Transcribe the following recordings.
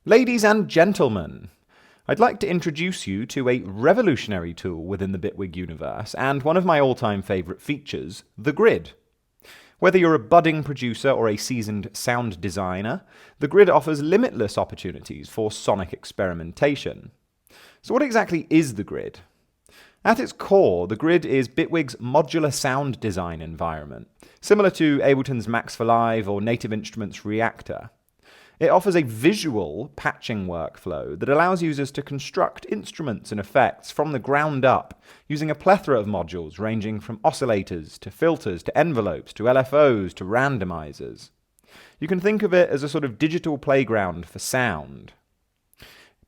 Ladies and gentlemen, I'd like to introduce you to a revolutionary tool within the Bitwig universe and one of my all-time favourite features, the grid. Whether you're a budding producer or a seasoned sound designer, the grid offers limitless opportunities for sonic experimentation. So what exactly is the grid? At its core, the grid is Bitwig's modular sound design environment, similar to Ableton's Max for Live or Native Instruments Reactor. It offers a visual patching workflow that allows users to construct instruments and effects from the ground up using a plethora of modules ranging from oscillators to filters to envelopes to LFOs to randomizers. You can think of it as a sort of digital playground for sound.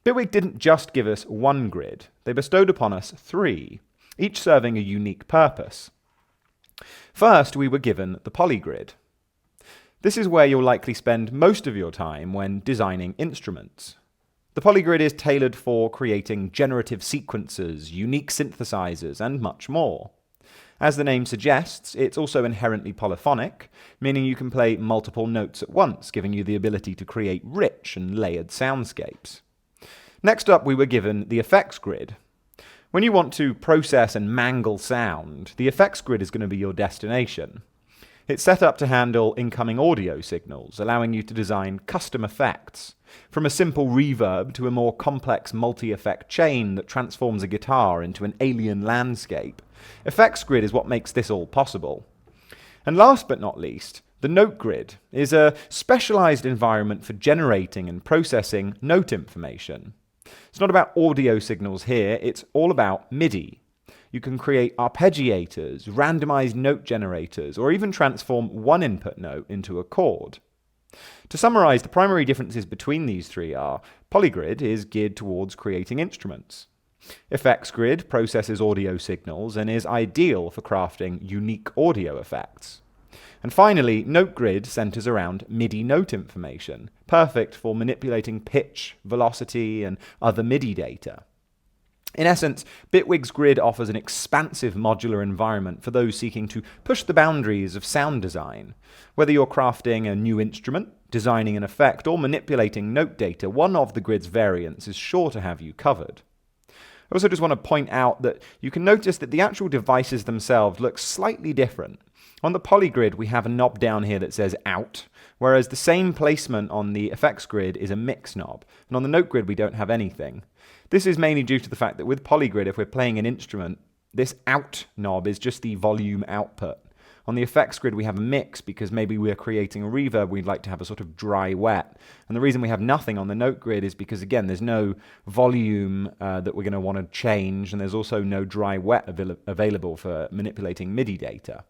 Bitwig didn't just give us one grid, they bestowed upon us three, each serving a unique purpose. First, we were given the polygrid. This is where you'll likely spend most of your time when designing instruments. The polygrid is tailored for creating generative sequences, unique synthesizers, and much more. As the name suggests, it's also inherently polyphonic, meaning you can play multiple notes at once, giving you the ability to create rich and layered soundscapes. Next up, we were given the effects grid. When you want to process and mangle sound, the effects grid is going to be your destination. It's set up to handle incoming audio signals, allowing you to design custom effects, from a simple reverb to a more complex multi-effect chain that transforms a guitar into an alien landscape. Effects grid is what makes this all possible. And last but not least, the note grid is a specialized environment for generating and processing note information. It's not about audio signals here, it's all about MIDI. You can create arpeggiators, randomized note generators, or even transform one input note into a chord. To summarize, the primary differences between these three are: polygrid is geared towards creating instruments. Effects grid processes audio signals and is ideal for crafting unique audio effects. And finally, note grid centers around MIDI note information, perfect for manipulating pitch, velocity, and other MIDI data. In essence, Bitwig's grid offers an expansive modular environment for those seeking to push the boundaries of sound design. Whether you're crafting a new instrument, designing an effect, or manipulating note data, one of the grid's variants is sure to have you covered. I also just want to point out that you can notice that the actual devices themselves look slightly different. On the polygrid, we have a knob down here that says Out, whereas the same placement on the effects grid is a mix knob, and on the note grid we don't have anything. This is mainly due to the fact that with polygrid, if we're playing an instrument, this Out knob is just the volume output. On the effects grid, we have a mix because maybe we're creating a reverb, we'd like to have a sort of dry-wet. And the reason we have nothing on the note grid is because, again, there's no volume that we're going to want to change, and there's also no dry-wet available for manipulating MIDI data.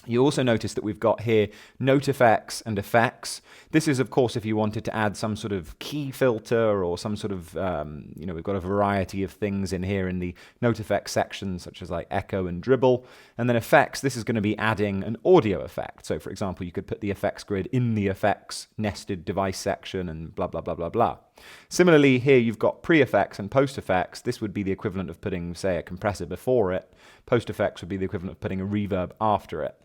You also notice that we've got here note effects and effects. This is, of course, if you wanted to add some sort of key filter or some sort of, we've got a variety of things in here in the note effects section, such as like echo and dribble. And then effects, this is going to be adding an audio effect. So, for example, you could put the effects grid in the effects nested device section and blah, blah, blah, blah, blah. Similarly, here you've got pre-effects and post-effects. This would be the equivalent of putting, say, a compressor before it. Post-effects would be the equivalent of putting a reverb after it.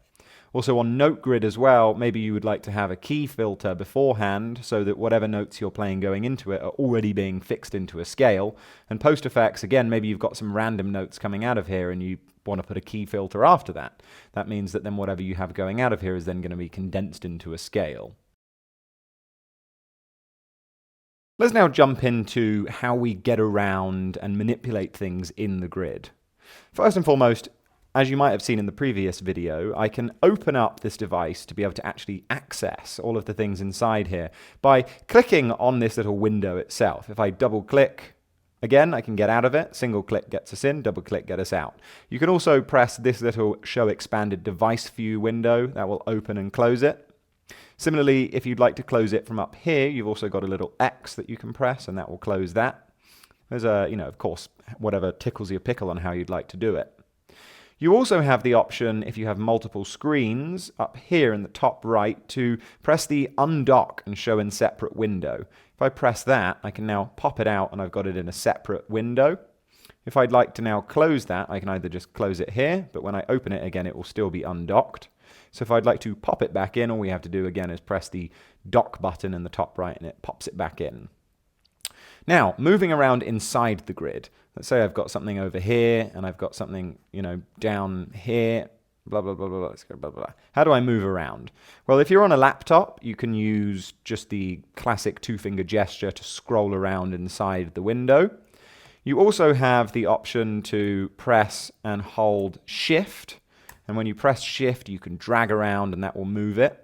Also on note grid as well, maybe you would like to have a key filter beforehand so that whatever notes you're playing going into it are already being fixed into a scale. And post effects, again, maybe you've got some random notes coming out of here and you want to put a key filter after that. That means that then whatever you have going out of here is then going to be condensed into a scale. Let's now jump into how we get around and manipulate things in the grid. First and foremost, as you might have seen in the previous video, I can open up this device to be able to actually access all of the things inside here by clicking on this little window itself. If I double click, again, I can get out of it. Single click gets us in, double click gets us out. You can also press this little Show Expanded Device View window. That will open and close it. Similarly, if you'd like to close it from up here, you've also got a little X that you can press and that will close that. There's a, of course, whatever tickles your pickle on how you'd like to do it. You also have the option, if you have multiple screens, up here in the top right, to press the undock and show in separate window. If I press that, I can now pop it out and I've got it in a separate window. If I'd like to now close that, I can either just close it here, but when I open it again, it will still be undocked. So if I'd like to pop it back in, all we have to do again is press the dock button in the top right and it pops it back in. Now, moving around inside the grid. Let's say I've got something over here, and I've got something, down here, blah, blah, blah, blah, blah, let's go, blah, blah, blah. How do I move around? Well, if you're on a laptop, you can use just the classic two-finger gesture to scroll around inside the window. You also have the option to press and hold Shift, and when you press Shift, you can drag around and that will move it.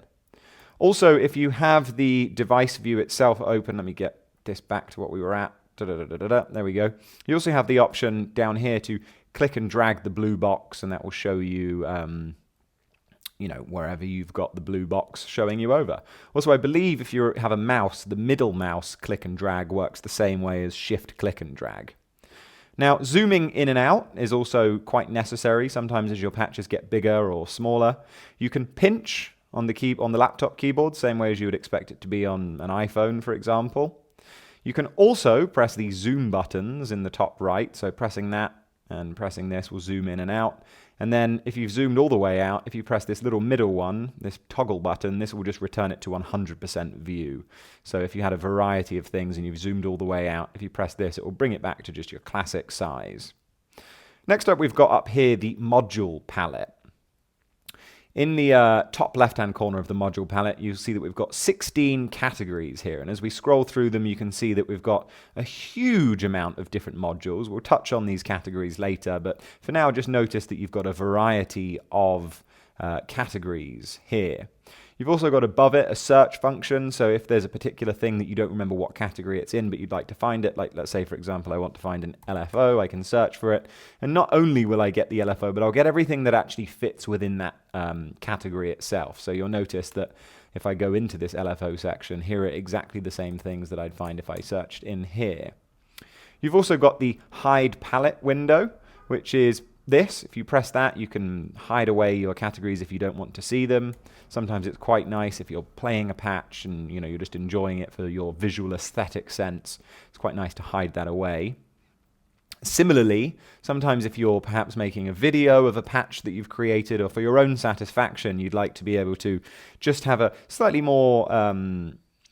Also, if you have the device view itself open, let me get this back to what we were at. There we go. You also have the option down here to click and drag the blue box, and that will show you, wherever you've got the blue box showing you over. Also, I believe if you have a mouse, the middle mouse click and drag works the same way as Shift click and drag. Now, zooming in and out is also quite necessary, sometimes as your patches get bigger or smaller. You can pinch on the laptop keyboard, same way as you would expect it to be on an iPhone, for example. You can also press the zoom buttons in the top right, so pressing that and pressing this will zoom in and out. And then if you've zoomed all the way out, if you press this little middle one, this toggle button, this will just return it to 100% view. So if you had a variety of things and you've zoomed all the way out, if you press this, it will bring it back to just your classic size. Next up, we've got up here the module palette. In the top left-hand corner of the module palette, you'll see that we've got 16 categories here. And as we scroll through them, you can see that we've got a huge amount of different modules. We'll touch on these categories later, but for now, just notice that you've got a variety of categories here. You've also got above it a search function, so if there's a particular thing that you don't remember what category it's in, but you'd like to find it, like let's say, for example, I want to find an LFO, I can search for it, and not only will I get the LFO, but I'll get everything that actually fits within that category itself. So you'll notice that if I go into this LFO section, here are exactly the same things that I'd find if I searched in here. You've also got the hide palette window, which is this. If you press that, you can hide away your categories if you don't want to see them. Sometimes it's quite nice if you're playing a patch and you're just enjoying it for your visual aesthetic sense. It's quite nice to hide that away. Similarly, sometimes if you're perhaps making a video of a patch that you've created, or for your own satisfaction, you'd like to be able to just have a slightly more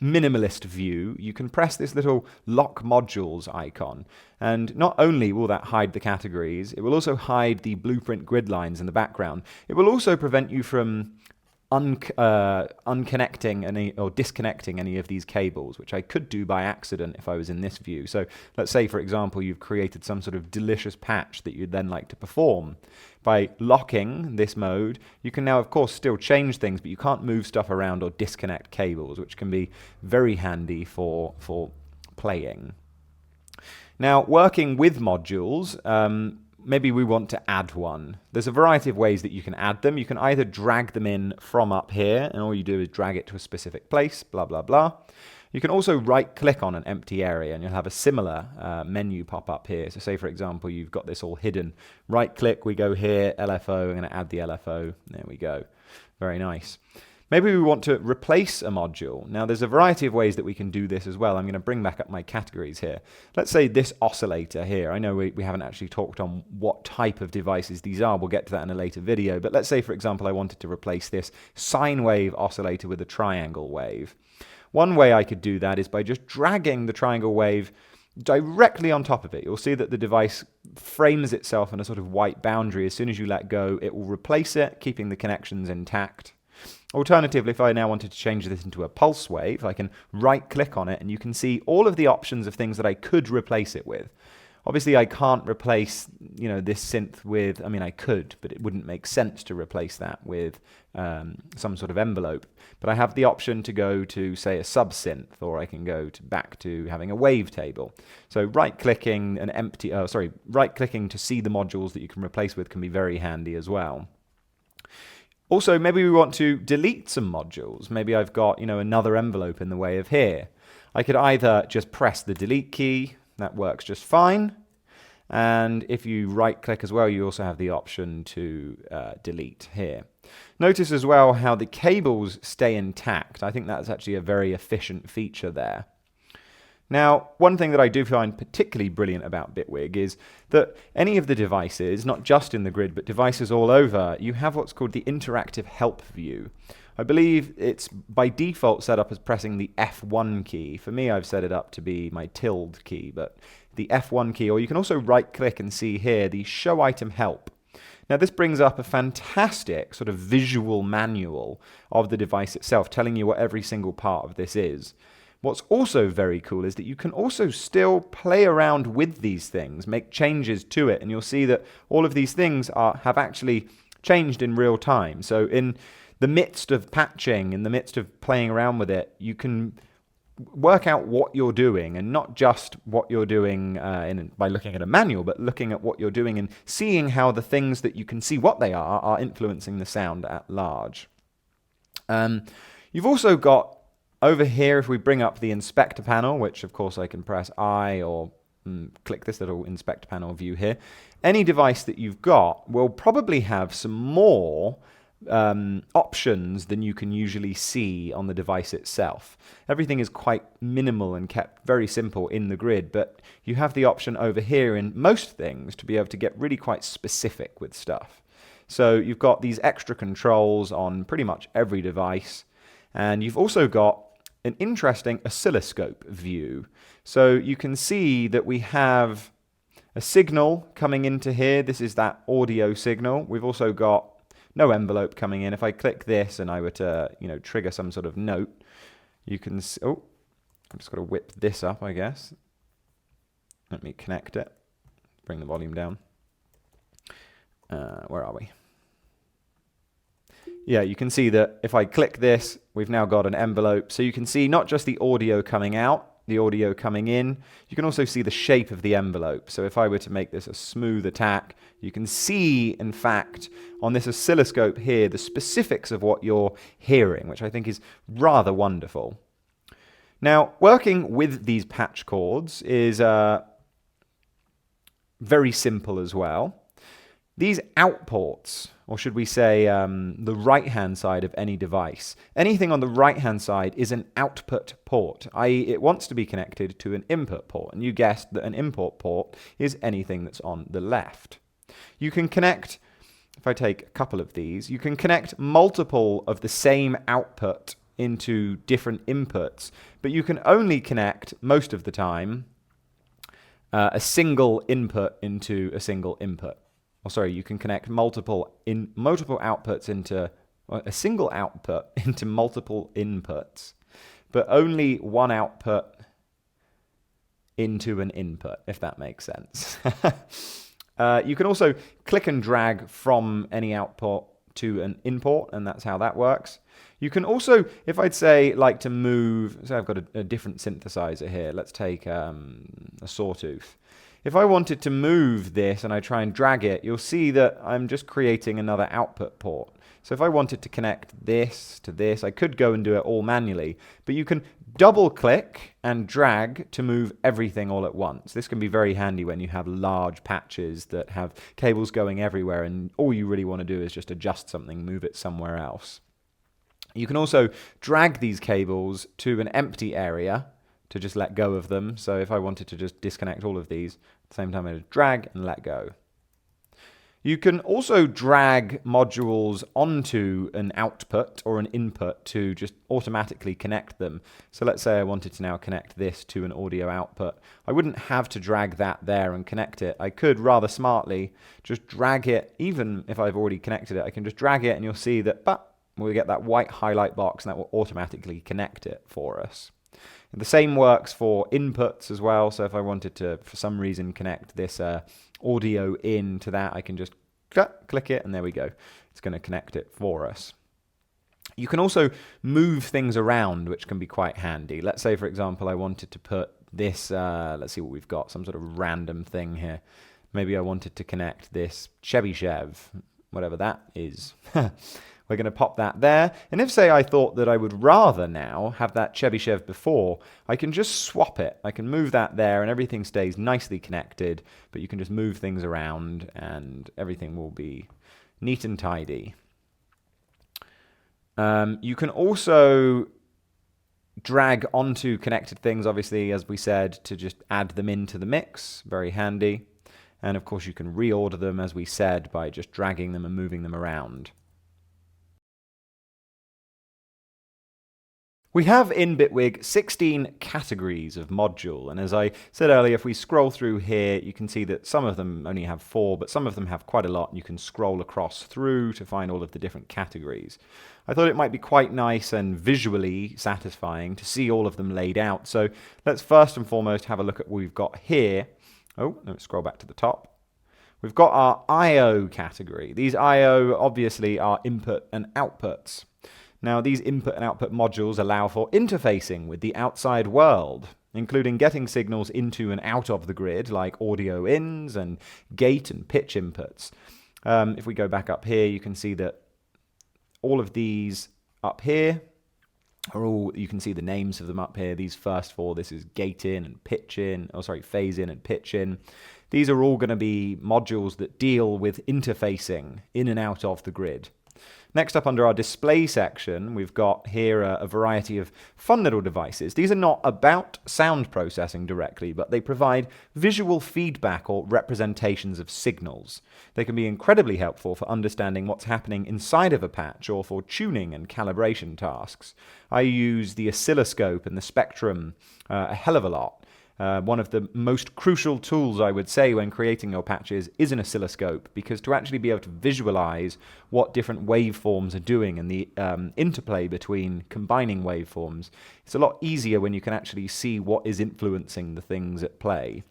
minimalist view, you can press this little lock modules icon, and not only will that hide the categories, it will also hide the blueprint grid lines in the background. It will also prevent you from unconnecting any or disconnecting any of these cables, which I could do by accident if I was in this view. So let's say, for example, you've created some sort of delicious patch that you'd then like to perform. By locking this mode, you can now, of course, still change things, but you can't move stuff around or disconnect cables, which can be very handy for playing. Now, working with modules, maybe we want to add one. There's a variety of ways that you can add them. You can either drag them in from up here, and all you do is drag it to a specific place, blah, blah, blah. You can also right-click on an empty area, and you'll have a similar menu pop up here. So say, for example, you've got this all hidden. Right-click, we go here, LFO, I'm going to add the LFO. There we go. Very nice. Maybe we want to replace a module. Now, there's a variety of ways that we can do this as well. I'm going to bring back up my categories here. Let's say this oscillator here. I know we haven't actually talked on what type of devices these are. We'll get to that in a later video. But let's say, for example, I wanted to replace this sine wave oscillator with a triangle wave. One way I could do that is by just dragging the triangle wave directly on top of it. You'll see that the device frames itself in a sort of white boundary. As soon as you let go, it will replace it, keeping the connections intact. Alternatively, if I now wanted to change this into a pulse wave, I can right-click on it, and you can see all of the options of things that I could replace it with. Obviously, I can't replace, this synth with, I could, but it wouldn't make sense to replace that with some sort of envelope. But I have the option to go to, say, a sub-synth, or I can go back to having a wavetable. So right-clicking right-clicking to see the modules that you can replace with can be very handy as well. Also, maybe we want to delete some modules. Maybe I've got, another envelope in the way of here. I could either just press the delete key. That works just fine. And if you right-click as well, you also have the option to delete here. Notice as well how the cables stay intact. I think that's actually a very efficient feature there. Now, one thing that I do find particularly brilliant about Bitwig is that any of the devices, not just in the grid, but devices all over, you have what's called the interactive help view. I believe it's by default set up as pressing the F1 key. For me, I've set it up to be my tilde key, but the F1 key, or you can also right-click and see here the Show Item Help. Now this brings up a fantastic sort of visual manual of the device itself, telling you what every single part of this is. What's also very cool is that you can also still play around with these things, make changes to it, and you'll see that all of these things have actually changed in real time. So in the midst of patching, in the midst of playing around with it, you can work out what you're doing, and not just what you're doing by looking at a manual, but looking at what you're doing and seeing how the things that you can see what they are influencing the sound at large. You've also got over here, if we bring up the inspector panel, which of course I can press I or click this little inspector panel view here, any device that you've got will probably have some more options than you can usually see on the device itself. Everything is quite minimal and kept very simple in the grid, but you have the option over here in most things to be able to get really quite specific with stuff. So you've got these extra controls on pretty much every device, and you've also got an interesting oscilloscope view. So you can see that we have a signal coming into here. This is that audio signal. We've also got no envelope coming in. If I click this and I were to, trigger some sort of note, you can see, oh, I'm just got to whip this up, I guess. Let me connect it. Bring the volume down. Where are we? Yeah, you can see that if I click this, we've now got an envelope. So you can see not just the audio coming out, the audio coming in, you can also see the shape of the envelope. So if I were to make this a smooth attack, you can see, in fact, on this oscilloscope here, the specifics of what you're hearing, which I think is rather wonderful. Now, working with these patch chords is very simple as well. These outports, or should we say the right-hand side of any device, anything on the right-hand side is an output port, i.e. it wants to be connected to an input port, and you guessed that an input port is anything that's on the left. You can connect, if I take a couple of these, you can connect multiple of the same output into different inputs, but you can only connect, most of the time, a single input into a single input. Oh, sorry, you can connect multiple outputs into a single output into multiple inputs, but only one output into an input, if that makes sense. You can also click and drag from any output to an import, and that's how that works. You can also, if I'd say, like to move, so I've got a different synthesizer here. Let's take a sawtooth. If I wanted to move this and I try and drag it, you'll see that I'm just creating another output port. So if I wanted to connect this to this, I could go and do it all manually, but you can double click and drag to move everything all at once. This can be very handy when you have large patches that have cables going everywhere and all you really want to do is just adjust something, move it somewhere else. You can also drag these cables to an empty area to just let go of them. So if I wanted to just disconnect all of these, at the same time I just drag and let go. You can also drag modules onto an output or an input to just automatically connect them. So let's say I wanted to now connect this to an audio output. I wouldn't have to drag that there and connect it. I could rather smartly just drag it, even if I've already connected it, I can just drag it and you'll see that we get that white highlight box and that will automatically connect it for us. The same works for inputs as well, so if I wanted to, for some reason, connect this audio in to that, I can just click it, and there we go. It's going to connect it for us. You can also move things around, which can be quite handy. Let's say, for example, I wanted to put this, let's see what we've got, some sort of random thing here. Maybe I wanted to connect this Chevy Chev, whatever that is. We're going to pop that there. And if, say, I thought that I would rather now have that Chevy Chev before, I can just swap it. I can move that there and everything stays nicely connected, but you can just move things around and everything will be neat and tidy. You can also drag onto connected things, obviously, as we said, to just add them into the mix. Very handy. And of course, you can reorder them, as we said, by just dragging them and moving them around. We have in Bitwig 16 categories of module, and as I said earlier, if we scroll through here, you can see that some of them only have 4, but some of them have quite a lot, and you can scroll across through to find all of the different categories. I thought it might be quite nice and visually satisfying to see all of them laid out, so let's first and foremost have a look at what we've got here. Oh, let's scroll back to the top. We've got our I/O category. These I/O obviously are input and outputs. Now, these input and output modules allow for interfacing with the outside world, including getting signals into and out of the grid, like audio ins and gate and pitch inputs. If we go back up here, you can see that all of these up here are all, you can see the names of them up here. These first 4, this is gate in and pitch in, phase in and pitch in. These are all going to be modules that deal with interfacing in and out of the grid. Next up, under our display section, we've got here a variety of fun little devices. These are not about sound processing directly, but they provide visual feedback or representations of signals. They can be incredibly helpful for understanding what's happening inside of a patch or for tuning and calibration tasks. I use the oscilloscope and the spectrum a hell of a lot. One of the most crucial tools, I would say, when creating your patches is an oscilloscope, because to actually be able to visualize what different waveforms are doing and the interplay between combining waveforms, it's a lot easier when you can actually see what is influencing the things at play.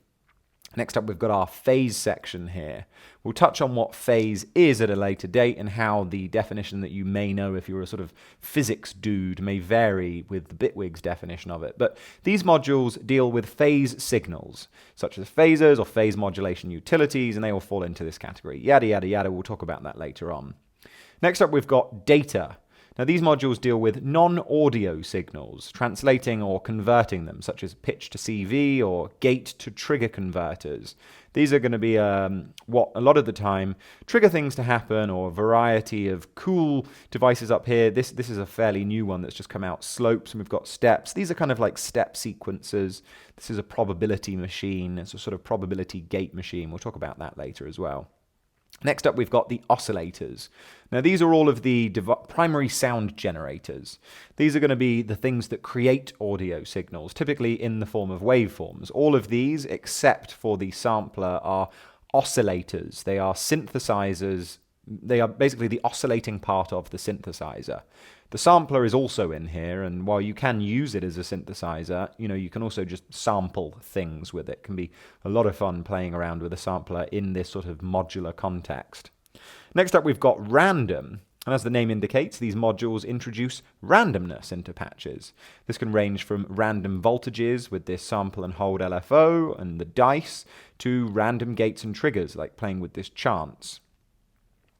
Next up, we've got our phase section here. We'll touch on what phase is at a later date and how the definition that you may know if you're a sort of physics dude may vary with the Bitwig's definition of it. But these modules deal with phase signals, such as phasors or phase modulation utilities, and they all fall into this category. Yada, yada, yada. We'll talk about that later on. Next up, we've got data. Now, these modules deal with non-audio signals, translating or converting them, such as pitch to CV or gate to trigger converters. These are going to be what a lot of the time trigger things to happen, or a variety of cool devices up here. This is a fairly new one that's just come out, slopes, and we've got steps. These are kind of like step sequencers. This is a probability machine. It's a sort of probability gate machine. We'll talk about that later as well. Next up, we've got the oscillators. Now, these are all of the primary sound generators. These are going to be the things that create audio signals, typically in the form of waveforms. All of these, except for the sampler, are oscillators. They are synthesizers. They are basically the oscillating part of the synthesizer. The sampler is also in here, and while you can use it as a synthesizer, you can also just sample things with it. It can be a lot of fun playing around with a sampler in this sort of modular context. Next up, we've got random. And as the name indicates, these modules introduce randomness into patches. This can range from random voltages with this sample and hold LFO and the dice, to random gates and triggers, like playing with this chance.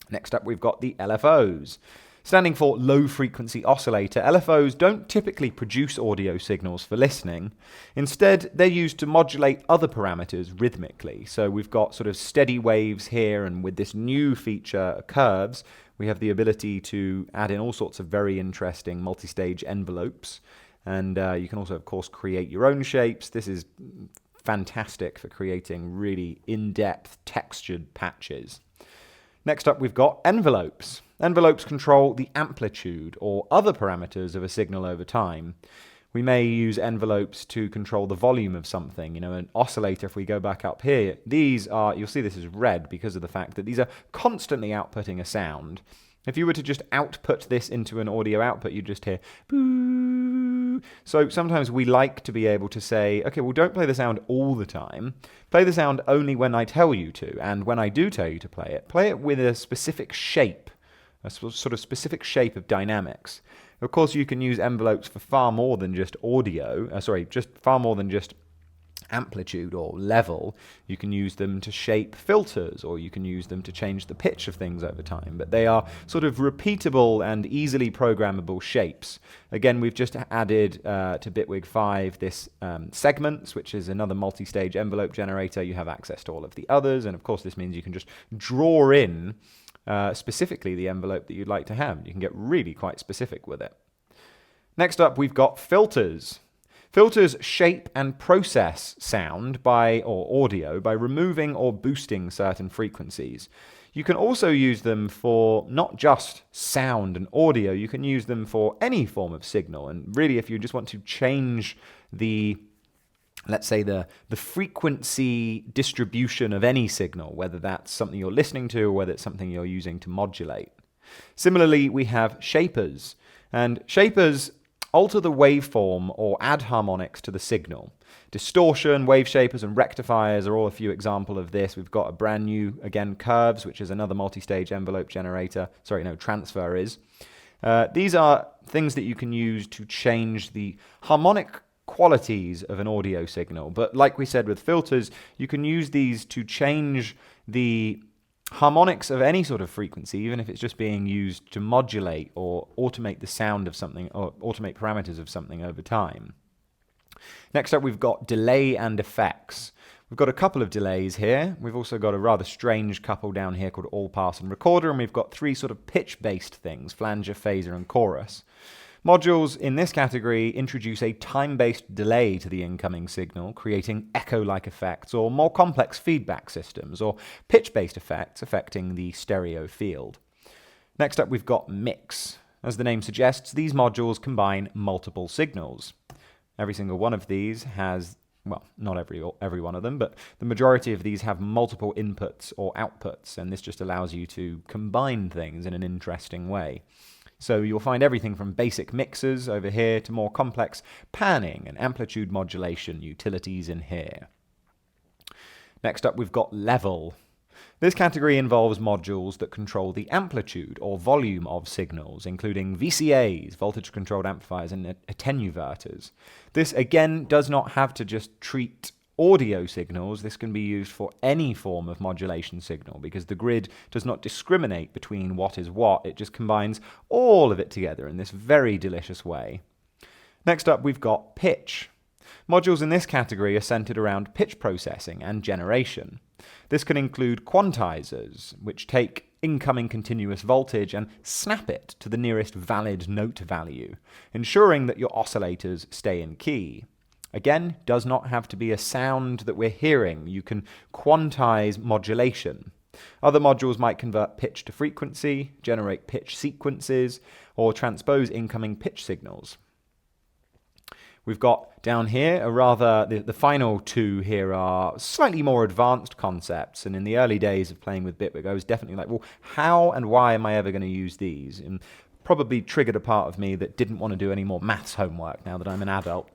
Next up, we've got the LFOs. Standing for low frequency oscillator, LFOs don't typically produce audio signals for listening. Instead, they're used to modulate other parameters rhythmically. So we've got sort of steady waves here, and with this new feature, curves, we have the ability to add in all sorts of very interesting multi-stage envelopes. And you can also, of course, create your own shapes. This is fantastic for creating really in-depth textured patches. Next up, we've got envelopes. Envelopes control the amplitude or other parameters of a signal over time. We may use envelopes to control the volume of something. An oscillator, if we go back up here, these are, you'll see this is red because of the fact that these are constantly outputting a sound. If you were to just output this into an audio output, you'd just hear boo. So sometimes we like to be able to say, okay, well, don't play the sound all the time. Play the sound only when I tell you to. And when I do tell you to play it with a specific shape, a sort of specific shape of dynamics. Of course, you can use envelopes for far more than just far more than just amplitude or level. You can use them to shape filters, or you can use them to change the pitch of things over time. But they are sort of repeatable and easily programmable shapes. Again, we've just added to Bitwig 5 this segments, which is another multi-stage envelope generator. You have access to all of the others, and of course this means you can just draw in specifically the envelope that you'd like to have. You can get really quite specific with it. Next up, we've got filters. Filters shape and process sound or audio by removing or boosting certain frequencies. You can also use them for not just sound and audio, you can use them for any form of signal. And really, if you just want to change the, let's say, the frequency distribution of any signal, whether that's something you're listening to or whether it's something you're using to modulate. Similarly, we have shapers, and shapers alter the waveform or add harmonics to the signal. Distortion, wave shapers, and rectifiers are all a few examples of this. We've got a brand new, again, curves, which is another multi-stage envelope generator. Transfer is. These are things that you can use to change the harmonic qualities of an audio signal. But like we said with filters, you can use these to change the harmonics of any sort of frequency, even if it's just being used to modulate or automate the sound of something or automate parameters of something over time. Next up, we've got delay and effects. We've got a couple of delays here. We've also got a rather strange couple down here called all pass and recorder, and we've got three sort of pitch-based things, flanger, phaser, and chorus. Modules in this category introduce a time-based delay to the incoming signal, creating echo-like effects or more complex feedback systems, or pitch-based effects affecting the stereo field. Next up, we've got mix. As the name suggests, these modules combine multiple signals. Every single one of these has, well, not every one of them, but the majority of these have multiple inputs or outputs, and this just allows you to combine things in an interesting way. So you'll find everything from basic mixers over here to more complex panning and amplitude modulation utilities in here. Next up, we've got level. This category involves modules that control the amplitude or volume of signals, including VCAs, voltage-controlled amplifiers, and attenuators. This, again, does not have to just treat audio signals. This can be used for any form of modulation signal because the grid does not discriminate between what is what. It just combines all of it together in this very delicious way. Next up, we've got pitch. Modules in this category are centered around pitch processing and generation. This can include quantizers, which take incoming continuous voltage and snap it to the nearest valid note value, ensuring that your oscillators stay in key. Again, does not have to be a sound that we're hearing. You can quantize modulation. Other modules might convert pitch to frequency, generate pitch sequences, or transpose incoming pitch signals. We've got down here the final two here are slightly more advanced concepts, and in the early days of playing with Bitwig, I was definitely like, well, how and why am I ever going to use these? And probably triggered a part of me that didn't want to do any more maths homework now that I'm an adult.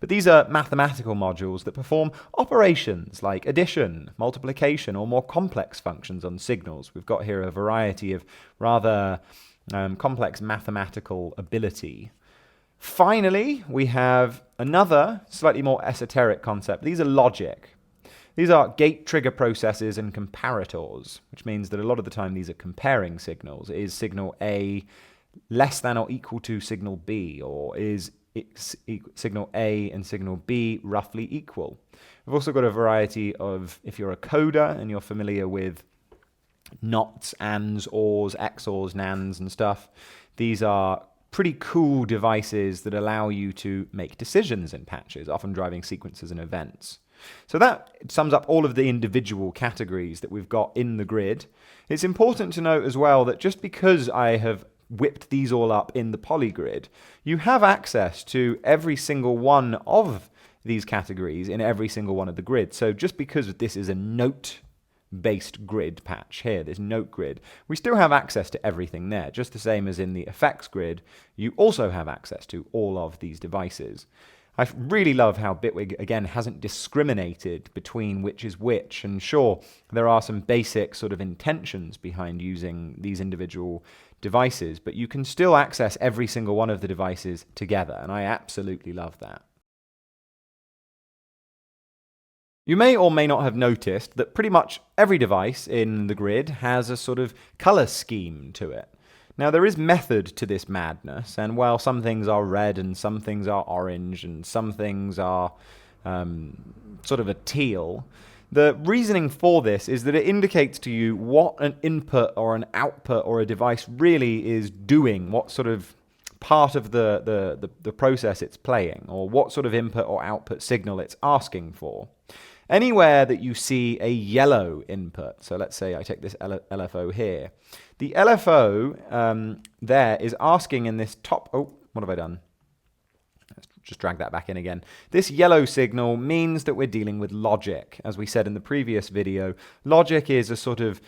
But these are mathematical modules that perform operations like addition, multiplication, or more complex functions on signals. We've got here a variety of rather complex mathematical ability. Finally, we have another slightly more esoteric concept. These are logic. These are gate trigger processes and comparators, which means that a lot of the time these are comparing signals. Is signal A less than or equal to signal B, or is signal A and signal B roughly equal? We've also got a variety of, if you're a coder and you're familiar with NOTs, ANDs, ORs, XORs, NANDs and stuff, these are pretty cool devices that allow you to make decisions in patches, often driving sequences and events. So that sums up all of the individual categories that we've got in the grid. It's important to note as well that just because I have whipped these all up in the polygrid, you have access to every single one of these categories in every single one of the grids. So just because this is a note-based grid patch here, this note grid, we still have access to everything there. Just the same as in the effects grid, you also have access to all of these devices. I really love how Bitwig, again, hasn't discriminated between which is which, and sure, there are some basic sort of intentions behind using these individual devices, but you can still access every single one of the devices together, and I absolutely love that. You may or may not have noticed that pretty much every device in the grid has a sort of color scheme to it. Now, there is method to this madness, and while some things are red and some things are orange and some things are sort of a teal, the reasoning for this is that it indicates to you what an input or an output or a device really is doing, what sort of part of the process it's playing, or what sort of input or output signal it's asking for. Anywhere that you see a yellow input, so let's say I take this LFO here, the LFO there is asking in this top, oh, what have I done? Let's just drag that back in again. This yellow signal means that we're dealing with logic. As we said in the previous video, logic is a sort of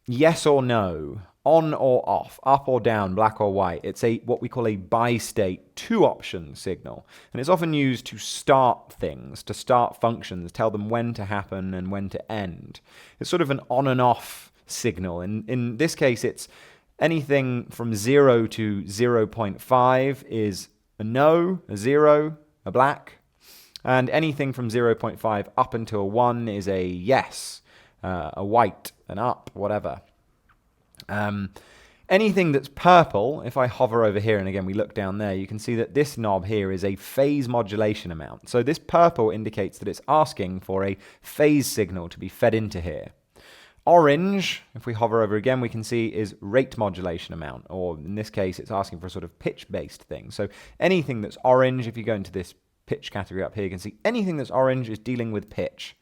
yes or no, on or off, up or down, black or white. It's what we call a bi-state, two-option signal. And it's often used to start things, to start functions, tell them when to happen and when to end. It's sort of an on and off signal. In this case, it's anything from 0 to 0.5 is a no, a 0, a black. And anything from 0.5 up until 1 is a yes, a white, an up, whatever. Anything that's purple, if I hover over here and again we look down there, you can see that this knob here is a phase modulation amount. So this purple indicates that it's asking for a phase signal to be fed into here. Orange, if we hover over again, we can see is rate modulation amount, or in this case it's asking for a sort of pitch-based thing. So anything that's orange, if you go into this pitch category up here, you can see anything that's orange is dealing with pitch.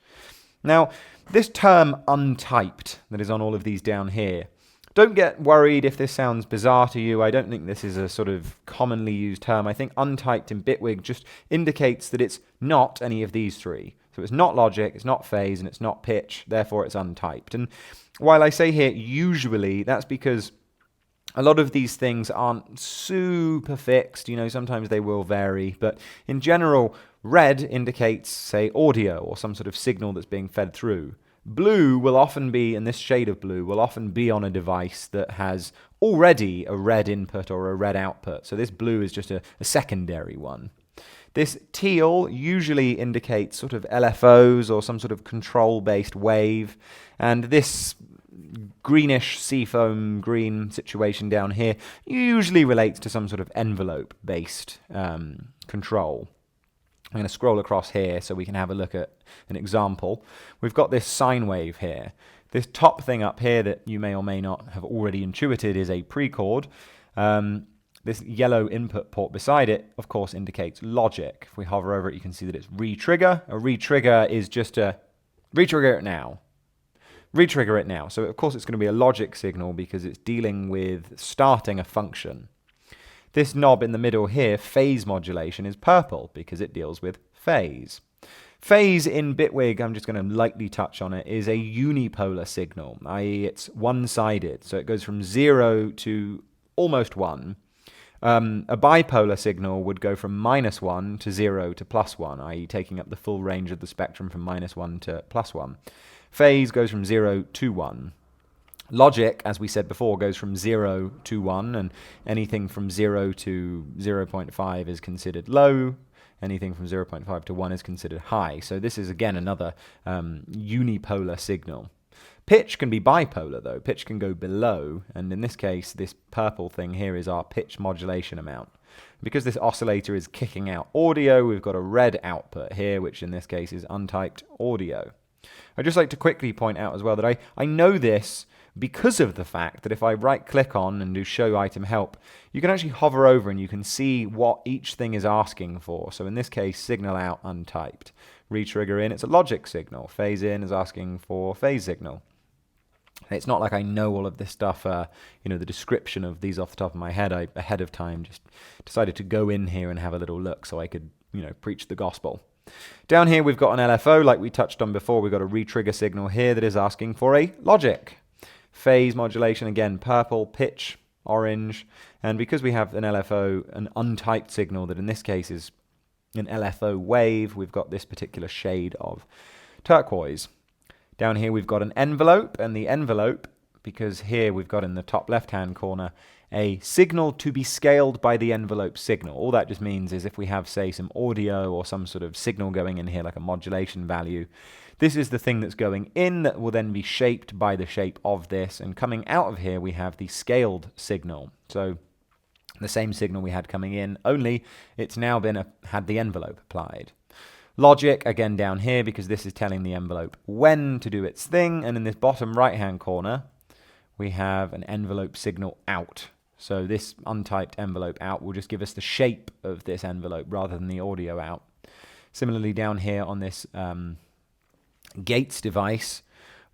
Now, this term untyped that is on all of these down here, don't get worried if this sounds bizarre to you. I don't think this is a sort of commonly used term. I think untyped in Bitwig just indicates that it's not any of these three. So it's not logic, it's not phase, and it's not pitch, therefore it's untyped. And while I say here usually, that's because a lot of these things aren't super fixed. You know, sometimes they will vary, but in general, red indicates, say, audio or some sort of signal that's being fed through. Blue will often be, and this shade of blue will often be on a device that has already a red input or a red output. So this blue is just a secondary one. This teal usually indicates sort of LFOs or some sort of control-based wave. And this greenish seafoam green situation down here usually relates to some sort of envelope-based control. I'm going to scroll across here so we can have a look at an example. We've got this sine wave here. This top thing up here that you may or may not have already intuited is a precord. This yellow input port beside it, of course, indicates logic. If we hover over it, you can see that it's retrigger. A retrigger is just a retrigger it now. Retrigger it now. So, of course, it's going to be a logic signal because it's dealing with starting a function. This knob in the middle here, phase modulation, is purple because it deals with phase. Phase in Bitwig, I'm just going to lightly touch on it, is a unipolar signal, i.e. it's one-sided. So it goes from 0 to almost 1. A bipolar signal would go from -1 to 0 to +1, i.e. taking up the full range of the spectrum from -1 to +1. Phase goes from 0 to 1. Logic, as we said before, goes from 0 to 1, and anything from 0 to 0.5 is considered low. Anything from 0.5 to 1 is considered high. So this is, again, another unipolar signal. Pitch can be bipolar, though. Pitch can go below, and in this case, this purple thing here is our pitch modulation amount. Because this oscillator is kicking out audio, we've got a red output here, which in this case is untyped audio. I'd just like to quickly point out as well that I know this because of the fact that if I right-click on and do Show Item Help, you can actually hover over and you can see what each thing is asking for. So in this case, signal out untyped. Retrigger in, it's a logic signal. Phase in is asking for phase signal. It's not like I know all of this stuff, the description of these off the top of my head. I, ahead of time, just decided to go in here and have a little look so I could, preach the gospel. Down here, we've got an LFO, like we touched on before. We've got a retrigger signal here that is asking for a logic. Phase modulation, again, purple, pitch, orange. And because we have an LFO, an untyped signal that in this case is an LFO wave, we've got this particular shade of turquoise. Down here we've got an envelope, and the envelope, because here we've got in the top left-hand corner a signal to be scaled by the envelope signal. All that just means is if we have, say, some audio or some sort of signal going in here, like a modulation value, this is the thing that's going in that will then be shaped by the shape of this, and coming out of here we have the scaled signal. So the same signal we had coming in, only it's now had the envelope applied. Logic, again down here, because this is telling the envelope when to do its thing, and in this bottom right-hand corner, we have an envelope signal out. So this untyped envelope out will just give us the shape of this envelope rather than the audio out. Similarly, down here on this Gates device,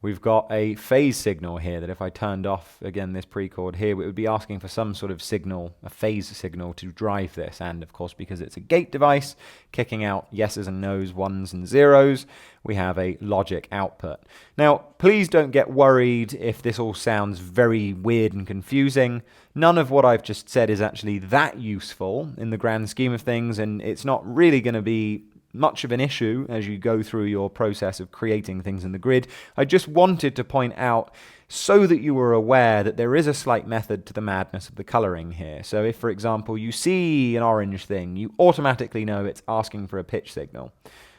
we've got a phase signal here that if I turned off, again, this pre-chord here, it would be asking for some sort of signal, a phase signal to drive this. And of course, because it's a gate device, kicking out yeses and nos, ones and zeros, we have a logic output. Now, please don't get worried if this all sounds very weird and confusing. None of what I've just said is actually that useful in the grand scheme of things, and it's not really going to be much of an issue as you go through your process of creating things in the grid. I just wanted to point out so that you were aware that there is a slight method to the madness of the coloring here. So if, for example, you see an orange thing, you automatically know it's asking for a pitch signal.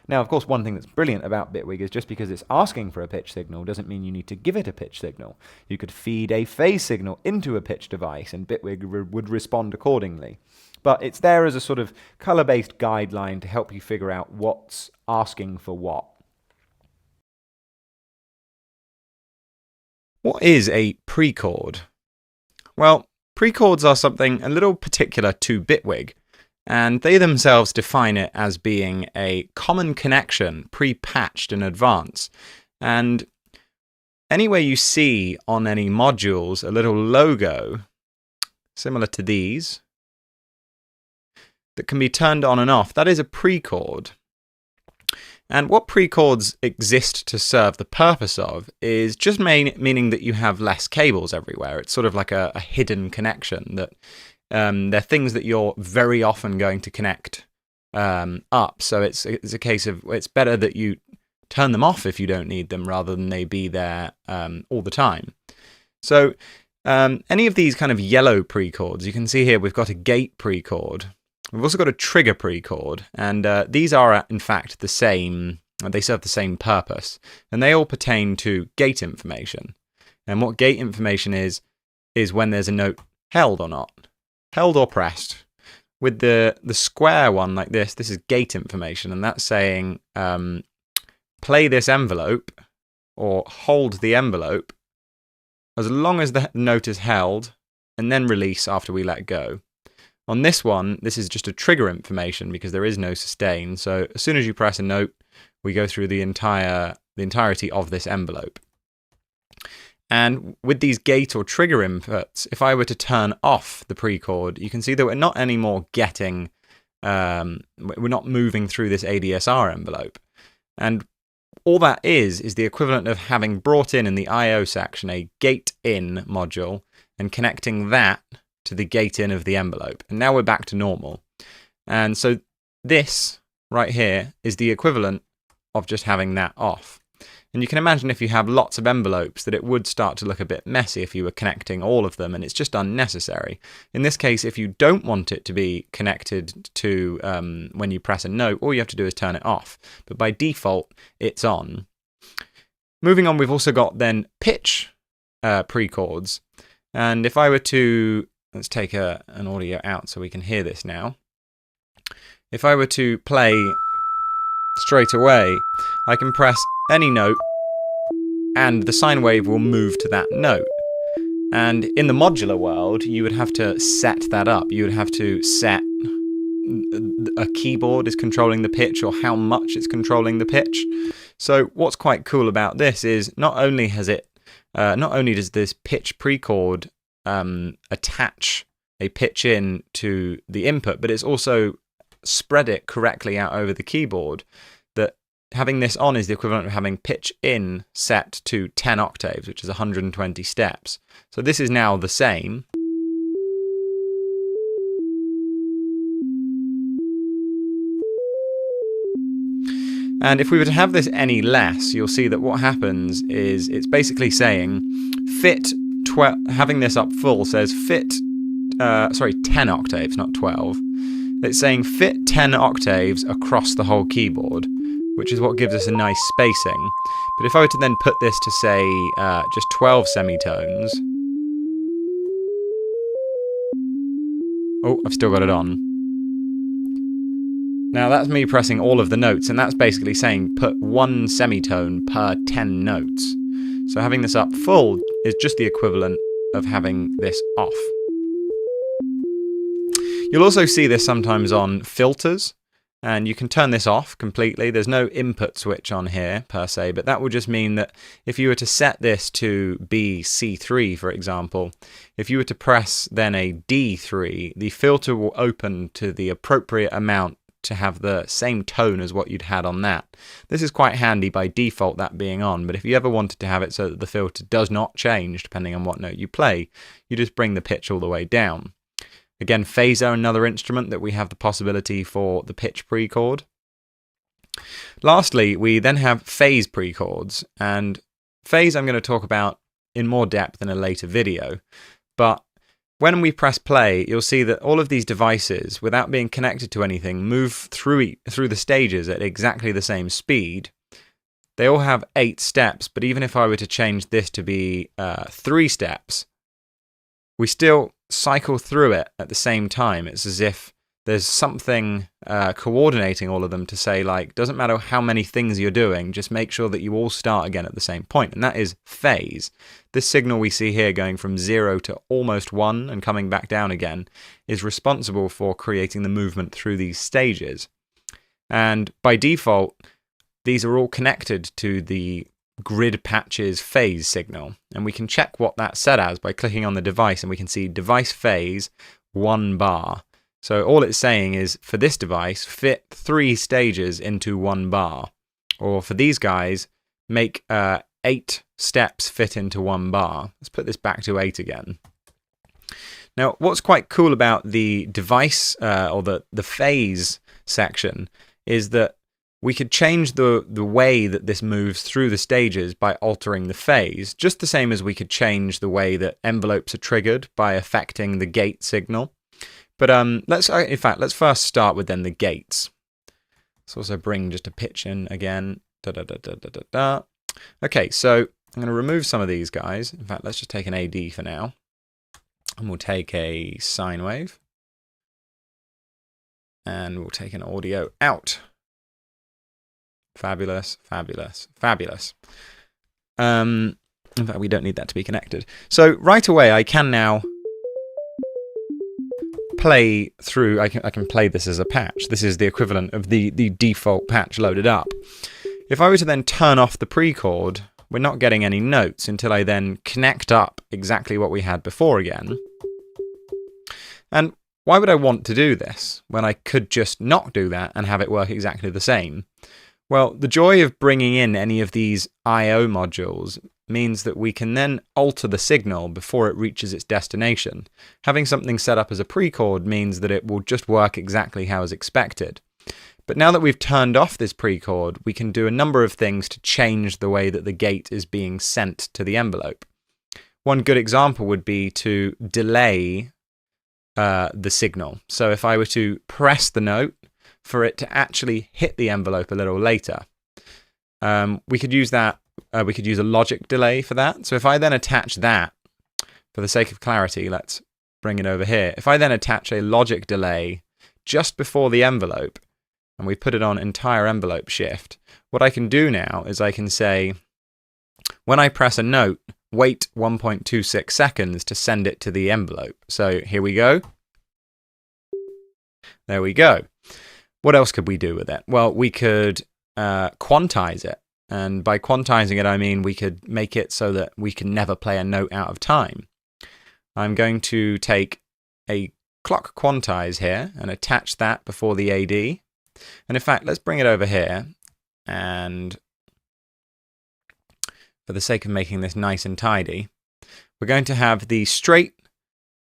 Now, of course, one thing that's brilliant about Bitwig is just because it's asking for a pitch signal doesn't mean you need to give it a pitch signal. You could feed a phase signal into a pitch device and Bitwig would respond accordingly. But it's there as a sort of color-based guideline to help you figure out what's asking for what. What is a pre-chord? Well, pre-chords are something a little particular to Bitwig, and they themselves define it as being a common connection pre-patched in advance. And anywhere you see on any modules a little logo, similar to these, that can be turned on and off, that is a pre-chord. And what pre-chords exist to serve the purpose of is just meaning that you have less cables everywhere. It's sort of like a hidden connection, that they're things that you're very often going to connect up. So it's a case of it's better that you turn them off if you don't need them rather than they be there all the time. So any of these kind of yellow pre-chords, you can see here we've got a gate pre-chord. We've also got a trigger pre-chord, and these are in fact the same, they serve the same purpose, and they all pertain to gate information. And what gate information is when there's a note held or not, held or pressed. With the square one like this is gate information, and that's saying play this envelope or hold the envelope as long as the note is held, and then release after we let go. On this one, this is just a trigger information because there is no sustain. So as soon as you press a note, we go through the entirety of this envelope. And with these gate or trigger inputs, if I were to turn off the pre-chord, you can see that we're not anymore getting, we're not moving through this ADSR envelope. And all that is the equivalent of having brought in the I/O section a gate in module and connecting that to the gate in of the envelope. And now we're back to normal. And so this right here is the equivalent of just having that off. And you can imagine if you have lots of envelopes that it would start to look a bit messy if you were connecting all of them, and it's just unnecessary. In this case, if you don't want it to be connected to when you press a note, all you have to do is turn it off. But by default, it's on. Moving on, we've also got then pitch pre-chords. And if I were to, let's take an audio out so we can hear this now. If I were to play straight away, I can press any note and the sine wave will move to that note. And in the modular world, you would have to set that up. You would have to set a keyboard is controlling the pitch or how much it's controlling the pitch. So what's quite cool about this is not only does this pitch pre-chord attach a pitch in to the input, but it's also spread it correctly out over the keyboard. That having this on is the equivalent of having pitch in set to 10 octaves, which is 120 steps. So this is now the same. And if we were to have this any less, you'll see that what happens is it's basically saying fit, having this up full says fit, 10 octaves, not 12. It's saying fit 10 octaves across the whole keyboard, which is what gives us a nice spacing. But if I were to then put this to say just 12 semitones. Oh, I've still got it on. Now that's me pressing all of the notes, and that's basically saying put 1 semitone per 10 notes. So having this up full is just the equivalent of having this off. You'll also see this sometimes on filters, And you can turn this off completely. There's no input switch on here per se, but that will just mean that if you were to set this to be C3, for example, if you were to press then a D3, the filter will open to the appropriate amount to have the same tone as what you'd had on that. This is quite handy by default, that being on, but if you ever wanted to have it so that the filter does not change depending on what note you play, you just bring the pitch all the way down. Again, phaser, another instrument that we have the possibility for the pitch pre-chord. Lastly, we then have phase pre-chords, and phase I'm going to talk about in more depth in a later video, but when we press play, you'll see that all of these devices, without being connected to anything, move through the stages at exactly the same speed. They all have 8 steps, but even if I were to change this to be 3 steps, we still cycle through it at the same time. It's as if there's something coordinating all of them to say, like, doesn't matter how many things you're doing, just make sure that you all start again at the same point, and that is phase. This signal we see here going from 0 to almost 1 and coming back down again is responsible for creating the movement through these stages. And by default, these are all connected to the grid patches phase signal, and we can check what that's set as by clicking on the device, and we can see device phase 1 bar. So all it's saying is, for this device, fit 3 stages into 1 bar, or for these guys, make 8 steps fit into 1 bar. Let's put this back to 8 again. Now, what's quite cool about the device or the phase section is that we could change the way that this moves through the stages by altering the phase, just the same as we could change the way that envelopes are triggered by affecting the gate signal. But let's first start with then the gates. Let's also bring just a pitch in again. Okay, so I'm going to remove some of these guys. In fact, let's just take an AD for now. And we'll take a sine wave. And we'll take an audio out. Fabulous, fabulous, fabulous. In fact, we don't need that to be connected. So right away, I can now play through, I can play this as a patch. This is the equivalent of the default patch loaded up. If I were to then turn off the pre-chord, we're not getting any notes until I then connect up exactly what we had before again. And why would I want to do this when I could just not do that and have it work exactly the same? Well, the joy of bringing in any of these I/O modules means that we can then alter the signal before it reaches its destination. Having something set up as a pre-chord means that it will just work exactly how is expected. But now that we've turned off this pre-chord, we can do a number of things to change the way that the gate is being sent to the envelope. One good example would be to delay the signal. So if I were to press the note for it to actually hit the envelope a little later, we could use that. We could use a logic delay for that. So if I then attach that, for the sake of clarity, let's bring it over here. If I then attach a logic delay just before the envelope, and we put it on entire envelope shift, what I can do now is I can say, when I press a note, wait 1.26 seconds to send it to the envelope. So here we go. There we go. What else could we do with it? Well, we could quantize it. And by quantizing it, I mean we could make it so that we can never play a note out of time. I'm going to take a clock quantize here and attach that before the AD. And in fact, let's bring it over here. And for the sake of making this nice and tidy, we're going to have the straight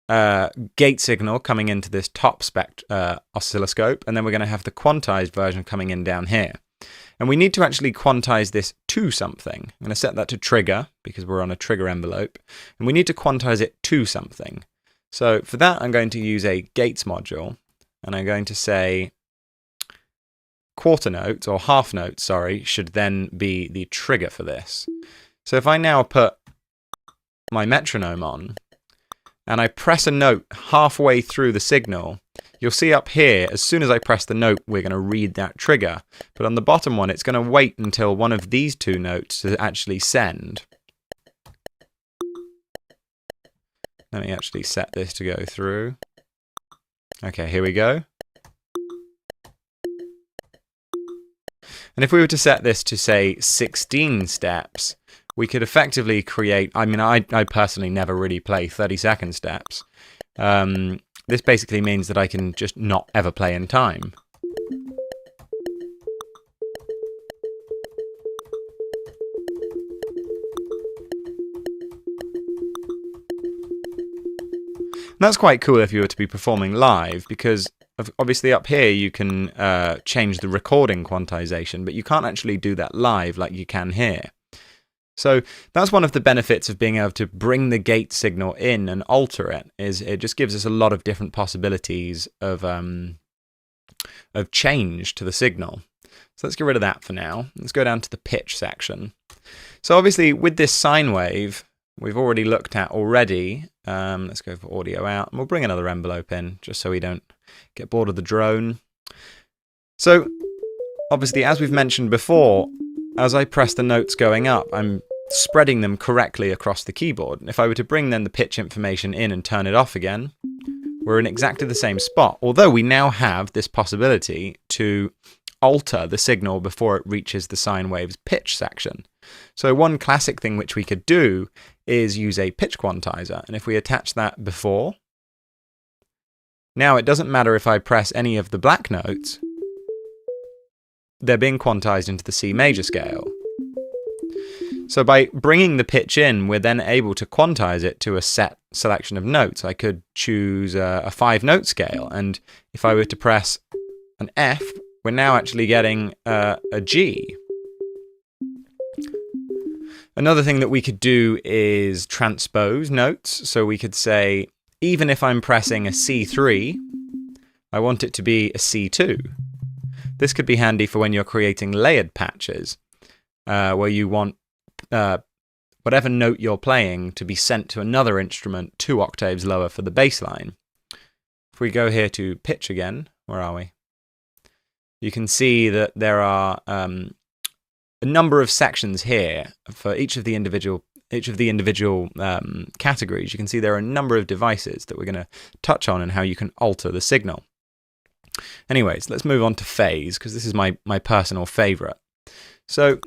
gate signal coming into this top oscilloscope, and then we're going to have the quantized version coming in down here. And we need to actually quantize this to something. I'm going to set that to trigger, because we're on a trigger envelope, and we need to quantize it to something. So for that, I'm going to use a gates module, and I'm going to say quarter notes, or half notes, sorry, should then be the trigger for this. So if I now put my metronome on, and I press a note halfway through the signal, you'll see up here, as soon as I press the note, we're going to read that trigger. But on the bottom one, it's going to wait until one of these two notes to actually send. Let me actually set this to go through. Okay, here we go. And if we were to set this to, say, 16 steps, we could effectively create, I mean, I personally never really play 30-second steps. This basically means that I can just not ever play in time. And that's quite cool if you were to be performing live, because obviously up here you can change the recording quantization, but you can't actually do that live like you can here. So that's one of the benefits of being able to bring the gate signal in and alter it, is it just gives us a lot of different possibilities of change to the signal. So let's get rid of that for now. Let's go down to the pitch section. So obviously with this sine wave, we've already looked at already. Let's go for audio out, and we'll bring another envelope in just so we don't get bored of the drone. So obviously, as we've mentioned before, as I press the notes going up, I'm spreading them correctly across the keyboard. And if I were to bring then the pitch information in and turn it off again, we're in exactly the same spot, although we now have this possibility to alter the signal before it reaches the sine wave's pitch section. So one classic thing which we could do is use a pitch quantizer, and if we attach that before, now it doesn't matter if I press any of the black notes, they're being quantized into the C major scale. So by bringing the pitch in, we're then able to quantize it to a set selection of notes. I could choose a 5-note scale, and if I were to press an F, we're now actually getting a G. Another thing that we could do is transpose notes. So we could say, even if I'm pressing a C3, I want it to be a C2. This could be handy for when you're creating layered patches, where you want whatever note you're playing to be sent to another instrument 2 octaves lower for the bass line. If we go here to pitch again, where are we? You can see that there are a number of sections here for each of the individual categories. You can see there are a number of devices that we're going to touch on and how you can alter the signal. Anyways, let's move on to phase, because this is my personal favorite. So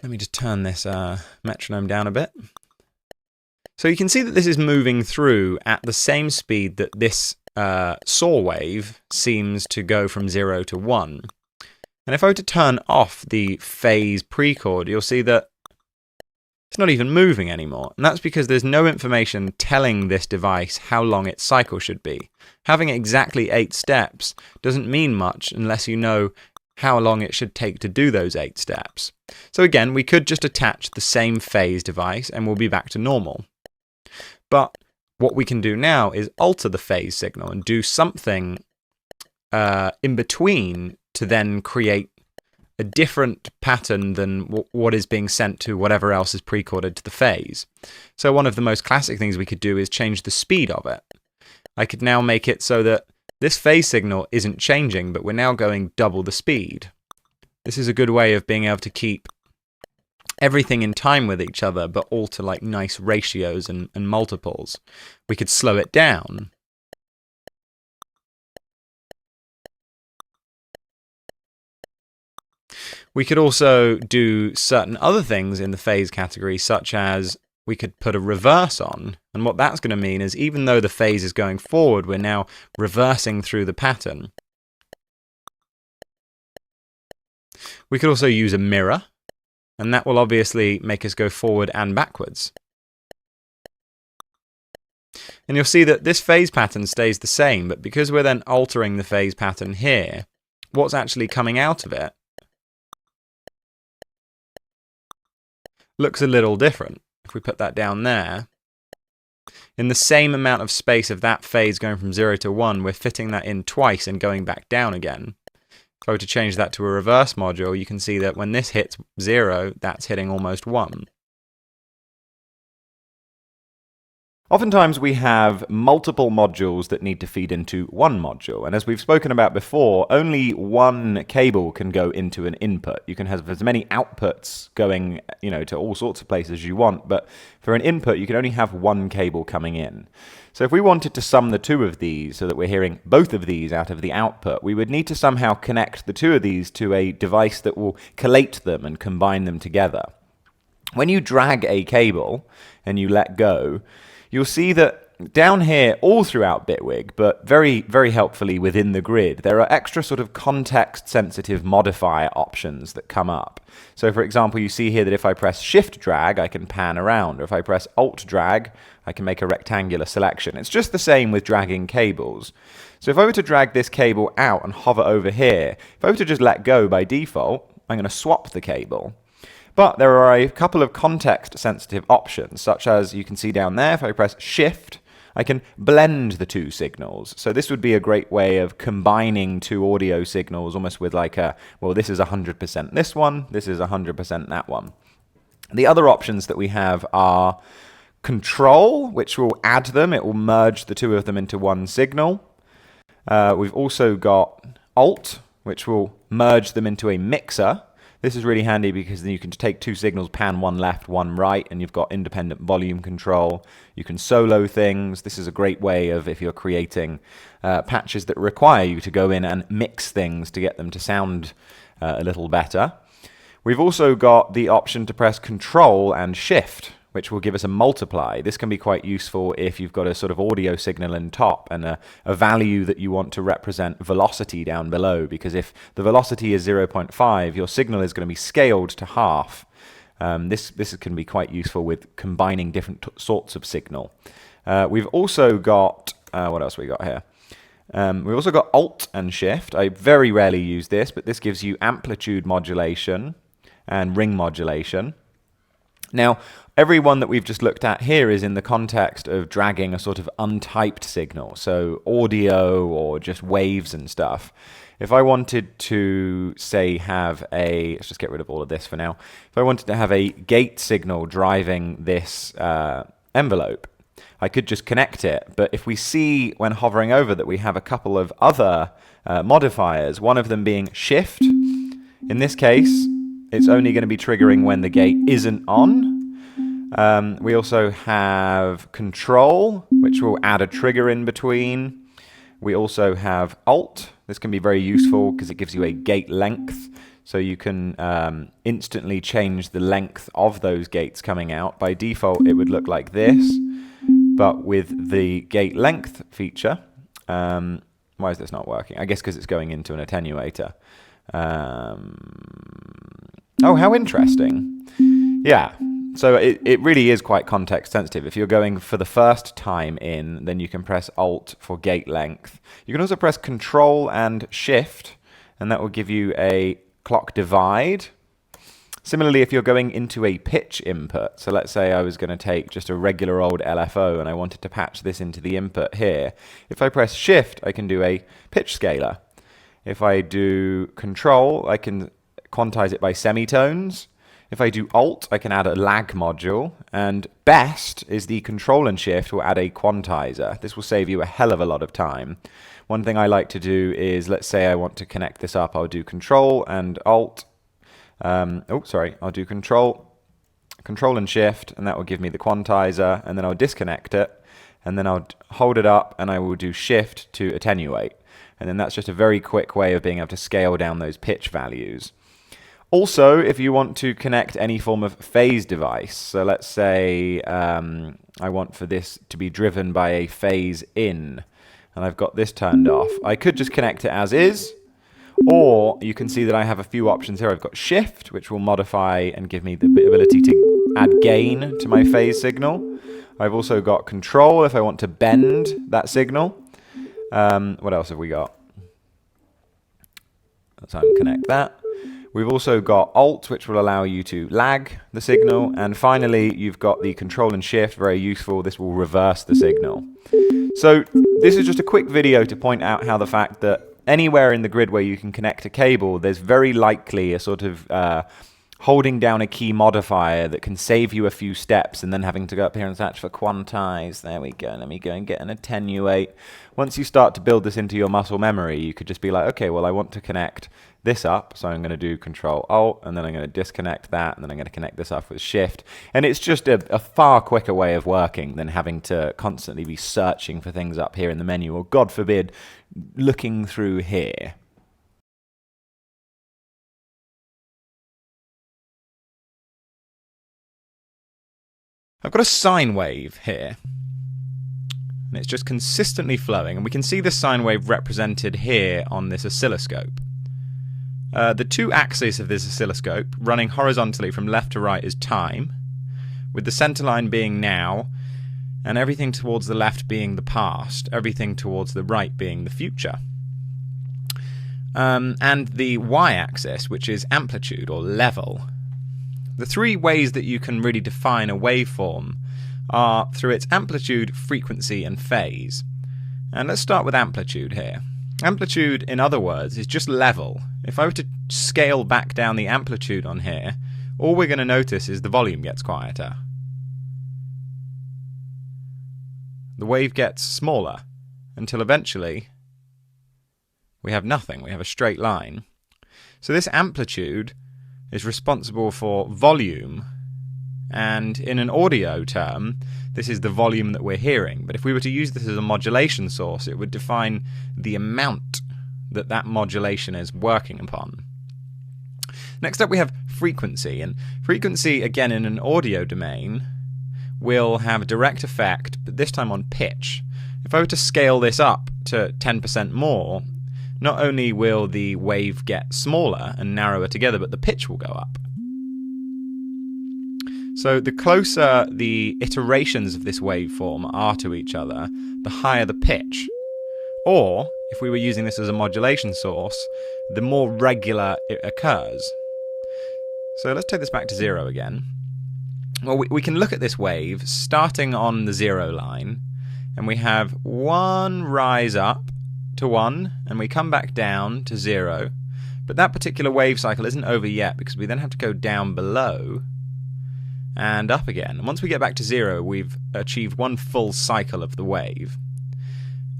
let me just turn this metronome down a bit. So you can see that this is moving through at the same speed that this saw wave seems to go from 0 to 1. And if I were to turn off the phase pre-chord, you'll see that it's not even moving anymore. And that's because there's no information telling this device how long its cycle should be. Having exactly 8 steps doesn't mean much unless you know how long it should take to do those 8 steps. So again, we could just attach the same phase device and we'll be back to normal. But what we can do now is alter the phase signal and do something in between to then create a different pattern than what is being sent to whatever else is pre-chorded to the phase. So one of the most classic things we could do is change the speed of it. I could now make it so that this phase signal isn't changing, but we're now going double the speed. This is a good way of being able to keep everything in time with each other, but all to like nice ratios and multiples. We could slow it down. We could also do certain other things in the phase category, such as we could put a reverse on. And what that's going to mean is even though the phase is going forward, we're now reversing through the pattern. We could also use a mirror, and that will obviously make us go forward and backwards. And you'll see that this phase pattern stays the same, but because we're then altering the phase pattern here, what's actually coming out of it looks a little different. If we put that down there, in the same amount of space of that phase going from 0 to 1, we're fitting that in twice and going back down again. If I were to change that to a reverse module, you can see that when this hits 0, that's hitting almost 1. Oftentimes we have multiple modules that need to feed into one module, and as we've spoken about before, only one cable can go into an input. You can have as many outputs going, to all sorts of places as you want, but for an input you can only have one cable coming in. So if we wanted to sum the two of these so that we're hearing both of these out of the output, we would need to somehow connect the two of these to a device that will collate them and combine them together. When you drag a cable and you let go, you'll see that down here, all throughout Bitwig, but very, very helpfully within the grid, there are extra sort of context-sensitive modifier options that come up. So for example, you see here that if I press Shift drag, I can pan around, or if I press Alt drag, I can make a rectangular selection. It's just the same with dragging cables. So if I were to drag this cable out and hover over here, if I were to just let go by default, I'm going to swap the cable. But there are a couple of context-sensitive options, such as you can see down there, if I press Shift, I can blend the two signals. So this would be a great way of combining two audio signals, almost with like this is 100% this one, this is 100% that one. The other options that we have are Control, which will add them, it will merge the two of them into one signal. We've also got Alt, which will merge them into a mixer. This is really handy because then you can take two signals, pan one left, one right, and you've got independent volume control. You can solo things. This is a great way of if you're creating patches that require you to go in and mix things to get them to sound a little better. We've also got the option to press Control and Shift, which will give us a multiply. This can be quite useful if you've got a sort of audio signal in top and a value that you want to represent velocity down below, because if the velocity is 0.5, your signal is going to be scaled to half. This can be quite useful with combining different sorts of signal. We've also got, what else we got here? We've also got Alt and Shift. I very rarely use this, but this gives you amplitude modulation and ring modulation. Now, every one that we've just looked at here is in the context of dragging a sort of untyped signal, so audio or just waves and stuff. If I wanted to, say, have let's just get rid of all of this for now. If I wanted to have a gate signal driving this envelope, I could just connect it. But if we see when hovering over that we have a couple of other modifiers, one of them being Shift, in this case, it's only going to be triggering when the gate isn't on. We also have Control, which will add a trigger in between. We also have Alt. This can be very useful because it gives you a gate length. So you can instantly change the length of those gates coming out. By default, it would look like this. But with the gate length feature, why is this not working? I guess because it's going into an attenuator. Oh, how interesting. Yeah, so it really is quite context sensitive. If you're going for the first time in, then you can press Alt for gate length. You can also press Control and Shift, and that will give you a clock divide. Similarly, if you're going into a pitch input, so let's say I was going to take just a regular old LFO and I wanted to patch this into the input here. If I press Shift, I can do a pitch scaler. If I do Control, I can quantize it by semitones. If I do Alt, I can add a lag module. And best is the Control and Shift will add a quantizer. This will save you a hell of a lot of time. One thing I like to do is, let's say I want to connect this up, I'll do Control and Alt. I'll do Control and Shift, and that will give me the quantizer, and then I'll disconnect it, and then I'll hold it up, and I will do Shift to attenuate. And then that's just a very quick way of being able to scale down those pitch values. Also, if you want to connect any form of phase device, so let's say I want for this to be driven by a phase in, and I've got this turned off, I could just connect it as is, or you can see that I have a few options here. I've got Shift, which will modify and give me the ability to add gain to my phase signal. I've also got Control if I want to bend that signal. What else have we got? Let's unconnect that. We've also got Alt, which will allow you to lag the signal. And finally, you've got the Control and Shift, very useful. This will reverse the signal. So this is just a quick video to point out how the fact that anywhere in the grid where you can connect a cable, there's very likely a sort of holding down a key modifier that can save you a few steps and then having to go up here and search for Quantize. There we go. Let me go and get an Attenuate. Once you start to build this into your muscle memory, you could just be like, okay, well, I want to connect this up, so I'm going to do Control-Alt, and then I'm going to disconnect that, and then I'm going to connect this up with Shift. And it's just a far quicker way of working than having to constantly be searching for things up here in the menu, or God forbid, looking through here. I've got a sine wave here, and it's just consistently flowing, and we can see the sine wave represented here on this oscilloscope. The two axes of this oscilloscope, running horizontally from left to right, is time, with the center line being now, and everything towards the left being the past, everything towards the right being the future. And the y-axis, which is amplitude or level. The three ways that you can really define a waveform are through its amplitude, frequency, and phase. And let's start with amplitude here. Amplitude, in other words, is just level. If I were to scale back down the amplitude on here, all we're going to notice is the volume gets quieter. The wave gets smaller until eventually we have nothing. We have a straight line. So this amplitude is responsible for volume, and in an audio term, this is the volume that we're hearing. But if we were to use this as a modulation source, it would define the amount that that modulation is working upon. Next up we have frequency, and frequency, again in an audio domain, will have a direct effect, but this time on pitch. If I were to scale this up to 10% more, not only will the wave get smaller and narrower together, but the pitch will go up. So the closer the iterations of this waveform are to each other, the higher the pitch. Or, if we were using this as a modulation source, the more regular it occurs. So let's take this back to 0 again. Well, we can look at this wave starting on the 0 line, and we have one rise up to 1, and we come back down to 0. But that particular wave cycle isn't over yet, because we then have to go down below and up again. And once we get back to 0, we've achieved one full cycle of the wave.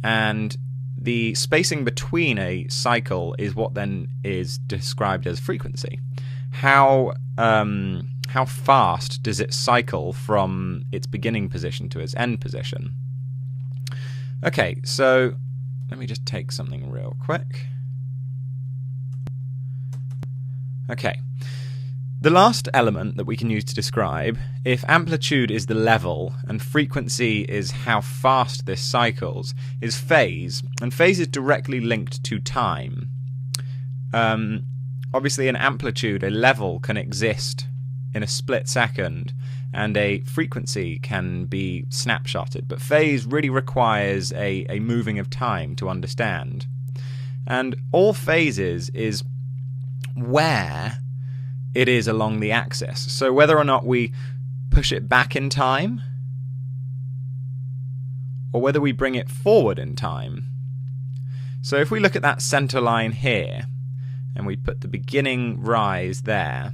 And the spacing between a cycle is what then is described as frequency. How fast does it cycle from its beginning position to its end position? Okay, so let me just take something real quick. Okay. The last element that we can use to describe, if amplitude is the level and frequency is how fast this cycles, is phase. And phase is directly linked to time. Obviously, an amplitude, a level, can exist in a split second, and a frequency can be snapshotted. But phase really requires a moving of time to understand. And all phases is where it is along the axis. So whether or not we push it back in time, or whether we bring it forward in time. So if we look at that center line here, and we put the beginning rise there,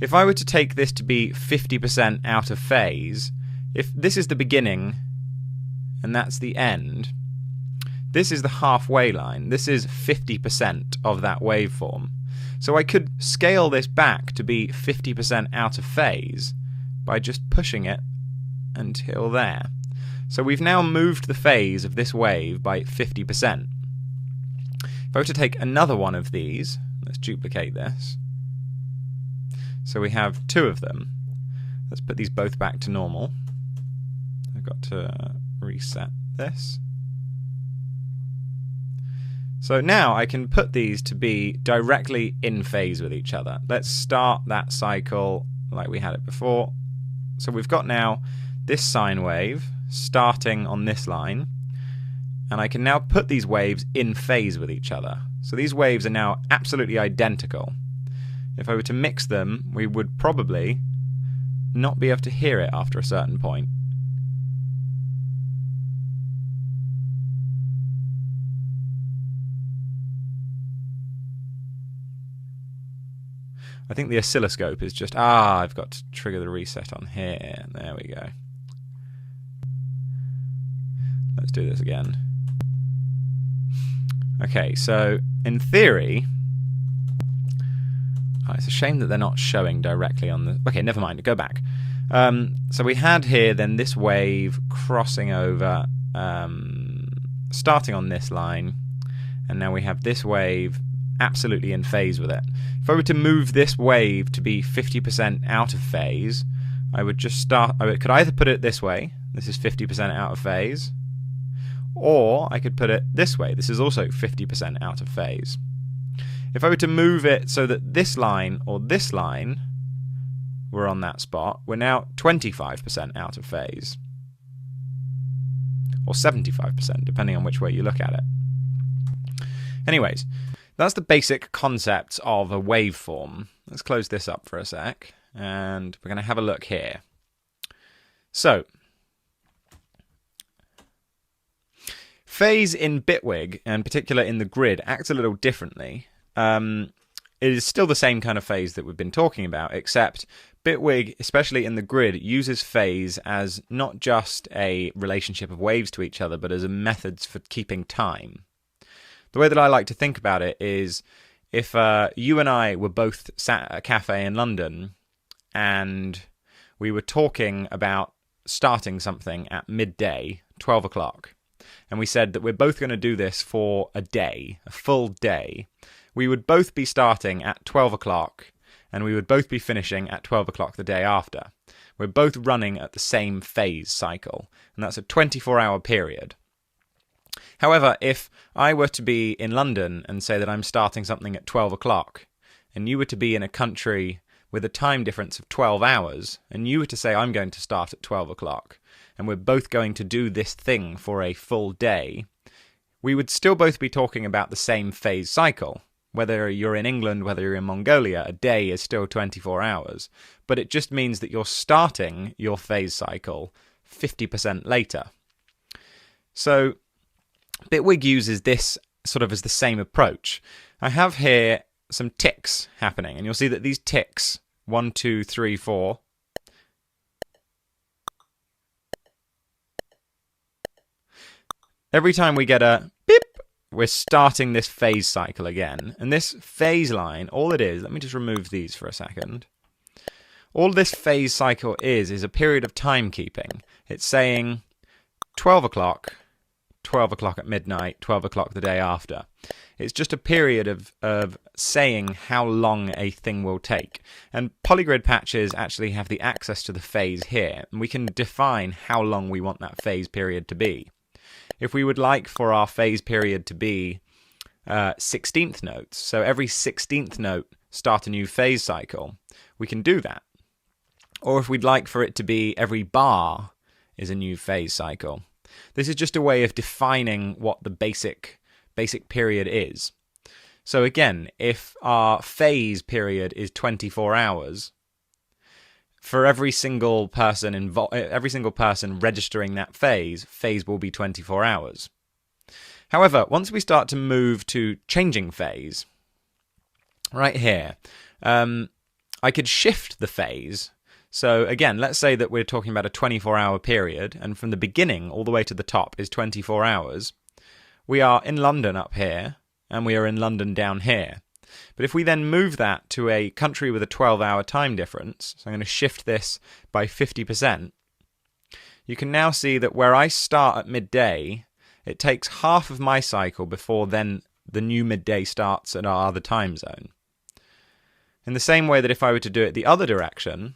if I were to take this to be 50% out of phase, if this is the beginning and that's the end, this is the halfway line. This is 50% of that waveform. So I could scale this back to be 50% out of phase by just pushing it until there. So we've now moved the phase of this wave by 50%. If I were to take another one of these, let's duplicate this. So we have two of them. Let's put these both back to normal. I've got to reset this. So now I can put these to be directly in phase with each other. Let's start that cycle like we had it before. So we've got now this sine wave starting on this line, and I can now put these waves in phase with each other. So these waves are now absolutely identical. If I were to mix them, we would probably not be able to hear it after a certain point. I think the oscilloscope is just... I've got to trigger the reset on here. There we go. Let's do this again. Okay, so in theory... it's a shame that they're not showing directly on the... Okay, never mind, go back. So we had here then this wave crossing over, starting on this line, and now we have this wave absolutely in phase with it. If I were to move this wave to be 50% out of phase, I would just start... I could either put it this way, this is 50% out of phase, or I could put it this way, this is also 50% out of phase. If I were to move it so that this line or this line were on that spot, we're now 25% out of phase. Or 75%, depending on which way you look at it. Anyways, that's the basic concepts of a waveform. Let's close this up for a sec, and we're going to have a look here. So, phase in Bitwig, and in particular in the grid, acts a little differently. It is still the same kind of phase that we've been talking about, except Bitwig, especially in the grid, uses phase as not just a relationship of waves to each other, but as a methods for keeping time. The way that I like to think about it is if you and I were both sat at a cafe in London and we were talking about starting something at midday, 12 o'clock, and we said that we're both going to do this for a day, a full day, we would both be starting at 12 o'clock and we would both be finishing at 12 o'clock the day after. We're both running at the same phase cycle, and that's a 24-hour period. However, if I were to be in London and say that I'm starting something at 12 o'clock, and you were to be in a country with a time difference of 12 hours, and you were to say I'm going to start at 12 o'clock, and we're both going to do this thing for a full day, we would still both be talking about the same phase cycle. Whether you're in England, whether you're in Mongolia, a day is still 24 hours. But it just means that you're starting your phase cycle 50% later. So Bitwig uses this sort of as the same approach. I have here some ticks happening, and you'll see that these ticks, 1, 2, 3, 4, every time we get a beep, we're starting this phase cycle again. And this phase line, all it is, let me just remove these for a second. All this phase cycle is a period of timekeeping. It's saying 12 o'clock, 12 o'clock at midnight, 12 o'clock the day after. It's just a period of saying how long a thing will take. And polygrid patches actually have the access to the phase here, and we can define how long we want that phase period to be. If we would like for our phase period to be 16th notes, so every 16th note start a new phase cycle, we can do that. Or if we'd like for it to be every bar is a new phase cycle. This is just a way of defining what the basic period is. So again, if our phase period is 24 hours, for every single person registering that phase will be 24 hours. However, once we start to move to changing phase, right here, I could shift the phase. So again, let's say that we're talking about a 24-hour period, and from the beginning all the way to the top is 24 hours. We are in London up here, and we are in London down here. But if we then move that to a country with a 12-hour time difference, so I'm going to shift this by 50%, you can now see that where I start at midday, it takes half of my cycle before then the new midday starts at our other time zone. In the same way that if I were to do it the other direction,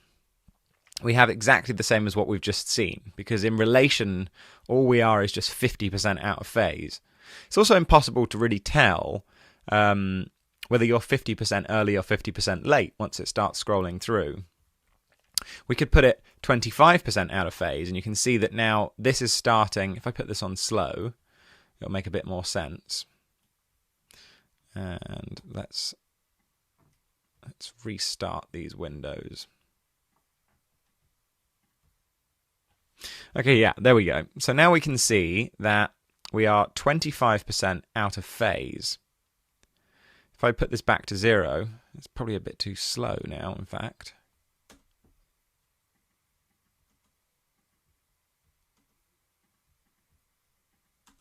we have exactly the same as what we've just seen, because in relation, all we are is just 50% out of phase. It's also impossible to really tell whether you're 50% early or 50% late once it starts scrolling through. We could put it 25% out of phase, and you can see that now this is starting. If I put this on slow, it'll make a bit more sense. And let's restart these windows. Okay, yeah, there we go. So now we can see that we are 25% out of phase. If I put this back to 0, it's probably a bit too slow now, in fact.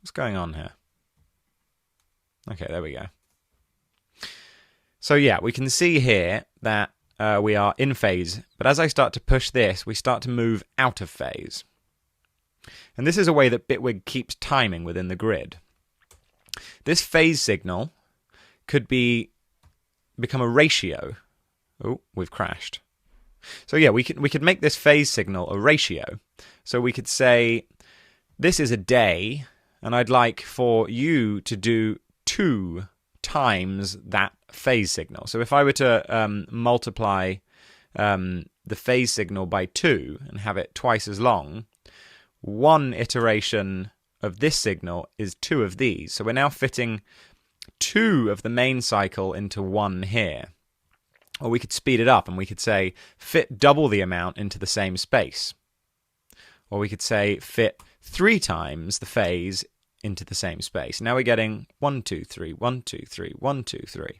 What's going on here? Okay, there we go. So yeah, we can see here that we are in phase, but as I start to push this, we start to move out of phase. And this is a way that Bitwig keeps timing within the grid. This phase signal could become a ratio. Oh, we've crashed. So yeah, we could make this phase signal a ratio. So we could say, this is a day, and I'd like for you to do 2 times that phase signal. So if I were to multiply the phase signal by 2 and have it twice as long, 1 iteration of this signal is 2 of these. So we're now fitting 2 of the main cycle into 1 here. Or we could speed it up and we could say fit double the amount into the same space. Or we could say fit 3 times the phase into the same space. Now we're getting 1, 2, 3, 1, 2, 3, 1, 2, 3.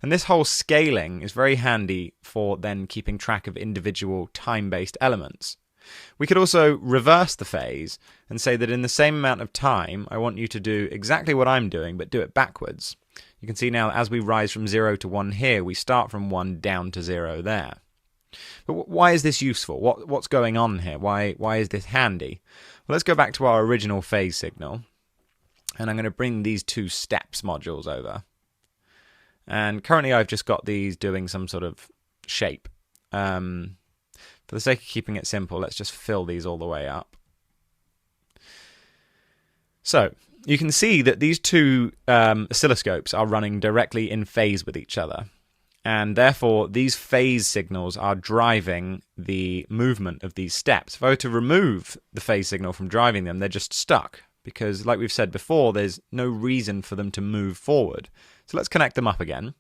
And this whole scaling is very handy for then keeping track of individual time-based elements. We could also reverse the phase and say that in the same amount of time, I want you to do exactly what I'm doing, but do it backwards. You can see now as we rise from 0 to 1 here, we start from 1 down to 0 there. But why is this useful? What's going on here? Why is this handy? Well, let's go back to our original phase signal. And I'm going to bring these 2 steps modules over. And currently I've just got these doing some sort of shape. For the sake of keeping it simple, let's just fill these all the way up. So you can see that these 2 oscilloscopes are running directly in phase with each other. And therefore, these phase signals are driving the movement of these steps. If I were to remove the phase signal from driving them, they're just stuck. Because, like we've said before, there's no reason for them to move forward. So let's connect them up again.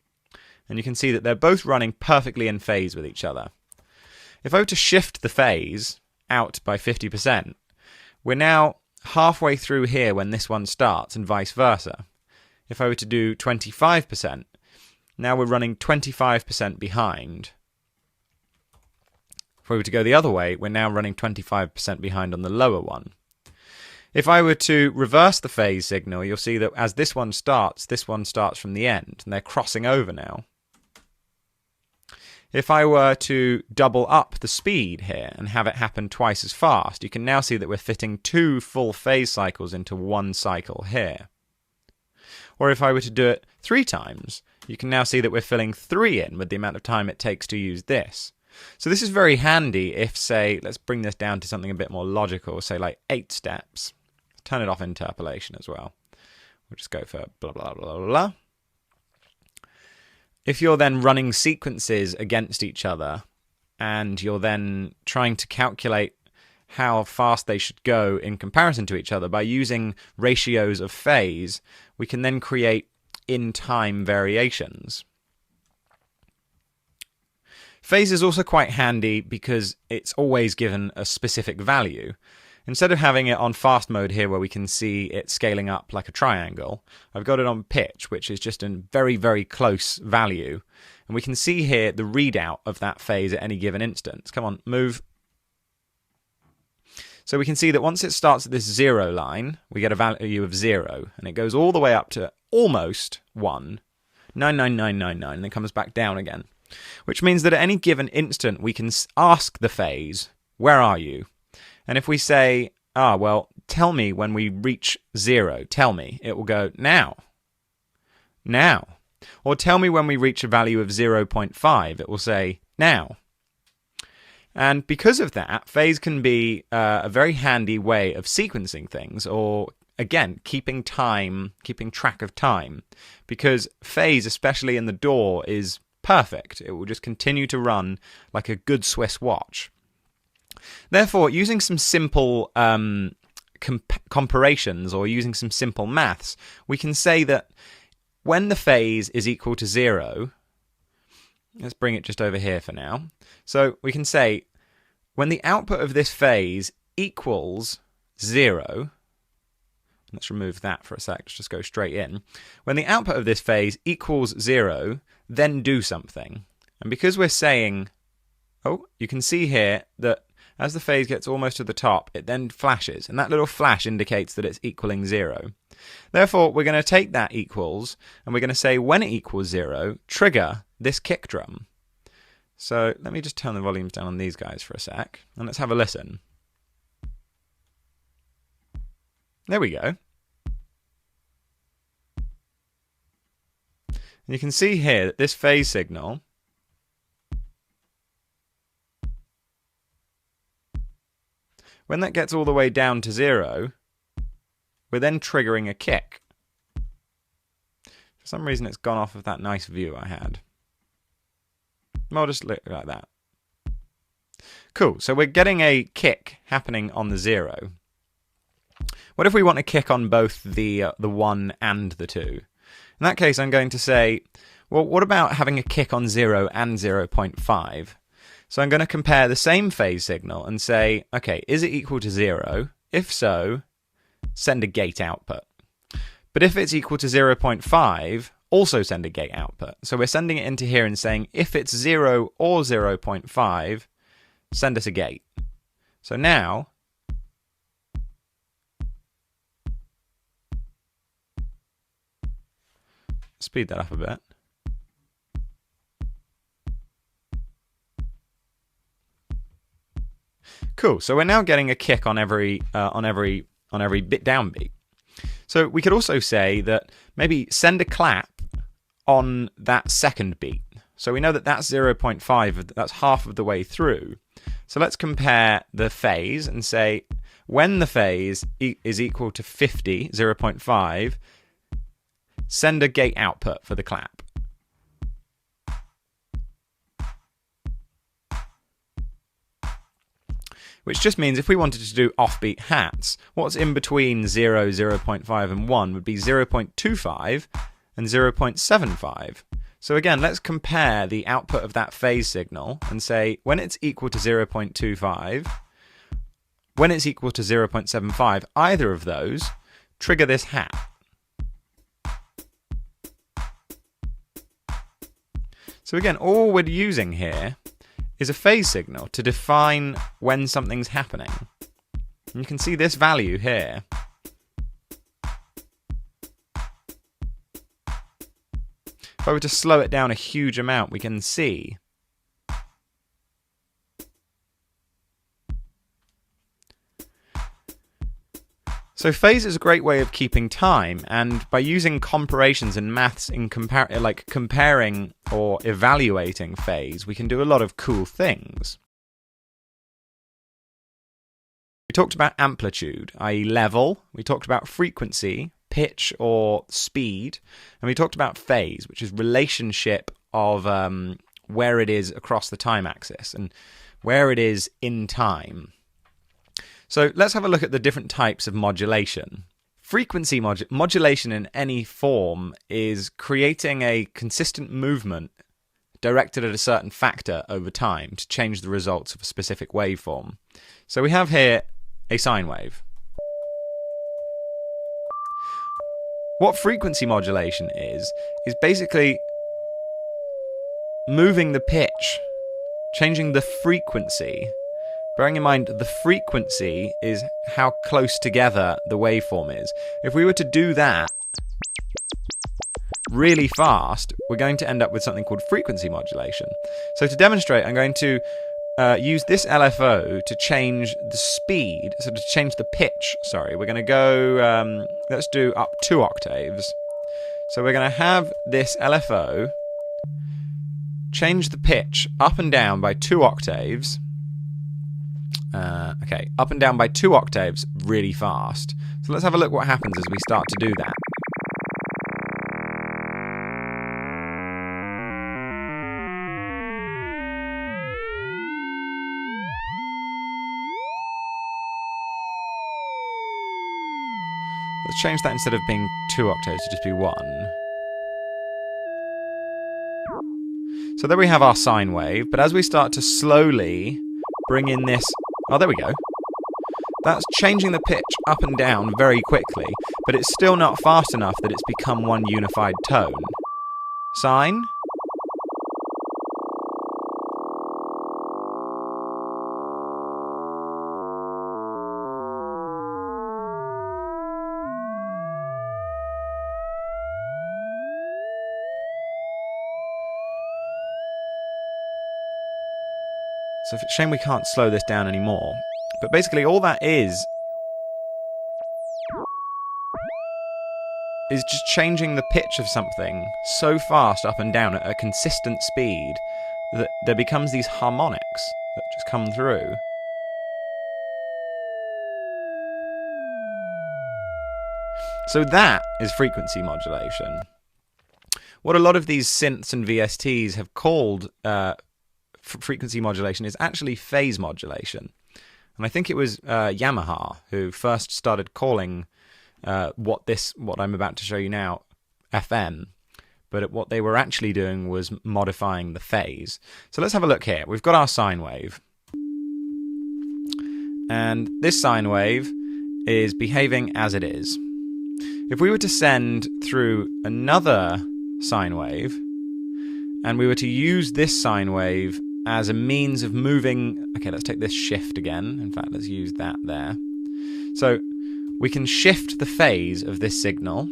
And you can see that they're both running perfectly in phase with each other. If I were to shift the phase out by 50%, we're now halfway through here when this one starts, and vice versa. If I were to do 25%, now we're running 25% behind. If I were to go the other way, we're now running 25% behind on the lower one. If I were to reverse the phase signal, you'll see that as this one starts from the end, and they're crossing over now. If I were to double up the speed here and have it happen twice as fast, you can now see that we're fitting 2 full phase cycles into 1 cycle here. Or if I were to do it 3 times, you can now see that we're filling 3 in with the amount of time it takes to use this. So this is very handy if, say, let's bring this down to something a bit more logical, say like 8 steps. Turn it off interpolation as well. We'll just go for blah, blah, blah, blah, blah. If you're then running sequences against each other and you're then trying to calculate how fast they should go in comparison to each other by using ratios of phase, we can then create in-time variations. Phase is also quite handy because it's always given a specific value. Instead of having it on fast mode here where we can see it scaling up like a triangle, I've got it on pitch, which is just a very, very close value. And we can see here the readout of that phase at any given instance. Come on, move. So we can see that once it starts at this 0 line, we get a value of 0. And it goes all the way up to almost 1, 99999, and then comes back down again. Which means that at any given instant, we can ask the phase, where are you? And if we say, well, tell me when we reach 0, tell me, it will go, now. Now. Or tell me when we reach a value of 0.5, it will say, now. And because of that, phase can be a very handy way of sequencing things, or, again, keeping track of time. Because phase, especially in the DAW, is perfect. It will just continue to run like a good Swiss watch. Therefore, using some simple comparations or using some simple maths, we can say that when the phase is equal to 0, let's bring it just over here for now. So we can say when the output of this phase equals 0, let's remove that for a sec, let's just go straight in. When the output of this phase equals 0, then do something. And because we're saying, oh, you can see here that as the phase gets almost to the top, it then flashes, and that little flash indicates that it's equaling 0. Therefore, we're going to take that equals, and we're going to say when it equals 0, trigger this kick drum. So let me just turn the volumes down on these guys for a sec, and let's have a listen. There we go. And you can see here that this phase signal when that gets all the way down to 0, we're then triggering a kick. For some reason it's gone off of that nice view I had. I'll just look like that. Cool, so we're getting a kick happening on the 0. What if we want a kick on both the 1 and the 2? In that case, I'm going to say, well, what about having a kick on 0 and 0.5? So I'm going to compare the same phase signal and say, okay, is it equal to 0? If so, send a gate output. But if it's equal to 0.5, also send a gate output. So we're sending it into here and saying, if it's 0 or 0.5, send us a gate. So now, speed that up a bit. Cool. So we're now getting a kick on every bit downbeat. So we could also say that maybe send a clap on that second beat. So we know that that's 0.5. That's half of the way through. So let's compare the phase and say when the phase is equal to 50, 0.5, send a gate output for the clap. Which just means if we wanted to do offbeat hats, what's in between 0, 0.5 and 1 would be 0.25 and 0.75. So again, let's compare the output of that phase signal and say when it's equal to 0.25, when it's equal to 0.75, either of those, trigger this hat. So again, all we're using here is a phase signal to define when something's happening. And you can see this value here. If I were to slow it down a huge amount, we can see so phase is a great way of keeping time, and by using comparations and maths in comparing or evaluating phase, we can do a lot of cool things. We talked about amplitude, i.e. level, we talked about frequency, pitch or speed, and we talked about phase, which is relationship of where it is across the time axis and where it is in time. So let's have a look at the different types of modulation. Frequency modulation in any form is creating a consistent movement directed at a certain factor over time to change the results of a specific waveform. So we have here a sine wave. What frequency modulation is basically moving the pitch, changing the frequency. Bearing in mind, the frequency is how close together the waveform is. If we were to do that really fast, we're going to end up with something called frequency modulation. So to demonstrate, I'm going to use this LFO to change the speed, so to change the pitch, sorry. We're going to go, let's do up 2 octaves. So we're going to have this LFO change the pitch up and down by 2 octaves. Okay, up and down by 2 octaves really fast. So let's have a look what happens as we start to do that. Let's change that instead of being 2 octaves to just be 1. So there we have our sine wave, but as we start to slowly bring in this... Oh, there we go. That's changing the pitch up and down very quickly. but it's still not fast enough that it's become one unified tone. Sine? So it's a shame we can't slow this down anymore. But basically all that is just changing the pitch of something so fast up and down at a consistent speed that there becomes these harmonics that just come through. So that is frequency modulation. What a lot of these synths and VSTs have called frequency modulation is actually phase modulation. And I think it was Yamaha who first started calling what I'm about to show you now FM, but what they were actually doing was modifying the phase. So let's have a look here. We've got our sine wave, and this sine wave is behaving as it is. If we were to send through another sine wave, and we were to use this sine wave as a means of moving... Okay, let's take this shift again. In fact, let's use that there. So we can shift the phase of this signal,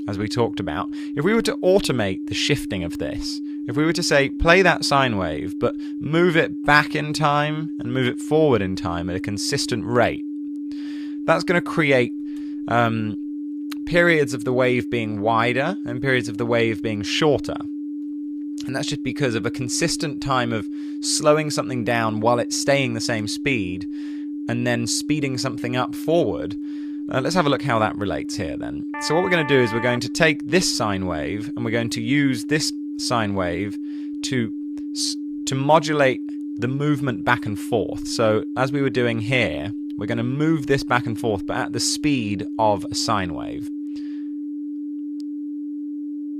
as we talked about. If we were to automate the shifting of this, if we were to say, play that sine wave, but move it back in time and move it forward in time at a consistent rate, that's going to create periods of the wave being wider and periods of the wave being shorter. And that's just because of a consistent time of slowing something down while it's staying the same speed and then speeding something up forward. Let's have a look how that relates here then. So what we're going to do is we're going to take this sine wave and we're going to use this sine wave to modulate the movement back and forth. So as we were doing here, we're going to move this back and forth but at the speed of a sine wave.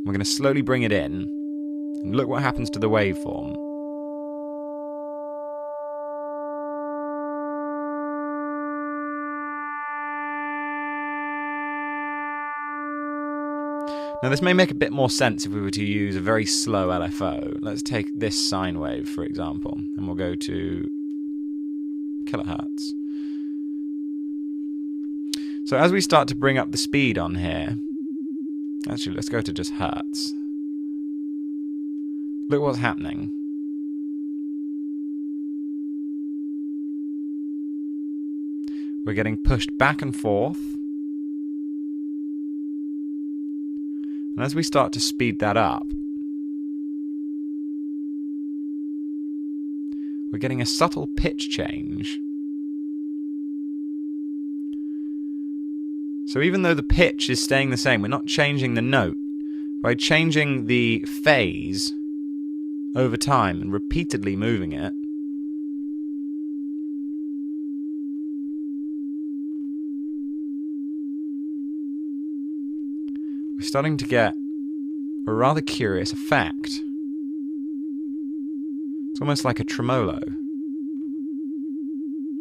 We're going to slowly bring it in, and look what happens to the waveform. Now this may make a bit more sense if we were to use a very slow LFO. Let's take this sine wave, for example, and we'll go to kilohertz. So as we start to bring up the speed on here, actually let's go to just hertz. Look what's happening. We're getting pushed back and forth. And as we start to speed that up, we're getting a subtle pitch change. So even though the pitch is staying the same, we're not changing the note. By changing the phase over time and repeatedly moving it, we're starting to get a rather curious effect. It's almost like a tremolo,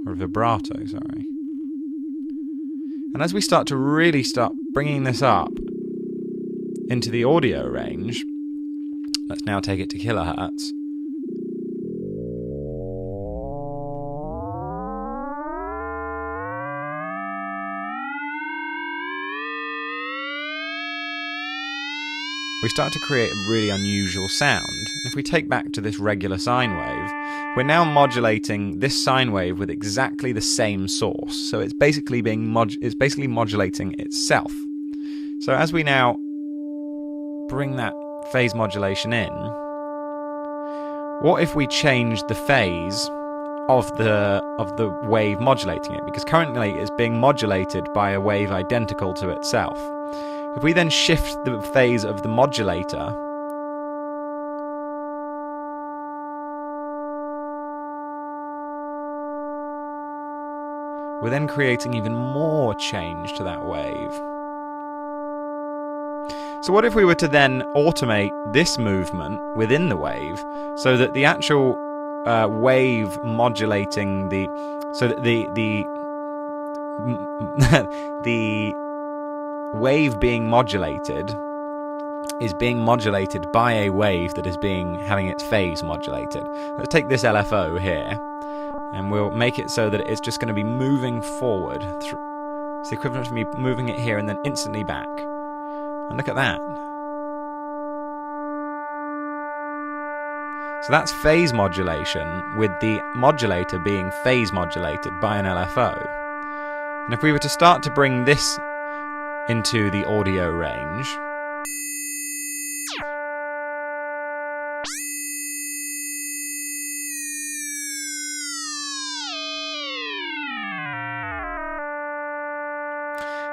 or a vibrato, sorry. And as we start to really start bringing this up into the audio range, let's now take it to kilohertz. We start to create a really unusual sound. If we take back to this regular sine wave, we're now modulating this sine wave with exactly the same source. So it's basically modulating itself. So as we now bring that phase modulation in, what if we change the phase of the wave modulating it? Because currently it's being modulated by a wave identical to itself. If we then shift the phase of the modulator, we're then creating even more change to that wave. So what if we were to then automate this movement within the wave so that the actual wave modulating so that the the wave being modulated is being modulated by a wave that is having its phase modulated. Let's take this LFO here, and we'll make it so that it's just going to be moving forward. It's the equivalent of me moving it here and then instantly back. And look at that. So that's phase modulation, with the modulator being phase modulated by an LFO. And if we were to start to bring this into the audio range,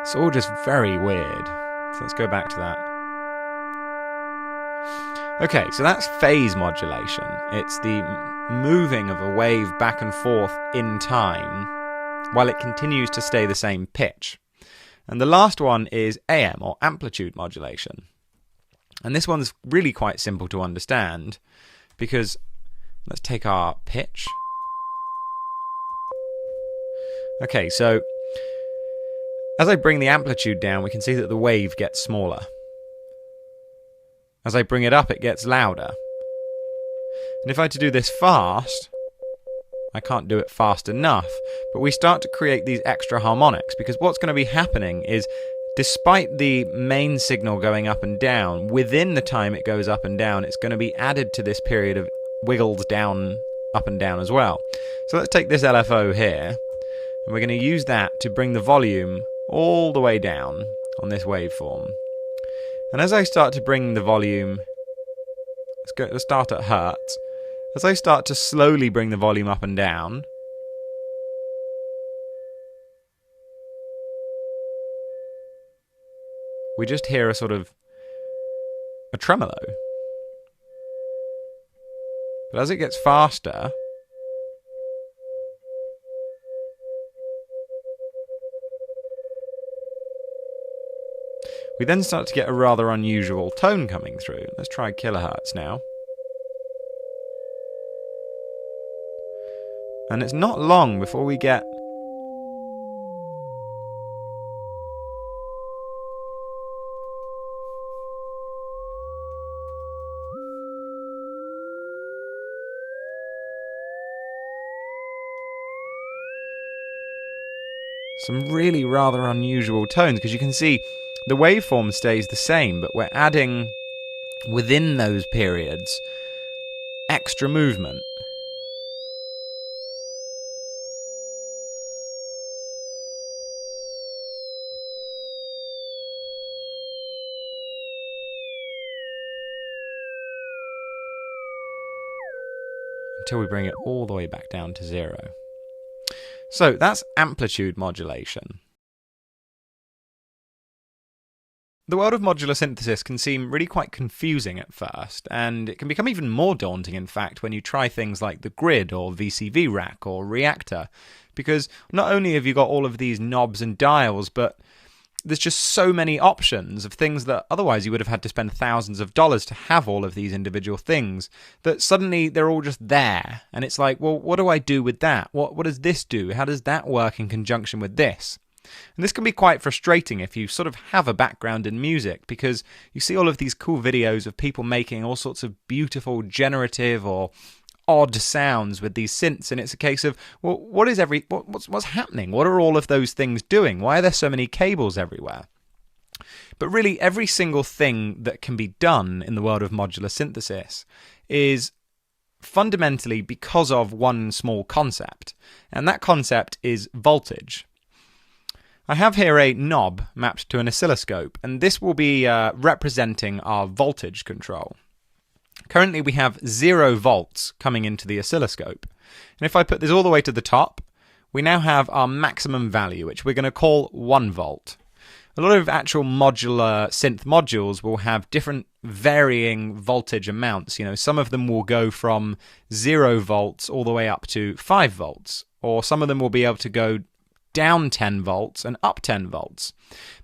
it's all just very weird. So let's go back to that. Okay, so that's phase modulation. It's the moving of a wave back and forth in time while it continues to stay the same pitch. And the last one is AM, or amplitude modulation. And this one's really quite simple to understand, because let's take our pitch. Okay, so as I bring the amplitude down, we can see that the wave gets smaller. As I bring it up, it gets louder. And if I had to do this fast, I can't do it fast enough, but we start to create these extra harmonics, because what's going to be happening is, despite the main signal going up and down, within the time it goes up and down, it's going to be added to this period of wiggles down, up and down as well. So let's take this LFO here, and we're going to use that to bring the volume all the way down on this waveform. And as I start to bring the volume, let's start at hertz. As I start to slowly bring the volume up and down, we just hear a sort of a tremolo. But as it gets faster, we then start to get a rather unusual tone coming through. Let's try kilohertz now. And it's not long before we get some really rather unusual tones, because you can see the waveform stays the same, but we're adding, within those periods, extra movement. Until we bring it all the way back down to 0. So that's amplitude modulation. The world of modular synthesis can seem really quite confusing at first, and it can become even more daunting, in fact, when you try things like the grid or VCV rack or reactor, because not only have you got all of these knobs and dials, but there's just so many options of things that otherwise you would have had to spend thousands of dollars to have all of these individual things, that suddenly they're all just there. And it's like, well, what do I do with that? What does this do? How does that work in conjunction with this? And this can be quite frustrating if you sort of have a background in music, because you see all of these cool videos of people making all sorts of beautiful generative or odd sounds with these synths, and it's a case of, well, what's happening? What are all of those things doing? Why are there so many cables everywhere? But really, every single thing that can be done in the world of modular synthesis is fundamentally because of one small concept, and that concept is voltage. I have here a knob mapped to an oscilloscope, and this will be representing our voltage control. Currently we have 0 volts coming into the oscilloscope, and if I put this all the way to the top, we now have our maximum value, which we're going to call 1 volt. A lot of actual modular synth modules will have different varying voltage amounts. You know, some of them will go from 0 volts all the way up to 5 volts, or some of them will be able to go down 10 volts and up 10 volts.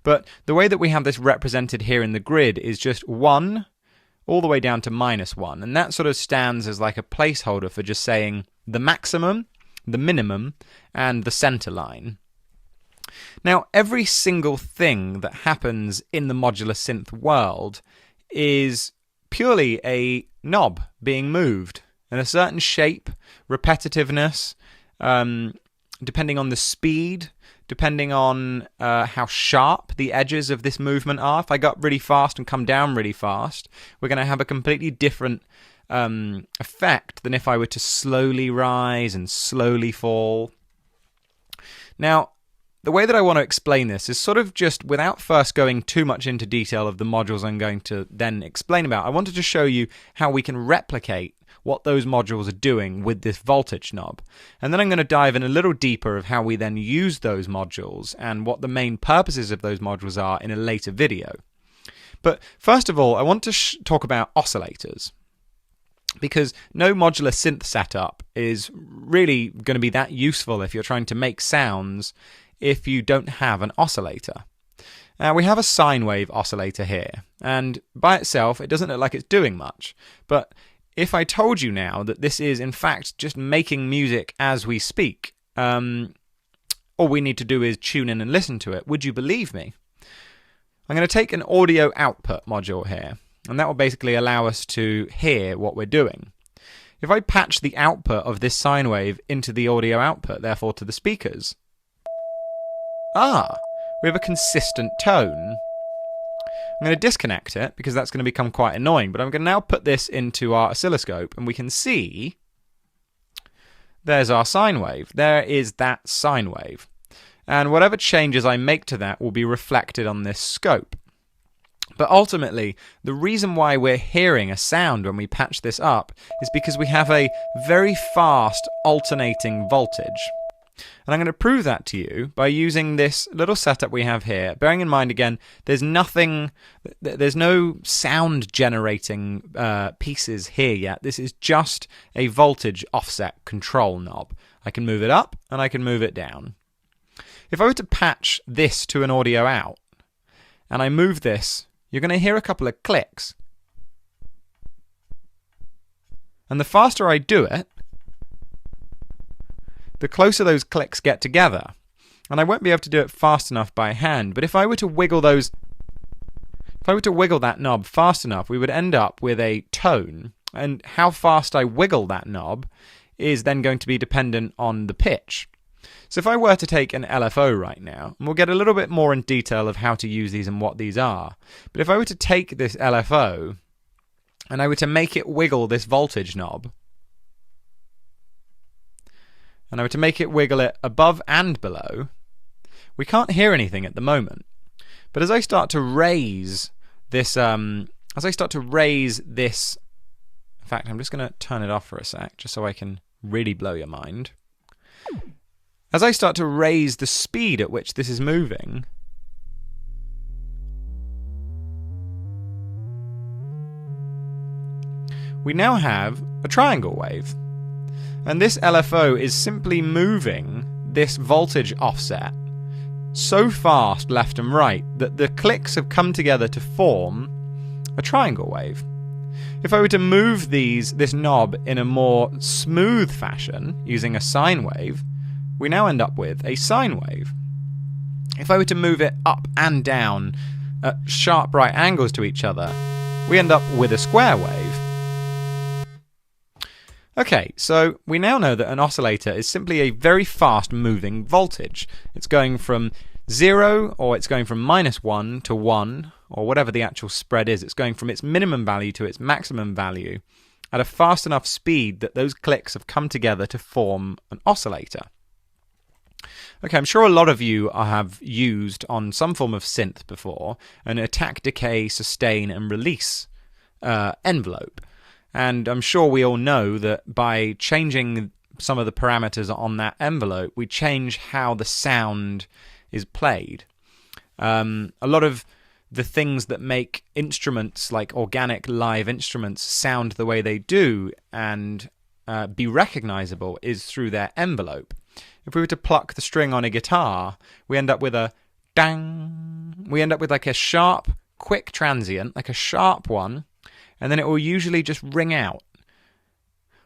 But the way that we have this represented here in the grid is just 1 all the way down to -1, and that sort of stands as like a placeholder for just saying the maximum, the minimum, and the center line. Now, every single thing that happens in the modular synth world is purely a knob being moved in a certain shape, repetitiveness, depending on the speed, depending on how sharp the edges of this movement are. If I go up really fast and come down really fast, we're going to have a completely different effect than if I were to slowly rise and slowly fall. Now, the way that I want to explain this is sort of just without first going too much into detail of the modules I'm going to then explain about. I wanted to show you how we can replicate what those modules are doing with this voltage knob. And then I'm going to dive in a little deeper of how we then use those modules and what the main purposes of those modules are in a later video. But first of all, I want to talk about oscillators, because no modular synth setup is really going to be that useful if you're trying to make sounds if you don't have an oscillator. Now, we have a sine wave oscillator here, and by itself it doesn't look like it's doing much, but if I told you now that this is in fact just making music as we speak, all we need to do is tune in and listen to it, would you believe me? I'm going to take an audio output module here, and that will basically allow us to hear what we're doing. If I patch the output of this sine wave into the audio output, therefore to the speakers, we have a consistent tone. I'm going to disconnect it because that's going to become quite annoying, but I'm going to now put this into our oscilloscope and we can see there's our sine wave. There is that sine wave. And whatever changes I make to that will be reflected on this scope. But ultimately, the reason why we're hearing a sound when we patch this up is because we have a very fast alternating voltage. And I'm going to prove that to you by using this little setup we have here. Bearing in mind, again, there's no sound generating pieces here yet. This is just a voltage offset control knob. I can move it up and I can move it down. If I were to patch this to an audio out and I move this, you're going to hear a couple of clicks. And the faster I do it, the closer those clicks get together. And I won't be able to do it fast enough by hand, but if I were to wiggle that knob fast enough, we would end up with a tone, and how fast I wiggle that knob is then going to be dependent on the pitch. So if I were to take an LFO right now, and we'll get a little bit more in detail of how to use these and what these are, but if I were to take this LFO and I were to make it wiggle this voltage knob, and I were to make it wiggle it above and below, we can't hear anything at the moment. But as I start to raise this, in fact, I'm just going to turn it off for a sec, just so I can really blow your mind. As I start to raise the speed at which this is moving, we now have a triangle wave. And this LFO is simply moving this voltage offset so fast left and right that the clicks have come together to form a triangle wave. If I were to move this knob in a more smooth fashion using a sine wave, we now end up with a sine wave. If I were to move it up and down at sharp right angles to each other, we end up with a square wave. Okay, so we now know that an oscillator is simply a very fast moving voltage. It's going from 0, or it's going from -1 to 1, or whatever the actual spread is. It's going from its minimum value to its maximum value at a fast enough speed that those clicks have come together to form an oscillator. Okay, I'm sure a lot of you have used on some form of synth before an attack, decay, sustain and release envelope. And I'm sure we all know that by changing some of the parameters on that envelope, we change how the sound is played. A lot of the things that make instruments, like organic live instruments, sound the way they do and be recognizable is through their envelope. If we were to pluck the string on a guitar, we end up with a dang. We end up with like a sharp, quick transient, like a sharp one, and then it will usually just ring out.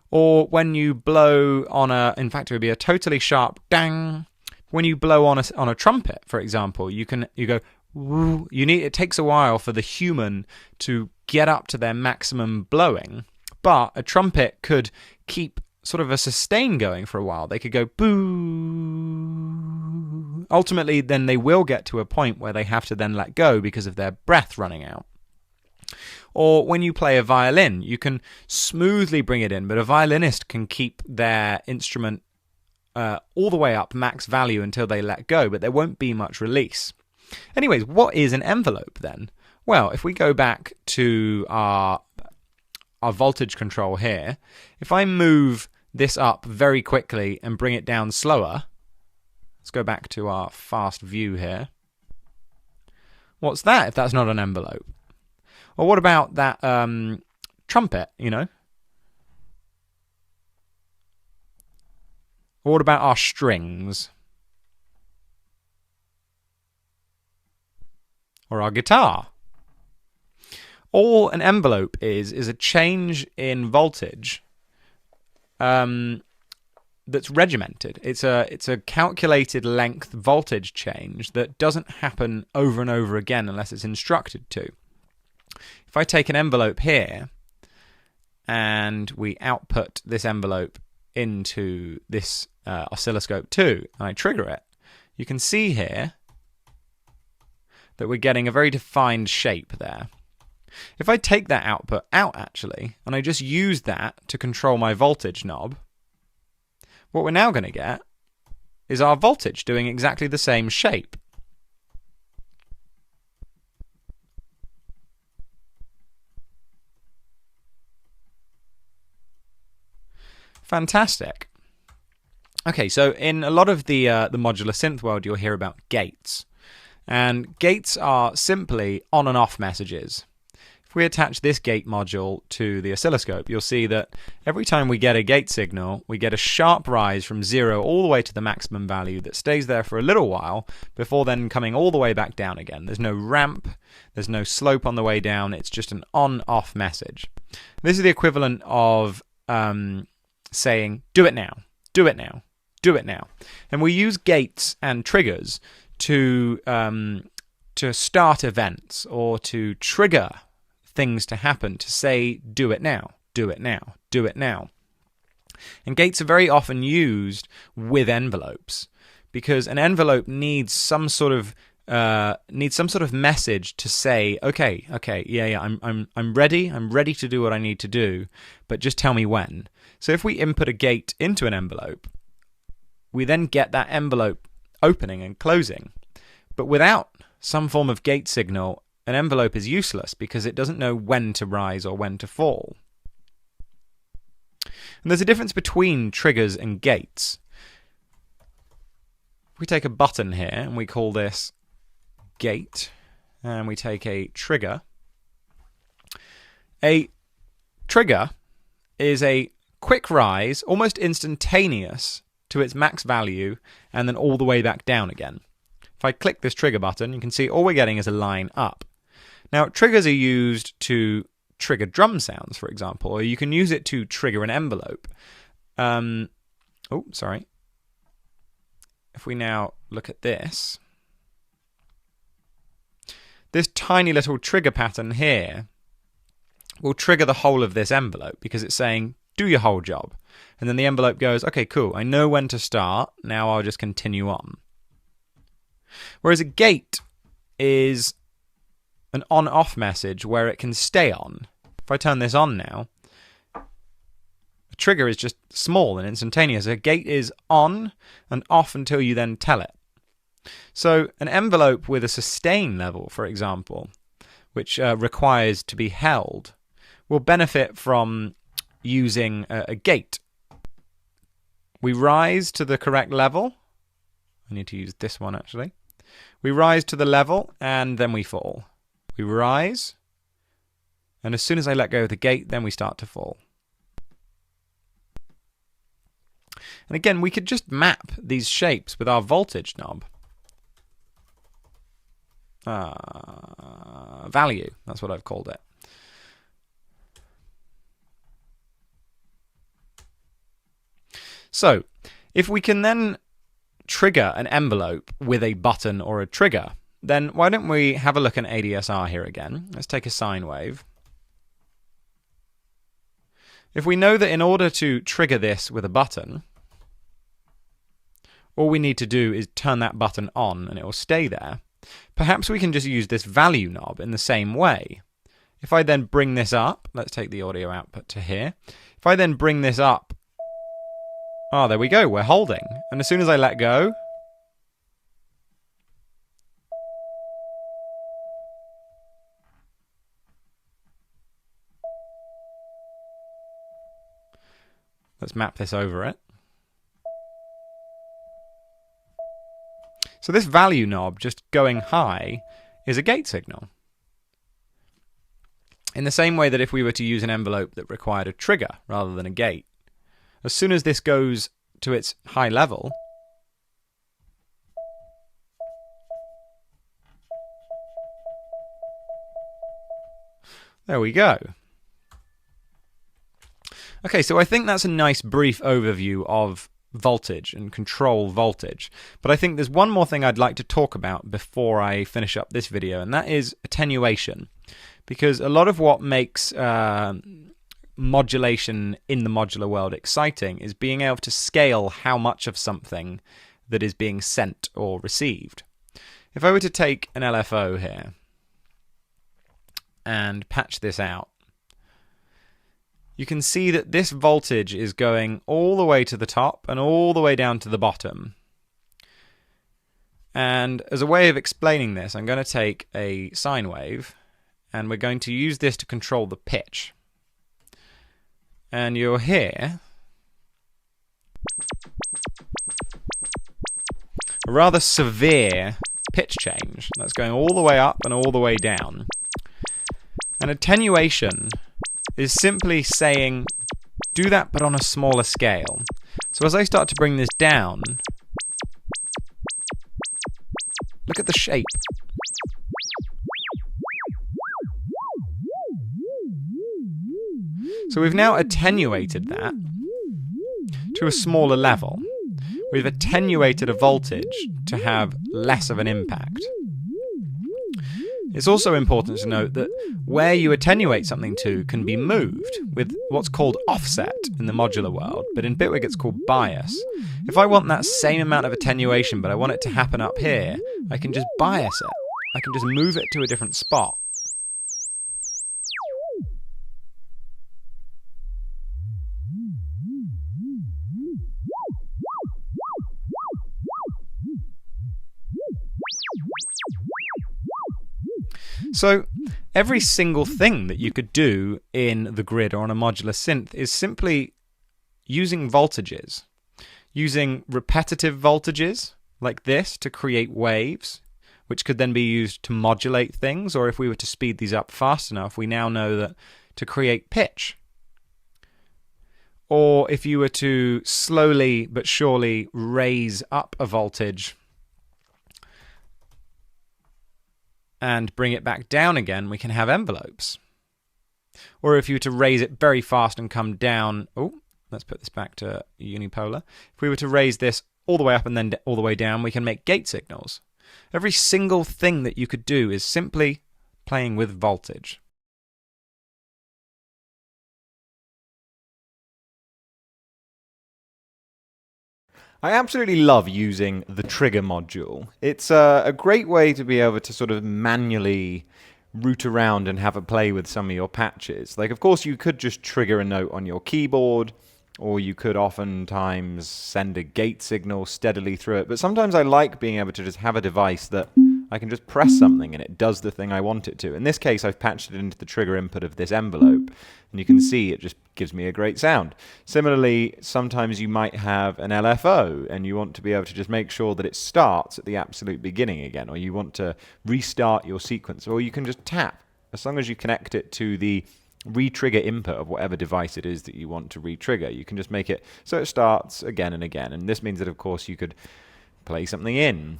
Or when you blow on in fact it would be a totally sharp dang, when you blow on a trumpet, for example, you go woo. It takes a while for the human to get up to their maximum blowing, but a trumpet could keep sort of a sustain going for a while. They could go boo. Ultimately, then they will get to a point where they have to then let go because of their breath running out. Or when you play a violin, you can smoothly bring it in, but a violinist can keep their instrument all the way up max value until they let go, but there won't be much release. Anyways, what is an envelope then? Well, if we go back to our voltage control here, if I move this up very quickly and bring it down slower, let's go back to our fast view here. What's that if that's not an envelope? Or what about that trumpet, Or what about our strings? Or our guitar? All an envelope is a change in voltage that's regimented. It's a calculated length voltage change that doesn't happen over and over again unless it's instructed to. If I take an envelope here and we output this envelope into this oscilloscope 2 and I trigger it, you can see here that we're getting a very defined shape there. If I take that output out actually and I just use that to control my voltage knob, what we're now going to get is our voltage doing exactly the same shape. Fantastic. Okay, so in a lot of the modular synth world, you'll hear about gates. And gates are simply on and off messages. If we attach this gate module to the oscilloscope, you'll see that every time we get a gate signal, we get a sharp rise from 0 all the way to the maximum value that stays there for a little while before then coming all the way back down again. There's no ramp, there's no slope on the way down, it's just an on-off message. This is the equivalent of saying, do it now, do it now, do it now. And we use gates and triggers to start events or to trigger things to happen, to say, do it now, do it now, do it now. And gates are very often used with envelopes because an envelope needs some sort of message to say, okay, yeah, I'm ready to do what I need to do, but just tell me when. So if we input a gate into an envelope, we then get that envelope opening and closing. But without some form of gate signal, an envelope is useless because it doesn't know when to rise or when to fall. And there's a difference between triggers and gates. We take a button here and we call this gate, and we take a trigger. A trigger is a quick rise, almost instantaneous, to its max value and then all the way back down again. If I click this trigger button, you can see all we're getting is a line up. Now, triggers are used to trigger drum sounds, for example, or you can use it to trigger an envelope. If we now look at this tiny little trigger pattern here will trigger the whole of this envelope because it's saying, do your whole job. And then the envelope goes, okay, cool, I know when to start, now I'll just continue on. Whereas a gate is an on-off message where it can stay on. If I turn this on now, the trigger is just small and instantaneous. A gate is on and off until you then tell it. So an envelope with a sustain level, for example, which requires to be held, will benefit from using a gate. We rise to the correct level. I need to use this one actually. We rise to the level and then we fall. We rise, and as soon as I let go of the gate, then we start to fall. And again, we could just map these shapes with our voltage knob. Value, that's what I've called it. So, if we can then trigger an envelope with a button or a trigger, then why don't we have a look at ADSR here again. Let's take a sine wave. If we know that in order to trigger this with a button, all we need to do is turn that button on and it will stay there, perhaps we can just use this value knob in the same way. If I then bring this up, let's take the audio output to here. If I then bring this up, oh, there we go, we're holding. And as soon as I let go, let's map this over it. So this value knob just going high is a gate signal. In the same way that if we were to use an envelope that required a trigger rather than a gate, as soon as this goes to its high level, there we go. Okay, so I think that's a nice brief overview of voltage and control voltage. But I think there's one more thing I'd like to talk about before I finish up this video, and that is attenuation. Because a lot of what makes modulation in the modular world exciting is being able to scale how much of something that is being sent or received. If I were to take an LFO here and patch this out, you can see that this voltage is going all the way to the top and all the way down to the bottom. And as a way of explaining this, I'm going to take a sine wave and we're going to use this to control the pitch. And you'll hear a rather severe pitch change. That's going all the way up and all the way down. And attenuation is simply saying, do that but on a smaller scale. So as I start to bring this down, look at the shape. So we've now attenuated that to a smaller level. We've attenuated a voltage to have less of an impact. It's also important to note that where you attenuate something to can be moved with what's called offset in the modular world, but in Bitwig it's called bias. If I want that same amount of attenuation but I want it to happen up here, I can just bias it. I can just move it to a different spot. So every single thing that you could do in the grid or on a modular synth is simply using voltages, using repetitive voltages like this to create waves, which could then be used to modulate things, or if we were to speed these up fast enough, we now know that to create pitch. Or if you were to slowly but surely raise up a voltage and bring it back down again, we can have envelopes. Or if you were to raise it very fast and come down, oh, let's put this back to unipolar. If we were to raise this all the way up and then all the way down, we can make gate signals. Every single thing that you could do is simply playing with voltage. I absolutely love using the trigger module. It's a great way to be able to sort of manually root around and have a play with some of your patches. Like, of course, you could just trigger a note on your keyboard, or you could oftentimes send a gate signal steadily through it. But sometimes I like being able to just have a device that I can just press something and it does the thing I want it to. In this case, I've patched it into the trigger input of this envelope, and you can see it just gives me a great sound. Similarly, sometimes you might have an LFO and you want to be able to just make sure that it starts at the absolute beginning again, or you want to restart your sequence, or you can just tap. As long as you connect it to the re-trigger input of whatever device it is that you want to re-trigger, you can just make it so it starts again and again. And this means that, of course, you could play something in.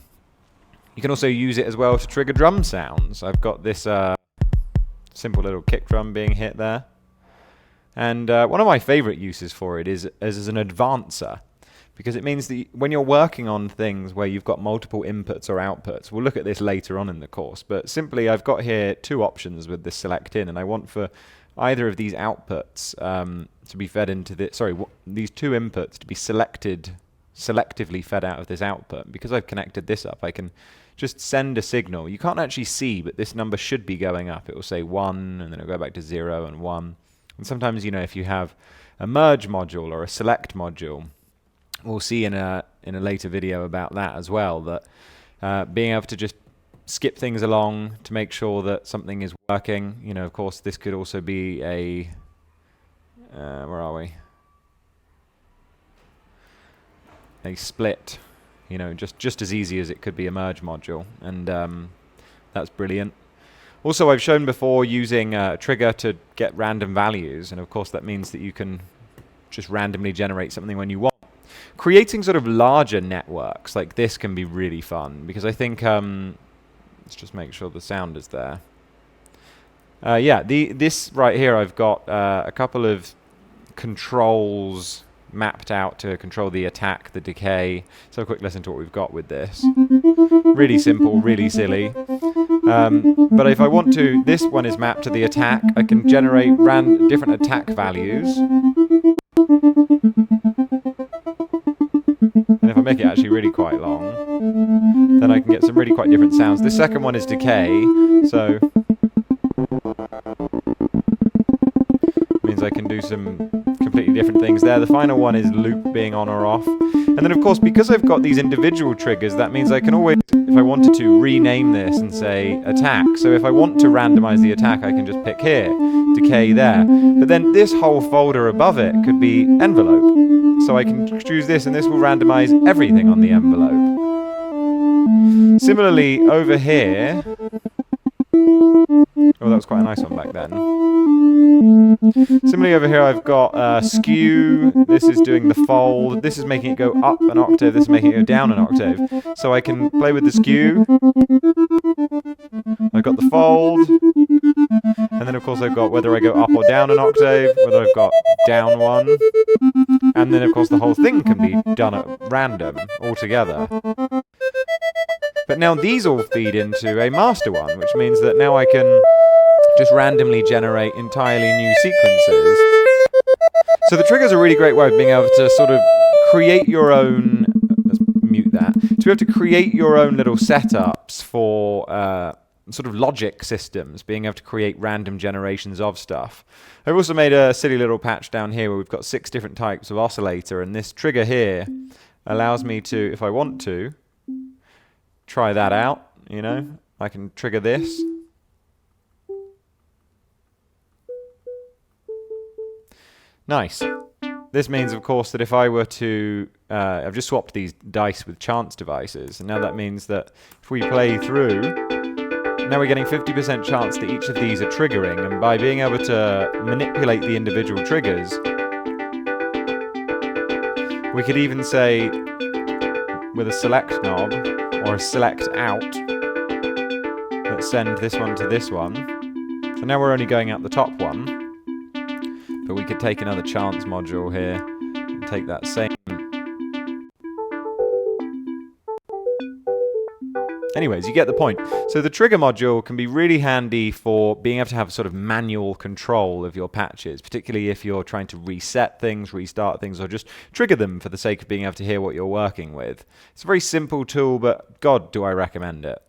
You can also use it as well to trigger drum sounds. I've got this simple little kick drum being hit there. And one of my favorite uses for it is as an advancer. because it means that when you're working on things where you've got multiple inputs or outputs, we'll look at this later on in the course, but simply I've got here two options with this select in, and I want for either of these outputs to be fed into these two inputs to be selectively fed out of this output. Because I've connected this up, I can just send a signal. You can't actually see, but this number should be going up. It will say 1, and then it'll go back to 0 and 1. And sometimes, if you have a merge module or a select module, we'll see in a later video about that as well, that being able to just skip things along to make sure that something is working. Of course, this could also be a where are we? A split. Just as easy as it could be a merge module, and that's brilliant. Also, I've shown before using a trigger to get random values, and of course that means that you can just randomly generate something when you want. Creating sort of larger networks like this can be really fun, because I think let's just make sure the sound is there. This right here, I've got a couple of controls mapped out to control the attack, the decay. So a quick listen to what we've got with this. Really simple, really silly. But if I want to, this one is mapped to the attack. I can generate different attack values. And if I make it actually really quite long, then I can get some really quite different sounds. The second one is decay, so means I can do some completely different things there. The final one is loop being on or off. And then of course, because I've got these individual triggers, that means I can always, if I wanted to, rename this and say attack. So if I want to randomize the attack, I can just pick here, decay there. But then this whole folder above it could be envelope. So I can choose this, and this will randomize everything on the envelope. Similarly, over here, oh, that was quite a nice one back then. Similarly, over here I've got skew. This is doing the fold. This is making it go up an octave. This is making it go down an octave. So I can play with the skew. I've got the fold. And then of course I've got whether I go up or down an octave, whether I've got down one. And then of course the whole thing can be done at random altogether. But now these all feed into a master one, which means that now I can just randomly generate entirely new sequences. So the trigger's a really great way of being able to sort of create your own, let's mute that, to be able to create your own little setups for sort of logic systems, being able to create random generations of stuff. I've also made a silly little patch down here where we've got 6 different types of oscillator, and this trigger here allows me to, if I want to, try that out, I can trigger this. Nice. This means, of course, that if I were to, I've just swapped these dice with chance devices, and now that means that if we play through, now we're getting 50% chance that each of these are triggering, and by being able to manipulate the individual triggers, we could even say, with a select knob, or a select out, let's send this one to this one. So now we're only going out the top one, but we could take another chance module here and take that same. Anyways, you get the point. So the trigger module can be really handy for being able to have sort of manual control of your patches, particularly if you're trying to reset things, restart things, or just trigger them for the sake of being able to hear what you're working with. It's a very simple tool, but God, do I recommend it.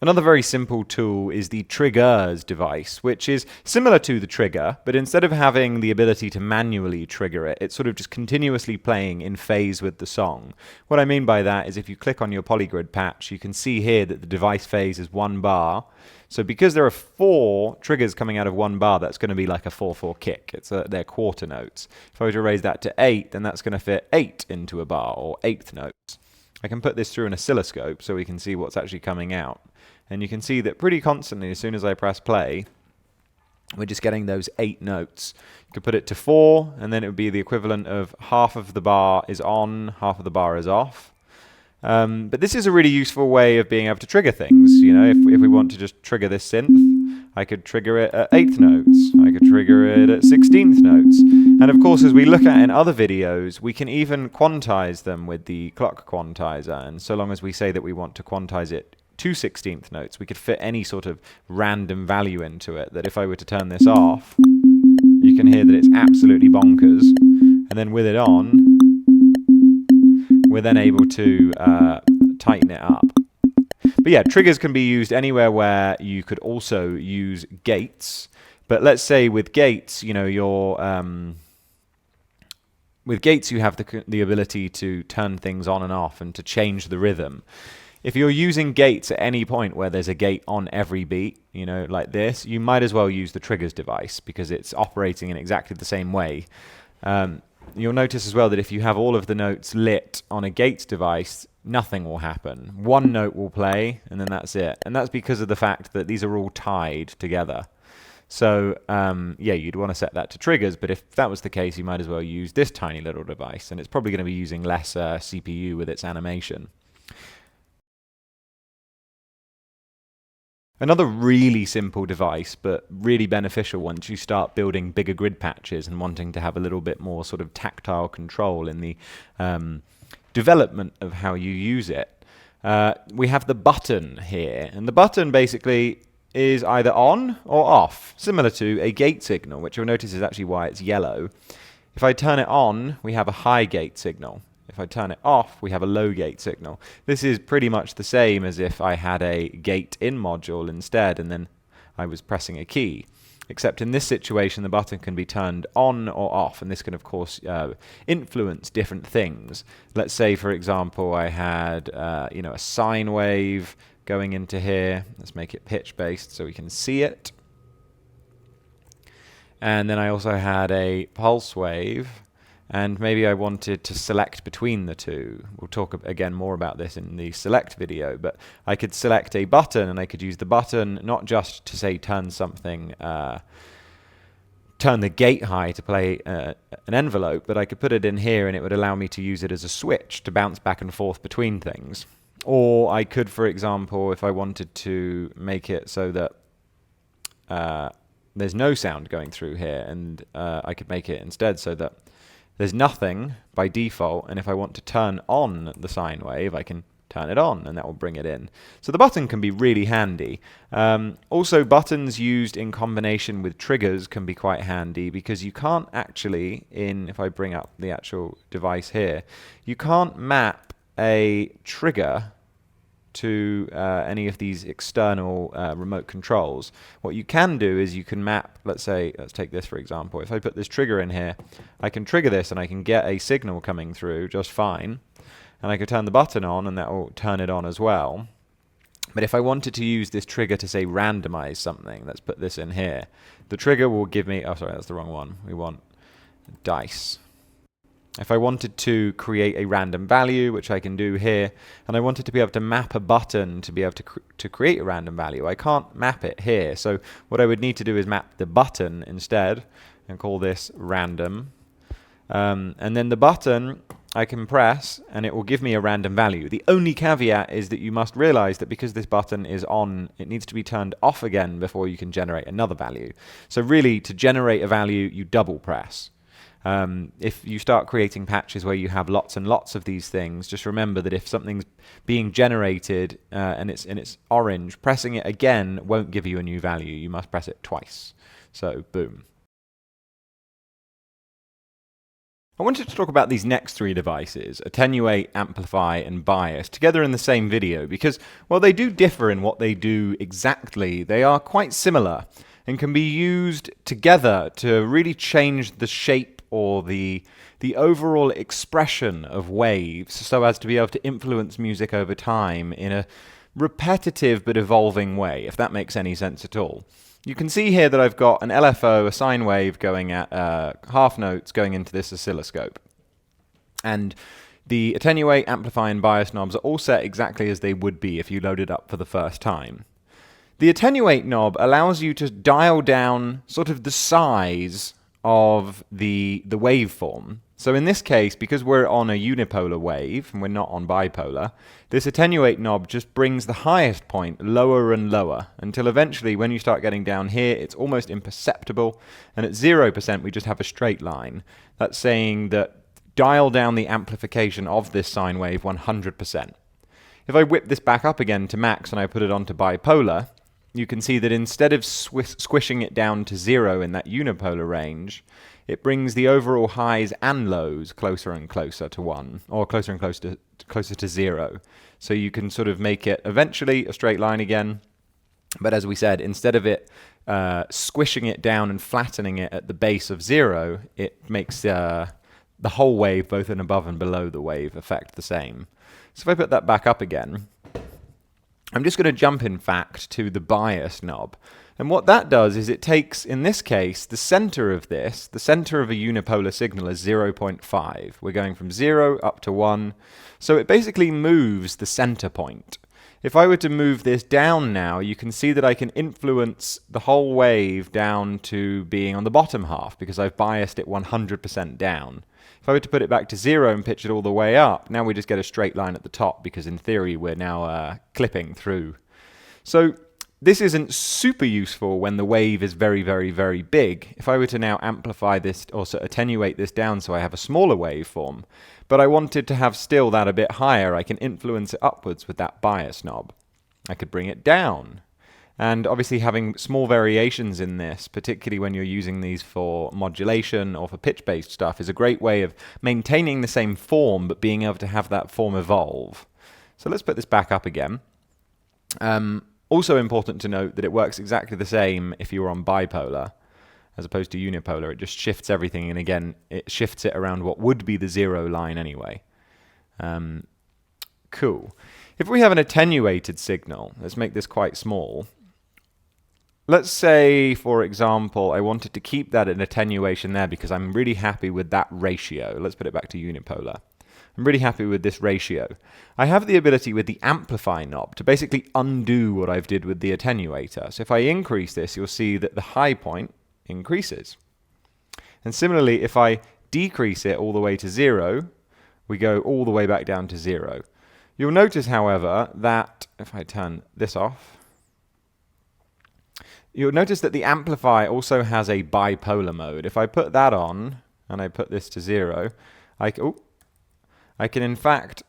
Another very simple tool is the triggers device, which is similar to the trigger, but instead of having the ability to manually trigger it, it's sort of just continuously playing in phase with the song. What I mean by that is if you click on your polygrid patch, you can see here that the device phase is 1 bar. So because there are 4 triggers coming out of 1 bar, that's going to be like a 4/4 kick. They're quarter notes. If I were to raise that to 8, then that's going to fit 8 into a bar, or 8th notes. I can put this through an oscilloscope so we can see what's actually coming out. And you can see that pretty constantly, as soon as I press play, we're just getting those 8 notes. You could put it to 4, and then it would be the equivalent of half of the bar is on, half of the bar is off. But this is a really useful way of being able to trigger things. You know, if we want to just trigger this synth, I could trigger it at 8th notes. I could trigger it at 16th notes. And of course, as we look at in other videos, we can even quantize them with the clock quantizer. And so long as we say that we want to quantize it to 16th notes, we could fit any sort of random value into it, that if I were to turn this off, you can hear that it's absolutely bonkers. And then with it on, we're then able to tighten it up. But yeah, triggers can be used anywhere where you could also use gates. But let's say with gates, you know, with gates you have the ability to turn things on and off and to change the rhythm. If you're using gates at any point where there's a gate on every beat, you know, like this, you might as well use the triggers device because it's operating in exactly the same way. You'll notice as well that if you have all of the notes lit on a gates device, nothing will happen. One note will play, and then that's it. And that's because of the fact that these are all tied together. So, yeah, you'd want to set that to triggers, but if that was the case, you might as well use this tiny little device, and it's probably going to be using less CPU with its animation. Another really simple device, but really beneficial once you start building bigger grid patches and wanting to have a little bit more sort of tactile control in the development of how you use it. We have the button here, and the button basically is either on or off, similar to a gate signal, which you'll notice is actually why it's yellow. If I turn it on, we have a high gate signal. If I turn it off, we have a low gate signal. This is pretty much the same as if I had a gate in module instead, and then I was pressing a key. Except in this situation, the button can be turned on or off, and this can, of course, influence different things. Let's say, for example, I had you know, a sine wave going into here. Let's make it pitch-based so we can see it. And then I also had a pulse wave. And maybe I wanted to select between the two. We'll talk again more about this in the select video, but I could select a button, and I could use the button not just to say turn something, turn the gate high to play an envelope, but I could put it in here and it would allow me to use it as a switch to bounce back and forth between things. Or I could, for example, if I wanted to make it so that there's no sound going through here, and I could make it instead so that there's nothing by default, and if I want to turn on the sine wave, I can turn it on, and that will bring it in. So the button can be really handy. Also, buttons used in combination with triggers can be quite handy, because you can't actually, if I bring up the actual device here, you can't map a trigger to any of these external remote controls. What you can do is you can map, let's take this for example. If I put this trigger in here, I can trigger this and I can get a signal coming through just fine. And I could turn the button on and that will turn it on as well. But if I wanted to use this trigger to say randomize something, let's put this in here. The trigger will give me, oh sorry, that's the wrong one. We want dice. If I wanted to create a random value, which I can do here, and I wanted to be able to map a button to be able to create a random value, I can't map it here. So what I would need to do is map the button instead and call this random. And then the button I can press and it will give me a random value. The only caveat is that you must realize that because this button is on, it needs to be turned off again before you can generate another value. So really, to generate a value, you double press. If you start creating patches where you have lots and lots of these things, just remember that if something's being generated and it's orange, pressing it again won't give you a new value. You must press it twice. So, boom. I wanted to talk about these next three devices, Attenuate, Amplify, and Bias, together in the same video because, while they do differ in what they do exactly, they are quite similar and can be used together to really change the shape or the overall expression of waves so as to be able to influence music over time in a repetitive but evolving way, if that makes any sense at all. You can see here that I've got an LFO, a sine wave going at half notes going into this oscilloscope. And the Attenuate, Amplify, and Bias knobs are all set exactly as they would be if you loaded up for the first time. The Attenuate knob allows you to dial down sort of the size of the waveform. So in this case, because we're on a unipolar wave and we're not on bipolar, this attenuate knob just brings the highest point lower and lower until eventually when you start getting down here, it's almost imperceptible. And at 0%, we just have a straight line. That's saying that dial down the amplification of this sine wave 100%. If I whip this back up again to max and I put it onto bipolar, you can see that instead of squishing it down to 0 in that unipolar range, it brings the overall highs and lows closer and closer to 1, or closer and closer to 0. So you can sort of make it eventually a straight line again. But as we said, instead of it squishing it down and flattening it at the base of 0, it makes the whole wave, both in above and below the wave, affect the same. So if I put that back up again, I'm just going to jump, in fact, to the bias knob. And what that does is it takes, in this case, the center of this, the center of a unipolar signal is 0.5. We're going from 0 up to 1. So it basically moves the center point. If I were to move this down now, you can see that I can influence the whole wave down to being on the bottom half because I've biased it 100% down. If I were to put it back to 0 and pitch it all the way up, now we just get a straight line at the top because in theory we're now clipping through. So this isn't super useful when the wave is very, very, very big. If I were to now amplify this, also attenuate this down so I have a smaller waveform, but I wanted to have still that a bit higher, I can influence it upwards with that bias knob. I could bring it down. And obviously having small variations in this, particularly when you're using these for modulation or for pitch-based stuff, is a great way of maintaining the same form but being able to have that form evolve. So let's put this back up again. Also important to note that it works exactly the same if you're on bipolar as opposed to unipolar. It just shifts everything, and again, it shifts it around what would be the 0 line anyway. Cool. If we have an attenuated signal, let's make this quite small. Let's say, for example, I wanted to keep that an attenuation there because I'm really happy with that ratio. Let's put it back to unipolar. I'm really happy with this ratio. I have the ability with the Amplify knob to basically undo what I've did with the attenuator. So if I increase this, you'll see that the high point increases. And similarly, if I decrease it all the way to 0, we go all the way back down to 0. You'll notice, however, that if I turn this off, you'll notice that the Amplify also has a bipolar mode. If I put that on and I put this to 0, I can in fact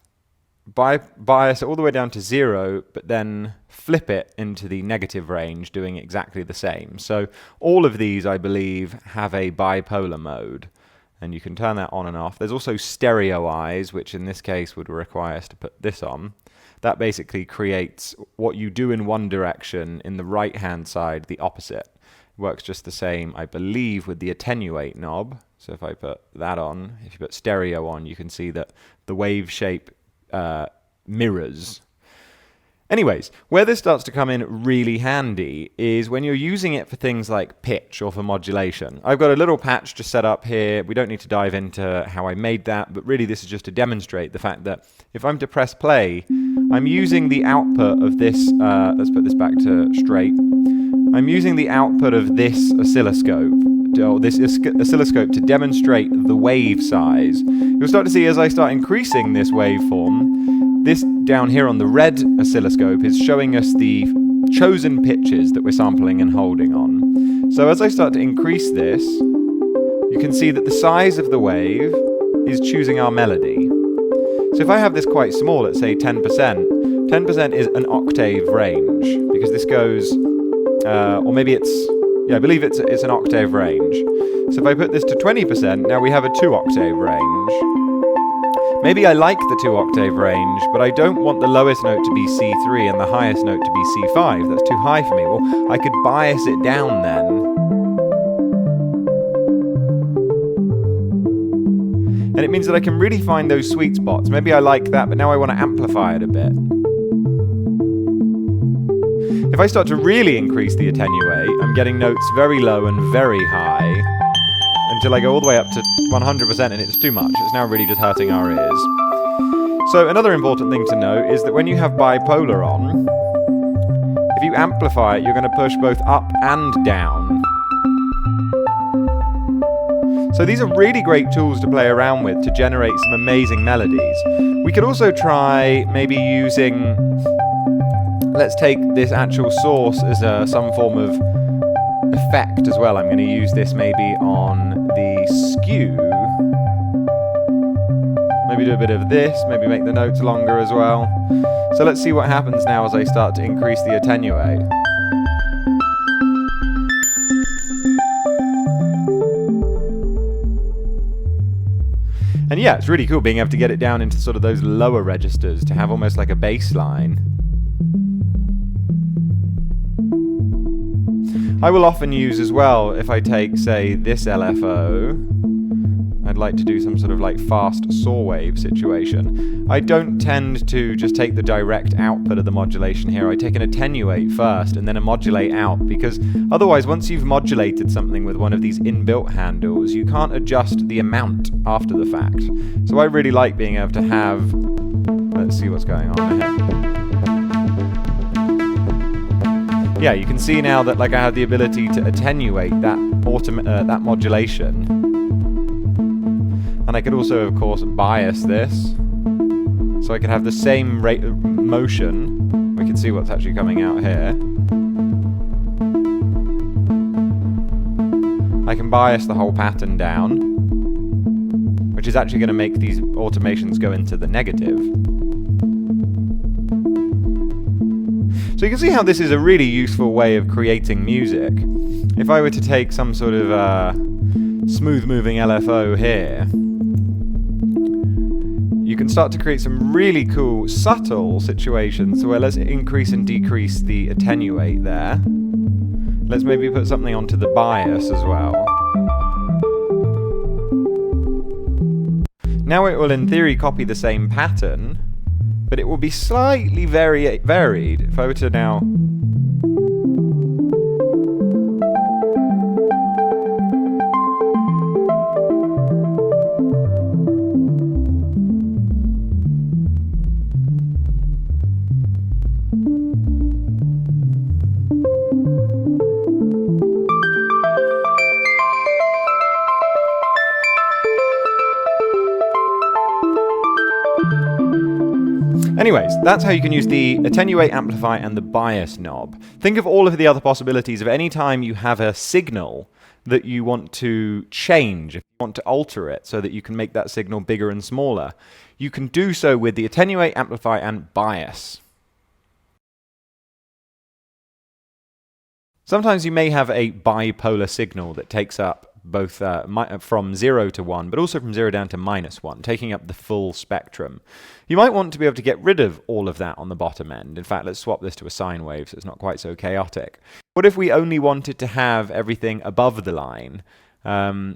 bias it all the way down to 0, but then flip it into the negative range, doing exactly the same. So all of these, I believe, have a bipolar mode, and you can turn that on and off. There's also stereo eyes, which in this case would require us to put this on. That basically creates what you do in one direction, in the right-hand side, the opposite. It works just the same, I believe, with the attenuate knob. So if I put that on, if you put stereo on, you can see that the wave shape mirrors. Anyways, where this starts to come in really handy is when you're using it for things like pitch or for modulation. I've got a little patch just set up here. We don't need to dive into how I made that, but really this is just to demonstrate the fact that if I'm to press play, I'm using the output of this, let's put this back to straight. I'm using the output of this oscilloscope, to demonstrate the wave size. You'll start to see as I start increasing this waveform, this down here on the red oscilloscope is showing us the chosen pitches that we're sampling and holding on. So as I start to increase this, you can see that the size of the wave is choosing our melody. So if I have this quite small, let's say 10%, 10% is an octave range, because this goes, or maybe it's, yeah, I believe it's an octave range. So if I put this to 20%, now we have a 2-octave range. Maybe I like the 2-octave range, but I don't want the lowest note to be C3 and the highest note to be C5. That's too high for me. Well, I could bias it down then. And it means that I can really find those sweet spots. Maybe I like that, but now I want to amplify it a bit. If I start to really increase the attenuate, I'm getting notes very low and very high until I go all the way up to 100% and it's too much. It's now really just hurting our ears. So another important thing to note is that when you have bipolar on, if you amplify it, you're going to push both up and down. So these are really great tools to play around with to generate some amazing melodies. We could also try maybe using, let's take this actual source as some form of effect as well. I'm going to use this maybe on the skew. Maybe do a bit of this, maybe make the notes longer as well. So let's see what happens now as I start to increase the attenuate. And yeah, it's really cool being able to get it down into sort of those lower registers to have almost like a bass line. I will often use as well, if I take, say, this LFO, I'd like to do some sort of like fast saw wave situation. I don't tend to just take the direct output of the modulation here. I take an attenuate first and then a modulate out, because otherwise once you've modulated something with one of these inbuilt handles, you can't adjust the amount after the fact. So I really like being able to have, let's see what's going on here. Yeah, you can see now that like I have the ability to attenuate that that modulation. And I could also, of course, bias this. So I could have the same rate of motion. We can see what's actually coming out here. I can bias the whole pattern down, which is actually going to make these automations go into the negative. So you can see how this is a really useful way of creating music. If I were to take some sort of smooth moving LFO here, you can start to create some really cool, subtle situations where let's increase and decrease the attenuate there. Let's maybe put something onto the bias as well. Now it will in theory copy the same pattern, but it will be slightly varied. If I were to now... Anyways, that's how you can use the attenuate, amplify, and the bias knob. Think of all of the other possibilities of any time you have a signal that you want to change, if you want to alter it so that you can make that signal bigger and smaller. You can do so with the attenuate, amplify, and bias. Sometimes you may have a bipolar signal that takes up both from 0 to 1, but also from 0 down to -1, taking up the full spectrum. You might want to be able to get rid of all of that on the bottom end. In fact, let's swap this to a sine wave so it's not quite so chaotic. What if we only wanted to have everything above the line?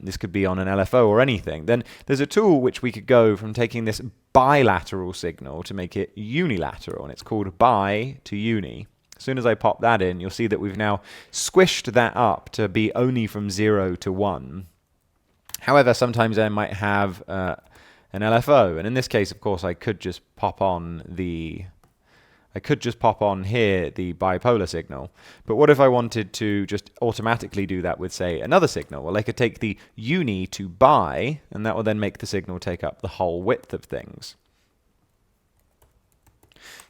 This could be on an LFO or anything. Then there's a tool which we could go from taking this bilateral signal to make it unilateral, and it's called Bi to Uni. As soon as I pop that in, you'll see that we've now squished that up to be only from 0 to 1. However, sometimes I might have an LFO, and in this case, of course, I could just pop on here the bipolar signal. But what if I wanted to just automatically do that with, say, another signal? Well, I could take the uni to bi, and that will then make the signal take up the whole width of things.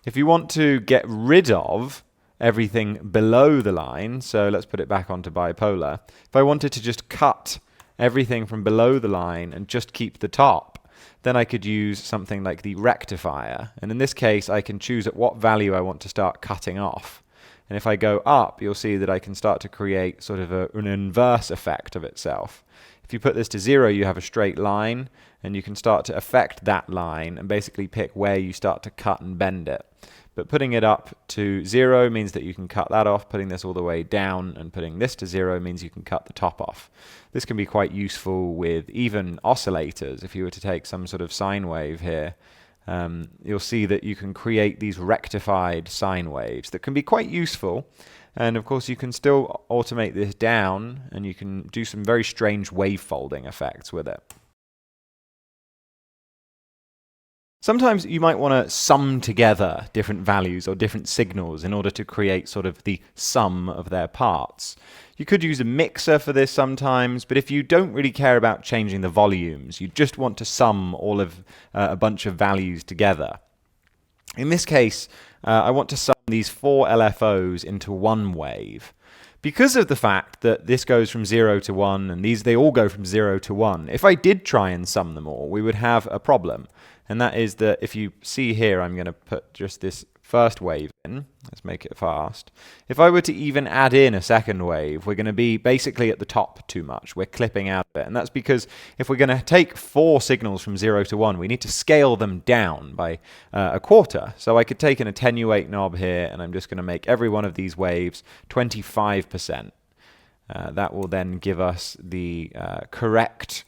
If you want to get rid of everything below the line, so let's put it back onto bipolar. If I wanted to just cut everything from below the line and just keep the top, then I could use something like the rectifier. And in this case, I can choose at what value I want to start cutting off. And if I go up, you'll see that I can start to create sort of an inverse effect of itself. If you put this to 0, you have a straight line, and you can start to affect that line and basically pick where you start to cut and bend it. But putting it up to 0 means that you can cut that off. Putting this all the way down and putting this to 0 means you can cut the top off. This can be quite useful with even oscillators. If you were to take some sort of sine wave here, you'll see that you can create these rectified sine waves that can be quite useful. And of course, you can still automate this down, and you can do some very strange wave folding effects with it. Sometimes you might want to sum together different values or different signals in order to create sort of the sum of their parts. You could use a mixer for this sometimes, but if you don't really care about changing the volumes, you just want to sum all of a bunch of values together. In this case, I want to sum these 4 LFOs into one wave. Because of the fact that this goes from 0 to 1, and they all go from 0 to 1, if I did try and sum them all, we would have a problem. And that is that if you see here, I'm going to put just this first wave in. Let's make it fast. If I were to even add in a second wave, we're going to be basically at the top too much. We're clipping out of it. And that's because if we're going to take 4 signals from 0 to 1, we need to scale them down by a quarter. So I could take an Attenuate knob here, and I'm just going to make every one of these waves 25%. That will then give us the correct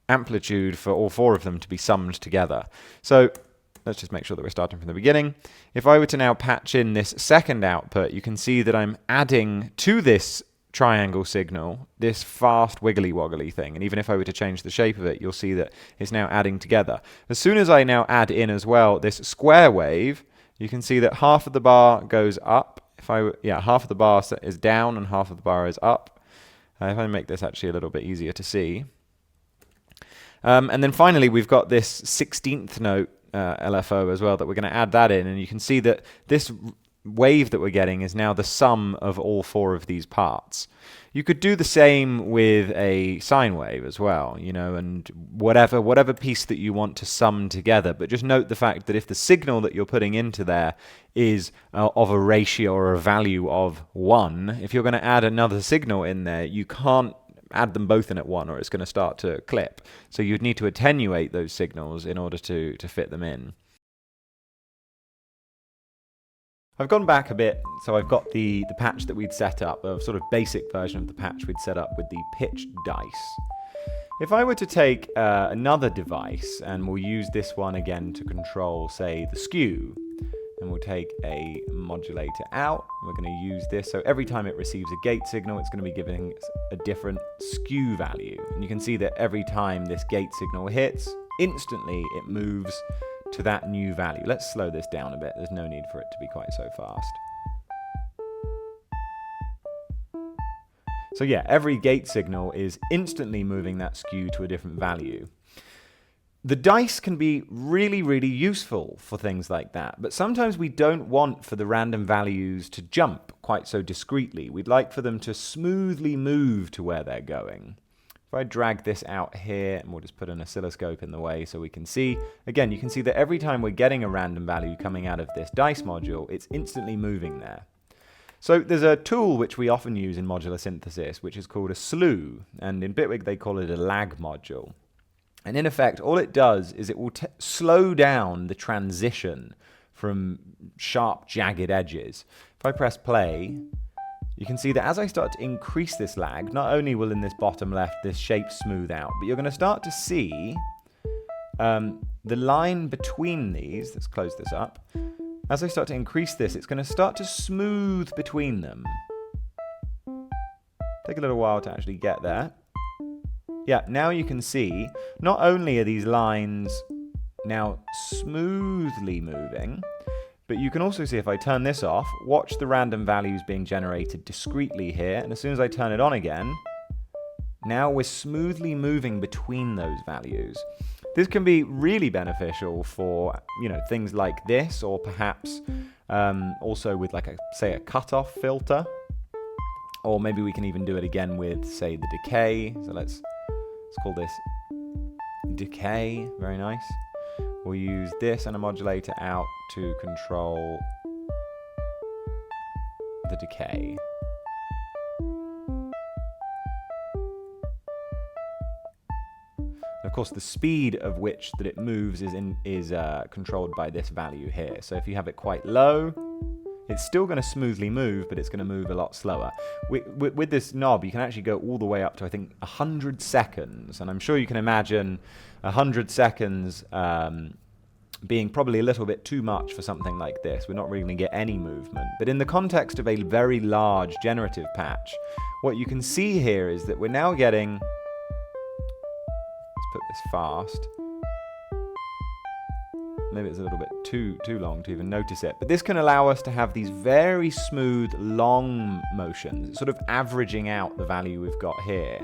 amplitude for all 4 of them to be summed together. So let's just make sure that we're starting from the beginning. If I were to now patch in this second output, you can see that I'm adding to this triangle signal this fast wiggly woggly thing. And even if I were to change the shape of it, you'll see that it's now adding together. As soon as I now add in as well this square wave, you can see that half of the bar goes up. Half of the bar is down and half of the bar is up. If I make this actually a little bit easier to see. And then finally, we've got this 16th note LFO as well that we're going to add that in. And you can see that this wave that we're getting is now the sum of all 4 of these parts. You could do the same with a sine wave as well, and whatever piece that you want to sum together. But just note the fact that if the signal that you're putting into there is of a ratio or a value of 1, if you're going to add another signal in there, you can't add them both in at 1 or it's going to start to clip. So you'd need to attenuate those signals in order to fit them in. I've gone back a bit, so I've got the patch that we'd set up, a sort of basic version of the patch we'd set up with the pitch dice. If I were to take another device, and we'll use this one again to control, say, the skew, and we'll take a modulator out. We're going to use this. So every time it receives a gate signal, it's going to be giving a different skew value. And you can see that every time this gate signal hits, instantly it moves to that new value. Let's slow this down a bit. There's no need for it to be quite so fast. So yeah, every gate signal is instantly moving that skew to a different value. The dice can be really, really useful for things like that, but sometimes we don't want for the random values to jump quite so discreetly. We'd like for them to smoothly move to where they're going. If I drag this out here, and we'll just put an oscilloscope in the way so we can see, again, you can see that every time we're getting a random value coming out of this dice module, it's instantly moving there. So there's a tool which we often use in modular synthesis, which is called a slew, and in Bitwig they call it a lag module. And in effect, all it does is it will slow down the transition from sharp, jagged edges. If I press play, you can see that as I start to increase this lag, not only will in this bottom left this shape smooth out, but you're going to start to see the line between these. Let's close this up. As I start to increase this, it's going to start to smooth between them. Take a little while to actually get there. Yeah, now you can see, not only are these lines now smoothly moving, but you can also see if I turn this off, watch the random values being generated discreetly here, and as soon as I turn it on again, now we're smoothly moving between those values. This can be really beneficial for, things like this, or perhaps also with say a cutoff filter, or maybe we can even do it again with, say, the decay. So let's call this decay. Very nice. We'll use this and a modulator out to control the decay. Of course, the speed of which that it moves is controlled by this value here. So if you have it quite low, it's still going to smoothly move, but it's going to move a lot slower. With this knob, you can actually go all the way up to, I think, 100 seconds. And I'm sure you can imagine 100 seconds being probably a little bit too much for something like this. We're not really going to get any movement. But in the context of a very large generative patch, what you can see here is that we're now getting... Let's put this fast. maybe it's a little bit too long to even notice it. But this can allow us to have these very smooth, long motions, sort of averaging out the value we've got here.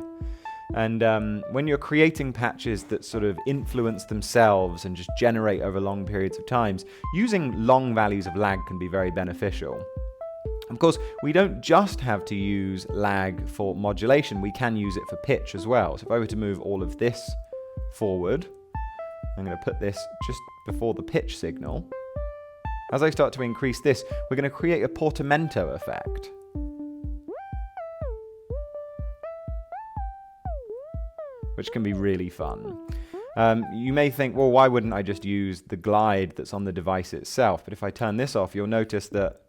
And when you're creating patches that sort of influence themselves and just generate over long periods of times, using long values of lag can be very beneficial. Of course, we don't just have to use lag for modulation, we can use it for pitch as well. So if I were to move all of this forward, I'm going to put this just before the pitch signal. As I start to increase this, we're going to create a portamento effect. Which can be really fun. You may think, well, why wouldn't I just use the glide that's on the device itself? But if I turn this off, you'll notice that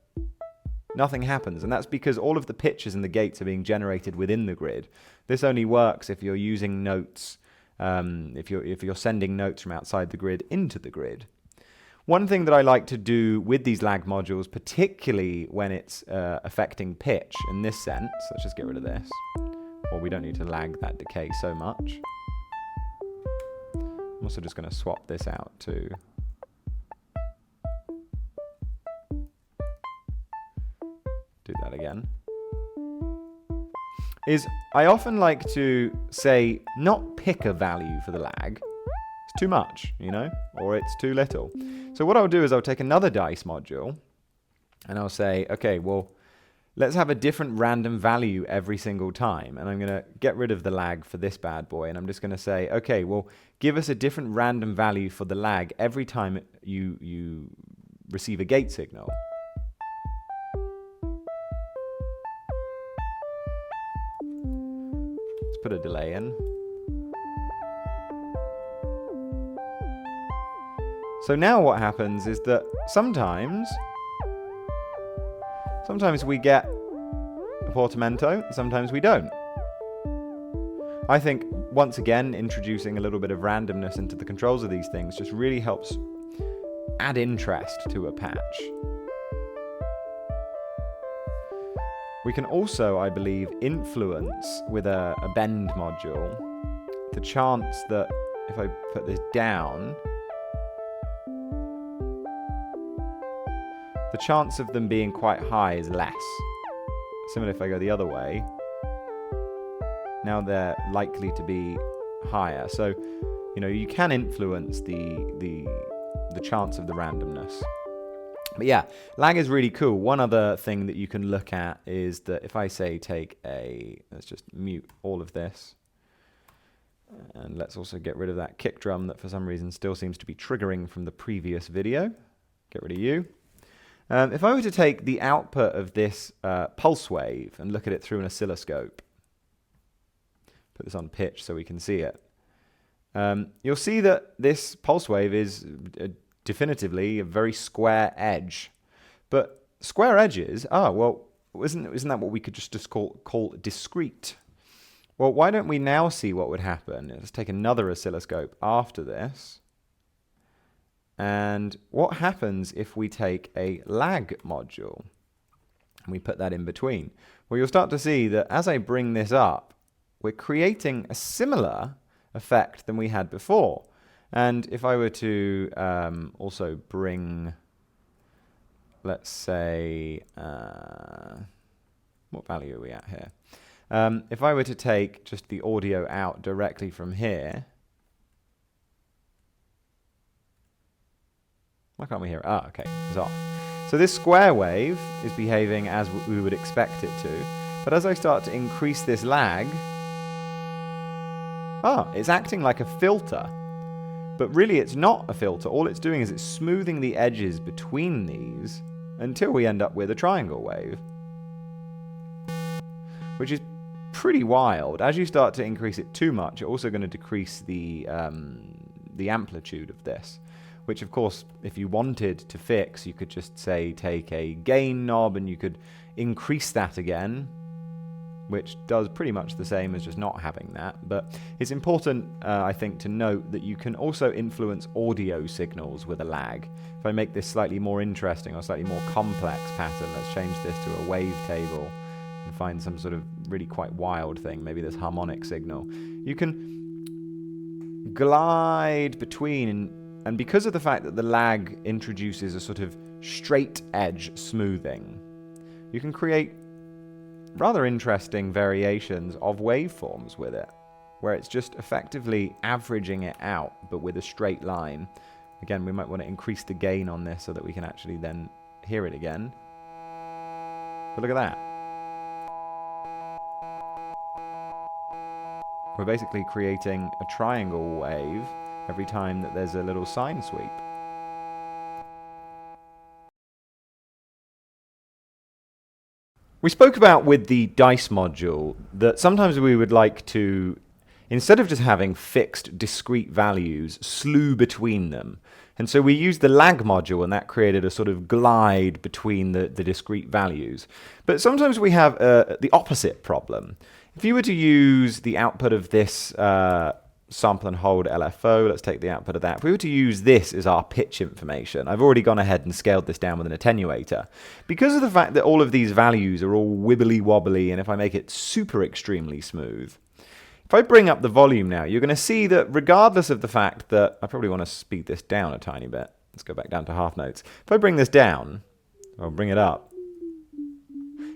nothing happens, and that's because all of the pitches and the gates are being generated within the grid. This only works if you're using notes, if you're sending notes from outside the grid into the grid. One thing that I like to do with these lag modules, particularly when it's affecting pitch in this sense, let's just get rid of this. Well, we don't need to lag that decay so much. I'm also just going to swap this out too. Do that again. I often like to say, not pick a value for the lag. It's too much, you know, or it's too little. So what I'll do is I'll take another dice module and I'll say, okay, well, let's have a different random value every single time. And I'm going to get rid of the lag for this bad boy. And I'm just going to say, okay, well, give us a different random value for the lag every time you receive a gate signal. Let's put a delay in. So now what happens is that sometimes we get a portamento, sometimes we don't. I think, once again, introducing a little bit of randomness into the controls of these things just really helps add interest to a patch. We can also, I believe, influence with a bend module the chance that if I put this down, the chance of them being quite high is less. Similar if I go the other way. Now they're likely to be higher. So, you know, you can influence the chance of the randomness. But yeah, lag is really cool. One other thing that you can look at is that if I say let's just mute all of this. And let's also get rid of that kick drum that for some reason still seems to be triggering from the previous video. Get rid of you. If I were to take the output of this pulse wave and look at it through an oscilloscope, put this on pitch so we can see it, you'll see that this pulse wave is definitively a very square edge. But square edges, well, isn't that what we could just call discrete? Well, why don't we now see what would happen? Let's take another oscilloscope after this. And what happens if we take a lag module and we put that in between? Well, you'll start to see that as I bring this up, we're creating a similar effect than we had before. And if I were to also bring, let's say, what value are we at here? If I were to take just the audio out directly from here, why can't we hear it? Okay, it's off. So this square wave is behaving as we would expect it to. But as I start to increase this lag, it's acting like a filter. But really it's not a filter. All it's doing is it's smoothing the edges between these until we end up with a triangle wave. Which is pretty wild. As you start to increase it too much, you're also going to decrease the amplitude of this. Which, of course, if you wanted to fix, you could just say take a gain knob and you could increase that again, which does pretty much the same as just not having that. But it's important, I think, to note that you can also influence audio signals with a lag. If I make this slightly more interesting or slightly more complex pattern, let's change this to a wavetable and find some sort of really quite wild thing, maybe this harmonic signal. You can glide between And because of the fact that the lag introduces a sort of straight edge smoothing, you can create rather interesting variations of waveforms with it, where it's just effectively averaging it out, but with a straight line. Again, we might want to increase the gain on this so that we can actually then hear it again. But look at that. We're basically creating a triangle wave every time that there's a little sine sweep. We spoke about with the dice module that sometimes we would like to, instead of just having fixed discrete values, slew between them. And so we used the lag module, and that created a sort of glide between the discrete values. But sometimes we have the opposite problem. If you were to use the output of this sample and hold LFO, let's take the output of that. If we were to use this as our pitch information, I've already gone ahead and scaled this down with an attenuator. Because of the fact that all of these values are all wibbly wobbly, and if I make it super extremely smooth, if I bring up the volume now, you're going to see that regardless of the fact that, I probably want to speed this down a tiny bit. Let's go back down to half notes. If I bring this down, or bring it up,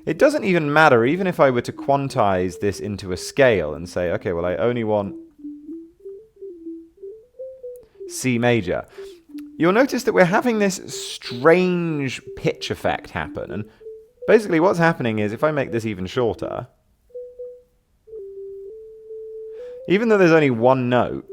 it doesn't even matter, even if I were to quantize this into a scale and say, okay, well, I only want C major. You'll notice that we're having this strange pitch effect happen. And basically what's happening is if I make this even shorter, even though there's only one note,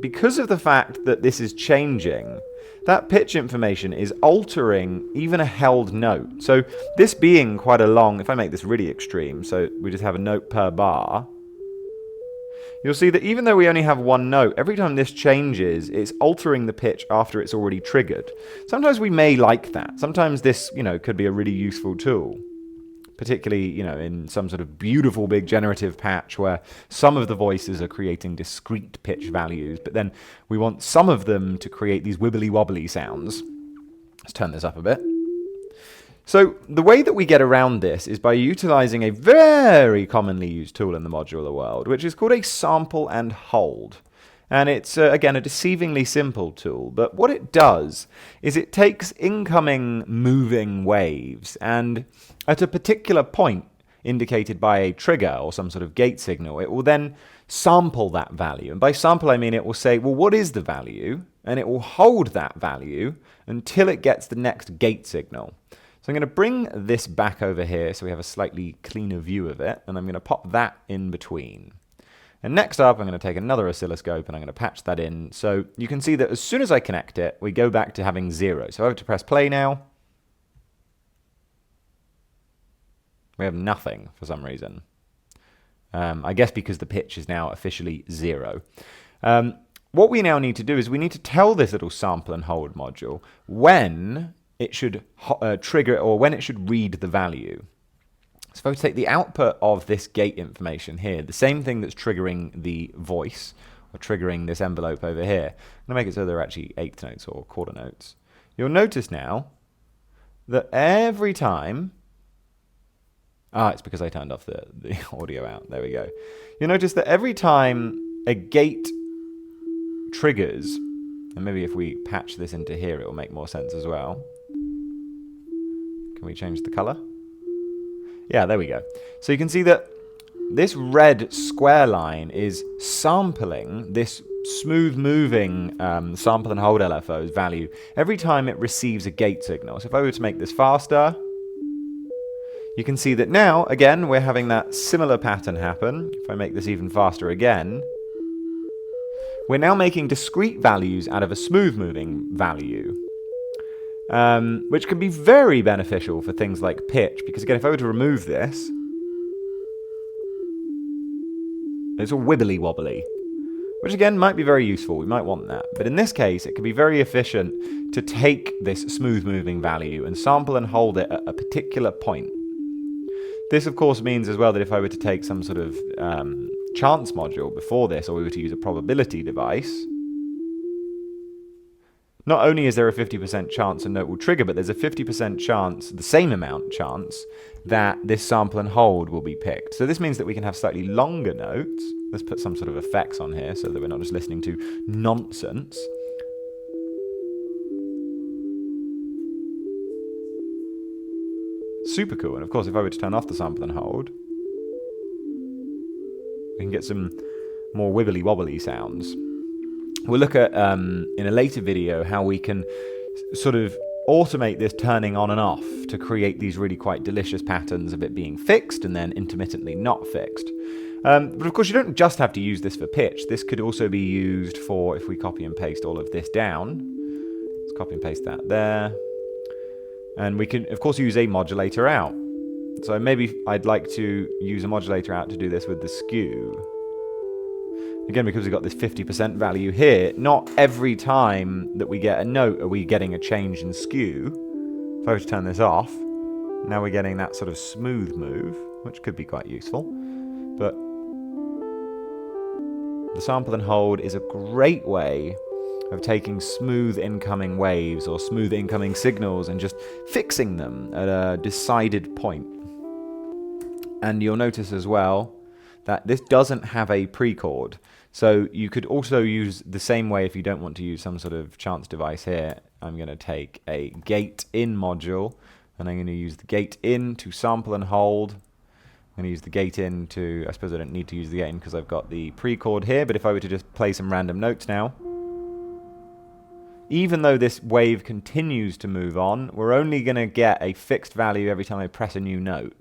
because of the fact that this is changing, that pitch information is altering even a held note. So this being quite a long, if I make this really extreme, so we just have a note per bar, you'll see that even though we only have one note, every time this changes, it's altering the pitch after it's already triggered. Sometimes we may like that. Sometimes this, could be a really useful tool. Particularly, in some sort of beautiful big generative patch where some of the voices are creating discrete pitch values, but then we want some of them to create these wibbly wobbly sounds. Let's turn this up a bit. So the way that we get around this is by utilizing a very commonly used tool in the modular world, which is called a sample and hold. And it's, again, a deceivingly simple tool, but what it does is it takes incoming moving waves, and at a particular point indicated by a trigger or some sort of gate signal, it will then sample that value. And by sample, I mean it will say, well, what is the value? And it will hold that value until it gets the next gate signal. So I'm going to bring this back over here so we have a slightly cleaner view of it, and I'm going to pop that in between. And next up, I'm going to take another oscilloscope and I'm going to patch that in. So you can see that as soon as I connect it, we go back to having 0. So I have to press play now. We have nothing for some reason. I guess because the pitch is now officially 0. What we now need to do is we need to tell this little sample and hold module when it should trigger or when it should read the value. So if I take the output of this gate information here, the same thing that's triggering the voice, or triggering this envelope over here, I'm going to make it so they're actually eighth notes or quarter notes. You'll notice now that every time, it's because I turned off the audio out, there we go. You'll notice that every time a gate triggers, and maybe if we patch this into here, it will make more sense as well. Can we change the color? Yeah, there we go. So you can see that this red square line is sampling this smooth moving sample and hold LFO's value every time it receives a gate signal. So if I were to make this faster, you can see that now, again, we're having that similar pattern happen. If I make this even faster again, we're now making discrete values out of a smooth moving value. Which can be very beneficial for things like pitch, because again, if I were to remove this, it's all wibbly wobbly, which again might be very useful. We might want that, but in this case, it can be very efficient to take this smooth moving value and sample and hold it at a particular point. This, of course, means as well that if I were to take some sort of chance module before this, or we were to use a probability device, not only is there a 50% chance a note will trigger, but there's a 50% chance, the same amount chance, that this sample and hold will be picked. So this means that we can have slightly longer notes Let's put some sort of effects on here so that we're not just listening to nonsense. Super cool. And of course, if I were to turn off the sample and hold, we can get some more wibbly wobbly sounds. We'll look at, in a later video, how we can sort of automate this turning on and off to create these really quite delicious patterns of it being fixed and then intermittently not fixed. But of course, you don't just have to use this for pitch. This could also be used for, if we copy and paste all of this down, let's copy and paste that there. And we can, of course, use a modulator out. So maybe I'd like to use a modulator out to do this with the skew. Again, because we've got this 50% value here, not every time that we get a note are we getting a change in skew. If I were to turn this off, now we're getting that sort of smooth move, which could be quite useful. But the sample and hold is a great way of taking smooth incoming waves or smooth incoming signals and just fixing them at a decided point. And you'll notice as well that this doesn't have a pre-chord. So you could also use the same way if you don't want to use some sort of chance device here. I'm going to take a gate in module, and I'm going to use the gate in to sample and hold. I'm going to use the gate in to, I suppose I don't need to use the gate in because I've got the pre-chord here, but if I were to just play some random notes now, even though this wave continues to move on, we're only going to get a fixed value every time I press a new note.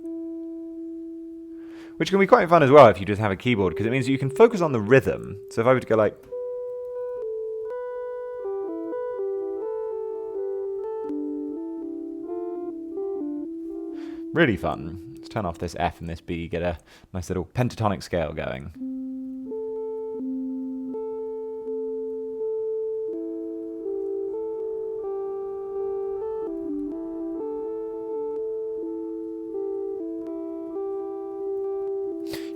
Which can be quite fun as well if you just have a keyboard, because it means that you can focus on the rhythm. So if I were to go like... really fun. Let's turn off this F and this B, get a nice little pentatonic scale going.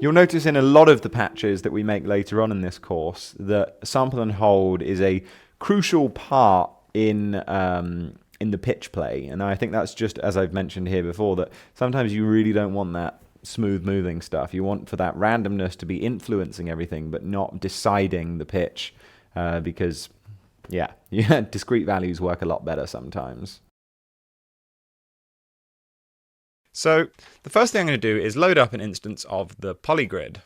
You'll notice in a lot of the patches that we make later on in this course that sample and hold is a crucial part in the pitch play. And I think that's just, as I've mentioned here before, that sometimes you really don't want that smooth moving stuff. You want for that randomness to be influencing everything but not deciding the pitch because, yeah, discrete values work a lot better sometimes. So the first thing I'm going to do is load up an instance of the polygrid.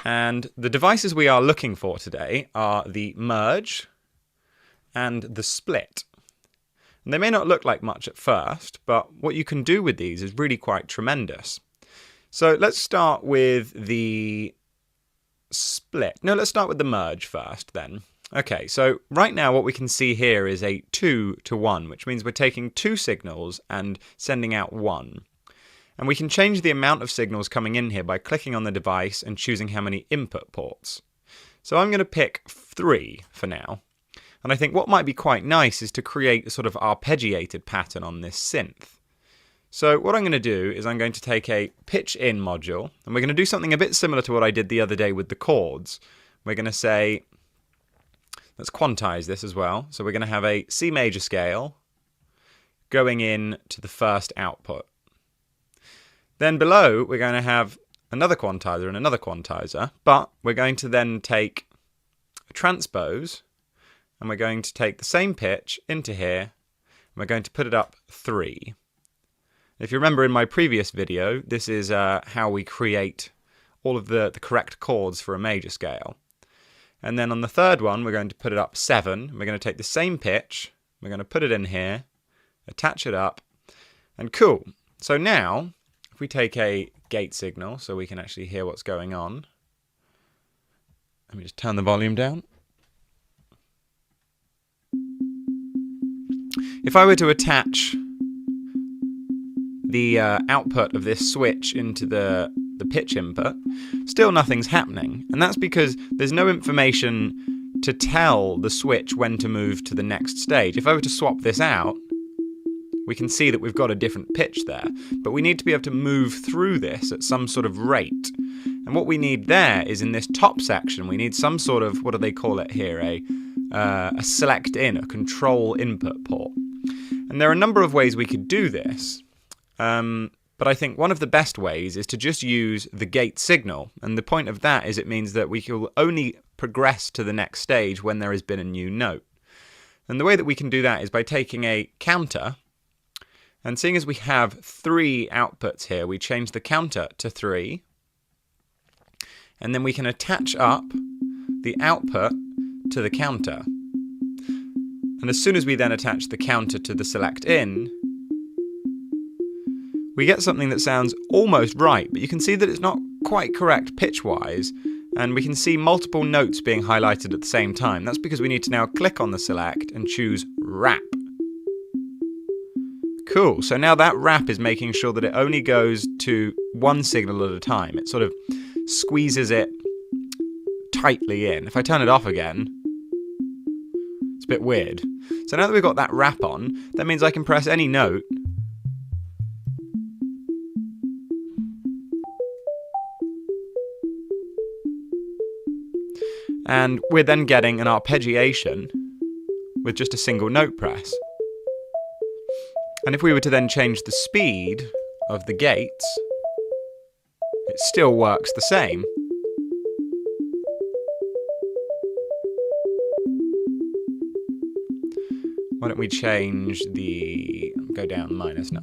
And the devices we are looking for today are the merge and the split. And they may not look like much at first, but what you can do with these is really quite tremendous. So let's start with the split. No, let's start with the merge first then. Okay, so right now what we can see here is a 2 to 1, which means we're taking 2 signals and sending out 1. And we can change the amount of signals coming in here by clicking on the device and choosing how many input ports. So I'm going to pick 3 for now. And I think what might be quite nice is to create a sort of arpeggiated pattern on this synth. So what I'm going to do is I'm going to take a pitch in module, and we're going to do something a bit similar to what I did the other day with the chords. We're going to say, let's quantize this as well. So we're going to have a C major scale going in to the first output. Then below, we're going to have another quantizer and another quantizer, but we're going to then take a transpose, and we're going to take the same pitch into here, and we're going to put it up 3. If you remember in my previous video, this is how we create all of the correct chords for a major scale. And then on the third one, we're going to put it up 7. We're going to take the same pitch, we're going to put it in here, attach it up, and cool. So now, if we take a gate signal so we can actually hear what's going on, let me just turn the volume down. If I were to attach the output of this switch into the pitch input, still nothing's happening. And that's because there's no information to tell the switch when to move to the next stage. If I were to swap this out, we can see that we've got a different pitch there. But we need to be able to move through this at some sort of rate. And what we need there is in this top section, we need some sort of, what do they call it here, a select in, a control input port. And there are a number of ways we could do this. But I think one of the best ways is to just use the gate signal. And the point of that is it means that we will only progress to the next stage when there has been a new note. And the way that we can do that is by taking a counter, and seeing as we have 3 outputs here, we change the counter to 3, and then we can attach up the output to the counter. And as soon as we then attach the counter to the select in, we get something that sounds almost right, but you can see that it's not quite correct pitch-wise, and we can see multiple notes being highlighted at the same time. That's because we need to now click on the select and choose wrap. Cool, so now that wrap is making sure that it only goes to one signal at a time. It sort of squeezes it tightly in. If I turn it off again, it's a bit weird. So now that we've got that wrap on, that means I can press any note and we're then getting an arpeggiation with just a single note press. And if we were to then change the speed of the gates, it still works the same. Why don't we change the... go down minus now.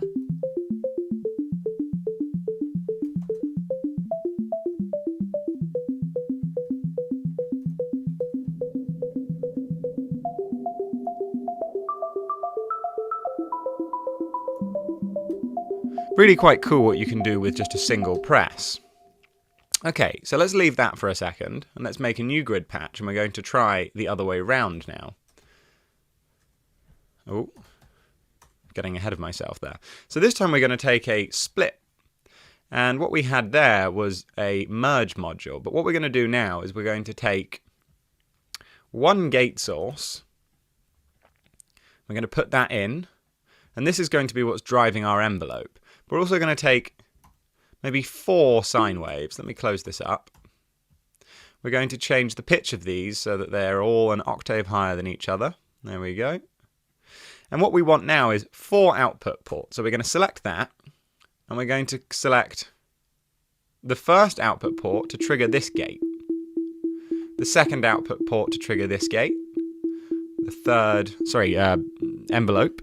Really quite cool what you can do with just a single press. Okay, so let's leave that for a second, and let's make a new grid patch, and we're going to try the other way round now. Oh, getting ahead of myself there. So this time we're going to take a split, and what we had there was a merge module, but what we're going to do now is we're going to take one gate source, we're going to put that in, and this is going to be what's driving our envelope. We're also going to take maybe 4 sine waves. Let me close this up. We're going to change the pitch of these so that they're all an octave higher than each other. There we go. And what we want now is 4 output ports. So we're going to select that, and we're going to select the first output port to trigger this gate, the second output port to trigger this gate, the third, envelope.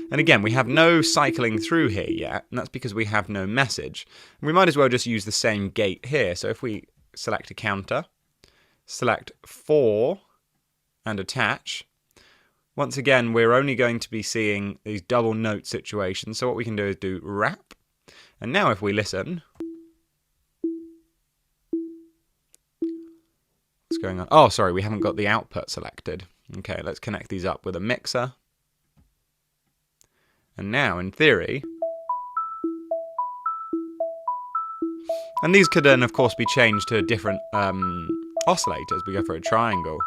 And again, we have no cycling through here yet, and that's because we have no message. And we might as well just use the same gate here. So if we select a counter, select 4, and attach, once again, we're only going to be seeing these double note situations. So what we can do is do wrap. And now if we listen, what's going on? Oh, sorry, we haven't got the output selected. Okay, let's connect these up with a mixer. And now, in theory, and these could then, of course, be changed to different oscillators. We go for a triangle.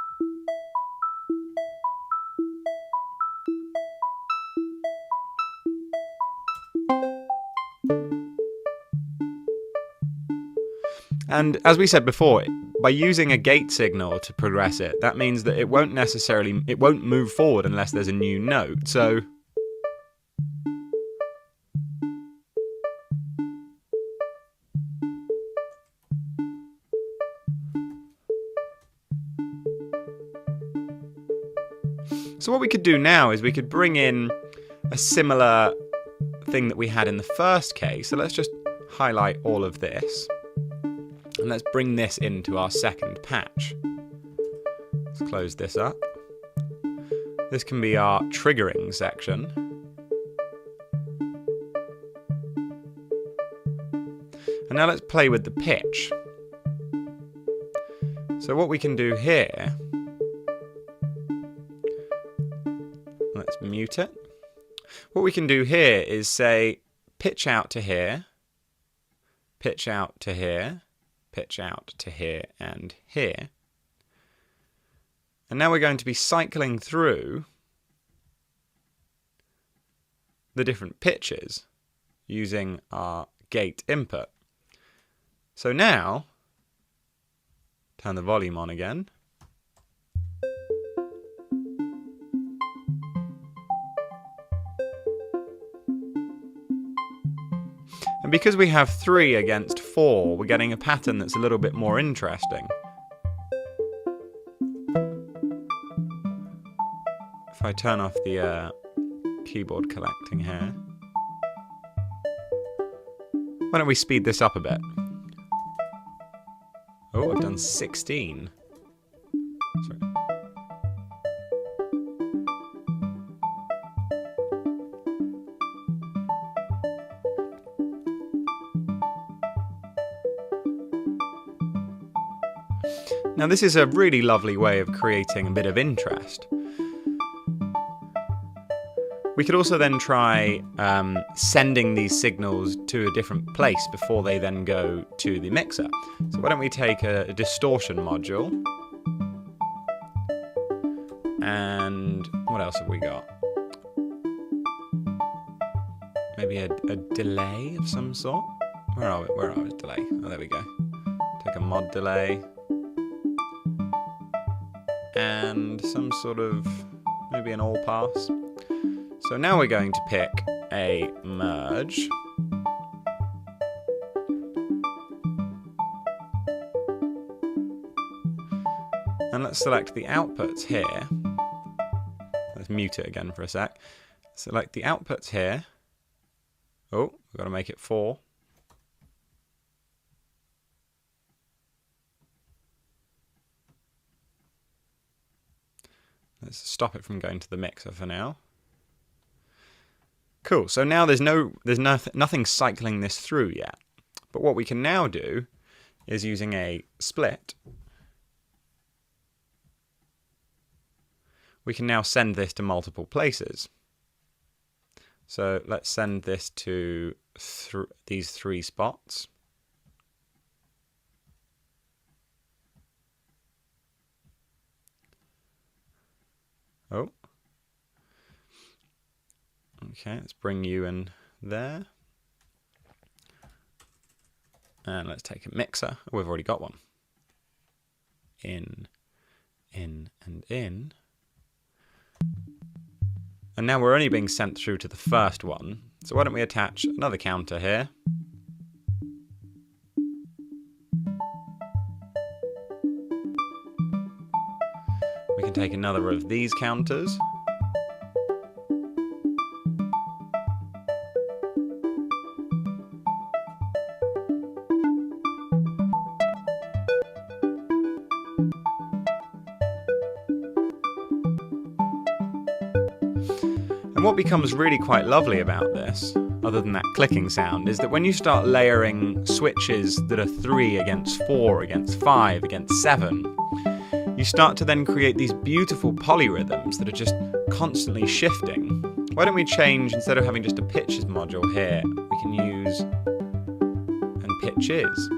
And as we said before, by using a gate signal to progress it, that means that it won't move forward unless there's a new note. So what we could do now is we could bring in a similar thing that we had in the first case. So let's just highlight all of this. And let's bring this into our second patch. Let's close this up. This can be our triggering section. And now let's play with the pitch. So what we can do here, let's mute it. What we can do here is say pitch out to here, pitch out to here, pitch out to here and here. And now we're going to be cycling through the different pitches using our gate input. So now, turn the volume on again. And because we have 3 against 4, we're getting a pattern that's a little bit more interesting. If I turn off the keyboard collecting here. Why don't we speed this up a bit? Oh, I've done 16. Sorry. Now this is a really lovely way of creating a bit of interest. We could also then try sending these signals to a different place before they then go to the mixer. So why don't we take a distortion module, and what else have we got? Maybe a delay of some sort? Where are we? Where are we? Delay. Oh, there we go. Take a mod delay. And some sort of, maybe an all pass. So now we're going to pick a merge. And let's select the outputs here. Let's mute it again for a sec. Select the outputs here. Oh, we've got to make it 4. Let's stop it from going to the mixer for now. Cool, so now there's nothing cycling this through yet. But what we can now do is, using a split, we can now send this to multiple places. So let's send this to these 3 spots. Oh. Okay, let's bring you in there. And let's take a mixer. Oh, we've already got one. In, and in. And now we're only being sent through to the first one. So why don't we attach another counter here. We can take another of these counters. And what becomes really quite lovely about this, other than that clicking sound, is that when you start layering switches that are 3 against 4, against 5, against 7, you start to then create these beautiful polyrhythms that are just constantly shifting. Why don't we change, instead of having just a pitches module here, we can use and pitches.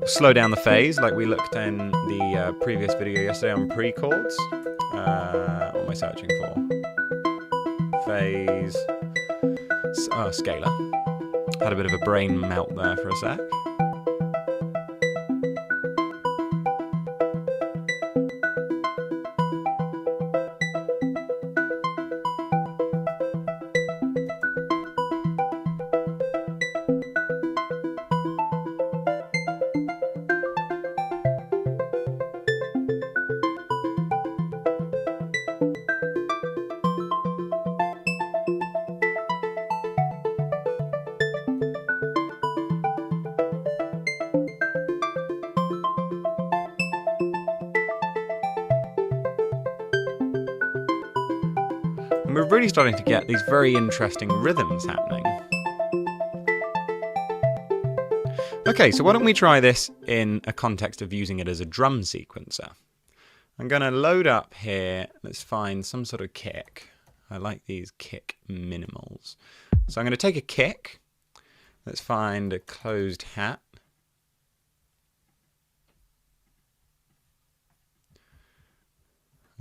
Slow down the phase like we looked in the previous video yesterday on pre-chords. What am I searching for? Phase. Scalar. Had a bit of a brain melt there for a sec. And we're really starting to get these very interesting rhythms happening. Okay, so why don't we try this in a context of using it as a drum sequencer. I'm going to load up here, let's find some sort of kick. I like these kick minimals. So I'm going to take a kick, let's find a closed hat.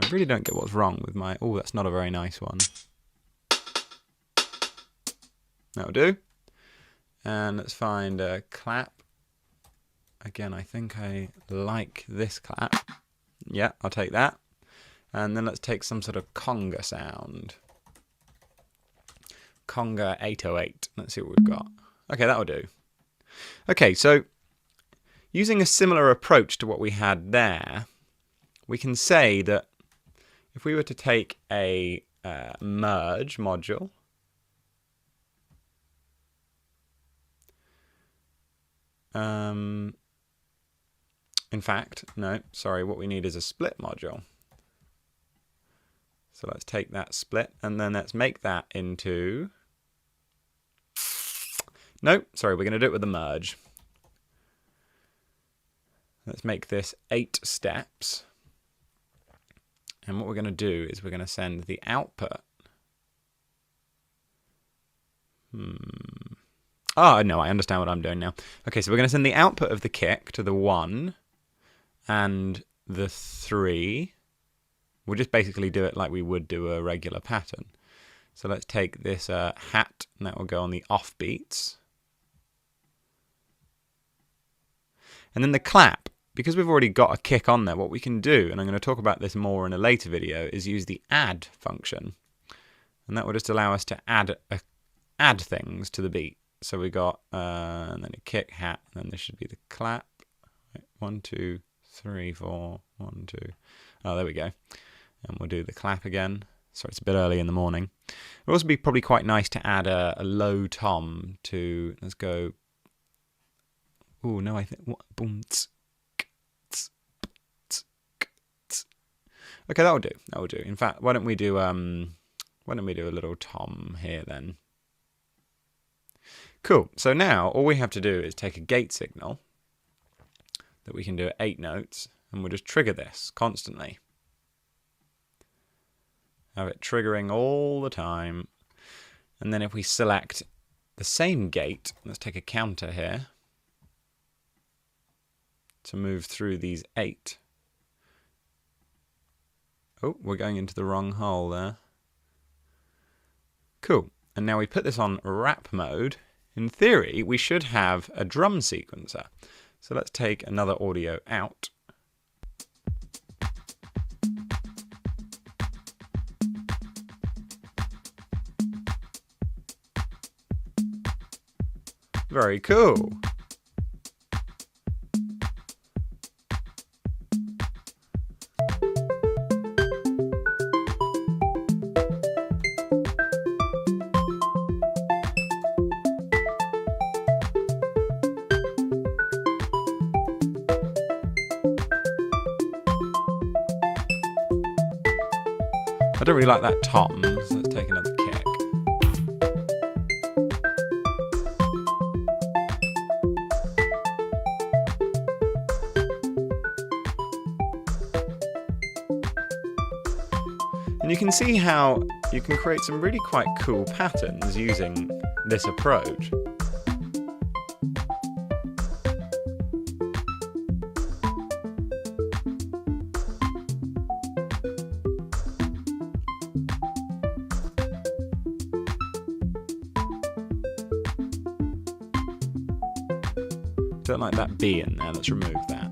I really don't get what's wrong with my... Oh, that's not a very nice one. That'll do. And let's find a clap. Again, I think I like this clap. Yeah, I'll take that. And then let's take some sort of conga sound. Conga 808. Let's see what we've got. Okay, that'll do. Okay, so using a similar approach to what we had there, we can say that if we were to take a merge module, in fact, no, sorry, what we need is a split module. So let's take that split and then let's make that into... No, sorry, we're going to do it with the merge. Let's make this 8 steps. And what we're going to do is we're going to send the output. Oh, no, I understand what I'm doing now. Okay, so we're going to send the output of the kick to the 1 and the 3. We'll just basically do it like we would do a regular pattern. So let's take this hat, and that will go on the off beats. And then the clap, because we've already got a kick on there, what we can do, and I'm going to talk about this more in a later video, is use the add function. And that will just allow us to add things to the beat. So we got, and then a kick, hat, and then this should be the clap. Right, 1, 2, 3, 4, 1, 2. Oh, there we go. And we'll do the clap again. Sorry, it's a bit early in the morning. It would also be probably quite nice to add a low tom to, let's go. Oh, no, I think, what? Boom, tsk, tsk, tsk, tsk. Okay, that'll do. That'll do. In fact, why don't we do a little tom here then? Cool. So now all we have to do is take a gate signal that we can do at 8 notes, and we'll just trigger this constantly. Have it triggering all the time. And then if we select the same gate, let's take a counter here to move through these 8. Oh, we're going into the wrong hole there. Cool. And now we put this on wrap mode. In theory, we should have a drum sequencer. So let's take another audio out. Very cool. I don't really like that tom, so let's take another kick. And you can see how you can create some really quite cool patterns using this approach. Don't like that B in there, let's remove that.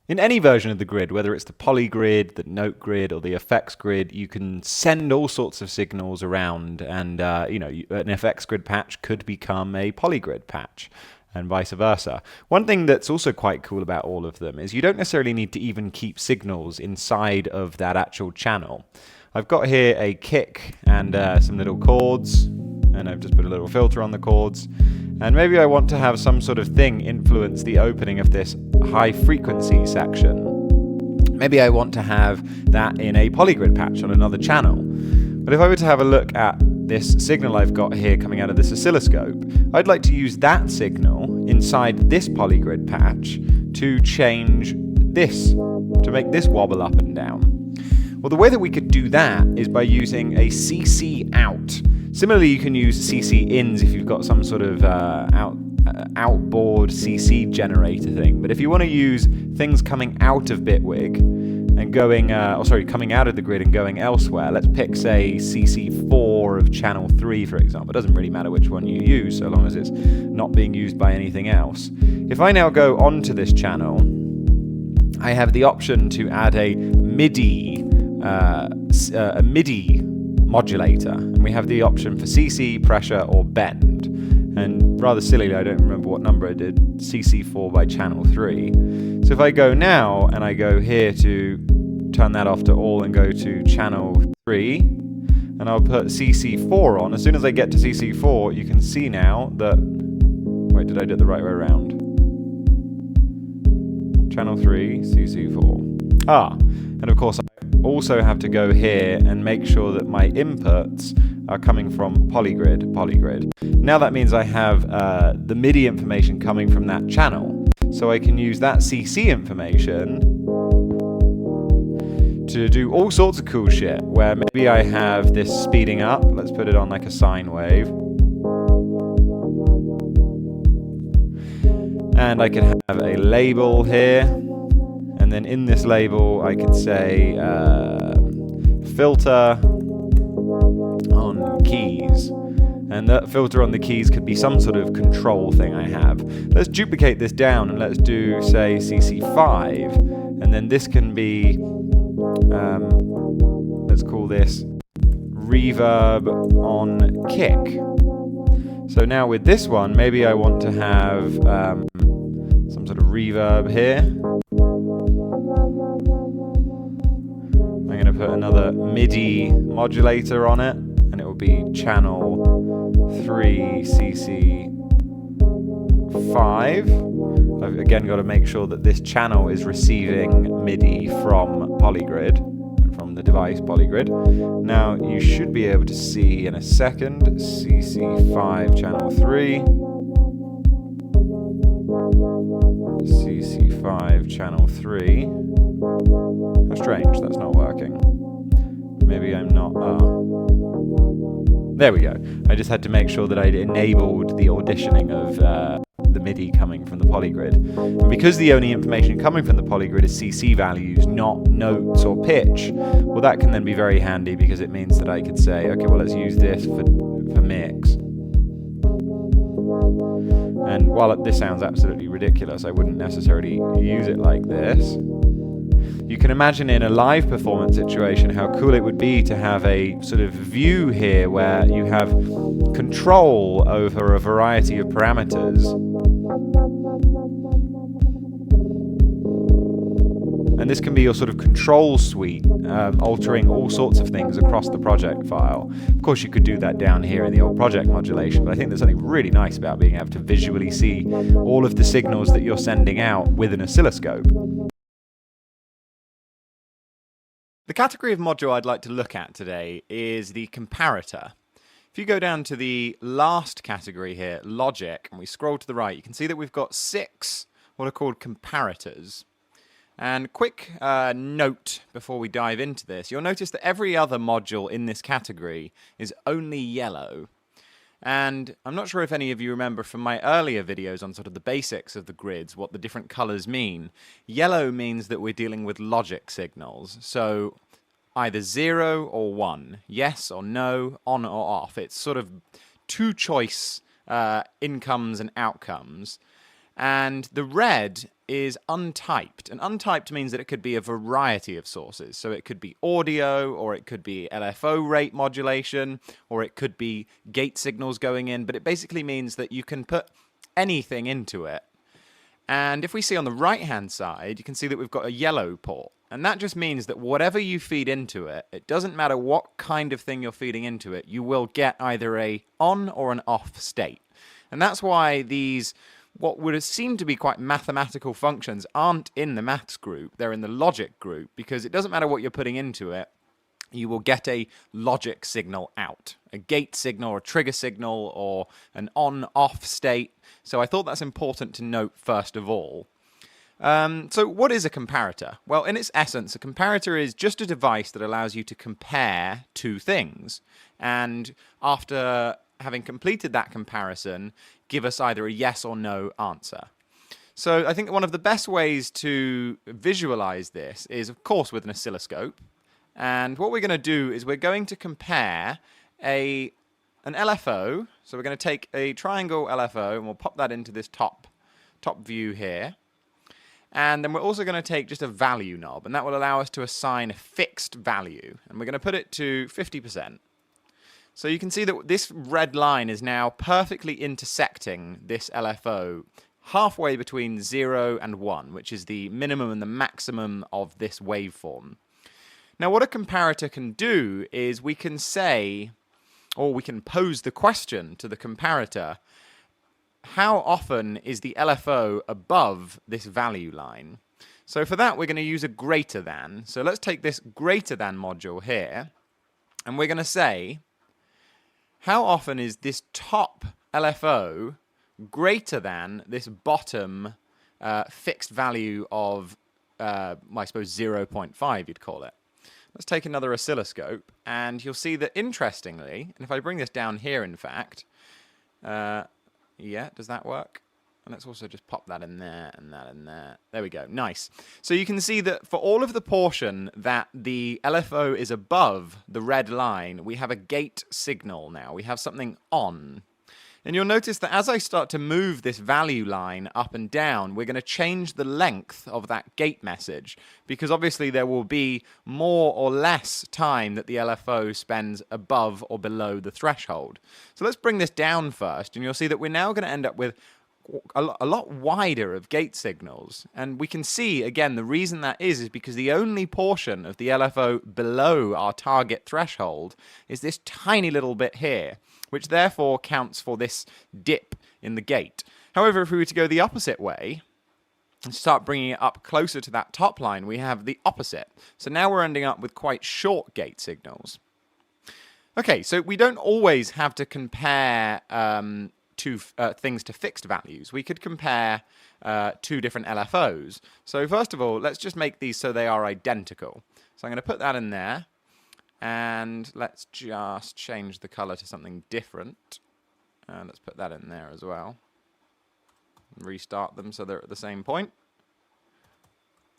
In any version of the grid, whether it's the poly grid, the note grid, or the effects grid, you can send all sorts of signals around, and an effects grid patch could become a poly grid patch, and vice versa. One thing that's also quite cool about all of them is you don't necessarily need to even keep signals inside of that actual channel. I've got here a kick and some little chords, and I've just put a little filter on the chords. And maybe I want to have some sort of thing influence the opening of this high frequency section. Maybe I want to have that in a polygrid patch on another channel. But if I were to have a look at this signal I've got here coming out of this oscilloscope, I'd like to use that signal inside this polygrid patch to change this, to make this wobble up and down. Well, the way that we could do that is by using a CC out. Similarly, you can use CC ins if you've got some sort of outboard CC generator thing. But if you want to use things coming out of Bitwig, and going, coming out of the grid and going elsewhere. Let's pick, say, CC4 of channel 3, for example. It doesn't really matter which one you use, so long as it's not being used by anything else. If I now go onto this channel, I have the option to add a MIDI modulator, and we have the option for CC, pressure, or bend. And rather sillily, I don't remember what number I did, CC4 by channel 3. So if I go now, and I go here to turn that off to all and go to channel 3, and I'll put CC4 on. As soon as I get to CC4, you can see now that... Wait, did I do it the right way around? Channel 3, CC4. And of course, I also have to go here and make sure that my inputs are coming from polygrid. Now that means I have the MIDI information coming from that channel. So I can use that CC information to do all sorts of cool shit, where maybe I have this speeding up. Let's put it on like a sine wave. And I can have a label here. And then in this label, I could say filter on keys. And that filter on the keys could be some sort of control thing I have. Let's duplicate this down and let's do, say, CC5. And then this can be, let's call this reverb on kick. So now with this one, maybe I want to have some sort of reverb here. I'm going to put another MIDI modulator on it, and it will be channel 3 CC5. I've again got to make sure that this channel is receiving MIDI from polygrid, from the device polygrid. Now you should be able to see in a second, CC5 channel 3, CC5 channel 3. How strange, that's not working. Maybe I'm not... There we go. I just had to make sure that I'd enabled the auditioning of the MIDI coming from the polygrid. And because the only information coming from the polygrid is CC values, not notes or pitch, well, that can then be very handy because it means that I could say, okay, well, let's use this for mix. And while this sounds absolutely ridiculous, I wouldn't necessarily use it like this. You can imagine in a live performance situation how cool it would be to have a sort of view here where you have control over a variety of parameters. And this can be your sort of control suite, altering all sorts of things across the project file. Of course, you could do that down here in the old project modulation, but I think there's something really nice about being able to visually see all of the signals that you're sending out with an oscilloscope. The category of module I'd like to look at today is the comparator. If you go down to the last category here, logic, and we scroll to the right, you can see that we've got 6 what are called comparators. And quick note before we dive into this, you'll notice that every other module in this category is only yellow. And I'm not sure if any of you remember from my earlier videos on sort of the basics of the grids, what the different colors mean. Yellow means that we're dealing with logic signals. So either 0 or 1, yes or no, on or off. It's sort of 2 choice incomes and outcomes. And the red is untyped. And untyped means that it could be a variety of sources. So it could be audio, or it could be LFO rate modulation, or it could be gate signals going in. But it basically means that you can put anything into it. And if we see on the right-hand side, you can see that we've got a yellow port. And that just means that whatever you feed into it, it doesn't matter what kind of thing you're feeding into it, you will get either a on or an off state. And that's why these, what would seem to be quite mathematical functions, aren't in the maths group, they're in the logic group, because it doesn't matter what you're putting into it, you will get a logic signal out, a gate signal or a trigger signal or an on-off state. So I thought that's important to note first of all. So what is a comparator? Well, in its essence, a comparator is just a device that allows you to compare 2 things. And after having completed that comparison, give us either a yes or no answer. So I think one of the best ways to visualize this is, of course, with an oscilloscope. And what we're going to do is we're going to compare an LFO. So we're going to take a triangle LFO and we'll pop that into this top view here. And then we're also going to take just a value knob, and that will allow us to assign a fixed value. And we're going to put it to 50%. So you can see that this red line is now perfectly intersecting this LFO halfway between 0 and 1, which is the minimum and the maximum of this waveform. Now what a comparator can do is we can say, or we can pose the question to the comparator, how often is the LFO above this value line? So for that, we're going to use a greater than. So let's take this greater than module here, and we're going to say, how often is this top LFO greater than this bottom fixed value of, I suppose, 0.5, you'd call it. Let's take another oscilloscope, and you'll see that, interestingly, and if I bring this down here, in fact, yeah, does that work? And let's also just pop that in there and that in there. There we go. Nice. So you can see that for all of the portion that the LFO is above the red line, we have a gate signal now. We have something on. And you'll notice that as I start to move this value line up and down, we're going to change the length of that gate message, because obviously there will be more or less time that the LFO spends above or below the threshold. So let's bring this down first, and you'll see that we're now going to end up with a lot wider of gate signals. And we can see, again, the reason that is because the only portion of the LFO below our target threshold is this tiny little bit here, which therefore counts for this dip in the gate. However, if we were to go the opposite way and start bringing it up closer to that top line, we have the opposite. So now we're ending up with quite short gate signals. Okay, so we don't always have to compare things to fixed values. We could compare two different LFOs. So first of all, let's just make these so they are identical. So I'm going to put that in there. And let's just change the color to something different. Let's put that in there as well. Restart them so they're at the same point.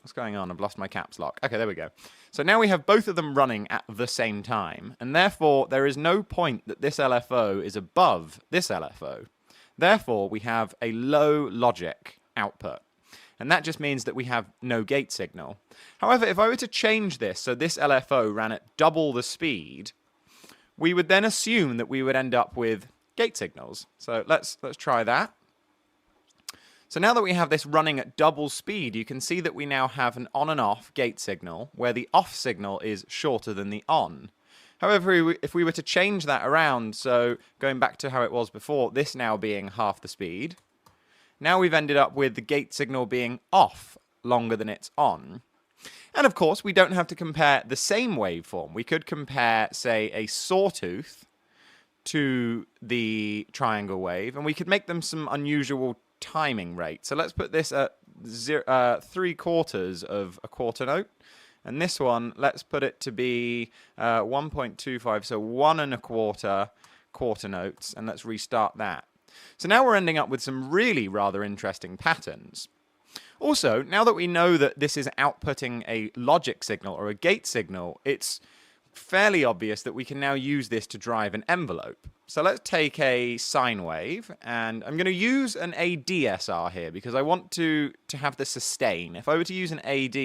What's going on? I've lost my caps lock. Okay, there we go. So now we have both of them running at the same time, and therefore there is no point that this LFO is above this LFO. Therefore, we have a low logic output. And that just means that we have no gate signal. However, if I were to change this so this LFO ran at double the speed, we would then assume that we would end up with gate signals. So let's try that. So now that we have this running at double speed, you can see that we now have an on and off gate signal where the off signal is shorter than the on. However, if we were to change that around, so going back to how it was before, this now being half the speed, now we've ended up with the gate signal being off longer than it's on. And of course, we don't have to compare the same waveform. We could compare, say, a sawtooth to the triangle wave, and we could make them some unusual timing rates. So let's put this at 3/4 of a quarter note. And this one, let's put it to be 1.25, so 1 1/4 quarter notes, and let's restart that. So now we're ending up with some really rather interesting patterns. Also, now that we know that this is outputting a logic signal or a gate signal, it's fairly obvious that we can now use this to drive an envelope. So let's take a sine wave, and I'm going to use an ADSR here because I want to have the sustain. If I were to use an AD,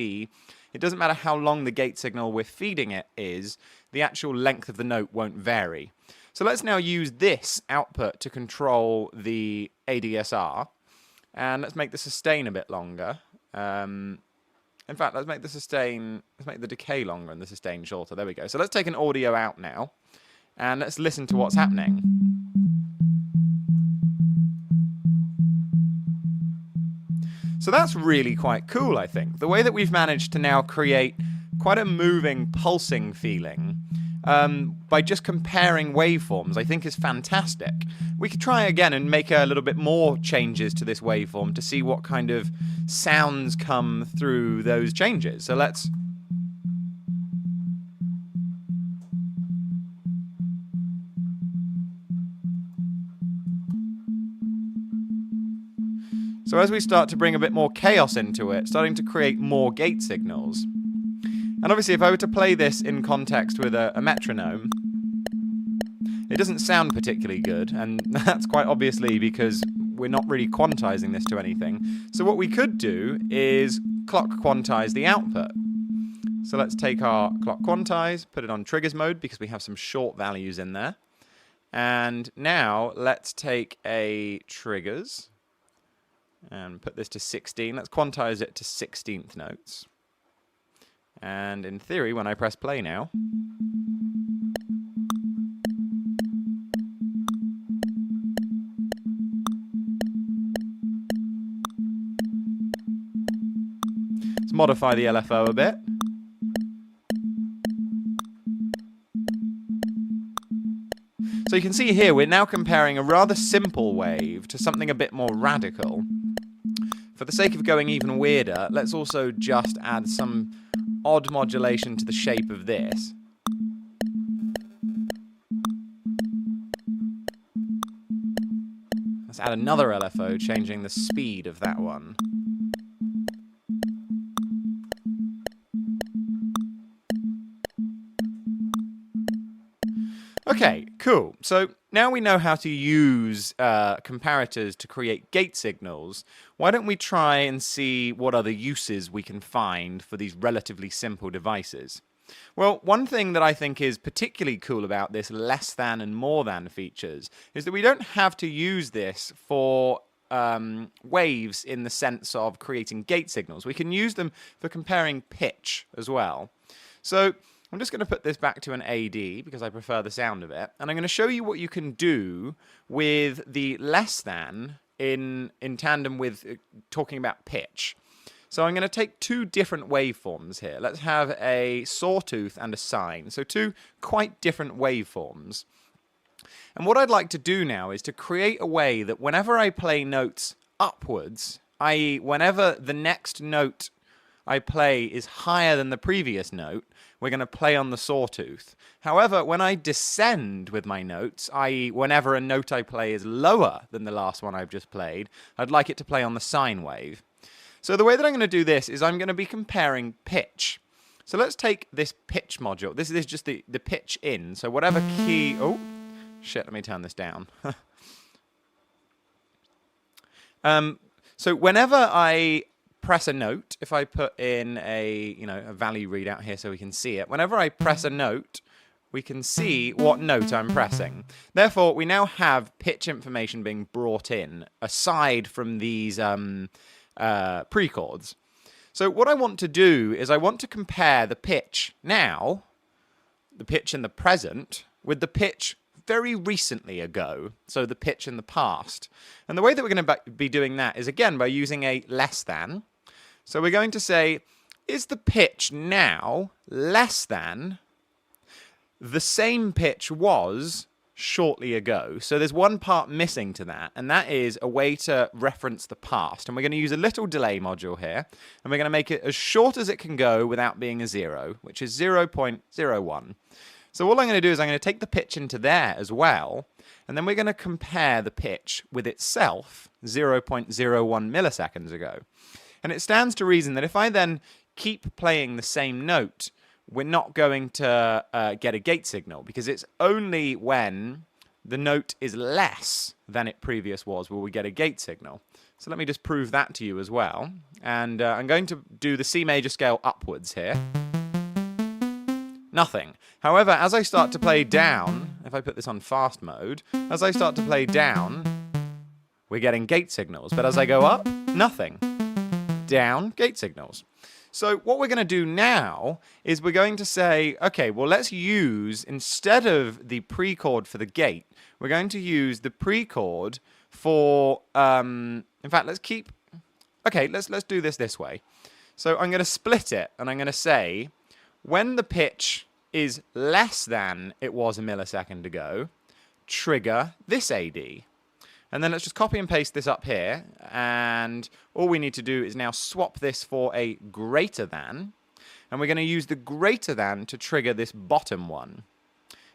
it doesn't matter how long the gate signal we're feeding it is, the actual length of the note won't vary. So let's now use this output to control the ADSR, and let's make the sustain a bit longer. In fact, let's make the decay longer and the sustain shorter. There we go. So let's take an audio out now, and let's listen to what's happening. So that's really quite cool, I think. The way that we've managed to now create quite a moving, pulsing feeling by just comparing waveforms, I think is fantastic. We could try again and make a little bit more changes to this waveform to see what kind of sounds come through those changes. So let's... So as we start to bring a bit more chaos into it, starting to create more gate signals. And obviously if I were to play this in context with a metronome, it doesn't sound particularly good, and that's quite obviously because we're not really quantizing this to anything. So what we could do is clock quantize the output. So let's take our clock quantize, put it on triggers mode because we have some short values in there. And now let's take a triggers and put this to 16. Let's quantize it to 16th notes. And in theory, when I press play now, let's modify the LFO a bit. So you can see here we're now comparing a rather simple wave to something a bit more radical. For the sake of going even weirder, let's also just add some odd modulation to the shape of this. Let's add another LFO, changing the speed of that one. Okay, cool. So now we know how to use comparators to create gate signals. Why don't we try and see what other uses we can find for these relatively simple devices? Well, one thing that I think is particularly cool about this less than and more than features is that we don't have to use this for waves in the sense of creating gate signals. We can use them for comparing pitch as well. So I'm just going to put this back to an AD because I prefer the sound of it. And I'm going to show you what you can do with the less than in tandem with talking about pitch. So I'm going to take two different waveforms here. Let's have a sawtooth and a sine. So two quite different waveforms. And what I'd like to do now is to create a way that whenever I play notes upwards, i.e. whenever the next note I play is higher than the previous note, we're going to play on the sawtooth. However, when I descend with my notes, i.e. whenever a note I play is lower than the last one I've just played, I'd like it to play on the sine wave. So the way that I'm going to do this is I'm going to be comparing pitch. So let's take this pitch module. This is just the pitch in. So whatever key... Oh, shit, let me turn this down. So whenever I press a note, if I put in a value readout here so we can see it, whenever I press a note, we can see what note I'm pressing. Therefore, we now have pitch information being brought in aside from these pre-chords. So what I want to do is I want to compare the pitch now, the pitch in the present, with the pitch very recently ago, so the pitch in the past. And the way that we're going to be doing that is, again, by using a less than. So we're going to say, is the pitch now less than the same pitch was shortly ago? So there's one part missing to that, and that is a way to reference the past. And we're going to use a little delay module here, and we're going to make it as short as it can go without being a 0, which is 0.01. So all I'm going to do is I'm going to take the pitch into there as well, and then we're going to compare the pitch with itself 0.01 milliseconds ago. And it stands to reason that if I then keep playing the same note, we're not going to get a gate signal, because it's only when the note is less than it previous was will we get a gate signal. So let me just prove that to you as well. And I'm going to do the C major scale upwards here. Nothing. However, as I start to play down, if I put this on fast mode, as I start to play down, we're getting gate signals. But as I go up, nothing. Down, gate signals. So what we're going to do now is we're going to say, okay, well, let's use, instead of the pre-chord for the gate, we're going to use the pre-chord for, in fact, let's do this way. So I'm going to split it, and I'm going to say, when the pitch is less than it was a millisecond ago, trigger this AD. And then let's just copy and paste this up here, and all we need to do is now swap this for a greater than, and we're going to use the greater than to trigger this bottom one.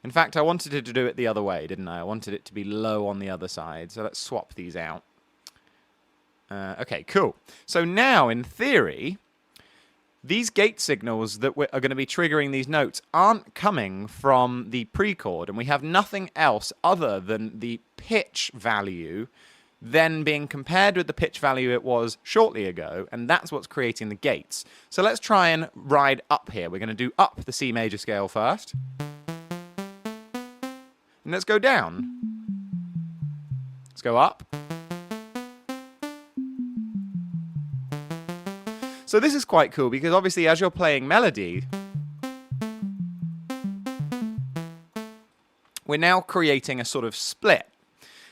In fact, I wanted it to do it the other way, didn't I? I wanted it to be low on the other side, so let's swap these out. Okay, cool. So now, in theory, these gate signals that are going to be triggering these notes aren't coming from the pre-chord, and we have nothing else other than the pitch value then being compared with the pitch value it was shortly ago, and that's what's creating the gates. So let's try and ride up here. We're going to do up the C major scale first. And let's go down. Let's go up. So this is quite cool because obviously as you're playing melody, we're now creating a sort of split.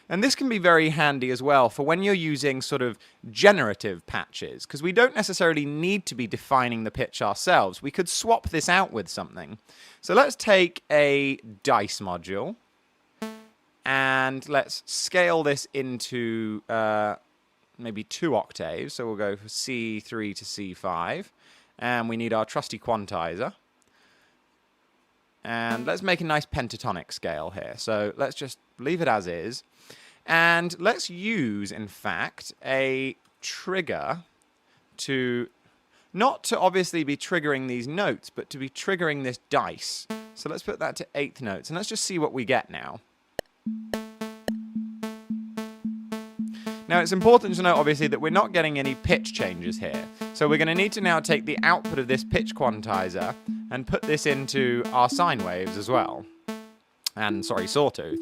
And this can be very handy as well for when you're using sort of generative patches, because we don't necessarily need to be defining the pitch ourselves. We could swap this out with something. So let's take a dice module and let's scale this into maybe 2 octaves. So we'll go from C3 to C5. And we need our trusty quantizer. And let's make a nice pentatonic scale here. So let's just leave it as is. And let's use, in fact, a trigger to, not to obviously be triggering these notes, but to be triggering this dice. So let's put that to 8th notes, and let's just see what we get now. Now, it's important to note, obviously, that we're not getting any pitch changes here. So we're going to need to now take the output of this pitch quantizer and put this into our sine waves as well. And, sorry, sawtooth.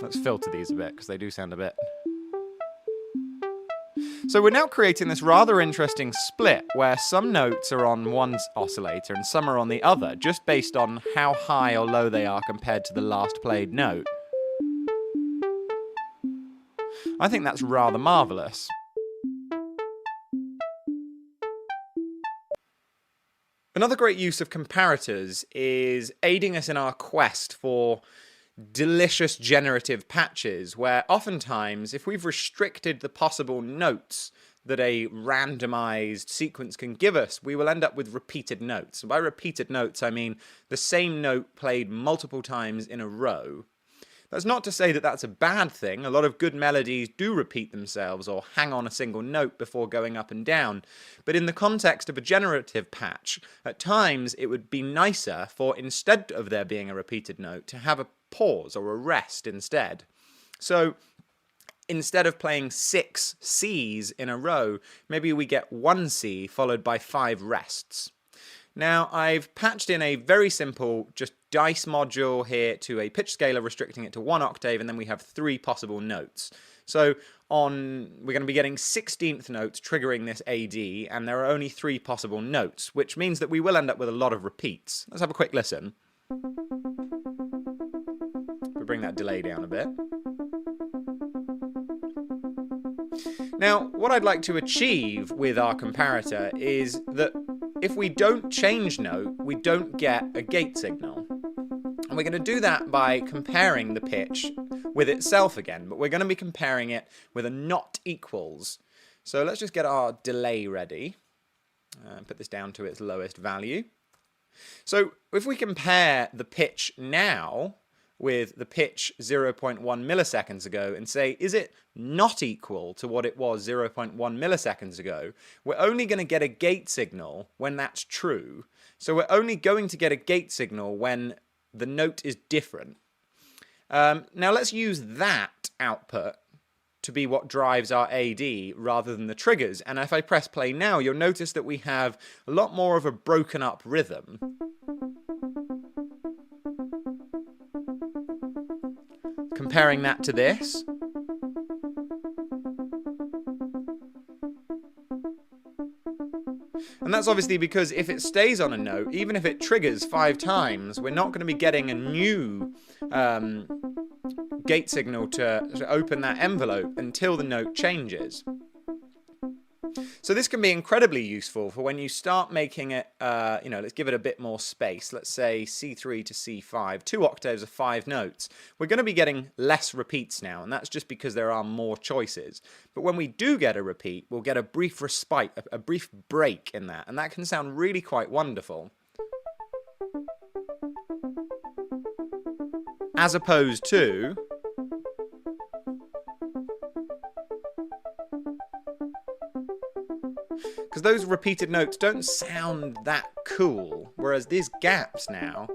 Let's filter these a bit, because they do sound a bit... So we're now creating this rather interesting split, where some notes are on one oscillator and some are on the other, just based on how high or low they are compared to the last played note. I think that's rather marvellous. Another great use of comparators is aiding us in our quest for delicious generative patches, where oftentimes if we've restricted the possible notes that a randomized sequence can give us, we will end up with repeated notes. And by repeated notes, I mean the same note played multiple times in a row. That's not to say that that's a bad thing. A lot of good melodies do repeat themselves or hang on a single note before going up and down. But in the context of a generative patch, at times it would be nicer for, instead of there being a repeated note, to have a pause or a rest instead. So instead of playing 6 Cs in a row, maybe we get 1 C followed by 5 rests. Now, I've patched in a very simple just dice module here to a pitch scaler, restricting it to 1 octave, and then we have 3 possible notes. So we're going to be getting 16th notes triggering this AD, and there are only 3 possible notes, which means that we will end up with a lot of repeats. Let's have a quick listen. We'll bring that delay down a bit. Now, what I'd like to achieve with our comparator is that if we don't change note, we don't get a gate signal. And we're going to do that by comparing the pitch with itself again, but we're going to be comparing it with a not equals. So let's just get our delay ready. Put this down to its lowest value. So if we compare the pitch now with the pitch 0.1 milliseconds ago and say, is it not equal to what it was 0.1 milliseconds ago, we're only going to get a gate signal when that's true. So we're only going to get a gate signal when the note is different. Now let's use that output to be what drives our AD rather than the triggers. And if I press play now, you'll notice that we have a lot more of a broken up rhythm. Comparing that to this. And that's obviously because if it stays on a note, even if it triggers 5 times, we're not going to be getting a new gate signal to open that envelope until the note changes. So this can be incredibly useful for when you start making it, let's give it a bit more space. Let's say C3 to C5, 2 octaves of 5 notes. We're going to be getting less repeats now, and that's just because there are more choices. But when we do get a repeat, we'll get a brief respite, a brief break in that, and that can sound really quite wonderful. as opposed to because those repeated notes don't sound that cool, whereas these gaps now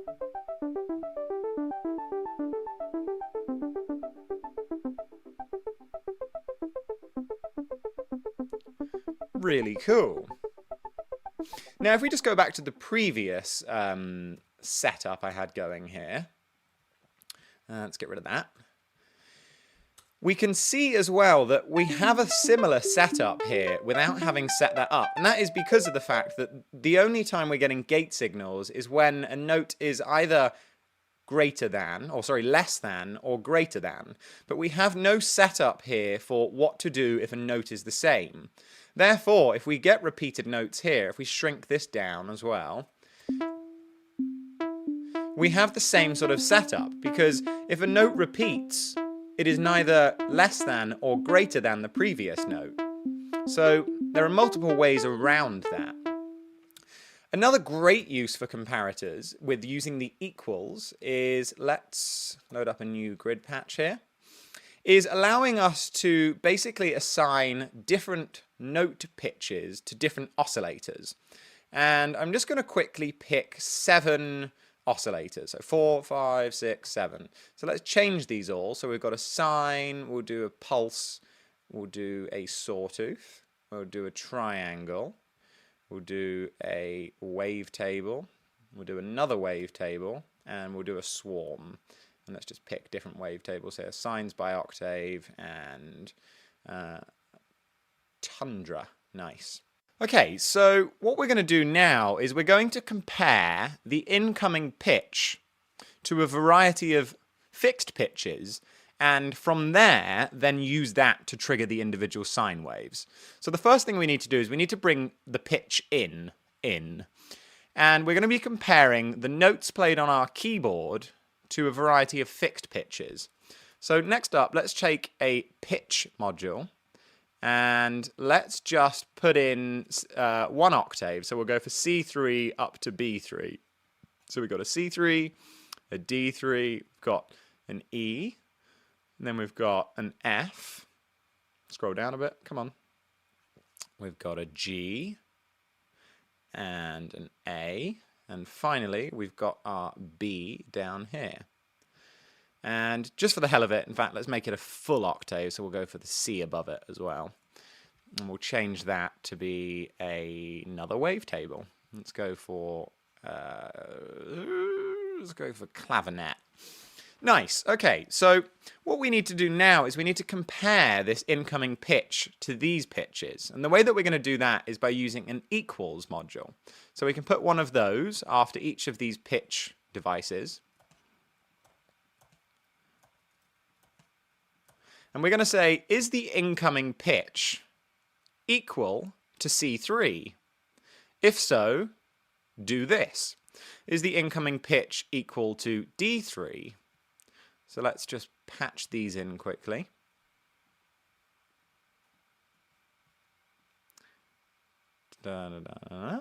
really cool. Now, if we just go back to the previous setup I had going here, let's get rid of that. We can see as well that we have a similar setup here without having set that up. And that is because of the fact that the only time we're getting gate signals is when a note is either greater than, or sorry, less than, or greater than. But we have no setup here for what to do if a note is the same. Therefore, if we get repeated notes here, if we shrink this down as well, we have the same sort of setup, because if a note repeats, it is neither less than or greater than the previous note. So there are multiple ways around that. Another great use for comparators with using the equals is, let's load up a new grid patch here, is allowing us to basically assign different note pitches to different oscillators. And I'm just going to quickly pick 7 oscillators. So 4, 5, 6, 7. So let's change these all. So we've got a sine, we'll do a pulse, we'll do a sawtooth, we'll do a triangle, we'll do a wavetable, we'll do another wavetable, and we'll do a swarm. And let's just pick different wavetables here. Sines by octave and tundra. Nice. Okay, so what we're going to do now is we're going to compare the incoming pitch to a variety of fixed pitches, and from there, then use that to trigger the individual sine waves. So the first thing we need to do is we need to bring the pitch in. And we're going to be comparing the notes played on our keyboard to a variety of fixed pitches. So next up, let's take a pitch module. And let's just put in 1 octave. So we'll go for C3 up to B3. So we've got a C3, a D3, we've got an E, and then we've got an F. Scroll down a bit, come on. We've got a G, and an A, and finally we've got our B down here. And just for the hell of it, in fact, let's make it a full octave, so we'll go for the C above it as well. And we'll change that to be another wavetable. Let's go for clavinet. Nice. Okay, so what we need to do now is we need to compare this incoming pitch to these pitches. And the way that we're going to do that is by using an equals module. So we can put one of those after each of these pitch devices. And we're going to say, is the incoming pitch equal to C3? If so, do this. Is the incoming pitch equal to D3? So let's just patch these in quickly. Da, da, da, da.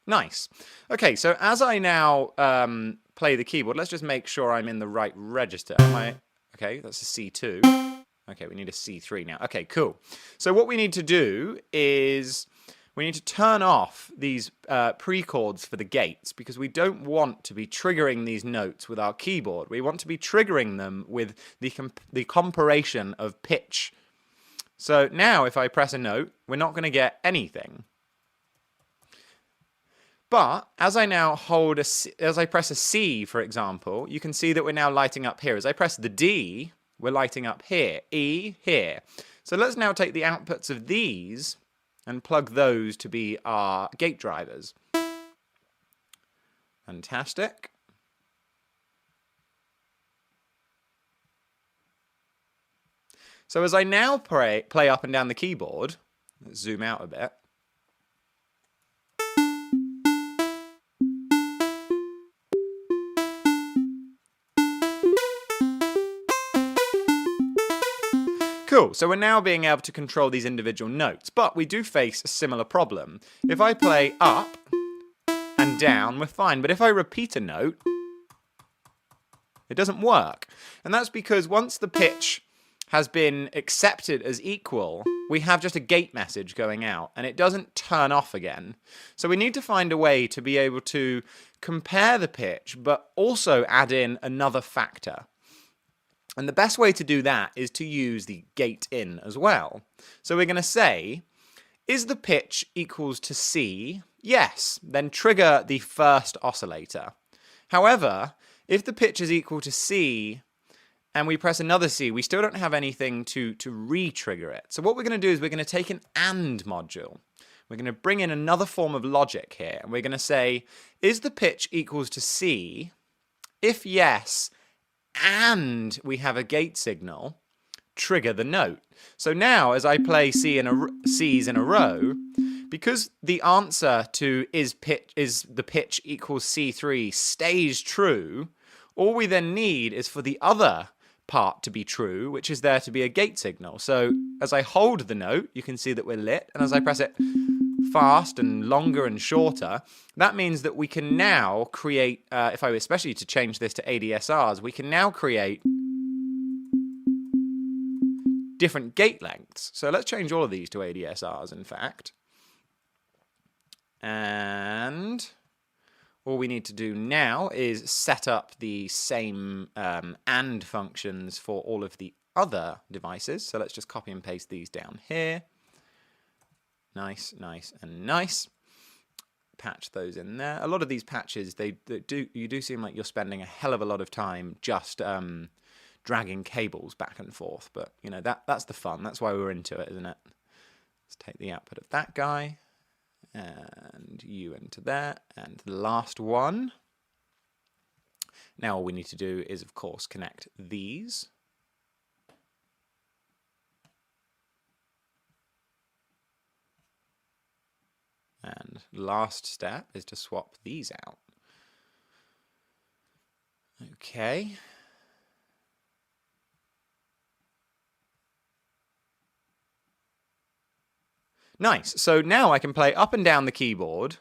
Nice. Okay, so as I now play the keyboard, let's just make sure I'm in the right register. Okay, that's a C2. Okay, we need a C3 now. Okay, cool. So what we need to do is we need to turn off these pre-chords for the gates, because we don't want to be triggering these notes with our keyboard. We want to be triggering them with the comparation of pitch. So now if I press a note, we're not going to get anything. But as I now as I press a C, for example, you can see that we're now lighting up here. As I press the D, we're lighting up here. E, here. So let's now take the outputs of these and plug those to be our gate drivers. Fantastic. So as I now play up and down the keyboard, let's zoom out a bit. Cool, so we're now being able to control these individual notes, but we do face a similar problem. If I play up and down, we're fine, but if I repeat a note, it doesn't work. And that's because once the pitch has been accepted as equal, we have just a gate message going out, and it doesn't turn off again. So we need to find a way to be able to compare the pitch, but also add in another factor. And the best way to do that is to use the gate in as well. So we're going to say, is the pitch equals to C? Yes. Then trigger the first oscillator. However, if the pitch is equal to C and we press another C, we still don't have anything to re-trigger it. So what we're going to do is we're going to take an AND module. We're going to bring in another form of logic here. And we're going to say, is the pitch equals to C? If yes, and we have a gate signal, trigger the note. So now as I play C's in a row, because the answer to is the pitch equals C3 stays true, all we then need is for the other part to be true, which is there to be a gate signal. So as I hold the note, you can see that we're lit, and as I press it fast and longer and shorter, that means that we can now create, if I were especially to change this to ADSRs, we can now create different gate lengths. So let's change all of these to ADSRs, in fact. And all we need to do now is set up the same AND functions for all of the other devices. So let's just copy and paste these down here. Nice, nice, and nice. Patch those in there. A lot of these patches, you do seem like you're spending a hell of a lot of time just dragging cables back and forth. But you know that's the fun. That's why we're into it, isn't it? Let's take the output of that guy, and you into there, and the last one. Now all we need to do is, of course, connect these. And last step is to swap these out. Okay. Nice. So now I can play up and down the keyboard.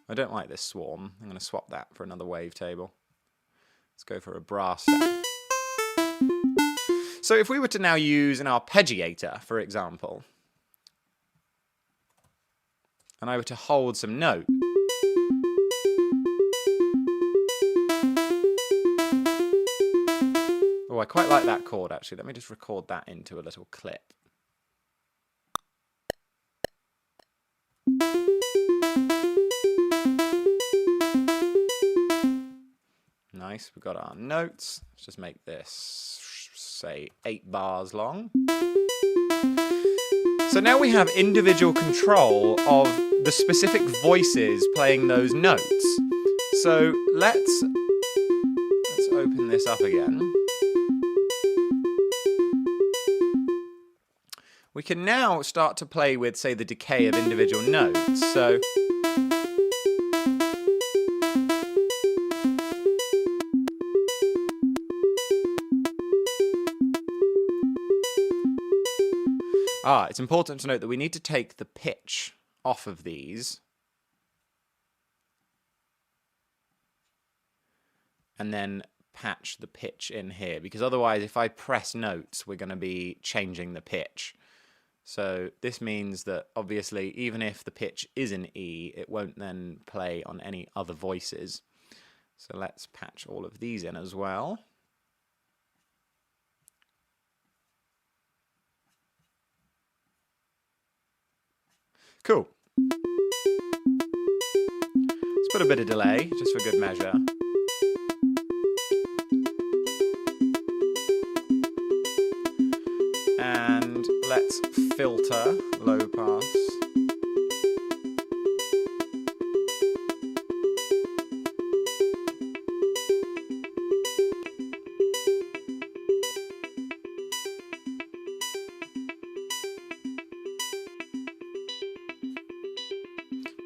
I don't like this swarm. I'm going to swap that for another wavetable. Let's go for a brass step. So if we were to now use an arpeggiator, for example, and I were to hold some note, oh, I quite like that chord actually. Let me just record that into a little clip. Nice, we've got our notes. Let's just make this, say, 8 bars long. So now we have individual control of the specific voices playing those notes. So let's open this up again. We can now start to play with, say, the decay of individual notes. So it's important to note that we need to take the pitch off of these and then patch the pitch in here, because otherwise if I press notes we're going to be changing the pitch. So this means that obviously even if the pitch is in E, it won't then play on any other voices. So let's patch all of these in as well. Cool. Let's put a bit of delay, just for good measure. And let's filter low pass.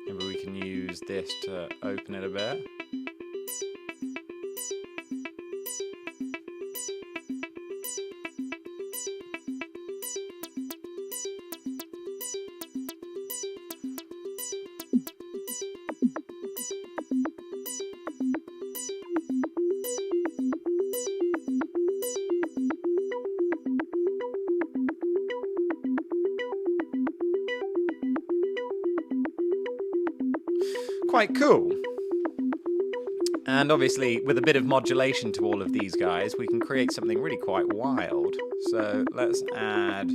Maybe we can use this to open it a bit. quite cool. And obviously, with a bit of modulation to all of these guys, we can create something really quite wild. So let's add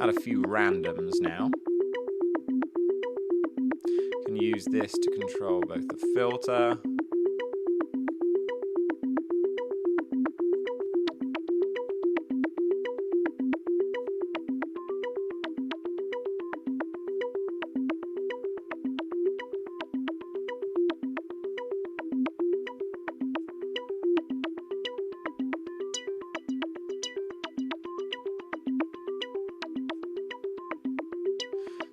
a few randoms now. Can use this to control both the filter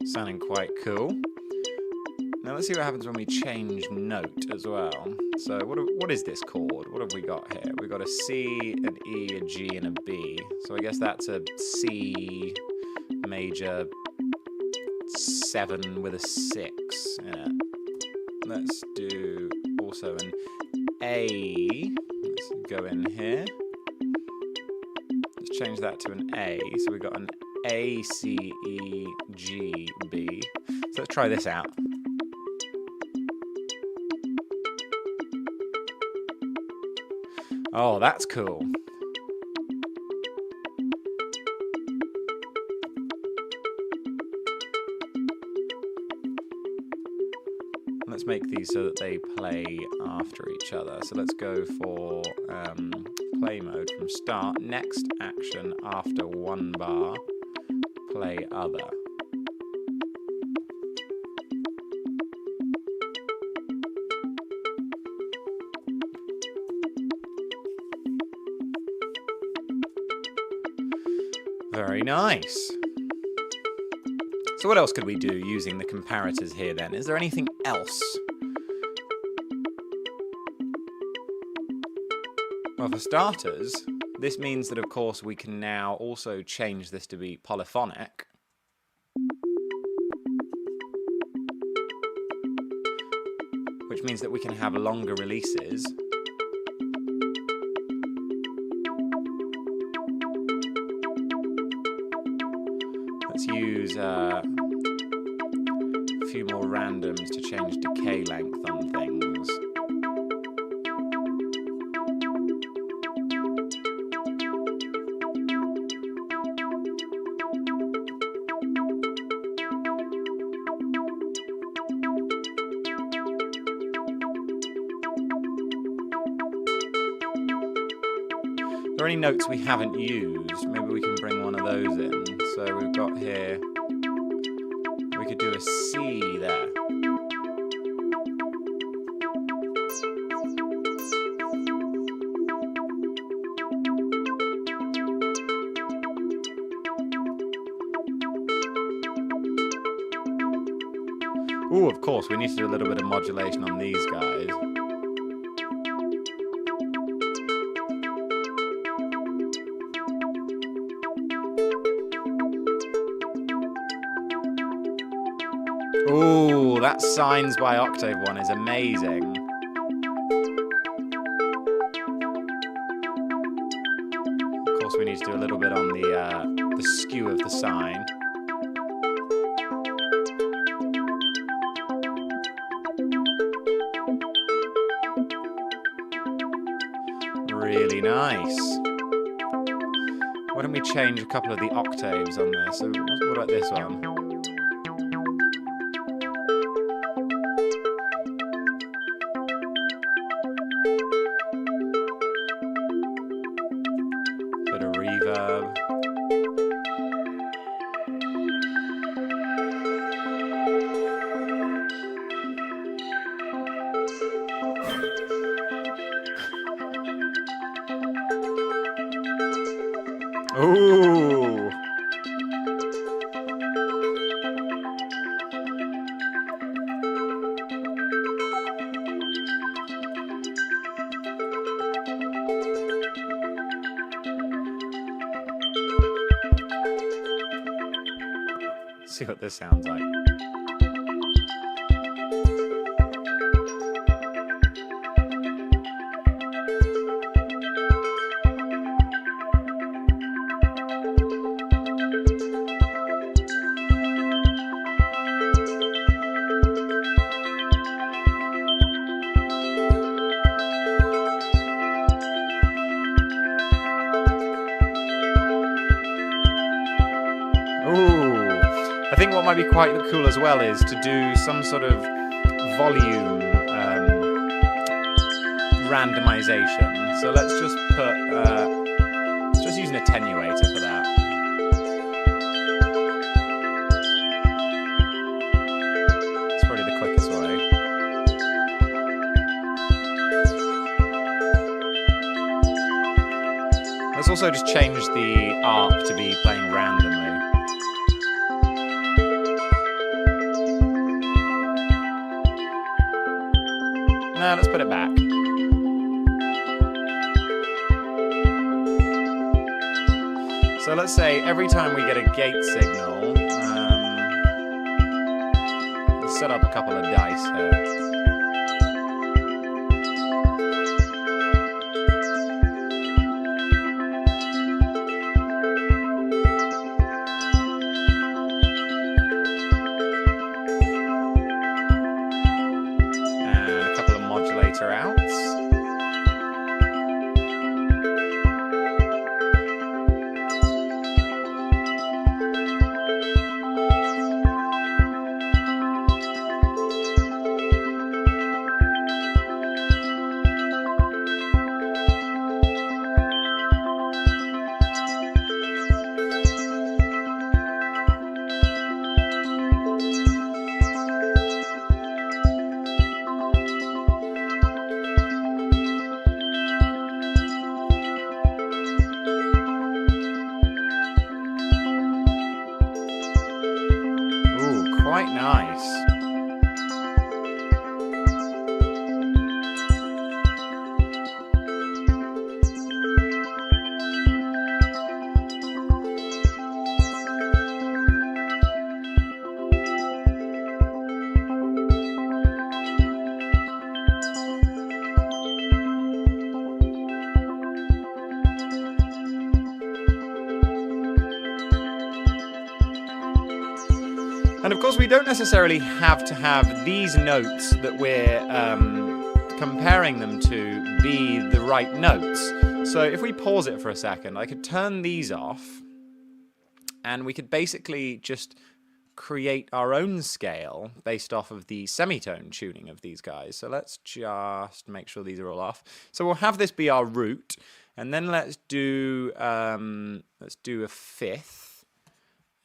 sounding quite cool. Now let's see what happens when we change note as well. So what is this chord? What have we got here? We've got a C, an E, a G, and a B. So I guess that's a C major 7 with a 6 in it. Let's do also an A. Let's go in here. Let's change that to an A. So we've got an A, C, E, G, B. So let's try this out. Oh, that's cool. Let's make these so that they play after each other. So let's go for play mode from start, next action after 1 bar, play other. Very nice. So what else could we do using the comparators here then? Is there anything else? Well, for starters, this means that of course we can now also change this to be polyphonic. Which means that we can have longer releases. Let's use a few more randoms to change decay length on things. Are there any notes we haven't used? Maybe we can bring one of those in. So we've got here, we could do a C there. Ooh, of course, we need to do a little bit of modulation on these guys. Ooh, that signs by octave one is amazing. Of course, we need to do a little bit on the skew of the sign. Really nice. Why don't we change a couple of the octaves on there? So what about this one? Bit of reverb. Ooh. See what this sounds like. think what might be quite cool as well is to do some sort of volume randomization. So let's just put, just use an attenuator for that. It's probably the quickest way. Let's also just change the ARP to be playing randomly. No, let's put it back. So let's say every time we get a gate signal, let's set up a couple of dice here. And a couple of modulator outs. Quite nice. And of course, we don't necessarily have to have these notes that we're comparing them to be the right notes. So if we pause it for a second, I could turn these off, and we could basically just create our own scale based off of the semitone tuning of these guys. So let's just make sure these are all off. So we'll have this be our root, and then let's do a fifth.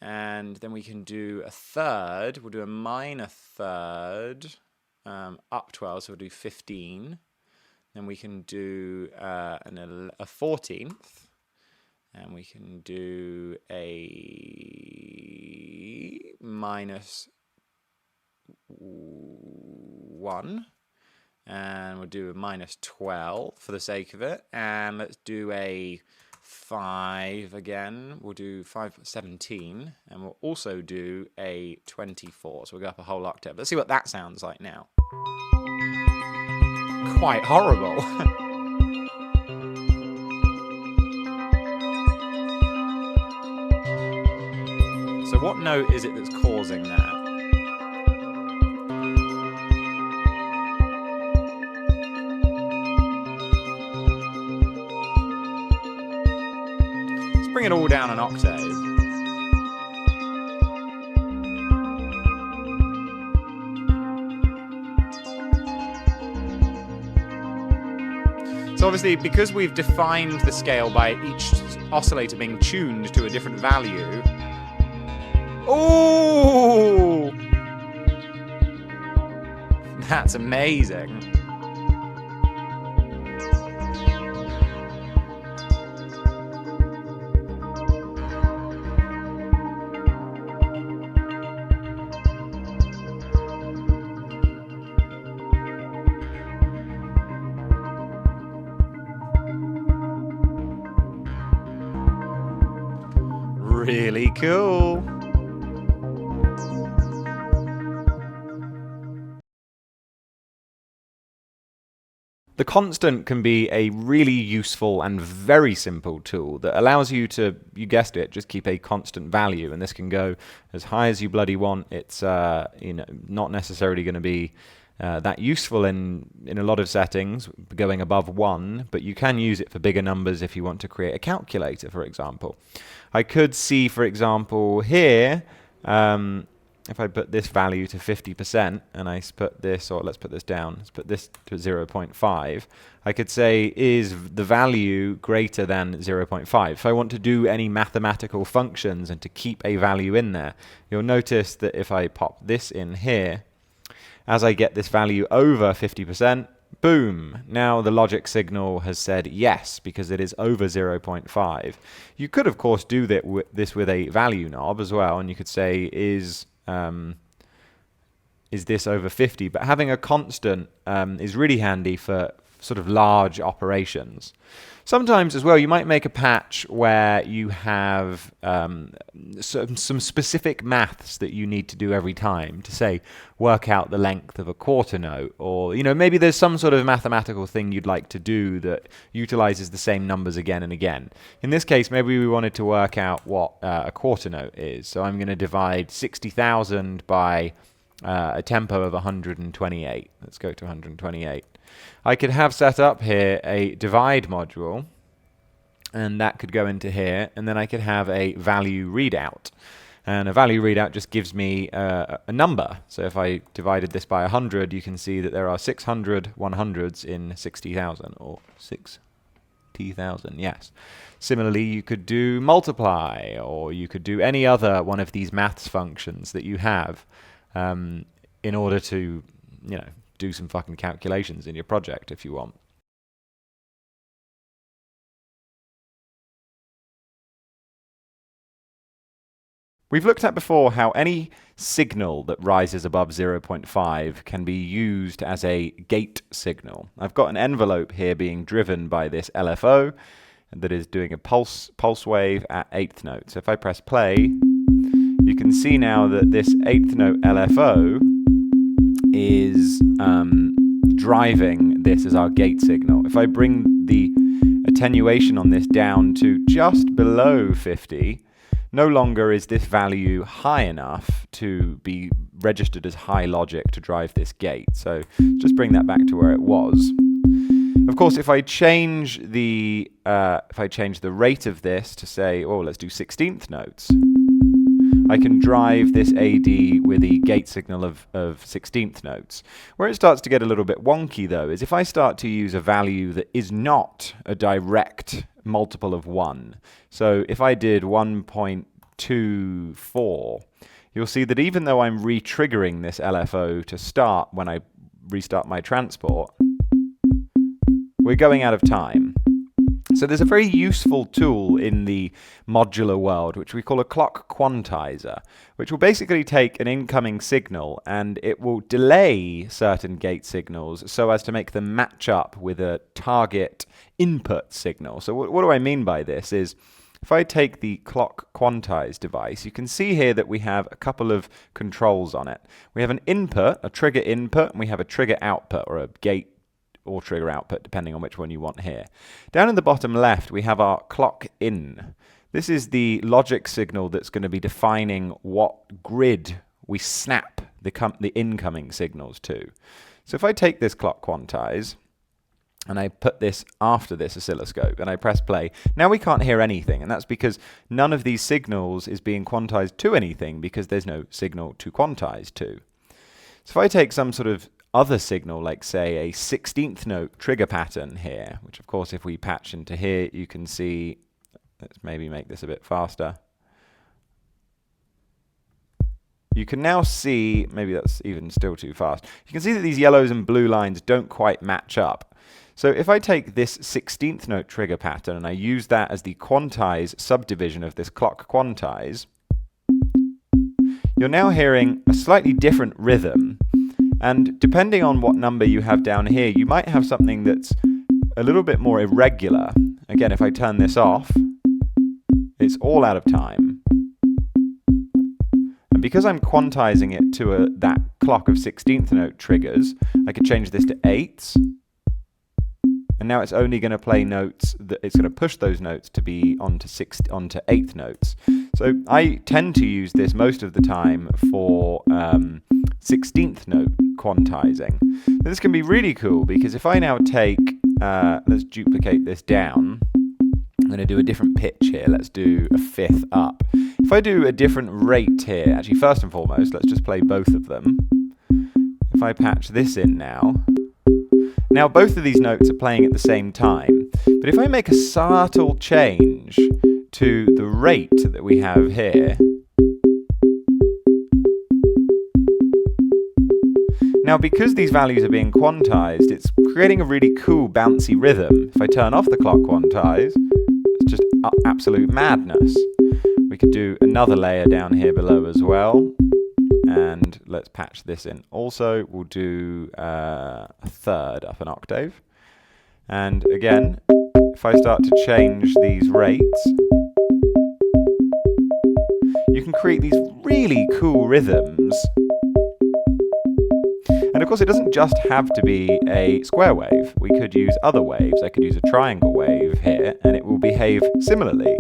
And then we can do a third. We'll do a minor third up 12, so we'll do 15. Then we can do a 14th. And we can do a minus 1. And we'll do a minus 12 for the sake of it. And let's do a 5 again. We'll do 5, 17, and we'll also do a 24. So we'll go up a whole octave. Let's see what that sounds like now. Quite horrible. So what note is it that's causing that? Bring it all down an octave. So obviously, because we've defined the scale by each oscillator being tuned to a different value. Oh! That's amazing. Really cool. The constant can be a really useful and very simple tool that allows you to, you guessed it, just keep a constant value, and this can go as high as you bloody want. It's not necessarily going to be that useful in a lot of settings, going above 1, but you can use it for bigger numbers if you want to create a calculator, for example. I could see, for example, here, If I put this value to 50% and I put this, or let's put this down, let's put this to 0.5, I could say, is the value greater than 0.5? If I want to do any mathematical functions and to keep a value in there, you'll notice that if I pop this in here, as I get this value over 50%, boom, now the logic signal has said yes, because it is over 0.5. You could, of course, do this with a value knob as well, and you could say, is this over 50? But having a constant is really handy for sort of large operations. Sometimes as well, you might make a patch where you have some specific maths that you need to do every time to, say, work out the length of a quarter note, or maybe there's some sort of mathematical thing you'd like to do that utilizes the same numbers again and again. In this case, maybe we wanted to work out what a quarter note is. So I'm going to divide 60,000 by a tempo of 128. Let's go to 128. I could have set up here a divide module, and that could go into here, and then I could have a value readout. And a value readout just gives me a number. So if I divided this by 100, you can see that there are 600 100s in 60,000, or 60,000, yes. Similarly, you could do multiply, or you could do any other one of these maths functions that you have in order to, do some fucking calculations in your project if you want. We've looked at before how any signal that rises above 0.5 can be used as a gate signal. I've got an envelope here being driven by this LFO that is doing a pulse wave at 8th note. So if I press play, you can see now that this 8th note LFO is driving this as our gate signal. If I bring the attenuation on this down to just below 50, no longer is this value high enough to be registered as high logic to drive this gate. So just bring that back to where it was. Of course, if I change the rate of this to say, let's do 16th notes, I can drive this AD with the gate signal of 16th notes. Where it starts to get a little bit wonky, though, is if I start to use a value that is not a direct multiple of 1. So if I did 1.24, you'll see that even though I'm re-triggering this LFO to start when I restart my transport, we're going out of time. So there's a very useful tool in the modular world, which we call a clock quantizer, which will basically take an incoming signal and it will delay certain gate signals so as to make them match up with a target input signal. So what do I mean by this is, if I take the clock quantize device, you can see here that we have a couple of controls on it. We have an input, a trigger input, and we have a trigger output, or a gate or trigger output, depending on which one you want here. Down in the bottom left, we have our clock in. This is the logic signal that's going to be defining what grid we snap the incoming signals to. So if I take this clock quantize, and I put this after this oscilloscope, and I press play, now we can't hear anything, and that's because none of these signals is being quantized to anything, because there's no signal to quantize to. So if I take some sort of other signal, like say a 16th note trigger pattern here, which of course if we patch into here, you can see, let's maybe make this a bit faster. You can now see, maybe that's even still too fast, you can see that these yellows and blue lines don't quite match up. So if I take this 16th note trigger pattern and I use that as the quantize subdivision of this clock quantize, you're now hearing a slightly different rhythm. And depending on what number you have down here, you might have something that's a little bit more irregular. Again, if I turn this off, it's all out of time. And because I'm quantizing it to that clock of 16th note triggers, I could change this to 8s. And now it's only going to play notes, it's going to push those notes to be onto 8th notes. So I tend to use this most of the time for 16th note quantizing. Now this can be really cool, because if I now take, let's duplicate this down, I'm going to do a different pitch here, let's do a 5th up. If I do a different rate here, actually first and foremost, let's just play both of them. If I patch this in now both of these notes are playing at the same time, but if I make a subtle change to the rate that we have here, now because these values are being quantized, it's creating a really cool bouncy rhythm. If I turn off the clock quantize, it's just absolute madness. We could do another layer down here below as well. And let's patch this in. Also, we'll do a third up an octave. And again, if I start to change these rates, you can create these really cool rhythms. And of course, it doesn't just have to be a square wave. We could use other waves. I could use a triangle wave here, and it will behave similarly.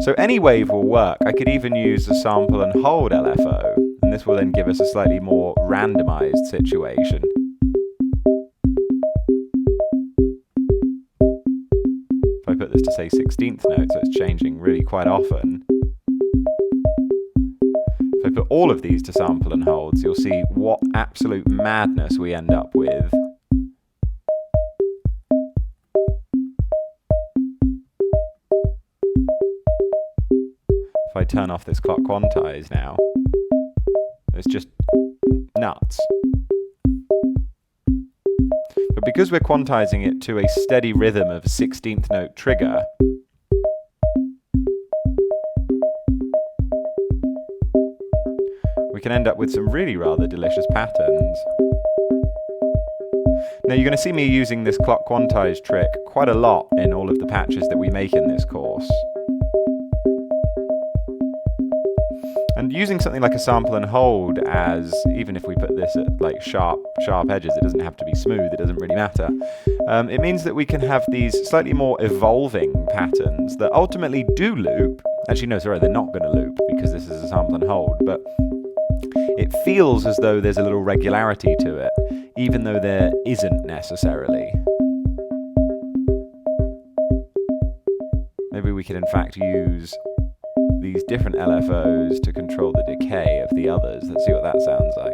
So any wave will work. I could even use the sample and hold LFO, and this will then give us a slightly more randomized situation. If I put this to say 16th note, so it's changing really quite often. If I put all of these to sample and holds, you'll see what absolute madness we end up with. If I turn off this clock quantize now, it's just nuts. But because we're quantizing it to a steady rhythm of a 16th note trigger, we can end up with some really rather delicious patterns. Now you're going to see me using this clock quantize trick quite a lot in all of the patches that we make in this course. And using something like a sample and hold as, even if we put this at like sharp edges, it doesn't have to be smooth, it doesn't really matter. It means that we can have these slightly more evolving patterns that ultimately do loop. Actually, no, sorry, they're not going to loop because this is a sample and hold, but it feels as though there's a little regularity to it, even though there isn't necessarily. Maybe we could in fact use these different LFOs to control the decay of the others. Let's see what that sounds like.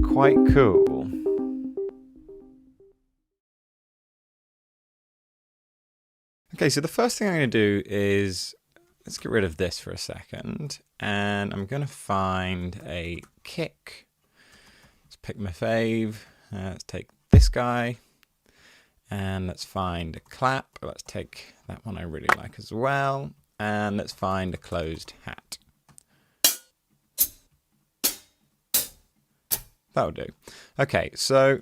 Quite cool. Okay, so the first thing I'm going to do is, let's get rid of this for a second, and I'm going to find a kick. Let's pick my fave. Let's take this guy, and let's find a clap. Let's take that one I really like as well, and let's find a closed hat. That'll do. Okay, so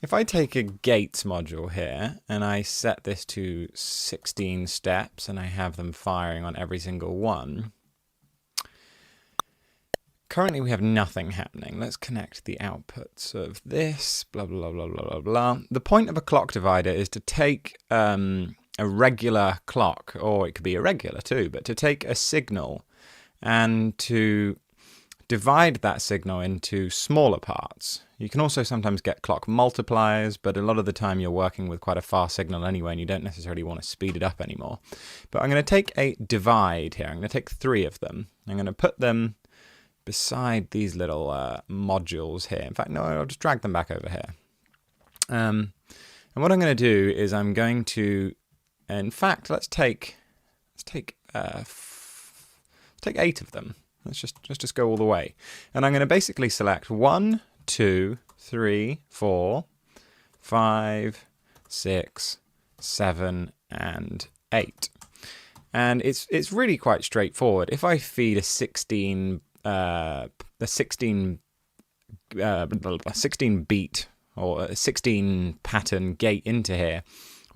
if I take a gates module here and I set this to 16 steps and I have them firing on every single one, currently we have nothing happening. Let's connect the outputs of this, blah, blah, blah, blah, blah, blah. The point of a clock divider is to take a regular clock, or it could be irregular too, but to take a signal and to divide that signal into smaller parts. You can also sometimes get clock multipliers, but a lot of the time you're working with quite a fast signal anyway, and you don't necessarily want to speed it up anymore. But I'm going to take a divide here. I'm going to take 3 of them. I'm going to put them beside these little modules here. In fact, no, I'll just drag them back over here. And what I'm going to do is I'm going to, in fact, let's take 8 of them. Let's just go all the way. And I'm going to basically select 1, 2, 3, 4, 5, 6, 7, and 8. And it's really quite straightforward. If I feed a 16 beat or a 16 pattern gate into here,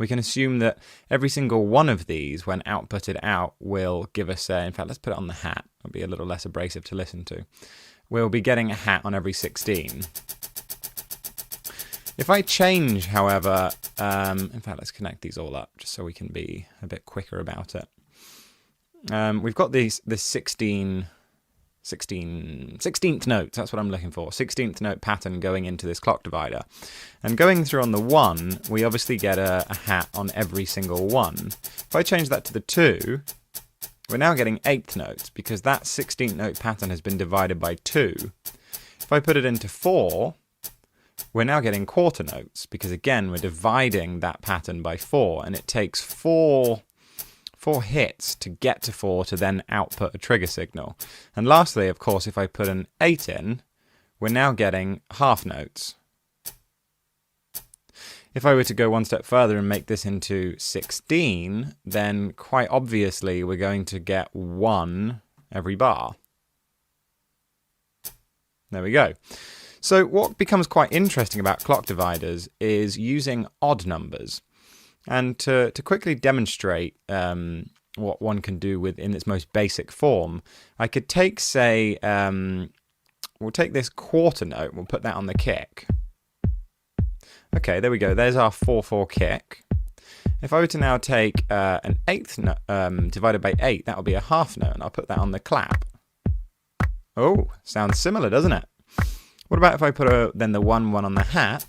we can assume that every single one of these, when outputted out, will give us in fact, let's put it on the hat. It'll be a little less abrasive to listen to. We'll be getting a hat on every 16. If I change, however, in fact, let's connect these all up just so we can be a bit quicker about it. We've got this 16th note, that's what I'm looking for, 16th note pattern going into this clock divider. And going through on the 1, we obviously get a hat on every single one. If I change that to the 2, we're now getting 8th notes, because that 16th note pattern has been divided by 2. If I put it into 4, we're now getting quarter notes, because again, we're dividing that pattern by 4, and it takes four hits to get to 4 to then output a trigger signal. And lastly, of course, if I put an 8 in, we're now getting half notes. If I were to go one step further and make this into 16, then quite obviously we're going to get 1 every bar. There we go. So what becomes quite interesting about clock dividers is using odd numbers. And to quickly demonstrate what one can do in its most basic form, I could take, say, we'll take this quarter note, we'll put that on the kick. Okay, there we go, there's our 4/4 kick. If I were to now take an 8th note divided by 8, that will be a half note, and I'll put that on the clap. Oh, sounds similar, doesn't it? What about if I put then the 1/1 on the hat?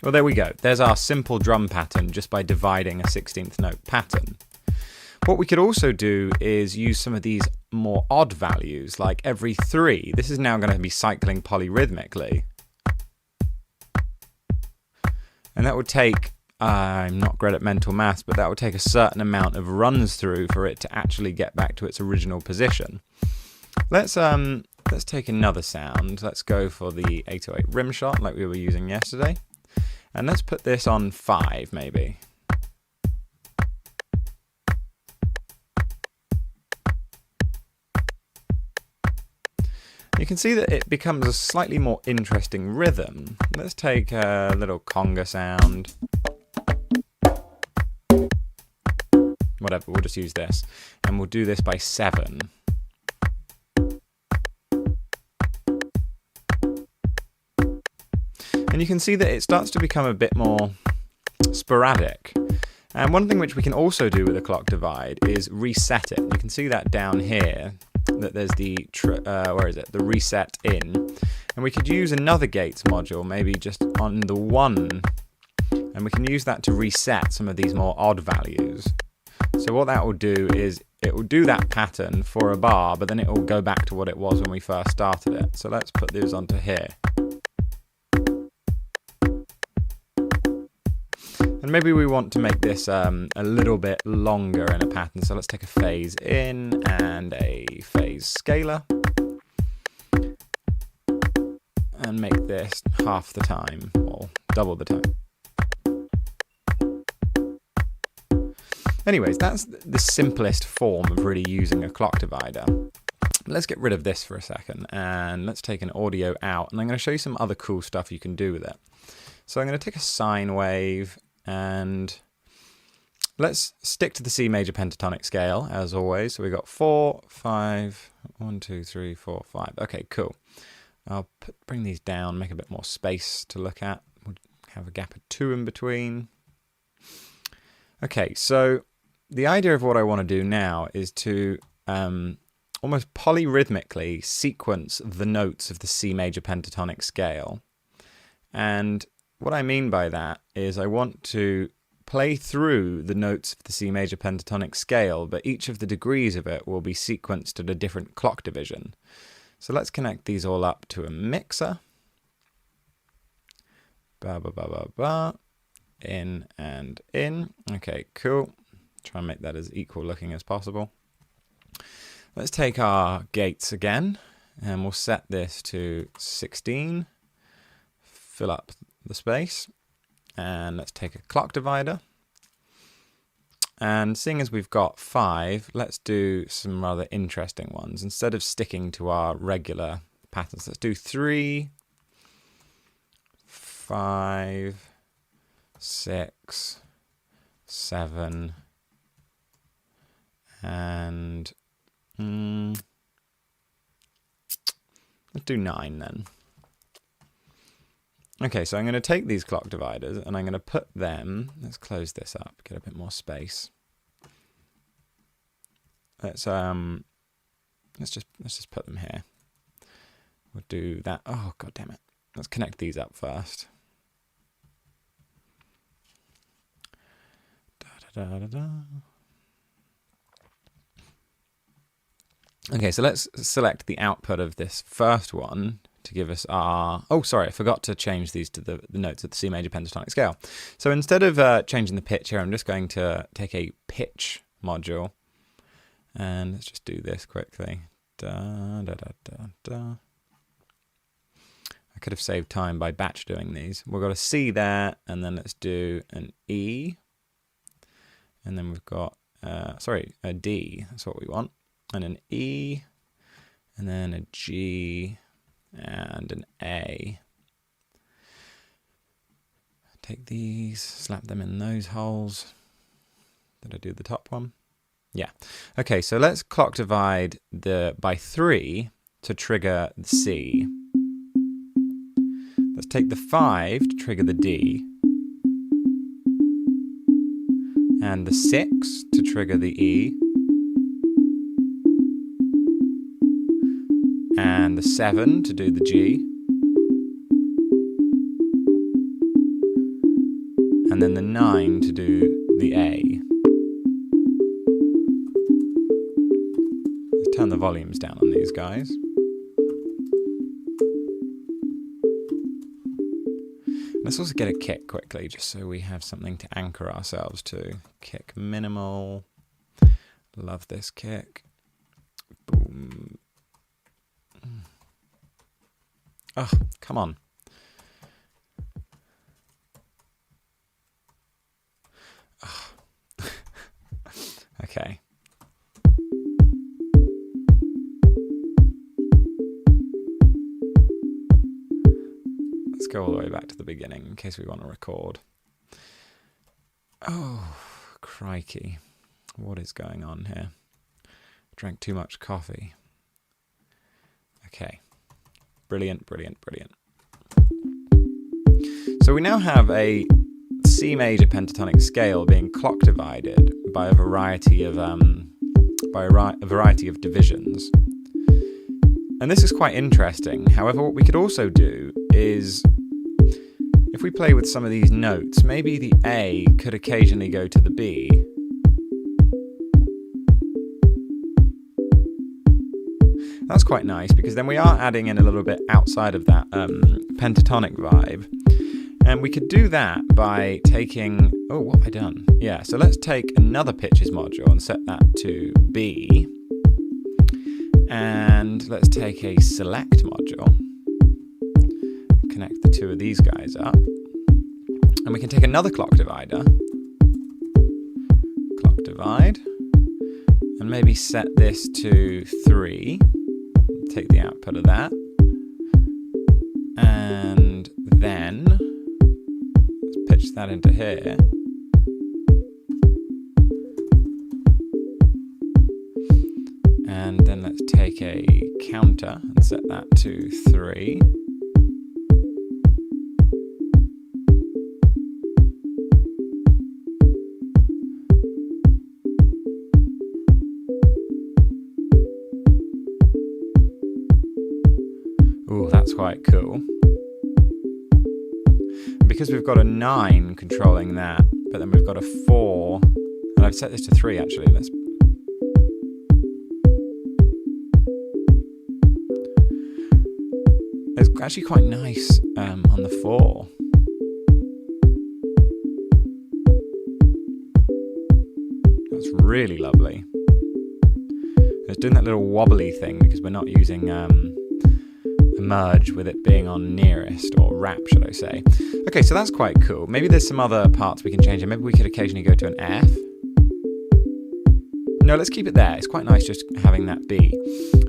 Well, there we go. There's our simple drum pattern just by dividing a 16th note pattern. What we could also do is use some of these more odd values, like every 3. This is now going to be cycling polyrhythmically. And that would take, I'm not great at mental maths, but that would take a certain amount of runs through for it to actually get back to its original position. Let's take another sound. Let's go for the 808 rim shot like we were using yesterday. And let's put this on 5, maybe. You can see that it becomes a slightly more interesting rhythm. Let's take a little conga sound. Whatever, we'll just use this. And we'll do this by 7. And you can see that it starts to become a bit more sporadic. And one thing which we can also do with a clock divide is reset it. You can see that down here, that there's the, the reset in. And we could use another gates module, maybe just on the 1. And we can use that to reset some of these more odd values. So what that will do is it will do that pattern for a bar, but then it will go back to what it was when we first started it. So let's put those onto here. And maybe we want to make this a little bit longer in a pattern. So let's take a phase in and a phase scalar. And make this half the time, or double the time. Anyways, that's the simplest form of really using a clock divider. Let's get rid of this for a second, and let's take an audio out, and I'm going to show you some other cool stuff you can do with it. So I'm going to take a sine wave, and let's stick to the C major pentatonic scale, as always. So we've got 4, 5, 1, 2, 3, 4, 5. Okay, cool. I'll bring these down, make a bit more space to look at. We'll have a gap of 2 in between. Okay, so the idea of what I want to do now is to almost polyrhythmically sequence the notes of the C major pentatonic scale. And what I mean by that is I want to play through the notes of the C major pentatonic scale, but each of the degrees of it will be sequenced at a different clock division. So let's connect these all up to a mixer. Ba ba ba ba ba. In and in. Okay, cool. Try and make that as equal looking as possible. Let's take our gates again, and we'll set this to 16. Fill up the space, and let's take a clock divider. And seeing as we've got 5, let's do some rather interesting ones. Instead of sticking to our regular patterns, let's do 3, 5, 6, 7, and let's do 9 then. Okay, so I'm going to take these clock dividers and I'm going to put them, let's close this up, get a bit more space. Let's just put them here. We'll do that. Oh, god damn it. Let's connect these up first. Okay, so let's select the output of this first one to give us our... Oh, sorry, I forgot to change these to the notes of the C major pentatonic scale. So instead of changing the pitch here, I'm just going to take a pitch module. And let's just do this quickly. Da, da, da, da, da. I could have saved time by batch doing these. We've got a C there, and then let's do an E. And then we've got, a D, that's what we want. And an E, and then a G, and an A. Take these, slap them in those holes. Did I do the top one? Yeah. Okay, so let's clock divide by 3 to trigger the C. Let's take the 5 to trigger the D. And the 6 to trigger the E. And the 7 to do the G. And then the 9 to do the A. Let's turn the volumes down on these guys. Let's also get a kick quickly, just so we have something to anchor ourselves to. Kick minimal. Love this kick. Boom. Oh, come on. Oh. Okay. Let's go all the way back to the beginning in case we want to record. Oh, crikey. What is going on here? Drank too much coffee. Okay. Brilliant, brilliant, brilliant. So we now have a C major pentatonic scale being clock divided by a variety of divisions. And this is quite interesting. However, what we could also do is, if we play with some of these notes, maybe the A could occasionally go to the B. That's quite nice, because then we are adding in a little bit outside of that pentatonic vibe. And we could do that by taking... Oh, what have I done? Yeah, so let's take another pitches module and set that to B. And let's take a select module. Connect the two of these guys up. And we can take another clock divider. Clock divide. And maybe set this to 3. Take the output of that. And then let's pitch that into here. And then let's take a counter and set that to 3. Ooh, that's quite cool. Because we've got a 9 controlling that, but then we've got a 4, and I've set this to 3 actually. It's actually quite nice on the 4. That's really lovely. It's doing that little wobbly thing because we're not using a merge with it being on nearest, or wrap, should I say. Okay, so that's quite cool. Maybe there's some other parts we can change, and maybe we could occasionally go to an F. No, let's keep it there. It's quite nice just having that be.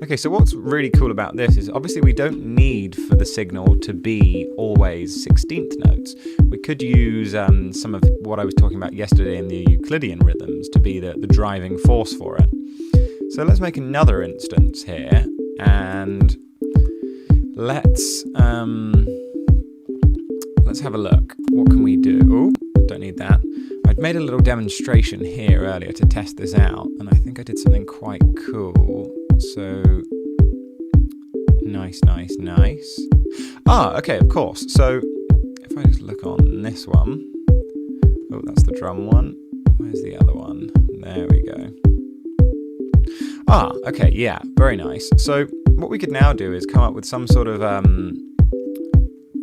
Okay, so what's really cool about this is obviously we don't need for the signal to be always 16th notes. We could use some of what I was talking about yesterday in the Euclidean rhythms to be the driving force for it. So let's make another instance here, and let's have a look. What can we do? Oh, don't need that. I'd made a little demonstration here earlier to test this out, and I think I did something quite cool. So, nice. Okay, of course. So, if I just look on this one. Oh, that's the drum one. Where's the other one? There we go. Okay, yeah, very nice. So, what we could now do is come up with some sort of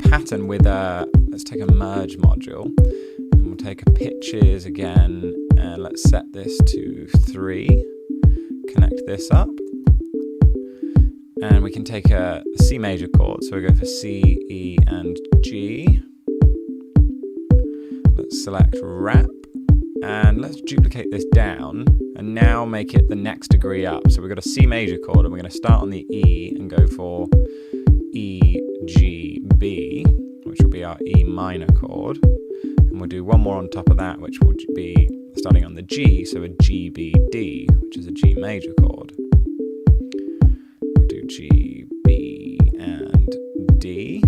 pattern with let's take a merge module. We'll take a pitches again, and let's set this to 3. Connect this up. And we can take a C major chord, so we go for C, E, and G. Let's select wrap, and let's duplicate this down, and now make it the next degree up. So we've got a C major chord, and we're going to start on the E and go for E, G, B, which will be our E minor chord. And we'll do one more on top of that, which will be starting on the G, so a G, B, D, which is a G major chord. We'll do G, B, and D.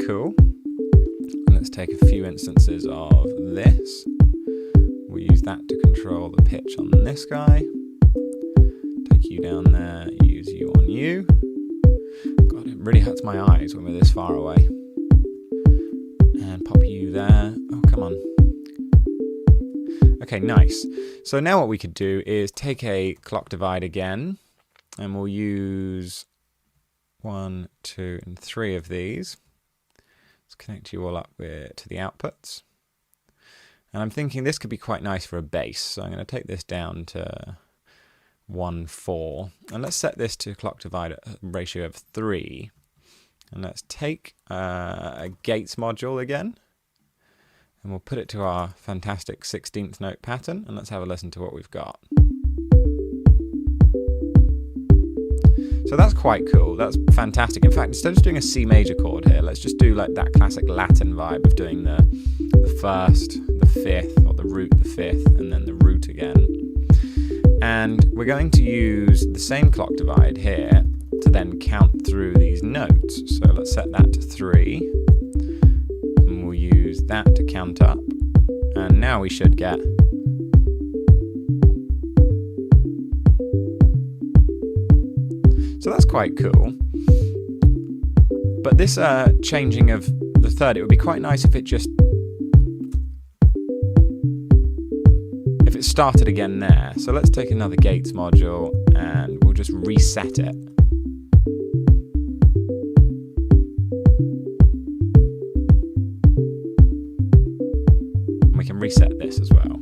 Cool. And let's take a few instances of this. We'll use that to control the pitch on this guy. Take you down there, use you on you. God, it really hurts my eyes when we're this far away. And pop you there. Oh, come on. Okay, nice. So now what we could do is take a clock divide again, and we'll use 1, 2, and 3 of these. Let's connect you all up to the outputs. And I'm thinking this could be quite nice for a bass, so I'm going to take this down to 1, 4. And let's set this to clock divide at a ratio of 3. And let's take a Gates module again, and we'll put it to our fantastic 16th note pattern, and let's have a listen to what we've got. So that's quite cool, that's fantastic. In fact, instead of just doing a C major chord here, let's just do like that classic Latin vibe of doing the first, the fifth, or the root, the fifth, and then the root again. And we're going to use the same clock divide here to then count through these notes. So let's set that to 3, and we'll use that to count up, and now we should get so that's quite cool. But this changing of the third, it would be quite nice if it started again there. So let's take another Gates module, and we'll just reset it. We can reset this as well.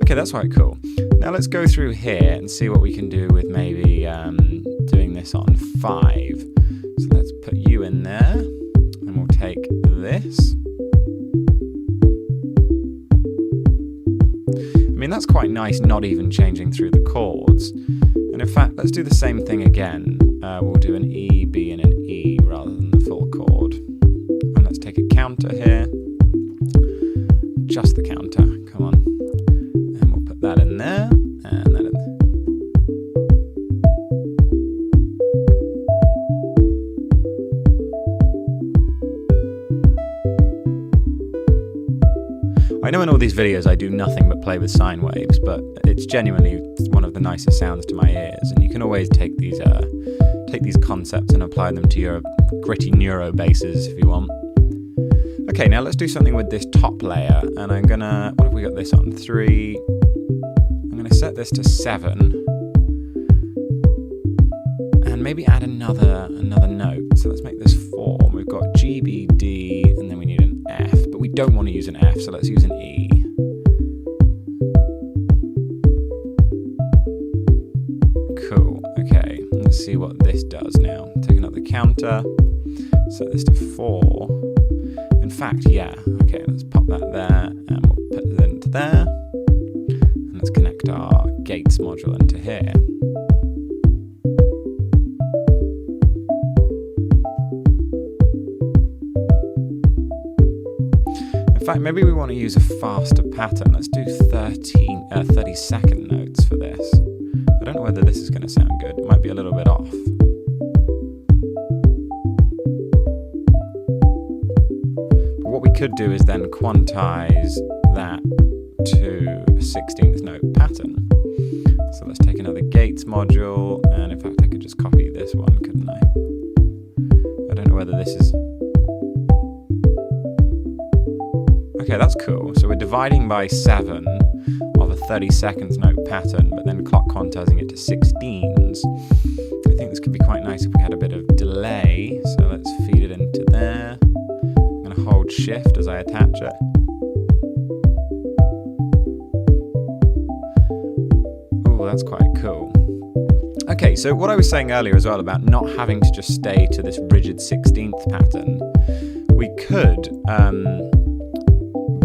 Okay, that's quite cool. Now let's go through here and see what we can do with maybe doing this on 5. So let's put you in there, and we'll take this. I mean, that's quite nice, not even changing through the chords. And in fact, let's do the same thing again. We'll do an E, B, and an E rather than the full chord. And let's take a counter here. Just the counter, come on. And we'll put that in there, and that in there. I know in all these videos I do nothing but play with sine waves, but it's genuinely one of the nicest sounds to my ears, and you can always take these concepts and apply them to your gritty neuro basses if you want. Okay, now let's do something with this top layer, and I'm gonna, what have we got this on? 3. I'm gonna set this to 7, and maybe add another note. So let's make this 4. We've got G, B, D, and then we need an F, but we don't want to use an F, so let's use an E. Cool, okay, let's see what this does now. Take another counter, set this to 4. fact, yeah. Okay, let's pop that there, and we'll put it into there. And let's connect our Gates module into here. In fact, maybe we want to use a faster pattern. Let's do 30-second notes for this. I don't know whether this is going to sound good. It might be a little bit off. But what we could do is then quantize that to a 16th note pattern. So let's take another Gates module, and in fact I could just copy this one, couldn't I? I don't know whether this is... Okay, that's cool. So we're dividing by 7 of a 30-second note pattern, but then clock quantizing it to 16s. I think this could be quite nice if we had a bit of delay. So let's feed it into there. I'm going to hold shift as I attach it. Oh, that's quite cool. Okay, so what I was saying earlier as well about not having to just stay to this rigid 16th pattern, we could...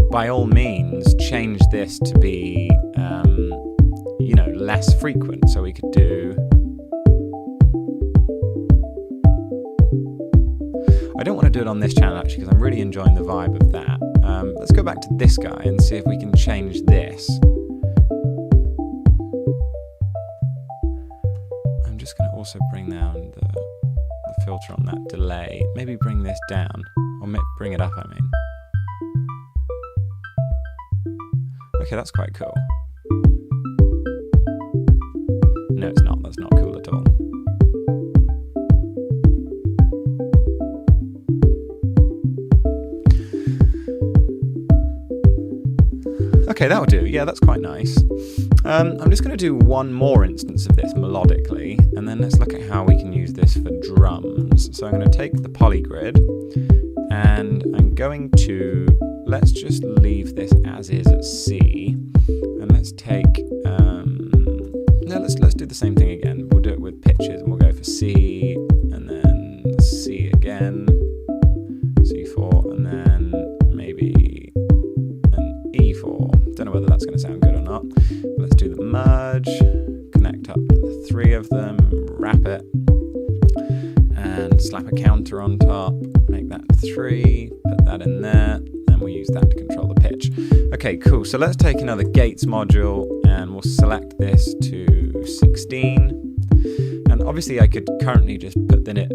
by all means, change this to be, less frequent. So we could do... I don't want to do it on this channel, actually, because I'm really enjoying the vibe of that. Let's go back to this guy and see if we can change this. I'm just going to also bring down the filter on that delay. Maybe bring this down, or bring it up, I mean. Okay, that's quite cool. No, it's not. That's not cool at all. Okay, that'll do. Yeah, that's quite nice. I'm just going to do one more instance of this melodically, and then let's look at how we can use this for drums. So I'm going to take the polygrid, and I'm going to... Let's just leave this as is at C, and let's take, no, let's do the same thing again. We'll do it with pitches, and we'll go for C, and then C again, C4, and then maybe an E4. Don't know whether that's going to sound good or not. But let's do the merge, connect up the 3 of them, wrap it, and slap a counter on top, make that 3, put that in there. We'll use that to control the pitch. Okay, cool. So let's take another Gates module and we'll select this to 16. And obviously I could currently just put it in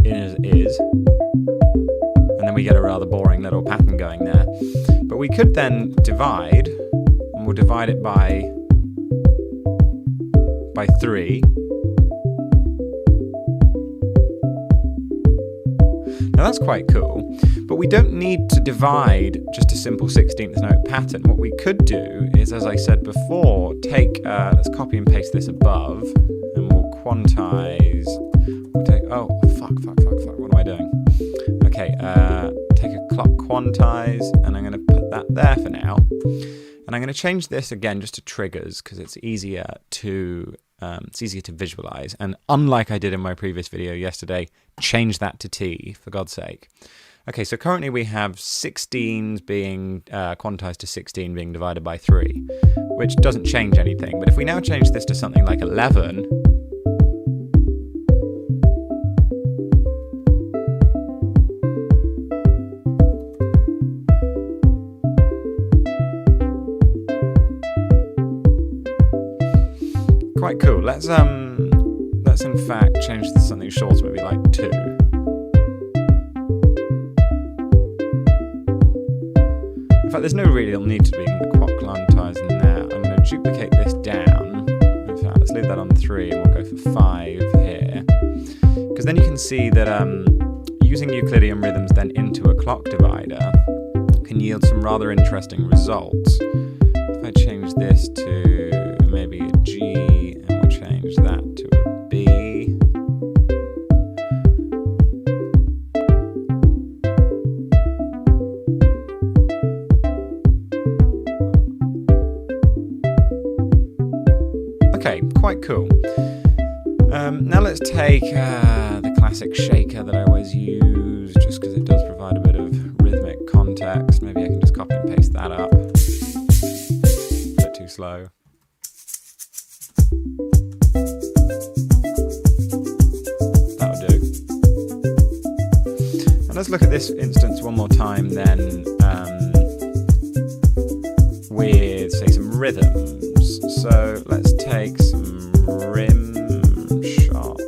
as is. And then we get a rather boring little pattern going there. But we could then divide, and we'll divide it by 3. Now that's quite cool, but we don't need to divide just a simple 16th note pattern. What we could do is, as I said before, take, let's copy and paste this above, and we'll quantize, we'll take, oh, fuck, what am I doing? Okay, take a clock quantize, and I'm going to put that there for now. And I'm going to change this again just to triggers, because it's easier to visualize. And unlike I did in my previous video yesterday, change that to T, for God's sake. Okay, so currently we have 16s being quantized to 16 being divided by 3, which doesn't change anything. But if we now change this to something like 11, quite cool. Let's in fact change this to something shorter, maybe like 2. In fact, there's no real need to be in the clock quantizing there. I'm going to duplicate this down. In fact, let's leave that on 3 and we'll go for 5 here. Because then you can see that using Euclidean rhythms then into a clock divider can yield some rather interesting results. If I change this to maybe a G, and we'll change that to a B. Okay, quite cool. Now let's take the classic shaker that I always use, just because it does provide a bit of rhythmic slow. That'll do. And let's look at this instance one more time then with, say, some rhythms. So let's take some rim shot.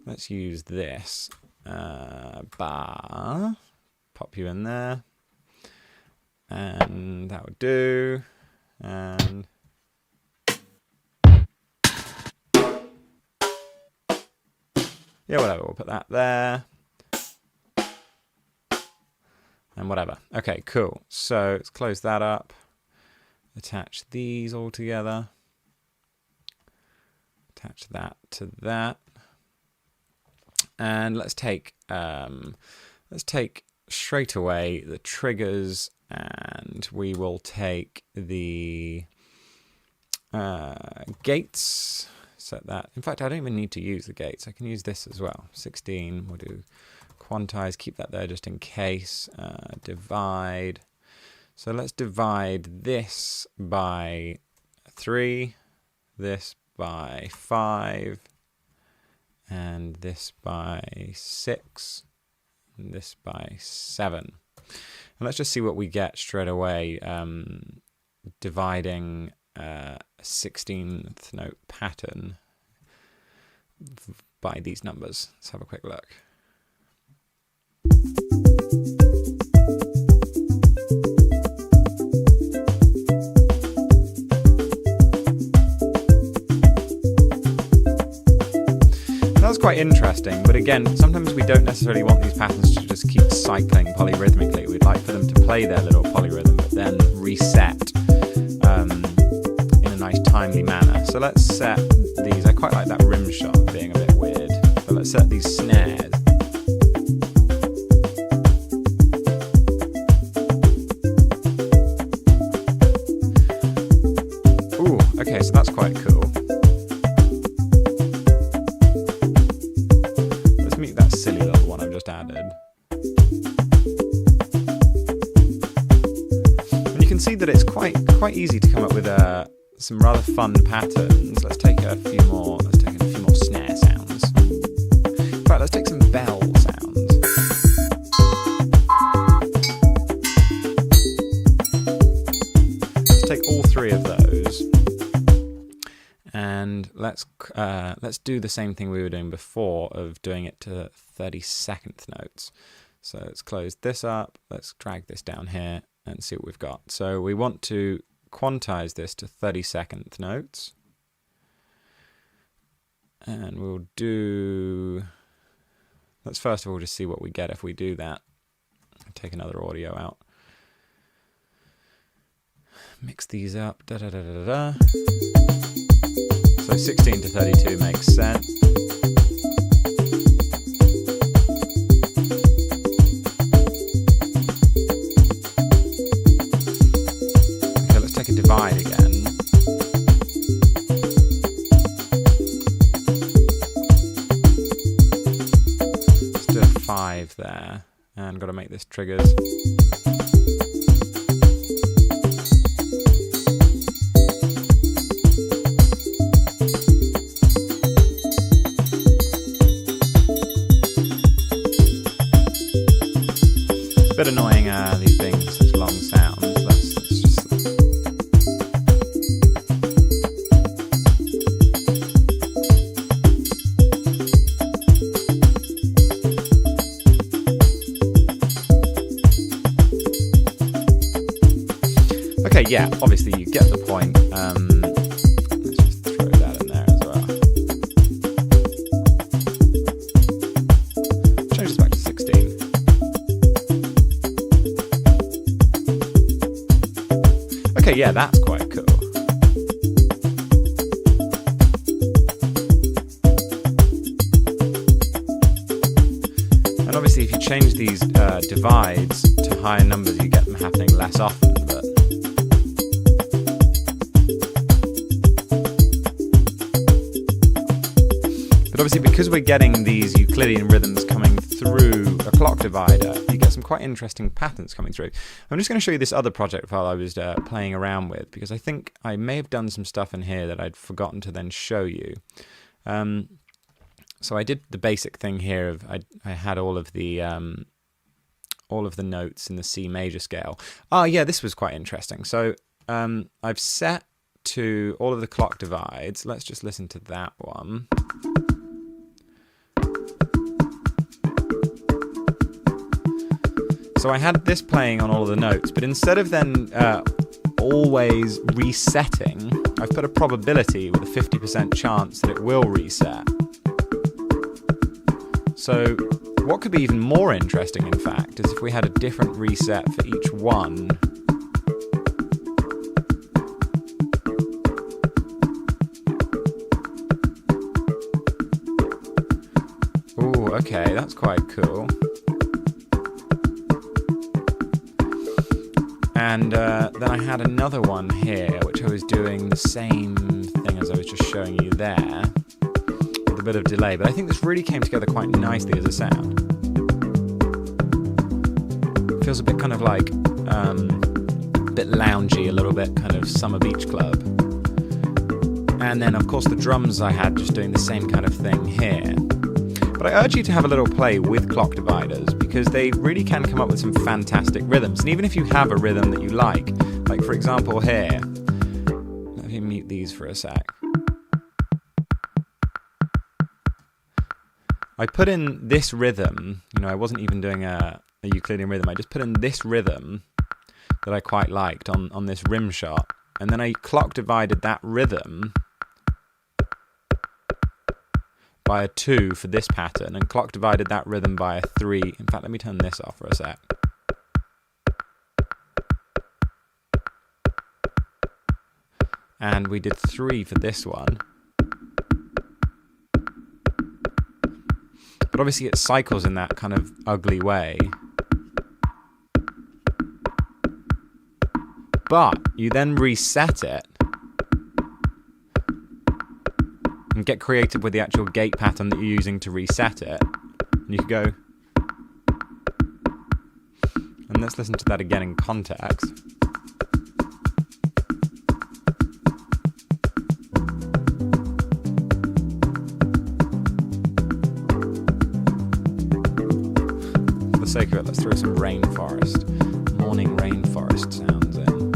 Let's use this bar. Pop you in there. And that would do. And yeah, whatever, we'll put that there. And whatever. Okay, cool. So let's close that up. Attach these all together. Attach that to that. And let's take straight away the triggers, and we will take the gates. Set that. In fact, I don't even need to use the gates. I can use this as well. 16. We'll do quantize. Keep that there just in case. Divide. So let's divide this by 3, this by 5, and this by 6, and this by 7. And let's just see what we get straight away, dividing a 16th note pattern by these numbers. Let's have a quick look. That was quite interesting, but again, sometimes we don't necessarily want these patterns to just keep cycling polyrhythmically. We'd like for them to play their little polyrhythm, but then reset in a nice timely manner. So let's set these. I quite like that rim shot being a bit weird, but let's set these snares. Ooh, okay, so that's quite cool. Silly little one I've just added. And you can see that it's quite easy to come up with some rather fun patterns. Let's take a few more. Let's take a few more snare sounds. In fact, let's take some bell sounds. Let's take all 3 of those. And let's do the same thing we were doing before of doing it to 32nd notes. So let's close this up. Let's drag this down here and see what we've got. So we want to quantize this to 32nd notes. And we'll do... Let's first of all just see what we get if we do that. Take another audio out. Mix these up. Da da da da da. So 16 to 32 makes sense. Okay, let's take a divide again. Let's do a 5 there. And got to make this triggers. Bit annoying these being such long sounds. Let's just... Okay, yeah, obviously you get the point. Let's just throw that in there as well. Change this back to 16. Okay, yeah, that's quite cool. And obviously if you change these divides to higher numbers, you get them happening less often, but obviously because we're getting these Euclidean rhythms coming through through a clock divider, you get some quite interesting patterns coming through. I'm just going to show you this other project file I was playing around with, because I think I may have done some stuff in here that I'd forgotten to then show you. So I did the basic thing here of I had all of the notes in the C major scale. Oh yeah, this was quite interesting. So I've set to all of the clock divides. Let's just listen to that one. So I had this playing on all of the notes, but instead of then always resetting, I've put a probability with a 50% chance that it will reset. So what could be even more interesting, in fact, is if we had a different reset for each one. Ooh, okay, that's quite cool. And then I had another one here, which I was doing the same thing as I was just showing you there, with a bit of delay. But I think this really came together quite nicely as a sound. It feels a bit kind of like, a bit loungy, a little bit kind of summer beach club. And then, of course, the drums I had just doing the same kind of thing here. But I urge you to have a little play with clock dividers, because they really can come up with some fantastic rhythms. And even if you have a rhythm that you like for example here, let me mute these for a sec. I put in this rhythm, I wasn't even doing a Euclidean rhythm, I just put in this rhythm that I quite liked on this rim shot, and then I clock divided that rhythm by a 2 for this pattern, and clock divided that rhythm by a 3. In fact, let me turn this off for a sec. And we did 3 for this one. But obviously it cycles in that kind of ugly way. But you then reset it and get creative with the actual gate pattern that you're using to reset it. And you could go, and let's listen to that again in context. For the sake of it, let's throw some rainforest, morning rainforest sounds in.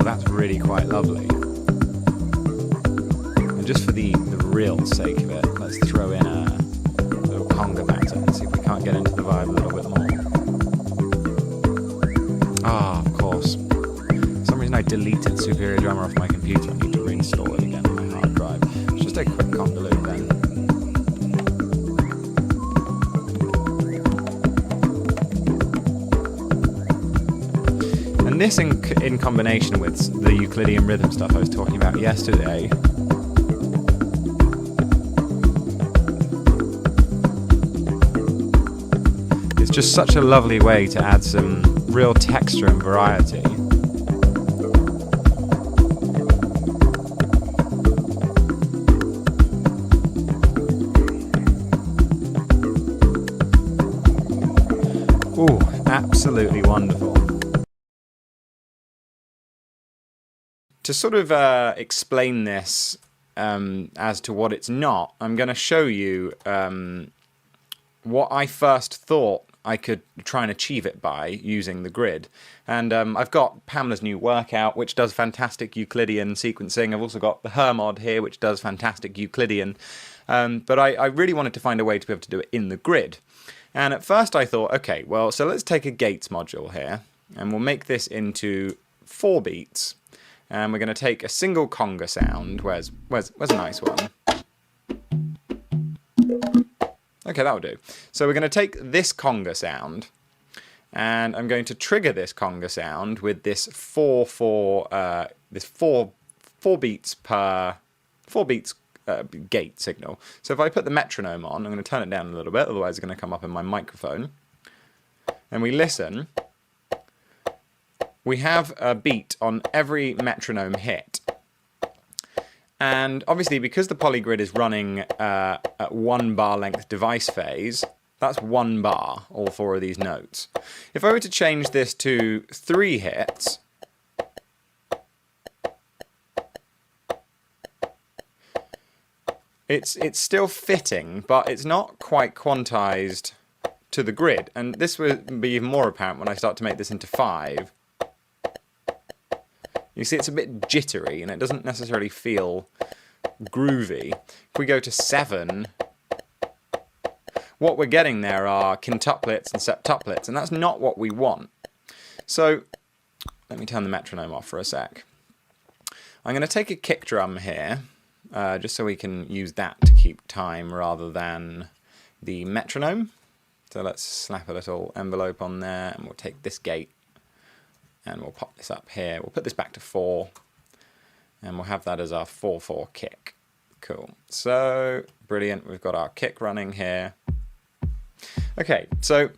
That's really quite lovely. And just for the real sake of it, let's throw in a little conga pattern and see if we can't get into the vibe a little bit more. Ah, of course. For some reason I deleted Superior Drummer off my computer. I need to reinstall it again on my hard drive. Let's just take a quick conga loop then. This in combination with the Euclidean rhythm stuff I was talking about yesterday, it's just such a lovely way to add some real texture and variety. Ooh, absolutely wonderful. To sort of explain this as to what it's not, I'm going to show you what I first thought I could try and achieve it by using the grid. And I've got Pamela's new workout, which does fantastic Euclidean sequencing. I've also got the Hermod here, which does fantastic Euclidean. But I really wanted to find a way to be able to do it in the grid. And at first I thought, okay, well, so let's take a Gates module here, and we'll make this into 4 beats. And we're going to take a single conga sound. Where's a nice one? Okay, that'll do. So we're going to take this conga sound, and I'm going to trigger this conga sound with this 4 beats per 4 beats gate signal. So if I put the metronome on, I'm going to turn it down a little bit, otherwise it's going to come up in my microphone. And we listen. We have a beat on every metronome hit. And obviously, because the polygrid is running at 1 bar length device phase, that's 1 bar, all 4 of these notes. If I were to change this to 3 hits, it's still fitting, but it's not quite quantized to the grid. And this will be even more apparent when I start to make this into 5. You see it's a bit jittery and it doesn't necessarily feel groovy. If we go to 7, what we're getting there are quintuplets and septuplets, and that's not what we want. So let me turn the metronome off for a sec. I'm going to take a kick drum here, just so we can use that to keep time rather than the metronome. So let's slap a little envelope on there, and we'll take this gate and we'll pop this up here. We'll put this back to 4, and we'll have that as our 4/4 kick. Cool. So brilliant. We've got our kick running here. Okay, so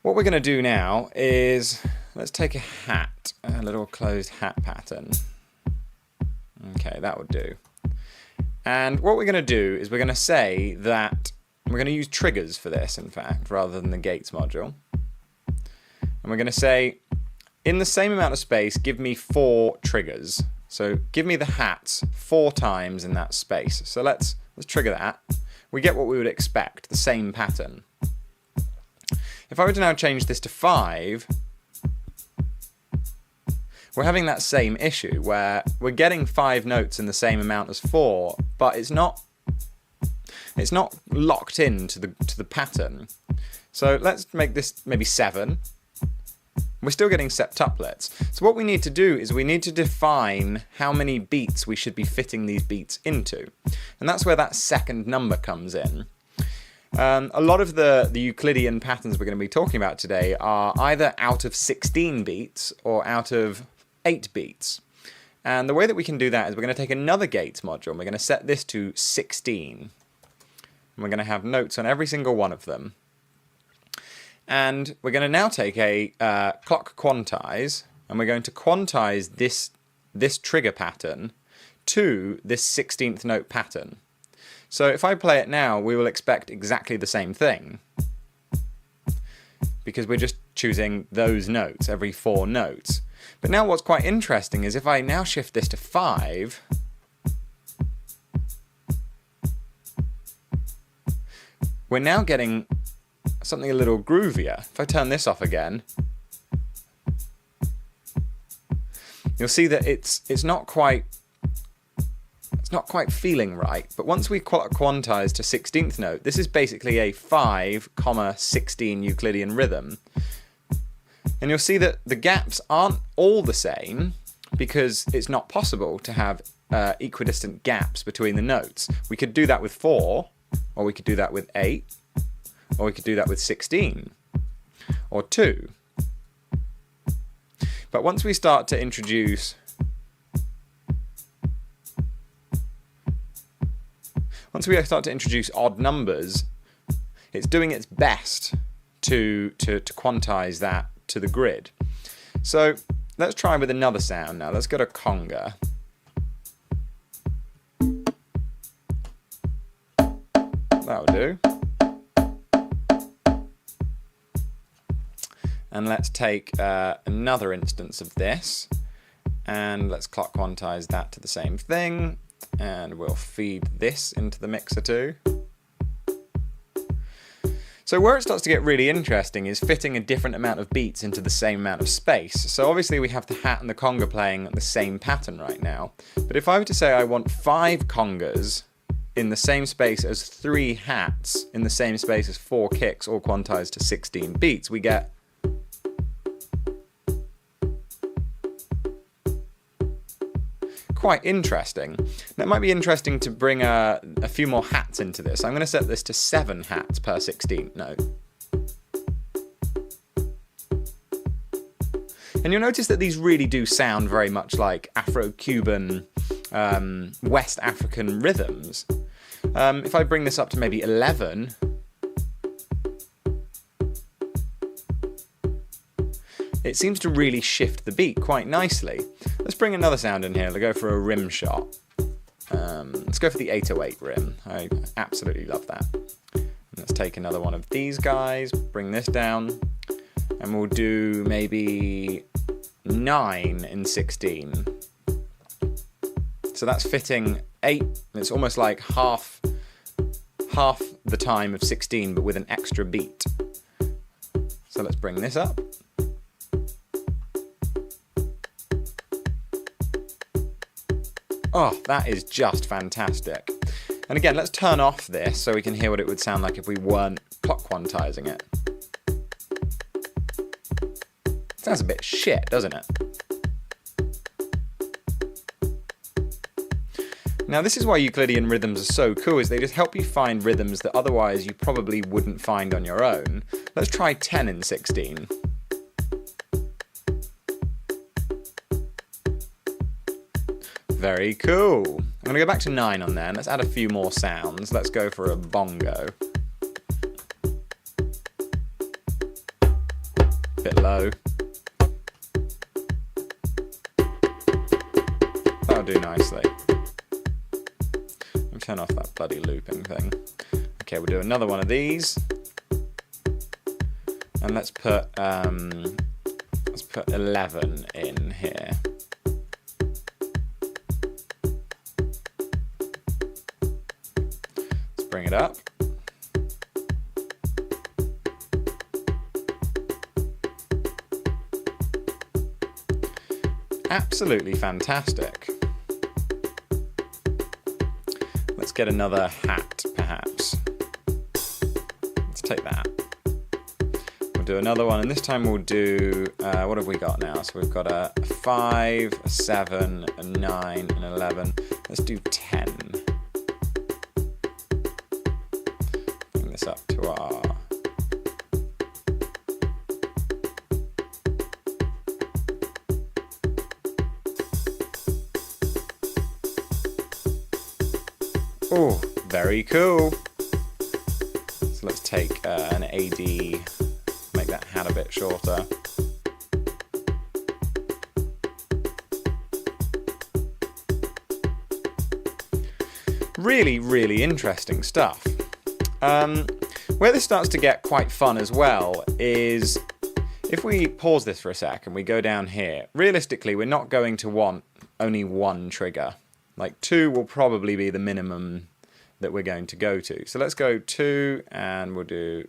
what we're going to do now is let's take a hat, a little closed hat pattern. Okay, that would do. And what we're going to do is we're going to say that we're going to use triggers for this, in fact, rather than the gates module. And we're going to say, in the same amount of space, give me 4 triggers. So give me the hats 4 times in that space. So let's trigger that. We get what we would expect, the same pattern. If I were to now change this to 5, we're having that same issue where we're getting 5 notes in the same amount as 4, but it's not locked in to the pattern. So let's make this maybe 7. We're still getting septuplets. So what we need to do is we need to define how many beats we should be fitting these beats into. And that's where that second number comes in. A lot of the Euclidean patterns we're going to be talking about today are either out of 16 beats or out of 8 beats. And the way that we can do that is we're going to take another gates module and we're going to set this to 16. And we're going to have notes on every single one of them. And we're going to now take a clock quantize, and we're going to quantize this trigger pattern to this 16th note pattern. So if I play it now, we will expect exactly the same thing, because we're just choosing those notes, every 4 notes. But now what's quite interesting is if I now shift this to 5, we're now getting something a little groovier. If I turn this off again, you'll see that it's not quite feeling right. But once we quantize to 16th note, this is basically a 5,16 Euclidean rhythm. And you'll see that the gaps aren't all the same because it's not possible to have equidistant gaps between the notes. We could do that with 4, or we could do that with 8, or we could do that with 16, or 2. But once we start to introduce odd numbers, it's doing its best to quantize that to the grid. So let's try with another sound now. Let's go to conga. That'll do. And let's take another instance of this, and let's clock quantize that to the same thing, and we'll feed this into the mixer too. So where it starts to get really interesting is fitting a different amount of beats into the same amount of space. So obviously we have the hat and the conga playing the same pattern right now, but if I were to say I want 5 congas in the same space as 3 hats, in the same space as 4 kicks, all quantized to 16 beats, we get quite interesting. Now, it might be interesting to bring a few more hats into this. I'm going to set this to 7 hats per 16th note. And you'll notice that these really do sound very much like Afro-Cuban, West African rhythms. If I bring this up to maybe 11, it seems to really shift the beat quite nicely. Let's bring another sound in here. Let's go for a rim shot. Let's go for the 808 rim. I absolutely love that. And let's take another one of these guys, bring this down, and we'll do maybe 9 in 16. So that's fitting 8. It's almost like half the time of 16, but with an extra beat. So let's bring this up. Oh, that is just fantastic. And again, let's turn off this so we can hear what it would sound like if we weren't clock quantizing it. Sounds a bit shit, doesn't it? Now, this is why Euclidean rhythms are so cool, is they just help you find rhythms that otherwise you probably wouldn't find on your own. Let's try 10 in 16. Very cool. I'm going to go back to 9 on there, and let's add a few more sounds. Let's go for a bongo. Bit low. That'll do nicely. Let me turn off that bloody looping thing. Okay, we'll do another one of these. And let's put 11 in here. Bring it up. Absolutely fantastic. Let's get another hat, perhaps. Let's take that. We'll do another one, and this time we'll do, what have we got now? So we've got a 5, a 7, a 9, and 11. Let's do 10. Up to our oh, very cool. So let's take an AD, make that hat a bit shorter. Really, really interesting stuff. Where this starts to get quite fun as well is if we pause this for a sec and we go down here, realistically we're not going to want only one trigger. Like 2 will probably be the minimum that we're going to go to. So let's go 2 and we'll do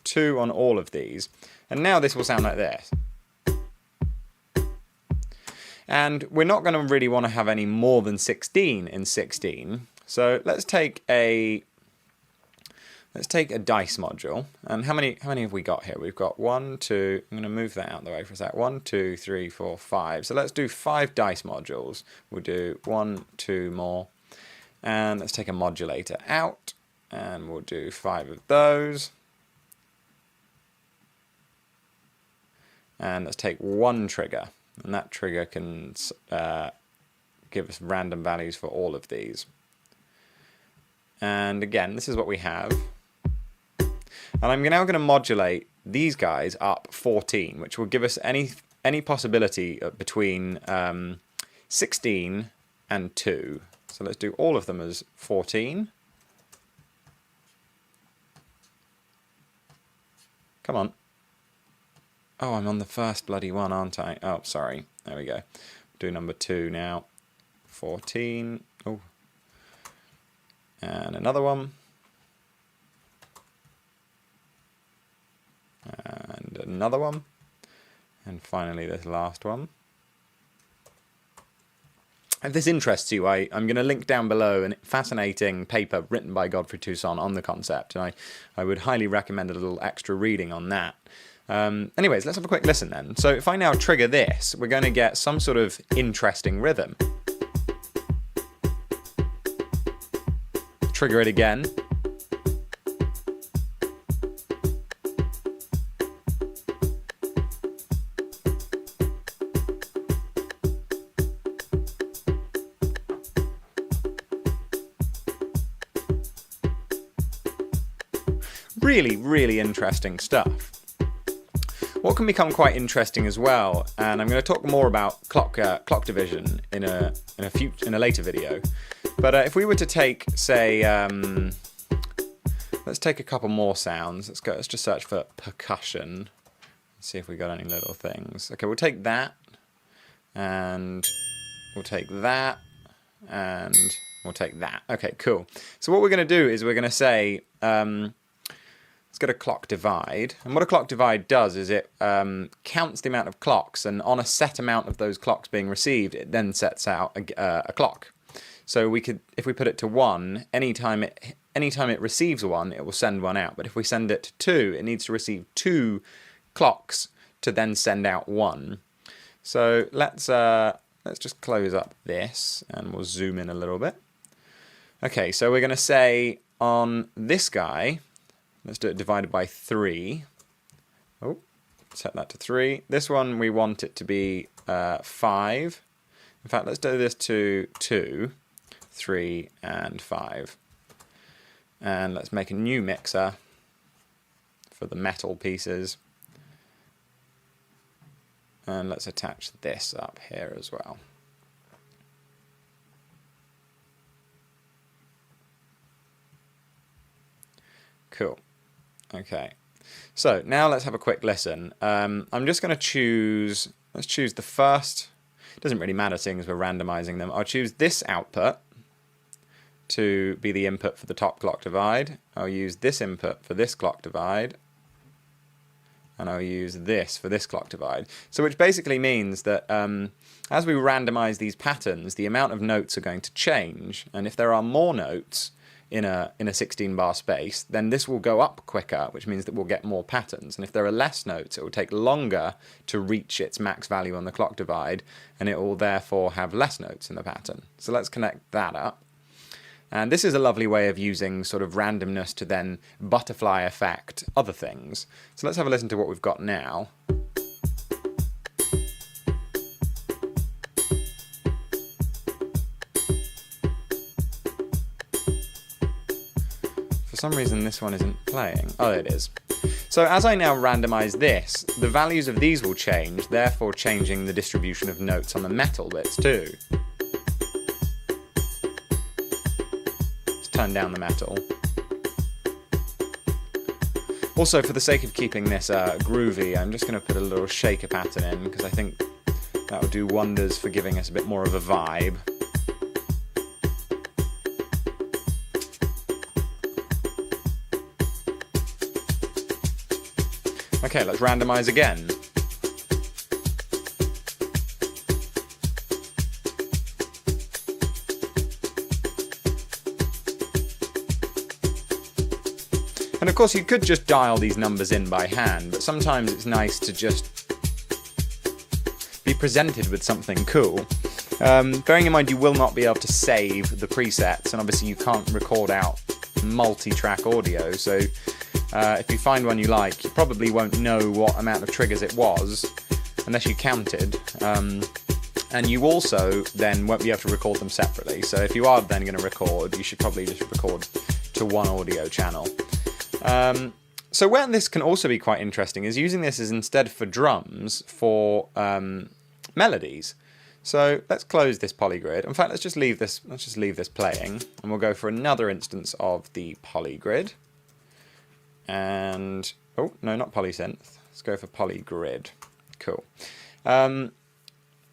2 on all of these. And now this will sound like this. And we're not going to really want to have any more than 16 in 16. So let's take a dice module, and how many have we got here? We've got 1, 2, I'm going to move that out of the way for a sec. 1, 2, 3, 4, 5. So let's do 5 dice modules. We'll do 1, 2 more, and let's take a modulator out, and we'll do 5 of those. And let's take 1 trigger, and that trigger can give us random values for all of these. And again, this is what we have. And I'm now going to modulate these guys up 14, which will give us any possibility between 16 and 2. So let's do all of them as 14. Come on. Oh, I'm on the first bloody one, aren't I? Oh, sorry. There we go. Do number 2 now. 14. Oh. And another one. And another one. And finally this last one. If this interests you, I'm going to link down below a fascinating paper written by Godfrey Toussaint on the concept, and I would highly recommend a little extra reading on that. Anyways, let's have a quick listen then. So if I now trigger this, we're going to get some sort of interesting rhythm. Trigger it again. Really, really interesting stuff. what can become quite interesting as well, and I'm going to talk more about clock division in a later video. But if we were to take, say, let's take a couple more sounds. Let's just search for percussion. See if we got any little things. Okay, we'll take that, and we'll take that, and we'll take that. Okay, cool. So what we're going to do is we're going to say, let's get a clock divide. And what a clock divide does is it counts the amount of clocks, and on a set amount of those clocks being received, it then sets out a clock. So we could, if we put it to 1, anytime it receives 1, it will send 1 out. But if we send it to 2, it needs to receive 2 clocks to then send out 1. So let's just close up this, and we'll zoom in a little bit. Okay, so we're going to say on this guy, let's do it divided by 3. Oh, set that to 3. This one we want it to be 5. In fact, let's do this to 2, 3, and 5. And let's make a new mixer for the metal pieces. And let's attach this up here as well. Cool. Okay. So now let's have a quick listen. I'm just going to choose, let's choose the first. It doesn't really matter seeing as we're randomizing them. I'll choose this output to be the input for the top clock divide. I'll use this input for this clock divide. And I'll use this for this clock divide. So which basically means that as we randomize these patterns, the amount of notes are going to change. And if there are more notes in a 16-bar space, then this will go up quicker, which means that we'll get more patterns. And if there are less notes, it will take longer to reach its max value on the clock divide, and it will therefore have less notes in the pattern. So let's connect that up. And this is a lovely way of using sort of randomness to then butterfly effect other things. So let's have a listen to what we've got now. For some reason this one isn't playing. Oh, it is. So as I now randomize this, the values of these will change, therefore changing the distribution of notes on the metal bits too. Turn down the metal. Also, for the sake of keeping this groovy, I'm just going to put a little shaker pattern in, because I think that will do wonders for giving us a bit more of a vibe. Okay, let's randomize again. And of course you could just dial these numbers in by hand, but sometimes it's nice to just be presented with something cool. Bearing in mind you will not be able to save the presets, and obviously you can't record out multi-track audio, so if you find one you like, you probably won't know what amount of triggers it was, unless you counted. And you also then won't be able to record them separately, so if you are then going to record, you should probably just record to one audio channel. So where this can also be quite interesting is using this as instead for drums for melodies. So let's close this polygrid. In fact, let's just leave this playing, and we'll go for another instance of the polygrid. And oh no, not polysynth. Let's go for polygrid. Cool.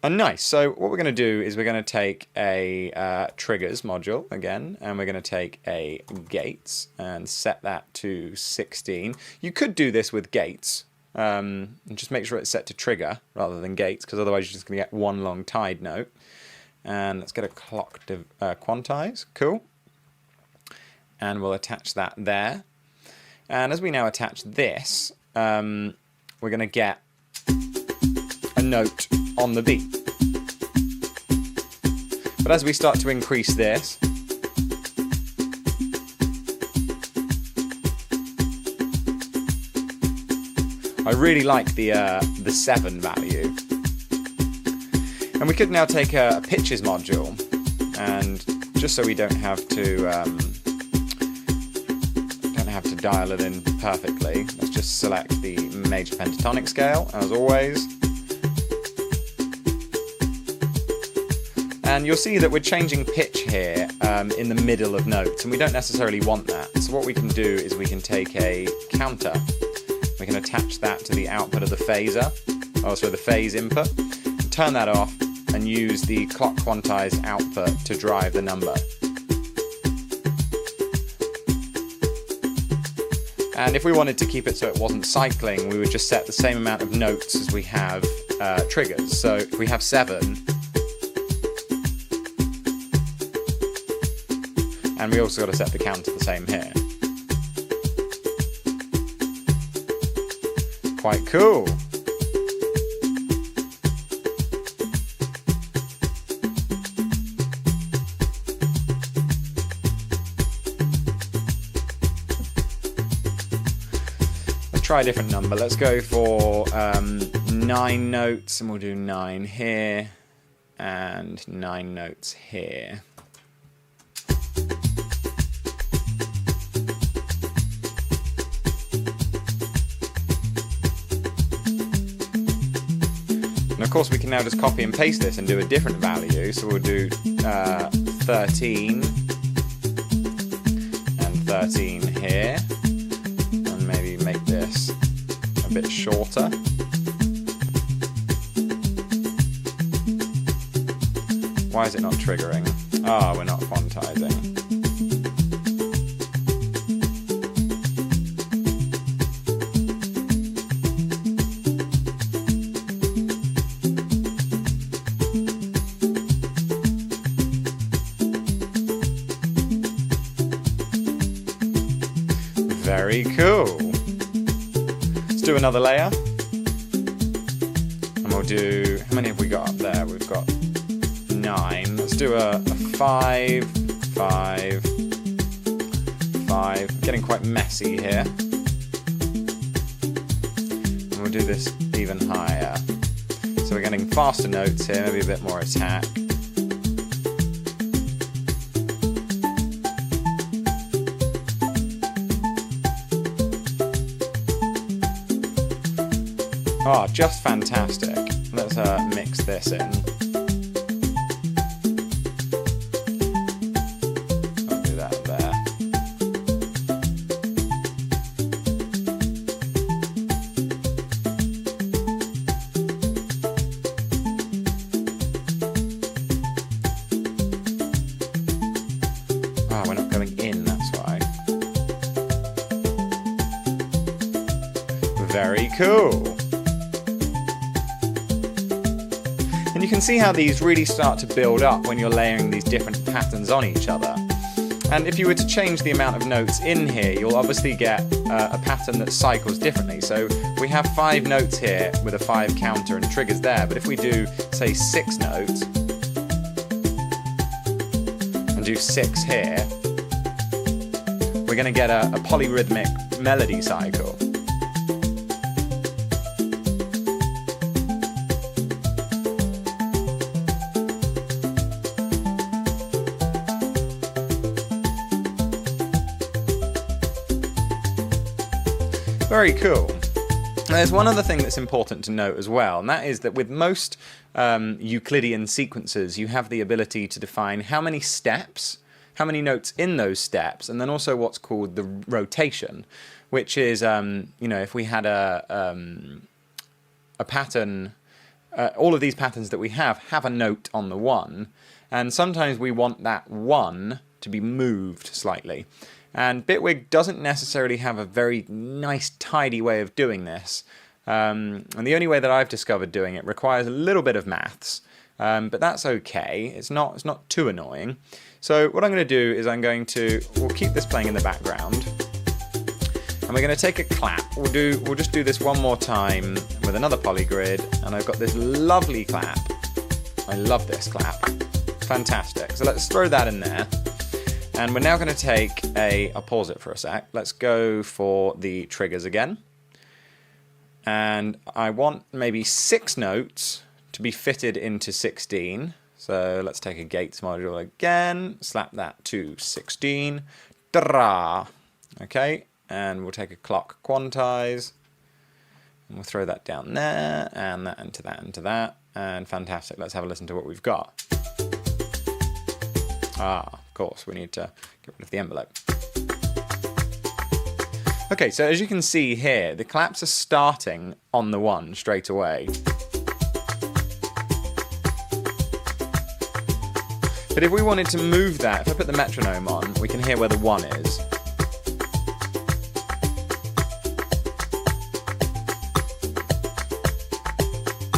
And nice. So what we're going to do is we're going to take a triggers module again, and we're going to take a gates and set that to 16. You could do this with gates, and just make sure it's set to trigger rather than gates, because otherwise you're just going to get one long tied note. And let's get a clock quantize. Cool. And we'll attach that there. And as we now attach this, we're going to get a note on the beat. But as we start to increase this, I really like the 7 value. And we could now take a pitches module, and just so we don't have to dial it in perfectly. Let's just select the major pentatonic scale, as always. And you'll see that we're changing pitch here in the middle of notes, and we don't necessarily want that. So what we can do is we can take a counter, we can attach that to the output of the phaser, also the phase input, turn that off, and use the clock quantize output to drive the number. And if we wanted to keep it so it wasn't cycling, we would just set the same amount of notes as we have triggers. So if we have 7, and we also got to set the counter the same here. Quite cool. Let's try a different number. Let's go for 9 notes, and we'll do 9 here and 9 notes here. And of course we can now just copy and paste this and do a different value. So we'll do 13 and 13 here, and maybe make this a bit shorter. Why is it not triggering? Ah, we're not quantizing. Very cool. Let's do another layer. And we'll do, how many have we got up there? We've got 9. Let's do a 5, 5, 5. Getting quite messy here. And we'll do this even higher. So we're getting faster notes here, maybe a bit more attack. Oh, just fantastic. Let's mix this in. I'll do that there. Ah, we're not going in, that's why. Very cool. And you can see how these really start to build up when you're layering these different patterns on each other. And if you were to change the amount of notes in here, you'll obviously get a pattern that cycles differently. So we have 5 notes here with a 5 counter and triggers there, but if we do, say, 6 notes, and do 6 here, we're going to get a polyrhythmic melody cycle. Very cool. There's one other thing that's important to note as well, and that is that with most Euclidean sequences, you have the ability to define how many steps, how many notes in those steps, and then also what's called the rotation, which is, if we had a pattern, all of these patterns that we have a note on the 1, and sometimes we want that 1 to be moved slightly. And Bitwig doesn't necessarily have a very nice, tidy way of doing this. And the only way that I've discovered doing it requires a little bit of maths, but that's okay. It's not too annoying. So what I'm going to do is we'll keep this playing in the background, and we're going to take a clap. We'll just do this one more time with another polygrid, and I've got this lovely clap. I love this clap. Fantastic. So let's throw that in there. And we're now going to take I'll pause it for a sec. Let's go for the triggers again. And I want maybe 6 notes to be fitted into 16. So let's take a Gates module again, slap that to 16. Ta-ra! Okay, and we'll take a clock quantize, and we'll throw that down there, and that into that into that, and fantastic. Let's have a listen to what we've got. Of course, we need to get rid of the envelope. Okay, so as you can see here, the claps are starting on the 1 straight away. But if we wanted to move that, if I put the metronome on, we can hear where the 1 is.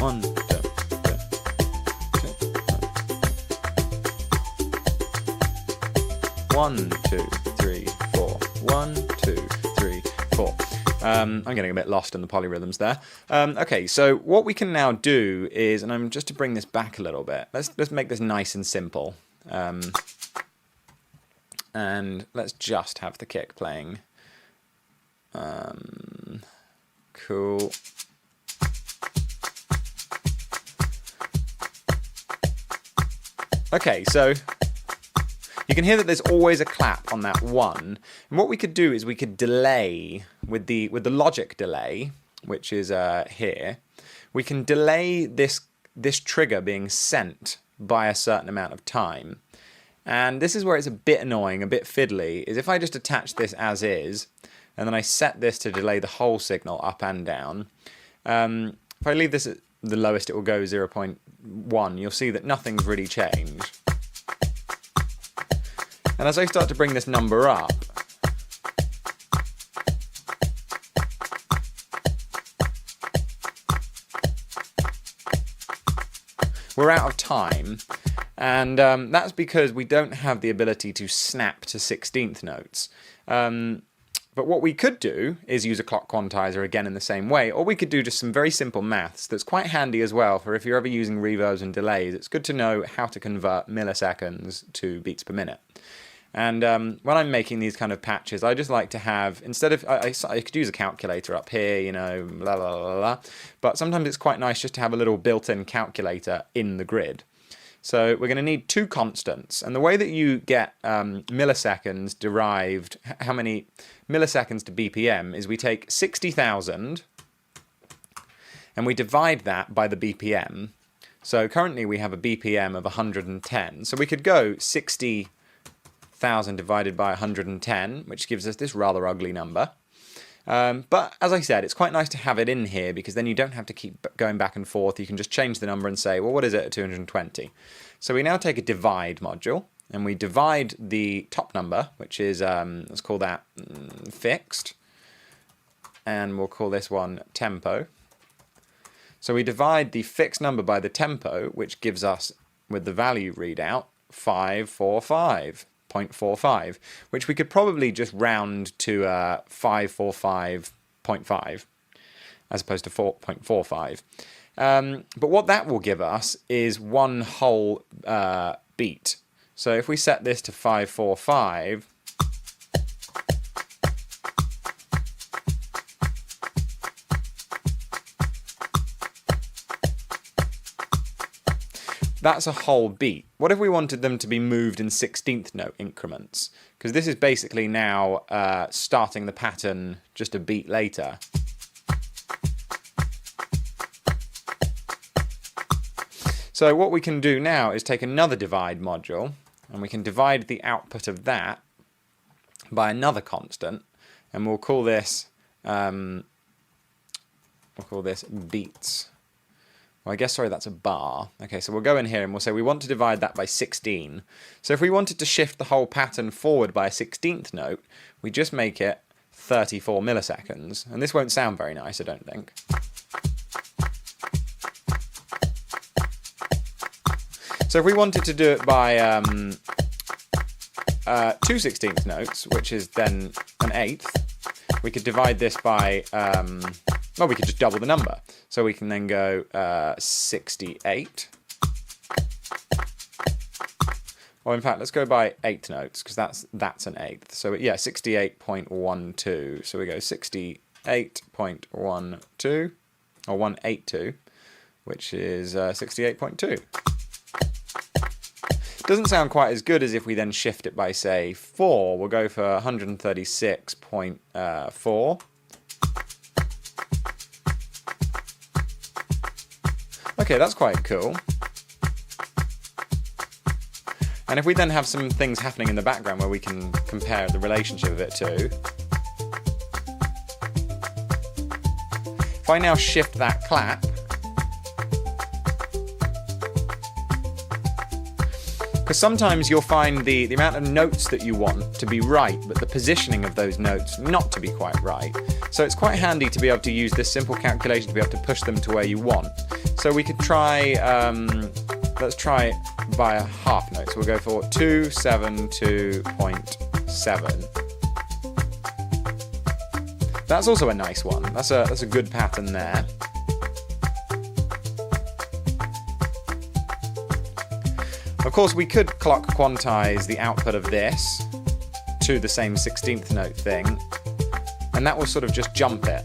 One, two, two, 1, 2, 3, 4. 1, 2, 3, 4. I'm getting a bit lost in the polyrhythms there. Okay, so what we can now do is, and I'm just to bring this back a little bit. Let's make this nice and simple. And let's just have the kick playing. Cool. Okay, so you can hear that there's always a clap on that 1. And what we could do is we could delay with the logic delay, which is here. We can delay this trigger being sent by a certain amount of time. And this is where it's a bit annoying, a bit fiddly, is if I just attach this as is, and then I set this to delay the whole signal up and down. If I leave this at the lowest it will go, 0.1, you'll see that nothing's really changed. And as I start to bring this number up, we're out of time. And that's because we don't have the ability to snap to 16th notes. But what we could do is use a clock quantizer again in the same way, or we could do just some very simple maths that's quite handy as well for if you're ever using reverbs and delays. It's good to know how to convert milliseconds to beats per minute. And when I'm making these kind of patches, I just like to have, instead of, I could use a calculator up here, you know, blah, blah, blah, blah, but sometimes it's quite nice just to have a little built-in calculator in the grid. So we're going to need 2 constants, and the way that you get milliseconds derived, how many milliseconds to BPM, is we take 60,000 and we divide that by the BPM. So currently we have a BPM of 110, so we could go 60,000 divided by 110, which gives us this rather ugly number. But as I said, it's quite nice to have it in here because then you don't have to keep going back and forth. You can just change the number and say, well, what is it at 220? So we now take a divide module and we divide the top number, which is, let's call that fixed. And we'll call this one tempo. So we divide the fixed number by the tempo, which gives us, with the value readout, 545.45, which we could probably just round to 545.5 as opposed to 4.45. But what that will give us is one whole beat. So if we set this to 545, that's a whole beat. What if we wanted them to be moved in 16th note increments? Because this is basically now starting the pattern just a beat later. So what we can do now is take another divide module, and we can divide the output of that by another constant, and we'll call this beats. Well, I guess, sorry, that's a bar. Okay, so we'll go in here and we'll say we want to divide that by 16. So if we wanted to shift the whole pattern forward by a 16th note, we just make it 34 milliseconds. And this won't sound very nice, I don't think. So if we wanted to do it by 2 16th notes, which is then an eighth, we could divide this by, well, we could just double the number. So we can then go 68. Or in fact, let's go by 8 notes, because that's an eighth. So yeah, 68.12. So we go 68.12, or 182, which is 68.2. Doesn't sound quite as good as if we then shift it by, say, 4. We'll go for 136.4. Okay, that's quite cool. And if we then have some things happening in the background where we can compare the relationship of it to. If I now shift that clap, because sometimes you'll find the amount of notes that you want to be right, but the positioning of those notes not to be quite right. So it's quite handy to be able to use this simple calculation to be able to push them to where you want. So we could try, let's try by a half note. So we'll go for 272.7. That's also a nice one. That's a good pattern there. Of course, we could clock quantize the output of this to the same 16th note thing, and that will sort of just jump it.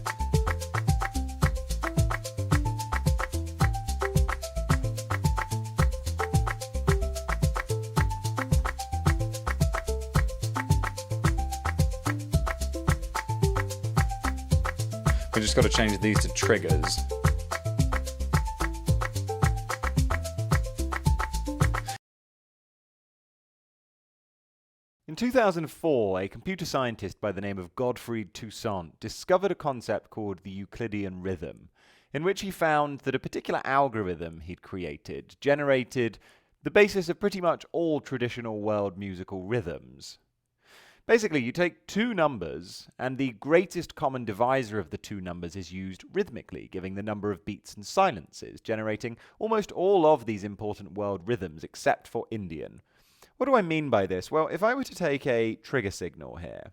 We've just got to change these to triggers. In 2004, a computer scientist by the name of Godfrey Toussaint discovered a concept called the Euclidean rhythm, in which he found that a particular algorithm he'd created generated the basis of pretty much all traditional world musical rhythms. Basically, you take two numbers, and the greatest common divisor of the two numbers is used rhythmically, giving the number of beats and silences, generating almost all of these important world rhythms except for Indian. What do I mean by this? Well, if I were to take a trigger signal here,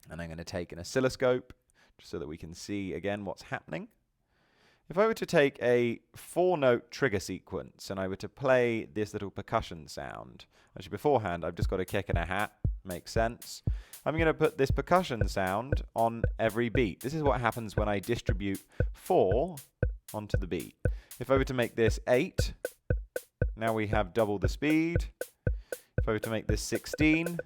and I'm going to take an oscilloscope, just so that we can see again what's happening. If I were to take a 4-note trigger sequence, and I were to play this little percussion sound, actually beforehand I've just got a kick and a hat, makes sense. I'm going to put this percussion sound on every beat. This is what happens when I distribute 4 onto the beat. If I were to make this 8, now we have double the speed. If I were to make this 16,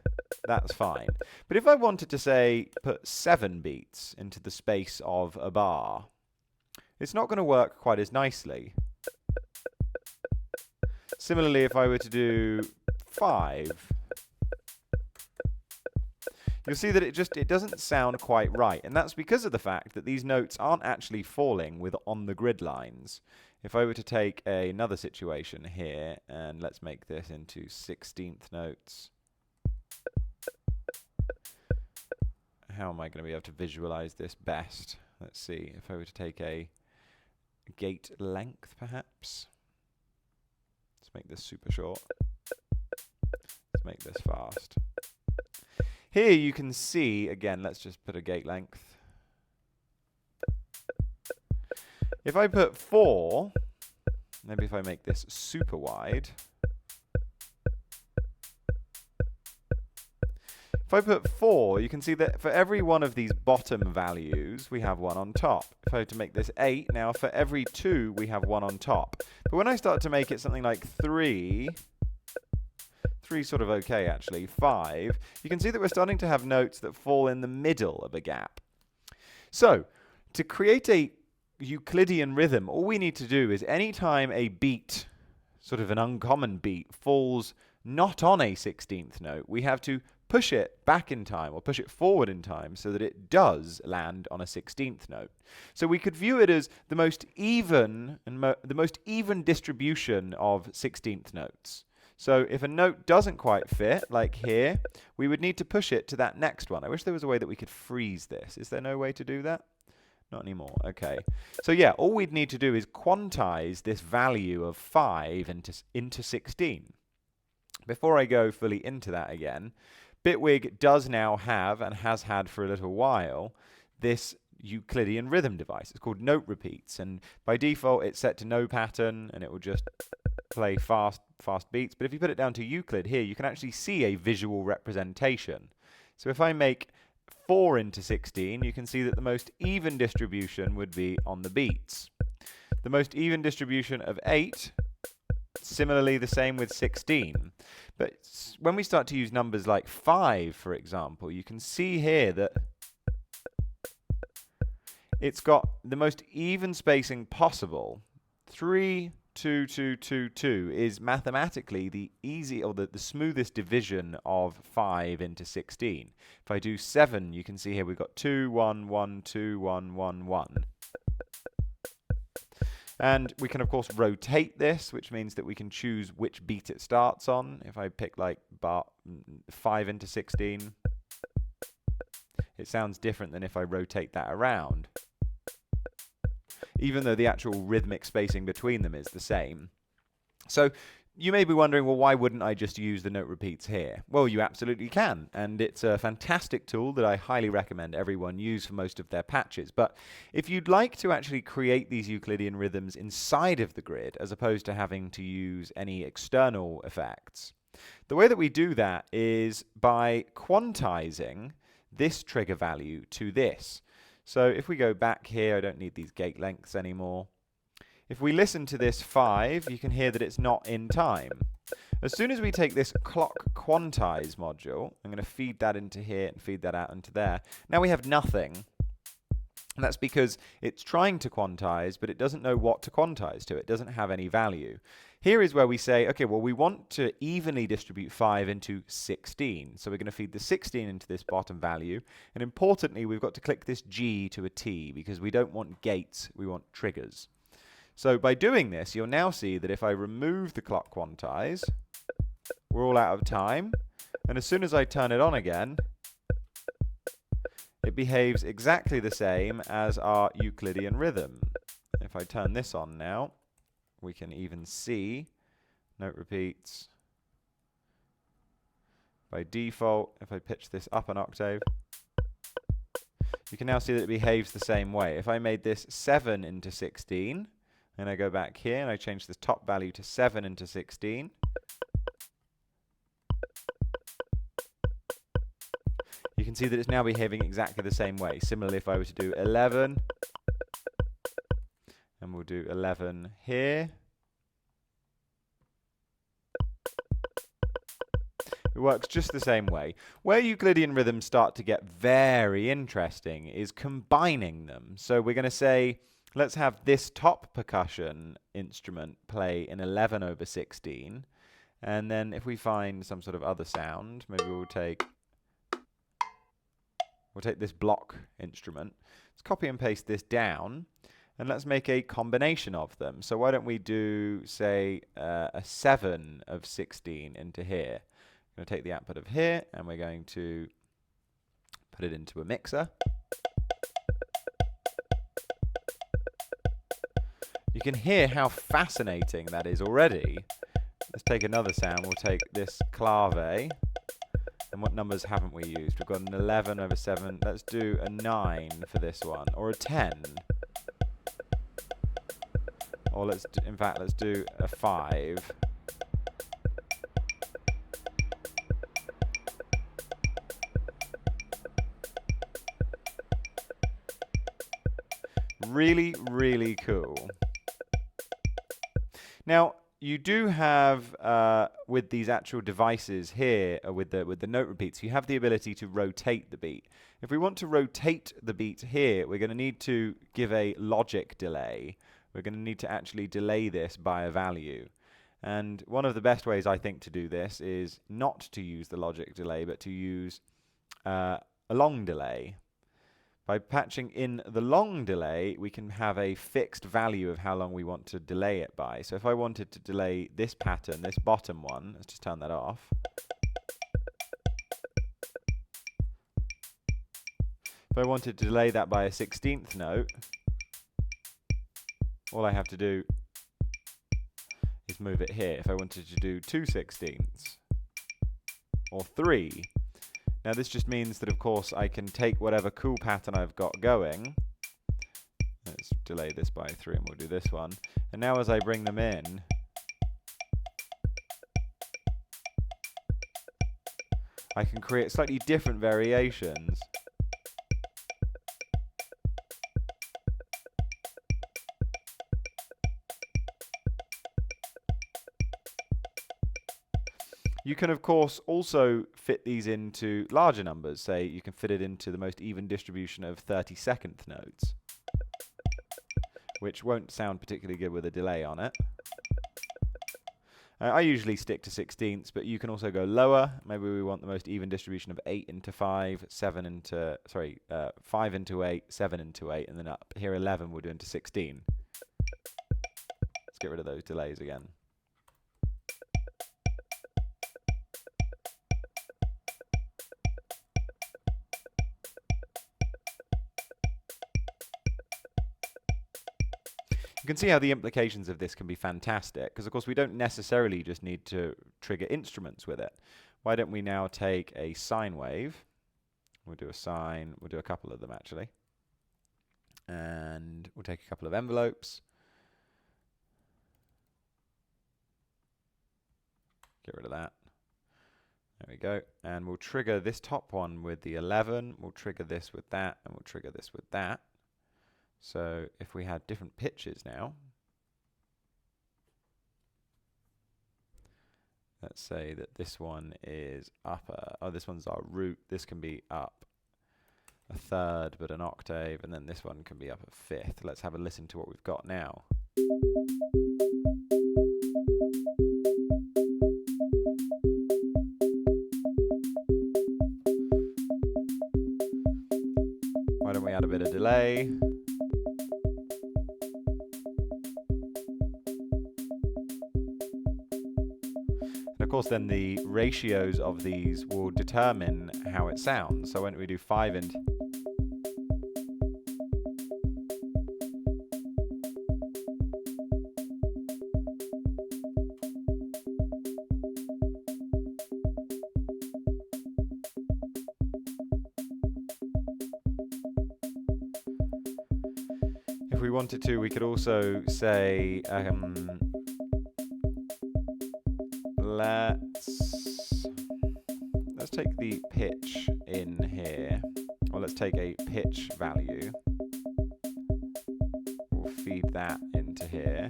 that's fine. But if I wanted to, say, put 7 beats into the space of a bar, it's not going to work quite as nicely. Similarly, if I were to do 5, you'll see that it doesn't sound quite right. And that's because of the fact that these notes aren't actually falling on the grid lines. If I were to take another situation here, and let's make this into 16th notes. How am I going to be able to visualize this best? Let's see. If I were to take a gate length, perhaps. Let's make this super short. Let's make this fast. Here you can see, again, let's just put a gate length. If I put 4, maybe if I make this super wide. If I put 4, you can see that for every one of these bottom values, we have one on top. If I were to make this 8, now for every 2, we have one on top. But when I start to make it something like 3 sort of okay actually, 5, you can see that we're starting to have notes that fall in the middle of a gap. So, to create a Euclidean rhythm, all we need to do is anytime a beat, sort of an uncommon beat, falls not on a 16th note, we have to push it back in time or push it forward in time so that it does land on a 16th note. So we could view it as the most even distribution of 16th notes. So if a note doesn't quite fit, like here, we would need to push it to that next one. I wish there was a way that we could freeze this. Is there no way to do that? Not anymore. Okay. So yeah, all we'd need to do is quantize this value of 5 into 16. Before I go fully into that again, Bitwig does now have, and has had for a little while, this Euclidean rhythm device. It's called note repeats, and by default it's set to no pattern, and it will just play fast beats. But if you put it down to Euclid here, you can actually see a visual representation. So if I make 4 into 16, you can see that the most even distribution would be on the beats. The most even distribution of 8, Similarly, the same with 16. But when we start to use numbers like 5, for example, you can see here that it's got the most even spacing possible. 3, 2, 2, 2, 2 is mathematically the easy or the smoothest division of 5 into 16. If I do 7, you can see here we've got 2, 1, 1, 2, 1, 1, 1. And we can, of course, rotate this, which means that we can choose which beat it starts on. If I pick like 5 into 16, it sounds different than if I rotate that around, even though the actual rhythmic spacing between them is the same. So you may be wondering, well, why wouldn't I just use the note repeats here? Well, you absolutely can, and it's a fantastic tool that I highly recommend everyone use for most of their patches. But if you'd like to actually create these Euclidean rhythms inside of the grid, as opposed to having to use any external effects, the way that we do that is by quantizing this trigger value to this. So if we go back here, I don't need these gate lengths anymore. If we listen to this 5, you can hear that it's not in time. As soon as we take this clock quantize module, I'm going to feed that into here and feed that out into there. Now we have nothing. And that's because it's trying to quantize, but it doesn't know what to quantize to. It doesn't have any value. Here is where we say, okay, well, we want to evenly distribute 5 into 16. So we're going to feed the 16 into this bottom value. And importantly, we've got to click this G to a T, because we don't want gates, we want triggers. So by doing this, you'll now see that if I remove the clock quantize, we're all out of time. And as soon as I turn it on again, it behaves exactly the same as our Euclidean rhythm. If I turn this on now, we can even see note repeats. By default, if I pitch this up an octave, you can now see that it behaves the same way. If I made this 7 into 16, and I go back here and I change this top value to 7 into 16, you can see that it's now behaving exactly the same way. Similarly, if I were to do 11, and we'll do 11 here, it works just the same way. Where Euclidean rhythms start to get very interesting is combining them. So we're going to say, let's have this top percussion instrument play in 11 over 16. And then if we find some sort of other sound, maybe we'll take this block instrument. Let's copy and paste this down. And let's make a combination of them. So why don't we do, say, a 7 of 16 into here. I'm going to take the output of here, and we're going to put it into a mixer. You can hear how fascinating that is already. Let's take another sound. We'll take this clave. And what numbers haven't we used? We've got an 11 over 7. Let's do a 9 for this one, or a 10. Or let's do a 5. Really, really cool. Now, you do have, with these actual devices here, with the note repeats, you have the ability to rotate the beat. If we want to rotate the beat here, we're going to need to give a logic delay. We're going to need to actually delay this by a value. And one of the best ways, I think, to do this is not to use the logic delay, but to use a long delay. By patching in the long delay, we can have a fixed value of how long we want to delay it by. So if I wanted to delay this pattern, this bottom one, let's just turn that off. If I wanted to delay that by a 16th note, all I have to do is move it here. If I wanted to do 2/16 or 3, now this just means that, of course, I can take whatever cool pattern I've got going. Let's delay this by 3 and we'll do this one. And now as I bring them in, I can create slightly different variations. You can, of course, also fit these into larger numbers. Say you can fit it into the most even distribution of 32nd notes, which won't sound particularly good with a delay on it. I usually stick to 16ths, but you can also go lower. Maybe we want the most even distribution of 8 into 5, 7 into, 5 into 8, 7 into 8, and then up here 11 we'll do into 16. Let's get rid of those delays again. You can see how the implications of this can be fantastic, because of course we don't necessarily just need to trigger instruments with it. Why don't we now take a sine wave? We'll do a sine, we'll do a couple of them actually. And we'll take a couple of envelopes. Get rid of that. There we go. And we'll trigger this top one with the 11, we'll trigger this with that, and we'll trigger this with that. So if we had different pitches now, let's say that this one is upper, this one's our root, this can be up a third but an octave, and then this one can be up a fifth. Let's have a listen to what we've got now. Why don't we add a bit of delay? Of course, then the ratios of these will determine how it sounds. So why don't we do 5 into... If we wanted to, we could also say... Let's take the pitch in here. Well, let's take a pitch value. We'll feed that into here,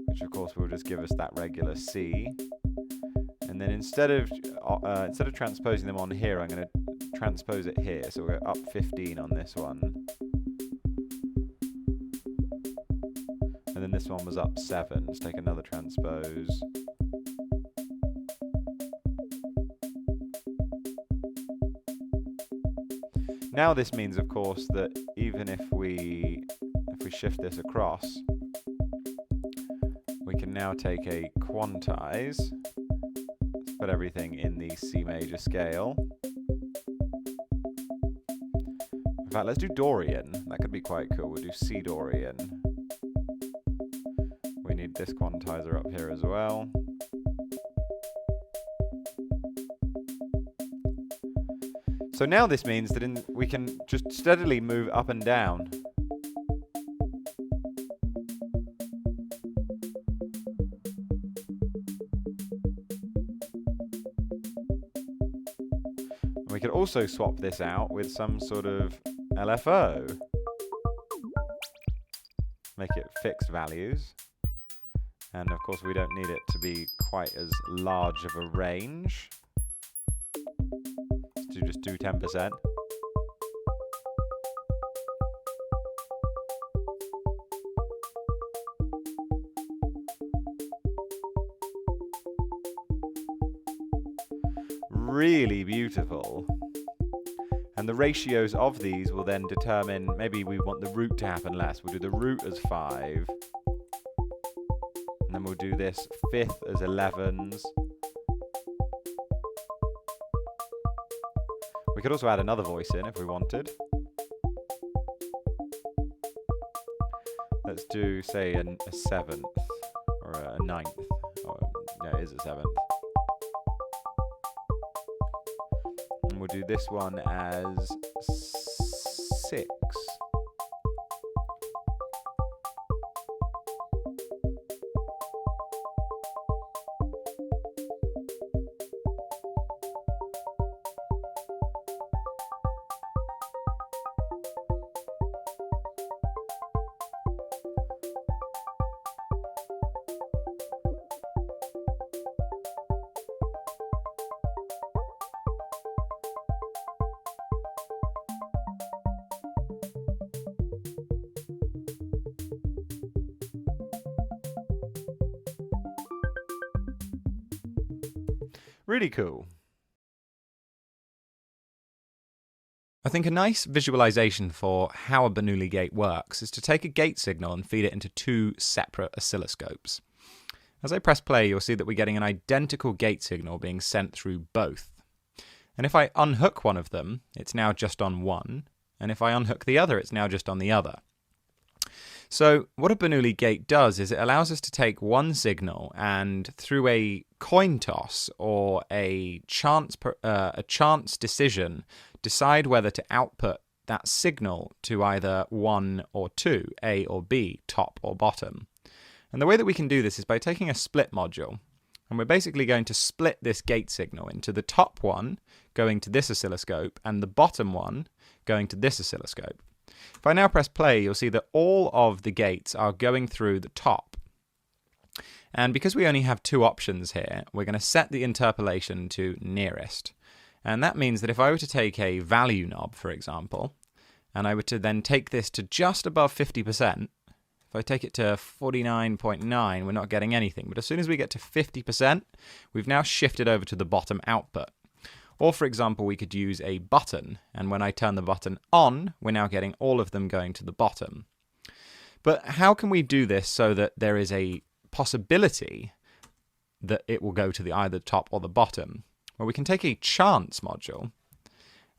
which of course will just give us that regular C. And then instead of transposing them on here, I'm going to transpose it here. So we'll go up 15 on this one. And then this one was up 7. Let's take another transpose. Now this means, of course, that even if we shift this across, we can now take a quantize. Let's put everything in the C major scale. In fact, let's do Dorian. That could be quite cool. We'll do C Dorian. We need this quantizer up here as well. So now this means that we can just steadily move up and down. And we could also swap this out with some sort of LFO. Make it fixed values. And of course we don't need it to be quite as large of a range. To just do 10%. Really beautiful. And the ratios of these will then determine, maybe we want the root to happen less. We'll do the root as 5. And then we'll do this fifth as 11s. We could also add another voice in if we wanted. Let's do, say, a 7th or a 9th. Oh, no, it is a 7th. And we'll do this one as 6. Really cool. I think a nice visualization for how a Bernoulli gate works is to take a gate signal and feed it into two separate oscilloscopes. As I press play, you'll see that we're getting an identical gate signal being sent through both. And if I unhook one of them, it's now just on one, and if I unhook the other, it's now just on the other. So what a Bernoulli gate does is it allows us to take one signal and through a coin toss or a chance decision, decide whether to output that signal to either 1 or 2, A or B, top or bottom. And the way that we can do this is by taking a split module, and we're basically going to split this gate signal into the top one going to this oscilloscope and the bottom one going to this oscilloscope. If I now press play, you'll see that all of the gates are going through the top. And because we only have two options here, we're going to set the interpolation to nearest. And that means that if I were to take a value knob, for example, and I were to then take this to just above 50%, if I take it to 49.9, we're not getting anything. But as soon as we get to 50%, we've now shifted over to the bottom output. Or, for example, we could use a button, and when I turn the button on, we're now getting all of them going to the bottom. But how can we do this so that there is a possibility that it will go to the either top or the bottom? Well, we can take a chance module,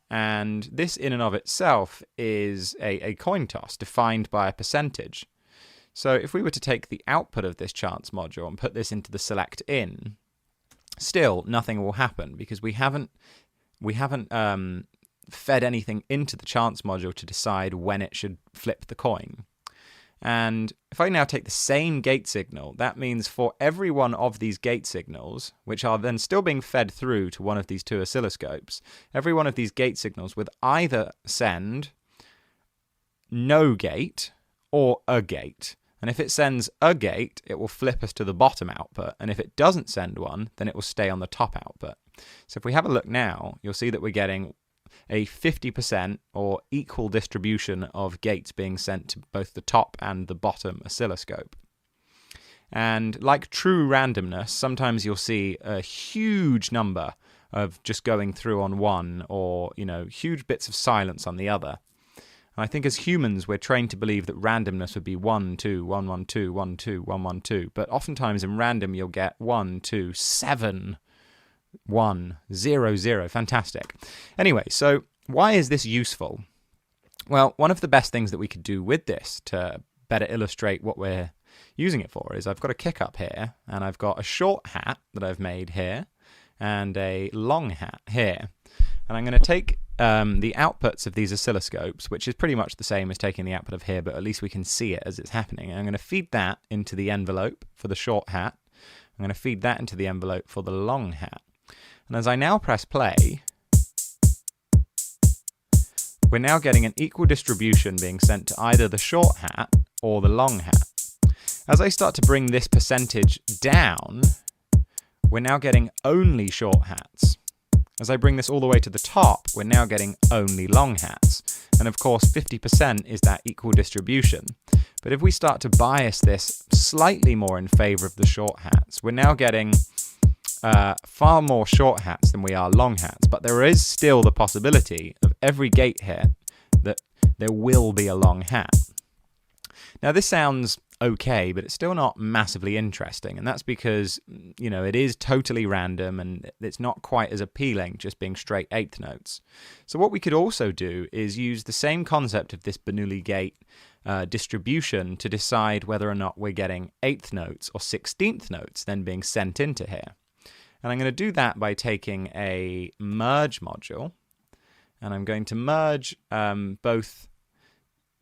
and this in and of itself is a coin toss defined by a percentage. So if we were to take the output of this chance module and put this into the select in, still nothing will happen because we haven't fed anything into the chance module to decide when it should flip the coin. And if I now take the same gate signal, that means for every one of these gate signals, which are then still being fed through to one of these two oscilloscopes, every one of these gate signals would either send no gate or a gate. And if it sends a gate, it will flip us to the bottom output. And if it doesn't send one, then it will stay on the top output. So if we have a look now, you'll see that we're getting a 50% or equal distribution of gates being sent to both the top and the bottom oscilloscope. And like true randomness, sometimes you'll see a huge number of just going through on one, or huge bits of silence on the other. And I think as humans, we're trained to believe that randomness would be 1, 2, 1, 1, 2, 1, 2, 1, 1, 2. But oftentimes in random, you'll get 1, 2, 7, 1, 0, 0. Fantastic. Anyway, so why is this useful? Well, one of the best things that we could do with this to better illustrate what we're using it for is I've got a kick up here, and I've got a short hat that I've made here, and a long hat here. And I'm going to take the outputs of these oscilloscopes, which is pretty much the same as taking the output of here, but at least we can see it as it's happening. And I'm going to feed that into the envelope for the short hat. I'm going to feed that into the envelope for the long hat. And as I now press play, we're now getting an equal distribution being sent to either the short hat or the long hat. As I start to bring this percentage down, we're now getting only short hats. As I bring this all the way to the top, we're now getting only long hats. And of course, 50% is that equal distribution. But if we start to bias this slightly more in favor of the short hats, we're now getting far more short hats than we are long hats. But there is still the possibility of every gate here that there will be a long hat. Now this sounds okay, but it's still not massively interesting, and that's because it is totally random and it's not quite as appealing just being straight eighth notes. So what we could also do is use the same concept of this Bernoulli gate distribution to decide whether or not we're getting eighth notes or 16th notes then being sent into here. And I'm going to do that by taking a merge module, and I'm going to merge both.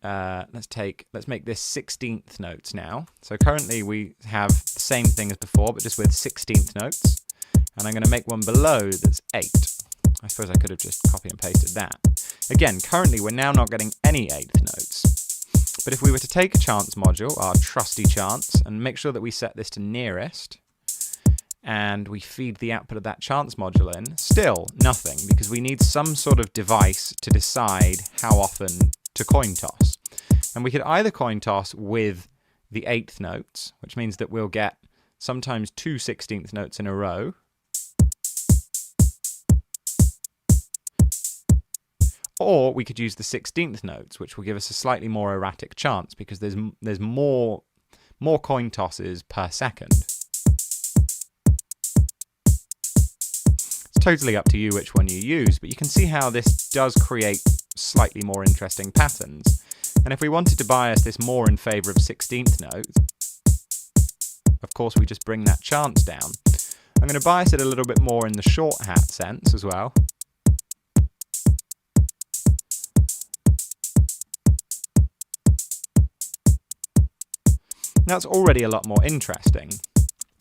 Let's make this 16th notes now. So currently we have the same thing as before, but just with 16th notes. And I'm going to make one below that's 8. I suppose I could have just copy and pasted that. Again, currently we're now not getting any 8th notes. But if we were to take a chance module, our trusty chance, and make sure that we set this to nearest, and we feed the output of that chance module in, still nothing, because we need some sort of device to decide how often to coin toss. And we could either coin toss with the 8th notes, which means that we'll get sometimes 2 16th notes in a row, Or we could use the 16th notes, which will give us a slightly more erratic chance because there's more coin tosses per second. It's totally up to you which one you use, but you can see how this does create slightly more interesting patterns. And if we wanted to bias this more in favour of 16th notes, of course we just bring that chance down. I'm going to bias it a little bit more in the short hat sense as well. That's already a lot more interesting.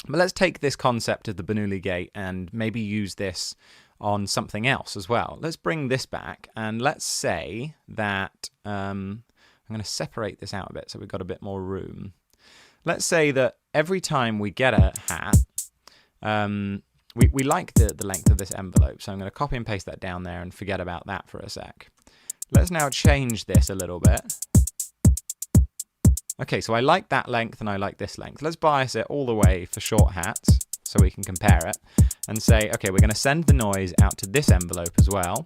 But let's take this concept of the Bernoulli gate and maybe use this on something else as well. Let's bring this back and let's say that I'm going to separate this out a bit so we've got a bit more room. Let's say that every time we get a hat, we like the length of this envelope, so I'm going to copy and paste that down there and forget about that for a sec. Let's now change this a little bit. Okay, so I like that length and I like this length. Let's bias it all the way for short hats so we can compare it and say, okay, we're going to send the noise out to this envelope as well,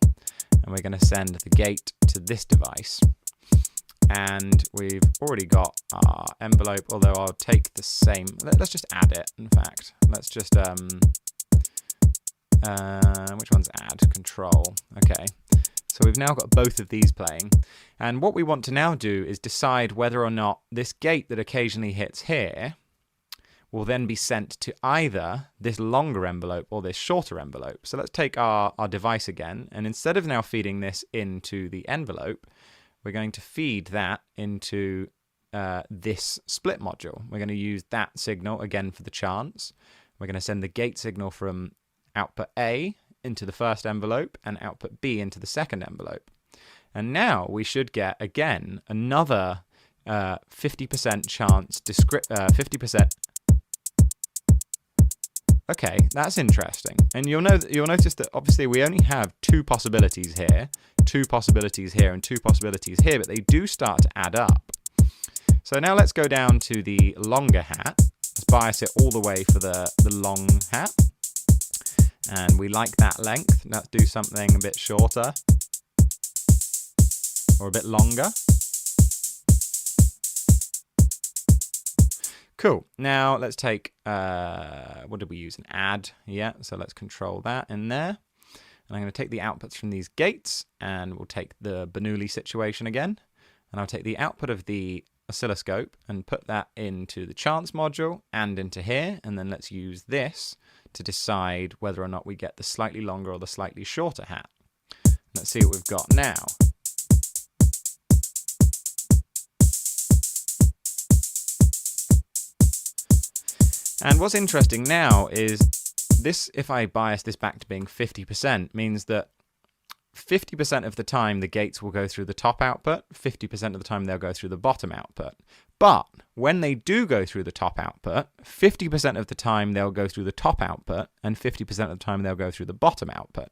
and we're going to send the gate to this device. And we've already got our envelope, although I'll take the same. Let's just add it, in fact. Let's just, which one's add? Control. Okay. So we've now got both of these playing. And what we want to now do is decide whether or not this gate that occasionally hits here will then be sent to either this longer envelope or this shorter envelope. So let's take our device again, and instead of now feeding this into the envelope, we're going to feed that into this split module. We're going to use that signal again for the chance. We're going to send the gate signal from output A into the first envelope and output B into the second envelope. And now we should get, again, another 50% chance, 50%. Okay, that's interesting. And you'll notice that obviously we only have two possibilities here, and two possibilities here, but they do start to add up. So now let's go down to the longer hat. Let's bias it all the way for the long hat. And we like that length. Let's do something a bit shorter or a bit longer. Cool. Now let's take, what did we use? An add. Yeah, so let's control that in there. And I'm going to take the outputs from these gates, and we'll take the Bernoulli situation again. And I'll take the output of the oscilloscope and put that into the chance module and into here. And then let's use this to decide whether or not we get the slightly longer or the slightly shorter hat. Let's see what we've got now. And what's interesting now is this, if I bias this back to being 50%, means that 50% of the time the gates will go through the top output, 50% of the time they'll go through the bottom output. But when they do go through the top output, 50% of the time they'll go through the top output, and 50% of the time they'll go through the bottom output.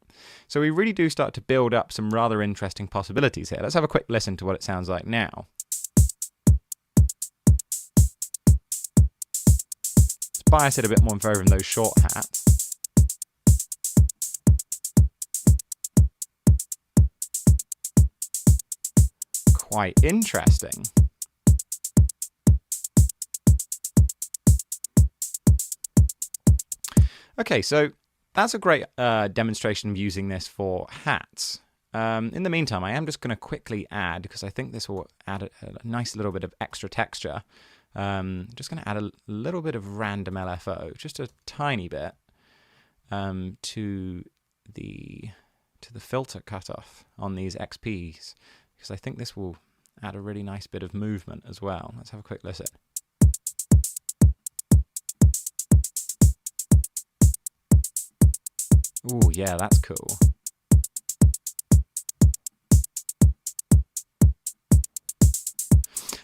So we really do start to build up some rather interesting possibilities here. Let's have a quick listen to what it sounds like now. Let's bias it a bit more in favour of those short hats. Quite interesting. Okay, so that's a great demonstration of using this for hats. In the meantime, I am just going to quickly add, because I think this will add a nice little bit of extra texture. Just going to add a little bit of random LFO, just a tiny bit, to the filter cutoff on these XPs, because I think this will add a really nice bit of movement as well. Let's have a quick listen. Ooh, yeah, that's cool.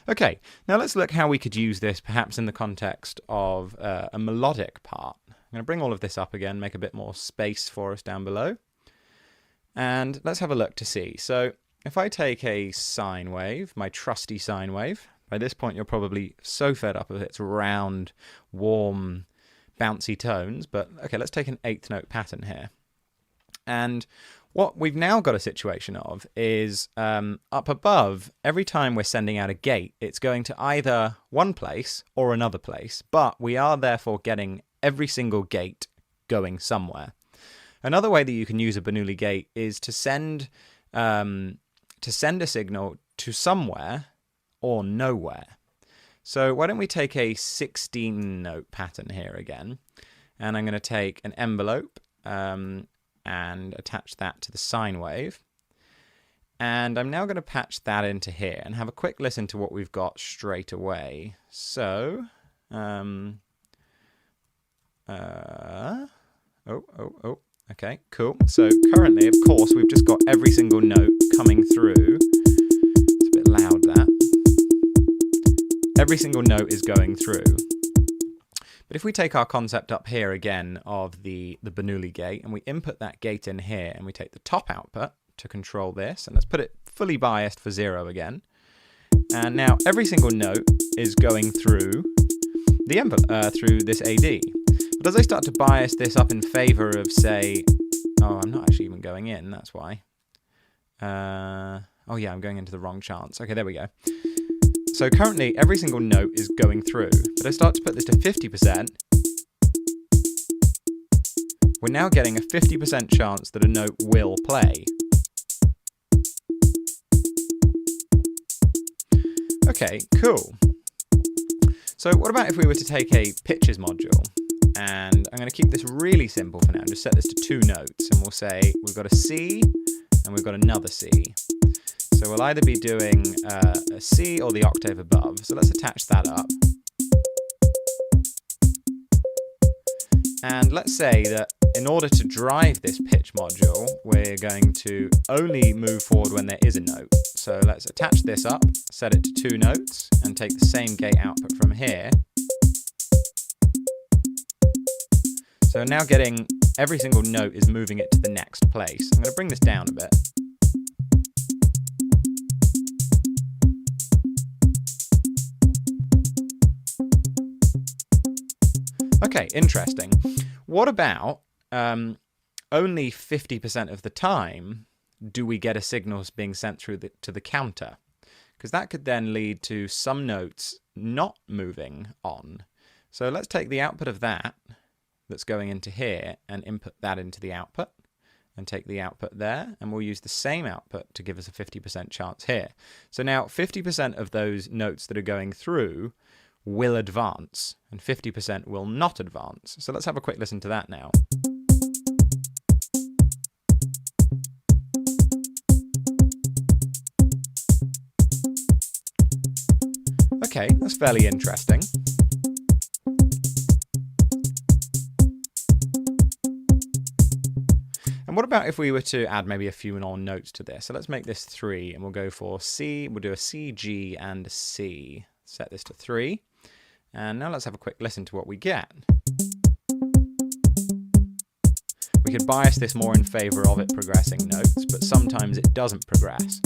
Okay, now let's look how we could use this perhaps in the context of a melodic part. I'm going to bring all of this up again, make a bit more space for us down below. And let's have a look to see. So if I take a sine wave, my trusty sine wave, by this point you're probably so fed up with its round, warm, bouncy tones, but okay, let's take an eighth note pattern here. And what we've now got a situation of is up above, every time we're sending out a gate, it's going to either one place or another place, but we are therefore getting every single gate going somewhere. Another way that you can use a Bernoulli gate is to send a signal to somewhere or nowhere. So why don't we take a 16-note pattern here again, and I'm going to take an envelope and attach that to the sine wave. And I'm now going to patch that into here and have a quick listen to what we've got straight away. So, okay, cool. So currently, of course, we've just got every single note coming through. It's a bit loud, that. Every single note is going through. But if we take our concept up here again of the Bernoulli gate, and we input that gate in here, and we take the top output to control this, and let's put it fully biased for 0 again. And now every single note is going through the envelope, through this AD. But as I start to bias this up in favor of, say, oh, I'm not actually even going in, that's why. Oh yeah, I'm going into the wrong chance. Okay, there we go. So currently, every single note is going through, but I start to put this to 50%. We're now getting a 50% chance that a note will play. Okay, cool. So what about if we were to take a pitches module, and I'm going to keep this really simple for now, and just set this to 2 notes, and we'll say we've got a C, and we've got another C. So we'll either be doing a C or the octave above. So let's attach that up. And let's say that in order to drive this pitch module, we're going to only move forward when there is a note. So let's attach this up, set it to 2 notes, and take the same gate output from here. So now getting every single note is moving it to the next place. I'm going to bring this down a bit. Okay, interesting. What about only 50% of the time do we get a signal being sent through to the counter? Because that could then lead to some notes not moving on. So let's take the output of that's going into here and input that into the output and take the output there, and we'll use the same output to give us a 50% chance here. So now 50% of those notes that are going through will advance, and 50% will not advance. So let's have a quick listen to that now. Okay, that's fairly interesting. And what about if we were to add maybe a few more notes to this? So let's make this 3, and we'll go for C. We'll do a C, G, and a C. Set this to 3. And now let's have a quick listen to what we get. We could bias this more in favor of it progressing notes, but sometimes it doesn't progress.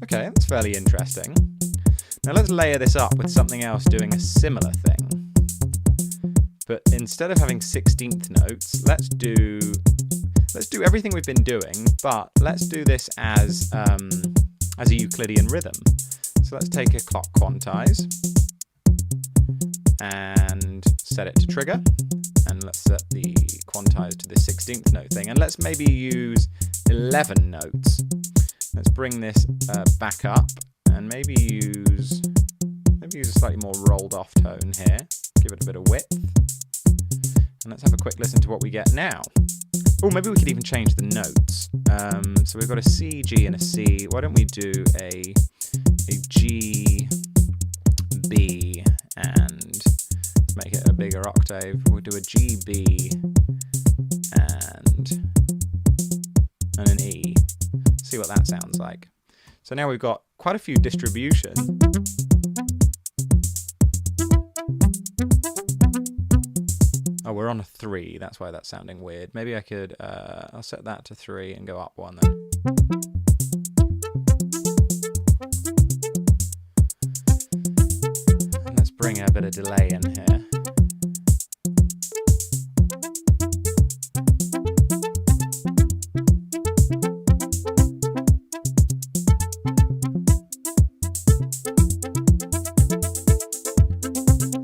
Okay, that's fairly interesting. Now let's layer this up with something else doing a similar thing. But instead of having 16th notes, let's do everything we've been doing, but let's do this as a Euclidean rhythm. So let's take a clock quantize and set it to trigger, and let's set the quantize to the 16th note thing, and let's maybe use 11 notes. Let's bring this back up and maybe use a slightly more rolled off tone here. Give it a bit of width. And let's have a quick listen to what we get now. Oh, maybe we could even change the notes. So we've got a C, G, and a C. Why don't we do a G, B, and make it a bigger octave. We'll do a G, B, and an E. See what that sounds like. So now we've got quite a few distribution. Oh, we're on a 3. That's why that's sounding weird. Maybe I could, I'll set that to 3 and go up 1 then. bit of delay in here.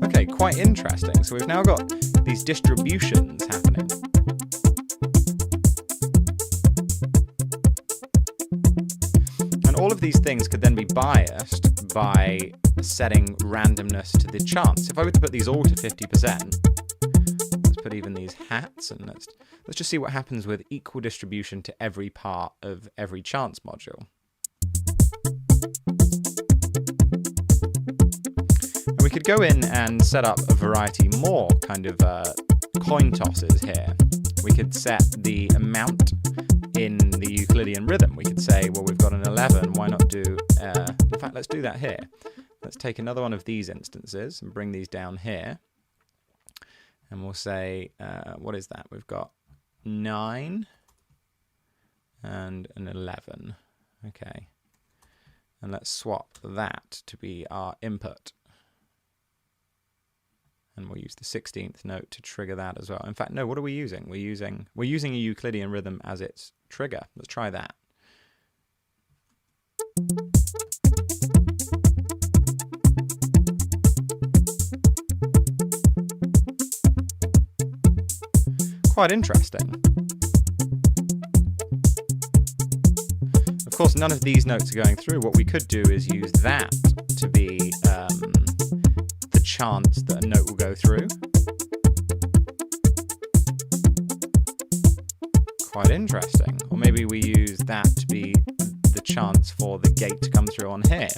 Okay, quite interesting. So we've now got these distributions happening. And all of these things could then be biased by setting randomness to the chance. If I were to put these all to 50%, let's put even these hats, and let's just see what happens with equal distribution to every part of every chance module. And we could go in and set up a variety more kind of coin tosses here. We could set the amount in the Euclidean rhythm. We could say, well, we've got an 11, why not do, in fact, let's do that here. Let's take another one of these instances and bring these down here. And we'll say, what is that? We've got 9 and an 11. Okay. And let's swap that to be our input. And we'll use the 16th note to trigger that as well. In fact, no, what are we using? We're using a Euclidean rhythm as its trigger. Let's try that. Quite interesting. Of course, none of these notes are going through. What we could do is use that to be the chance that a note will go through. Quite interesting. Or maybe we use that to be the chance for the gate to come through on here.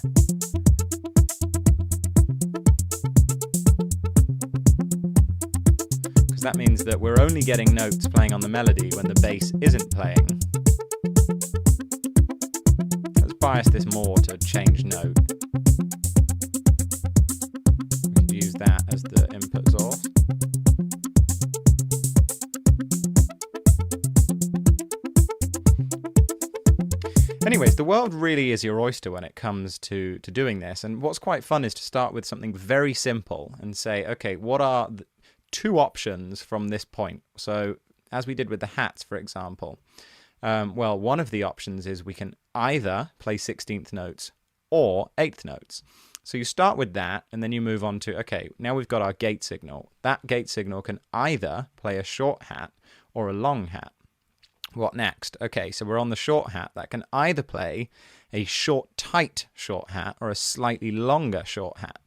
Because that means that we're only getting notes playing on the melody when the bass isn't playing. Let's bias this more to change note. We could use that as the input source. Anyways, the world really is your oyster when it comes to doing this. And what's quite fun is to start with something very simple and say, okay, what are the two options from this point? So as we did with the hats, for example, well, one of the options is we can either play 16th notes or 8th notes. So you start with that, and then you move on to, okay, now we've got our gate signal. That gate signal can either play a short hat or a long hat. What next? Okay, so we're on the short hat. That can either play a short, tight short hat or a slightly longer short hat.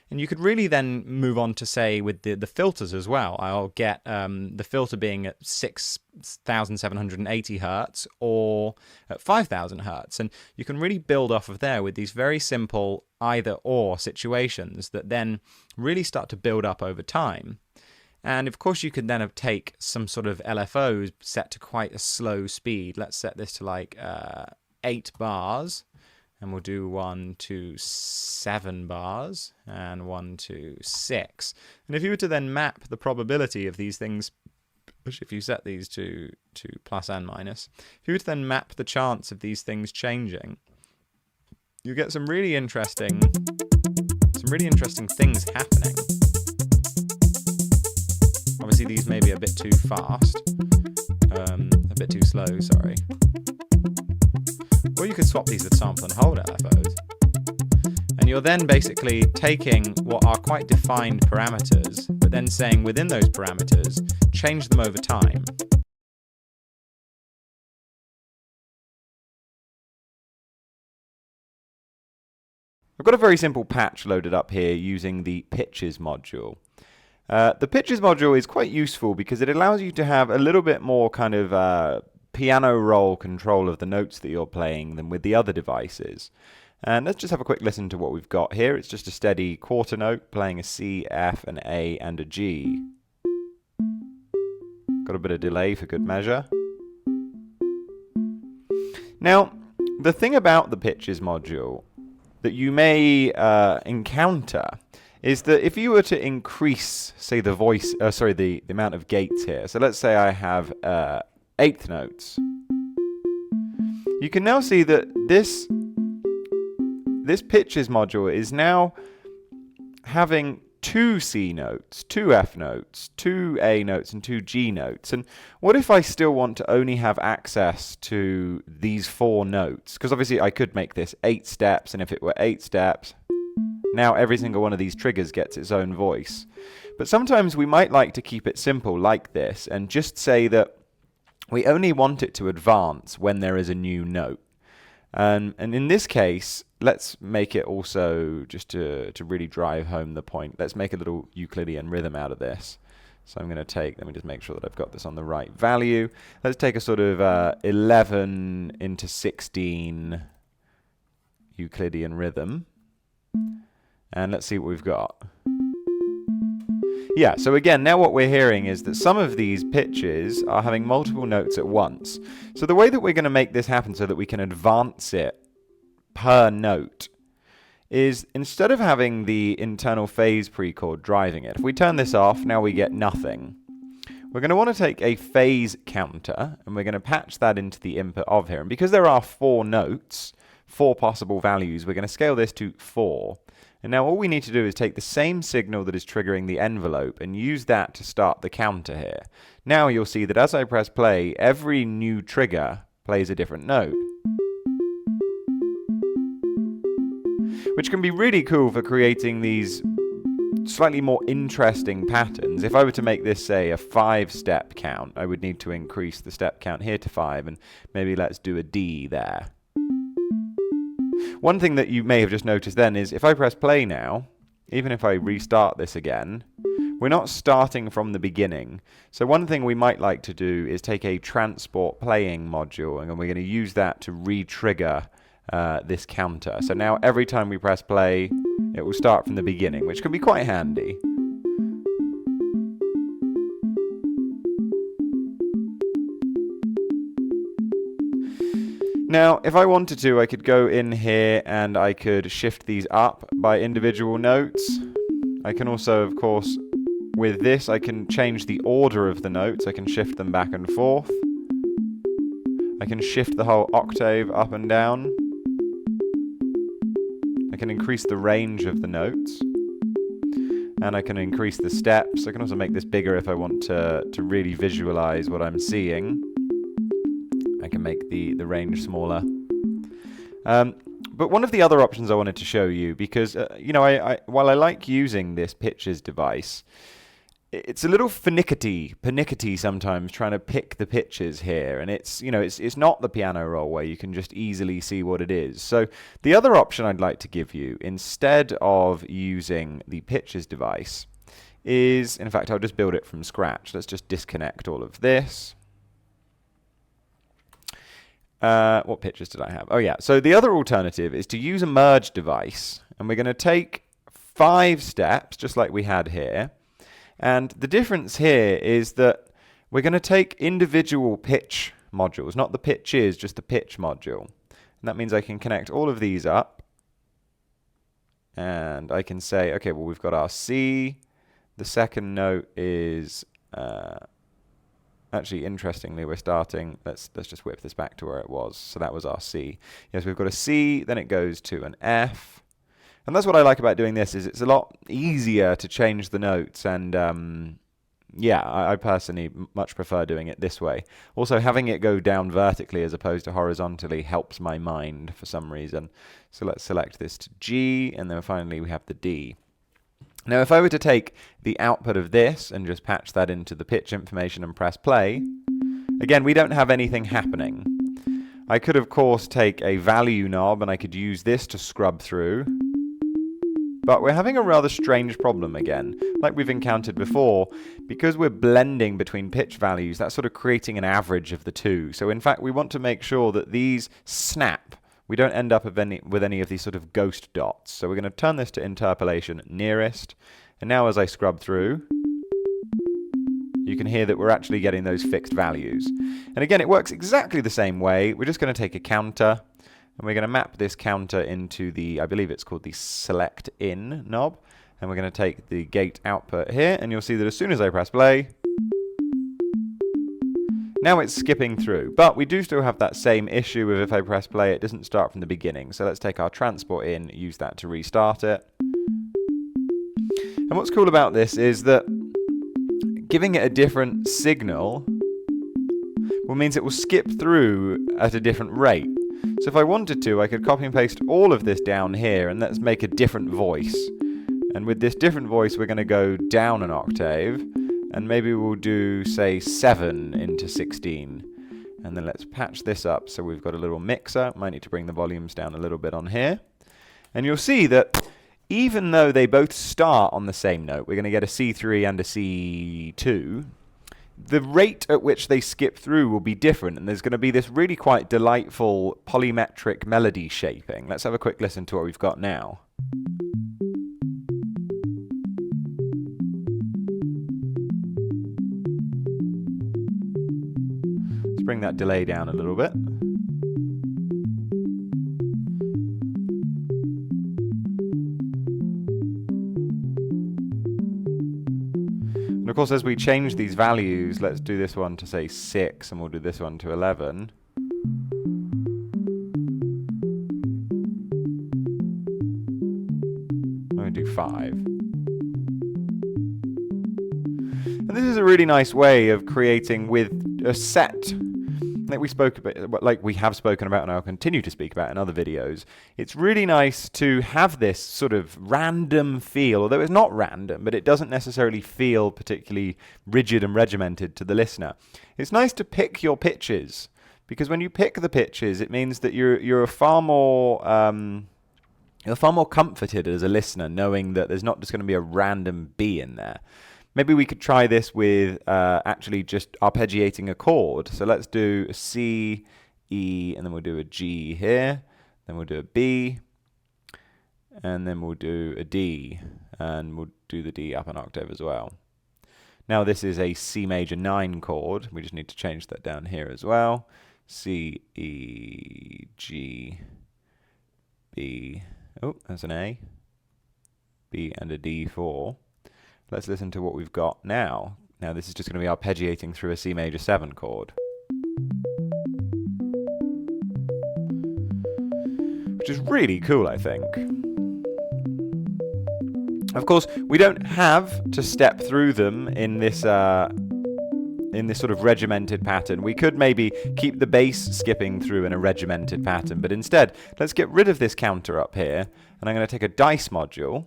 And you could really then move on to say with the filters as well. I'll get the filter being at 6,780 hertz or at 5,000 hertz. And you can really build off of there with these very simple either or situations that then really start to build up over time. And of course, you could then take some sort of LFOs set to quite a slow speed. Let's set this to like 8 bars. And we'll do 1 to 7 bars and 1 to 6. And if you were to then map the probability of these things, which if you set these to plus and minus, if you were to then map the chance of these things changing, you get some really interesting things happening. Obviously, these may be a bit too fast, a bit too slow, sorry. Or you could swap these with sample and hold LFOs. And you're then basically taking what are quite defined parameters, but then saying within those parameters, change them over time. I've got a very simple patch loaded up here using the Pitches module. The Pitches module is quite useful because it allows you to have a little bit more kind of piano roll control of the notes that you're playing than with the other devices. And let's just have a quick listen to what we've got here. It's just a steady quarter note playing a C, F, an A, and a G. Got a bit of delay for good measure. Now, the thing about the Pitches module that you may encounter is that if you were to increase, say, the amount of gates here. So let's say I have 8th notes. You can now see that this Pitches module is now having 2 C notes, 2 F notes, 2 A notes, and 2 G notes. And what if I still want to only have access to these 4 notes? Because obviously I could make this 8 steps, and if it were 8 steps, now every single one of these triggers gets its own voice. But sometimes we might like to keep it simple like this, and just say that we only want it to advance when there is a new note. And in this case, let's make it also, just to really drive home the point, let's make a little Euclidean rhythm out of this. So I'm going to take, let me just make sure that I've got this on the right value. Let's take a sort of 11 into 16 Euclidean rhythm. And let's see what we've got. Yeah, so again, now what we're hearing is that some of these pitches are having multiple notes at once. So the way that we're going to make this happen so that we can advance it per note is, instead of having the internal phase pre-chord driving it, if we turn this off, now we get nothing. We're going to want to take a phase counter, and we're going to patch that into the input of here. And because there are 4 notes, 4 possible values, we're going to scale this to 4. And now all we need to do is take the same signal that is triggering the envelope and use that to start the counter here. Now you'll see that as I press play, every new trigger plays a different note, which can be really cool for creating these slightly more interesting patterns. If I were to make this, say, a 5-step count, I would need to increase the step count here to 5, and maybe let's do a D there. One thing that you may have just noticed then is if I press play now, even if I restart this again, we're not starting from the beginning. So one thing we might like to do is take a transport playing module, and we're going to use that to re-trigger this counter. So now every time we press play, it will start from the beginning, which can be quite handy. Now, if I wanted to, I could go in here and I could shift these up by individual notes. I can also, of course, with this, I can change the order of the notes. I can shift them back and forth. I can shift the whole octave up and down. I can increase the range of the notes. And I can increase the steps. I can also make this bigger if I want to really visualize what I'm seeing. I can make the range smaller. But one of the other options I wanted to show you, because you know, while I like using this pitches device, it's a little pernickety sometimes trying to pick the pitches here, and it's, you know, it's not the piano roll where you can just easily see what it is. So the other option I'd like to give you, instead of using the pitches device, is, in fact, I'll just build it from scratch. Let's just disconnect all of this. What pitches did I have? Oh yeah, so the other alternative is to use a merge device, and we're going to take 5 steps, just like we had here. And the difference here is that we're going to take individual pitch modules, not the pitches, just the pitch module. And that means I can connect all of these up, and I can say, okay, well, we've got our C. The second note is... Actually, interestingly, we're starting, let's just whip this back to where it was. So that was our C. Yes, we've got a C, then it goes to an F. And that's what I like about doing this, is it's a lot easier to change the notes. And yeah, I personally much prefer doing it this way. Also, having it go down vertically as opposed to horizontally helps my mind for some reason. So let's select this to G, and then finally we have the D. Now, if I were to take the output of this and just patch that into the pitch information and press play, again, we don't have anything happening. I could, of course, take a value knob and I could use this to scrub through, but we're having a rather strange problem again, like we've encountered before. Because we're blending between pitch values, that's sort of creating an average of the two. So in fact, we want to make sure that these snap. We don't end up with any of these sort of ghost dots. So we're going to turn this to interpolation nearest. And now as I scrub through, you can hear that we're actually getting those fixed values. And again, it works exactly the same way. We're just going to take a counter, and we're going to map this counter into the, I believe it's called the select in knob. And we're going to take the gate output here, and you'll see that as soon as I press play, now it's skipping through, but we do still have that same issue with if I press play, it doesn't start from the beginning. So let's take our transport in, use that to restart it. And what's cool about this is that giving it a different signal means it will skip through at a different rate. So if I wanted to, I could copy and paste all of this down here, and let's make a different voice. And with this different voice, we're going to go down an octave, and maybe we'll do, say, 7 into 16. And then let's patch this up so we've got a little mixer. Might need to bring the volumes down a little bit on here. And you'll see that even though they both start on the same note, we're going to get a C3 and a C2, the rate at which they skip through will be different, and there's going to be this really quite delightful polymetric melody shaping. Let's have a quick listen to what we've got now. Let's bring that delay down a little bit. And of course, as we change these values, let's do this one to say 6, and we'll do this one to 11. I'm going to do 5. And this is a really nice way of creating with a set, like we have spoken about and I'll continue to speak about in other videos. It's really nice to have this sort of random feel, although it's not random, but it doesn't necessarily feel particularly rigid and regimented to the listener. It's nice to pick your pitches, because when you pick the pitches, it means that you're far more comforted as a listener, knowing that there's not just going to be a random B in there. Maybe we could try this with actually just arpeggiating a chord. So let's do a C, E, and then we'll do a G here. Then we'll do a B, and then we'll do a D, and we'll do the D up an octave as well. Now this is a C major 9 chord. We just need to change that down here as well. C, E, G, B. Oh, that's an A. B and a D4. Let's listen to what we've got now. Now this is just going to be arpeggiating through a C major 7 chord, which is really cool, I think. Of course, we don't have to step through them in this sort of regimented pattern. We could maybe keep the bass skipping through in a regimented pattern, but instead, let's get rid of this counter up here, and I'm going to take a dice module.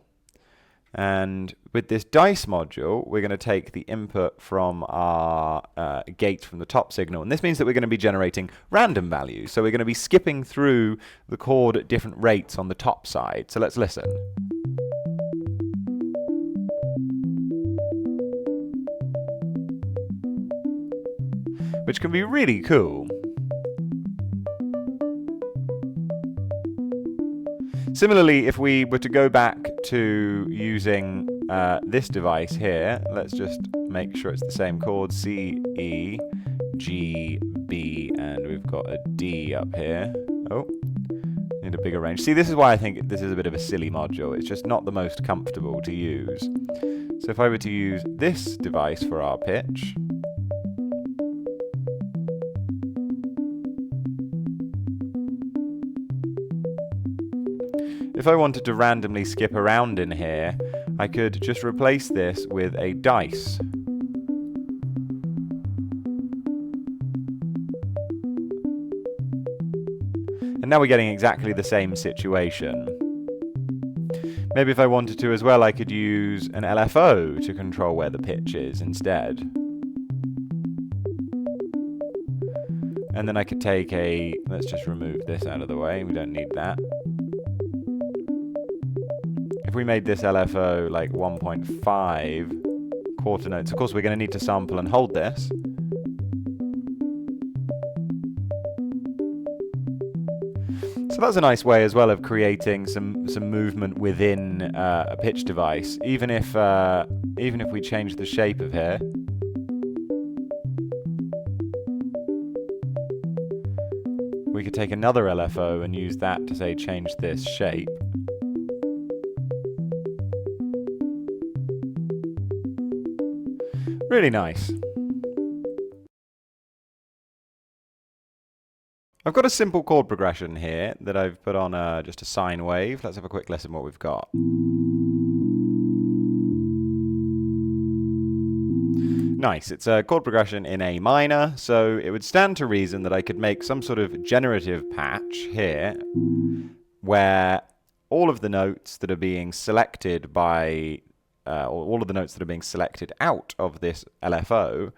And with this dice module, we're going to take the input from our gate from the top signal. And this means that we're going to be generating random values. So we're going to be skipping through the chord at different rates on the top side. So let's listen. Which can be really cool. Similarly, if we were to go back to using this device here, let's just make sure it's the same chord, C, E, G, B, and we've got a D up here. Oh, need a bigger range. See, this is why I think this is a bit of a silly module. It's just not the most comfortable to use. So if I were to use this device for our pitch, if I wanted to randomly skip around in here, I could just replace this with a dice. And now we're getting exactly the same situation. Maybe if I wanted to as well, I could use an LFO to control where the pitch is instead. And then I could take let's just remove this out of the way, we don't need that. If we made this LFO like 1.5 quarter notes, of course we're going to need to sample and hold this. So that's a nice way as well of creating some movement within a pitch device, even if we change the shape of here. We could take another LFO and use that to say change this shape. Really nice. I've got a simple chord progression here that I've put on just a sine wave. Let's have a quick listen what we've got. Nice, it's a chord progression in A minor, so it would stand to reason that I could make some sort of generative patch here where all of the notes that are being selected by, or all of the notes that are being selected out of this LFO,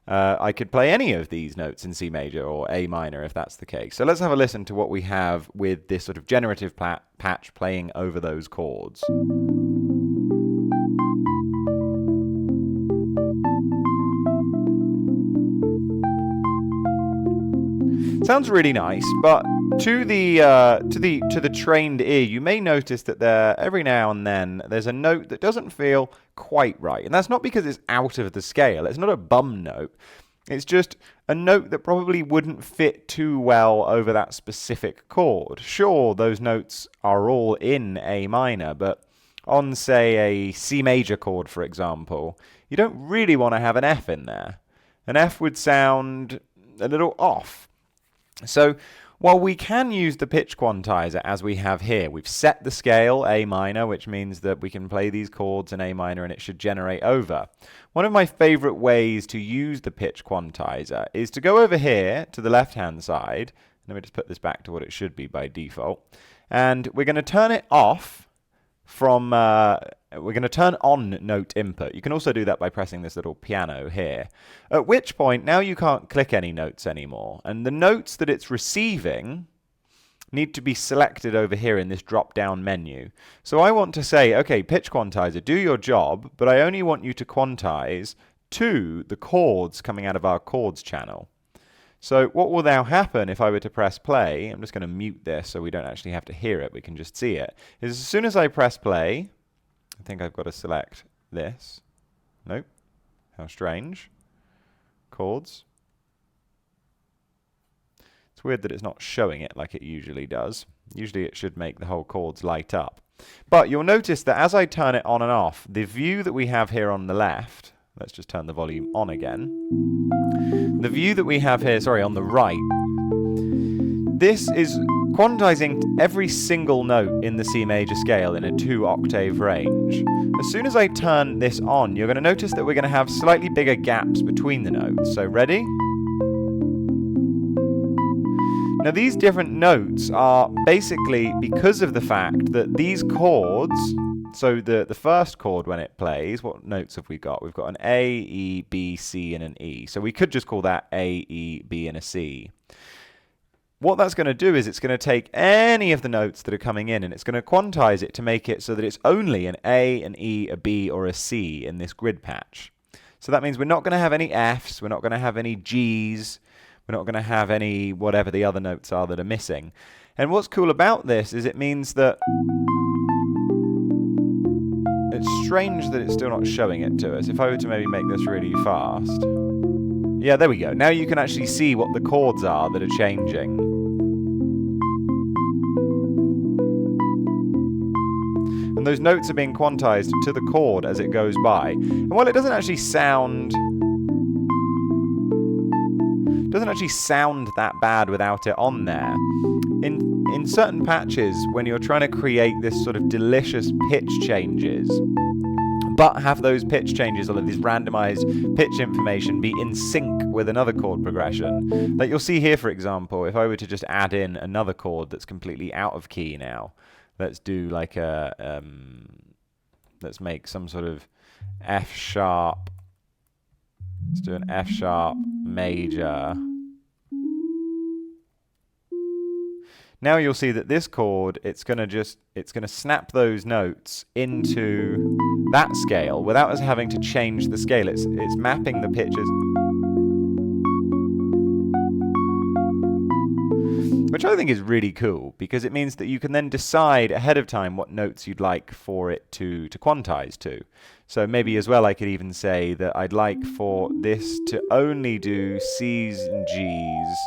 I could play any of these notes in C major or A minor if that's the case. So let's have a listen to what we have with this sort of generative patch playing over those chords. Sounds really nice, but to the trained ear, you may notice that there every now and then there's a note that doesn't feel quite right, and that's not because it's out of the scale. It's not a bum note. It's just a note that probably wouldn't fit too well over that specific chord. Sure, those notes are all in A minor, but on, say, a C major chord, for example, you don't really want to have an F in there. An F would sound a little off. So while we can use the pitch quantizer as we have here, we've set the scale A minor, which means that we can play these chords in A minor and it should generate over. One of my favorite ways to use the pitch quantizer is to go over here to the left-hand side. Let me just put this back to what it should be by default. And we're going to turn it off from, we're going to turn on note input. You can also do that by pressing this little piano here. At which point, now you can't click any notes anymore. And the notes that it's receiving need to be selected over here in this drop-down menu. So I want to say, okay, pitch quantizer, do your job, but I only want you to quantize to the chords coming out of our chords channel. So what will now happen if I were to press play, I'm just going to mute this so we don't actually have to hear it, we can just see it, is as soon as I press play, I think I've got to select this. Nope. How strange. Chords. It's weird that it's not showing it like it usually does. Usually it should make the whole chords light up. But you'll notice that as I turn it on and off, the view that we have here on the left, let's just turn the volume on again. The view that we have here, sorry, on the right, this is quantizing every single note in the C major scale in a 2-octave range. As soon as I turn this on, you're going to notice that we're going to have slightly bigger gaps between the notes. So ready? Now these different notes are basically because of the fact that these chords, so the first chord when it plays, what notes have we got? We've got an A, E, B, C, and an E. So we could just call that A, E, B, and a C. What that's going to do is it's going to take any of the notes that are coming in and it's going to quantize it to make it so that it's only an A, an E, a B, or a C in this grid patch. So that means we're not going to have any Fs, we're not going to have any Gs, we're not going to have any whatever the other notes are that are missing. And what's cool about this is it means that it's strange that it's still not showing it to us. If I were to maybe make this really fast. Yeah, there we go. Now you can actually see what the chords are that are changing. And those notes are being quantized to the chord as it goes by. And while it doesn't actually sound that bad without it on there, in certain patches, when you're trying to create this sort of delicious pitch changes, but have those pitch changes, all of these randomized pitch information be in sync with another chord progression. Like you'll see here, for example, if I were to just add in another chord that's completely out of key now, let's do like a, let's make some sort of F sharp, let's do an F sharp major. Now you'll see that this chord, it's going to snap those notes into that scale without us having to change the scale. It's mapping the pitches, which I think is really cool because it means that you can then decide ahead of time what notes you'd like for it to quantize to. So maybe as well I could even say that I'd like for this to only do C's and G's.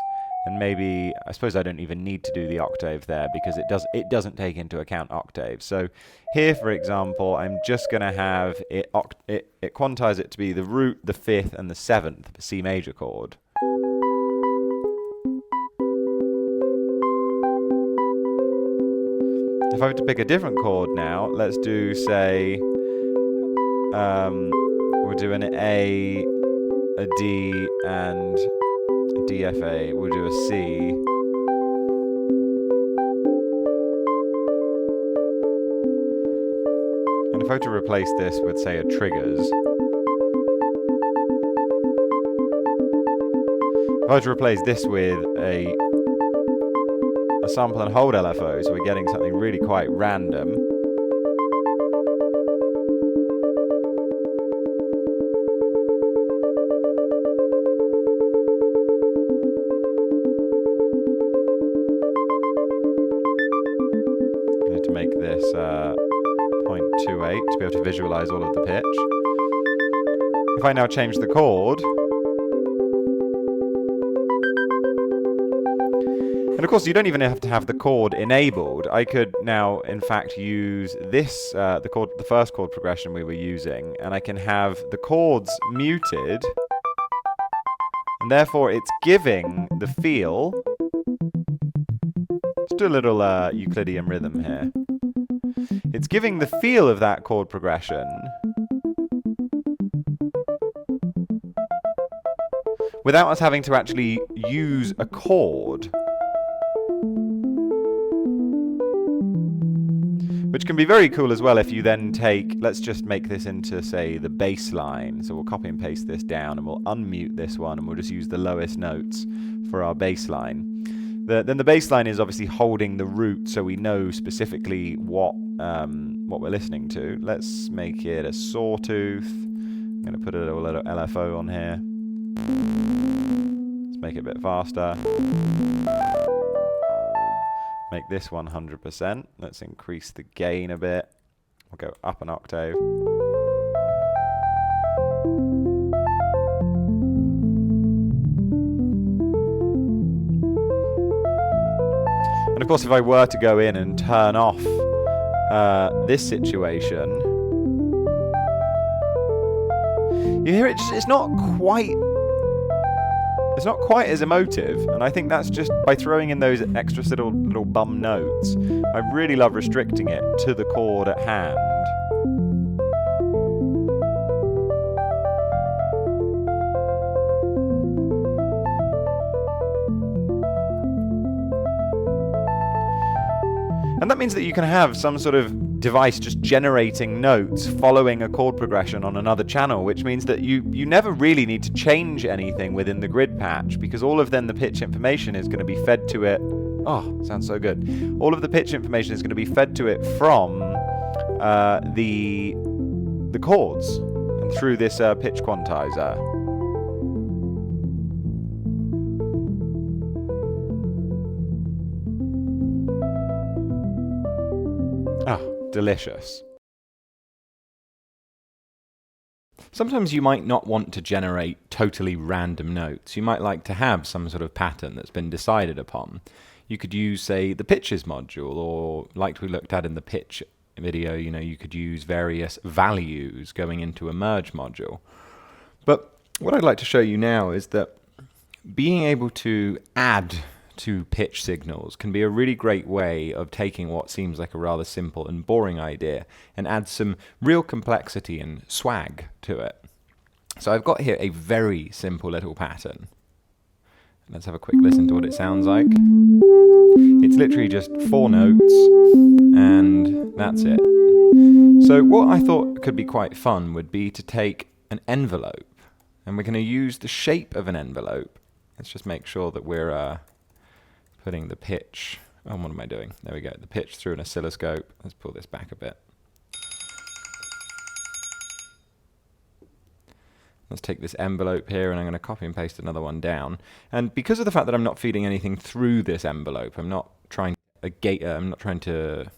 And maybe, I suppose I don't even need to do the octave there because it doesn't take into account octaves. So here, for example, I'm just going to have it quantize it to be the root, the 5th, and the 7th C major chord. If I were to pick a different chord now, let's do, say, we'll do an A a D and a DFA. We'll do a C. And if I were to replace this with, say, a triggers, if I were to replace this with a sample and hold LFO, so we're getting something really quite random. I'm going to make this 0.28 to be able to visualize all of the pitch. If I now change the chord, and of course, you don't even have to have the chord enabled. I could now, in fact, use this, the first chord progression we were using, and I can have the chords muted, and therefore it's giving the feel. Let's do a little Euclidean rhythm here. It's giving the feel of that chord progression without us having to actually use a chord. Which can be very cool as well if you then take, let's just make this into, say, the bass line. So we'll copy and paste this down and we'll unmute this one and we'll just use the lowest notes for our bass line. Then the bass line is obviously holding the root so we know specifically what we're listening to. Let's make it a sawtooth. I'm going to put a little LFO on here. Let's make it a bit faster. Make this 100%. Let's increase the gain a bit. We'll go up an octave. And of course, if I were to go in and turn off this situation, you hear it's not quite as emotive, and I think that's just by throwing in those extra little bum notes. I really love restricting it to the chord at hand. And that means that you can have some sort of device just generating notes following a chord progression on another channel, which means that you never really need to change anything within the grid patch, because all of then the pitch information is going to be fed to it. Oh, sounds so good. All of the pitch information is going to be fed to it from the chords and through this pitch quantizer. Delicious. Sometimes you might not want to generate totally random notes. You might like to have some sort of pattern that's been decided upon. You could use, say, the pitches module, or like we looked at in the pitch video, you could use various values going into a merge module. But what I'd like to show you now is that being able to add to pitch signals can be a really great way of taking what seems like a rather simple and boring idea and add some real complexity and swag to it. So I've got here a very simple little pattern. Let's have a quick listen to what it sounds like. It's literally just 4 notes and that's it. So what I thought could be quite fun would be to take an envelope, and we're going to use the shape of an envelope. Let's just make sure that we're putting the pitch, what am I doing? There we go, the pitch through an oscilloscope. Let's pull this back a bit. Let's take this envelope here, and I'm going to copy and paste another one down. And because of the fact that I'm not feeding anything through this envelope, I'm not trying to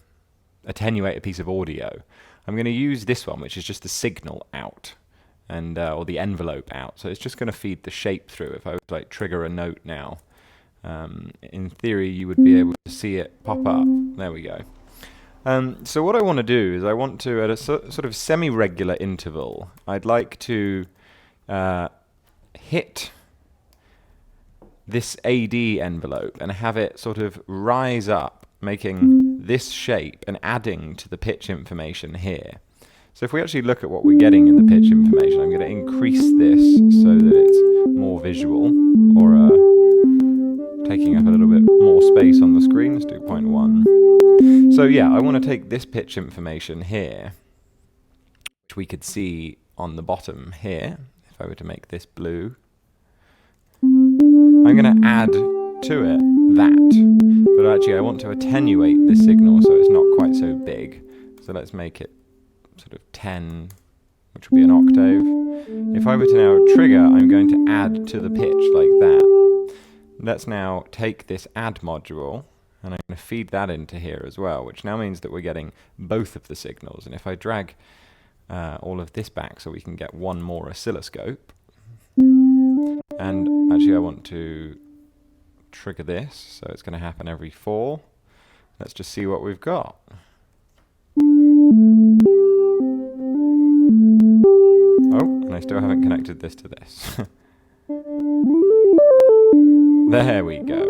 attenuate a piece of audio. I'm going to use this one, which is just the signal out, and or the envelope out. So it's just going to feed the shape through. If I was like trigger a note now, in theory, you would be able to see it pop up. There we go. So what I want to do is I want to, at a sort of semi-regular interval, I'd like to hit this AD envelope and have it sort of rise up, making this shape and adding to the pitch information here. So if we actually look at what we're getting in the pitch information, I'm going to increase this so that it's more visual, or taking up a little bit more space on the screen. Let's do 0.1. So yeah, I want to take this pitch information here, which we could see on the bottom here. If I were to make this blue, I'm going to add to it that, but actually I want to attenuate this signal so it's not quite so big. So let's make it sort of 10, which will be an octave. If I were to now trigger, I'm going to add to the pitch like that. Let's now take this add module, and I'm going to feed that into here as well, which now means that we're getting both of the signals. And if I drag all of this back so we can get one more oscilloscope, and actually I want to trigger this, so it's going to happen every 4. Let's just see what we've got. Oh, and I still haven't connected this to this. There we go.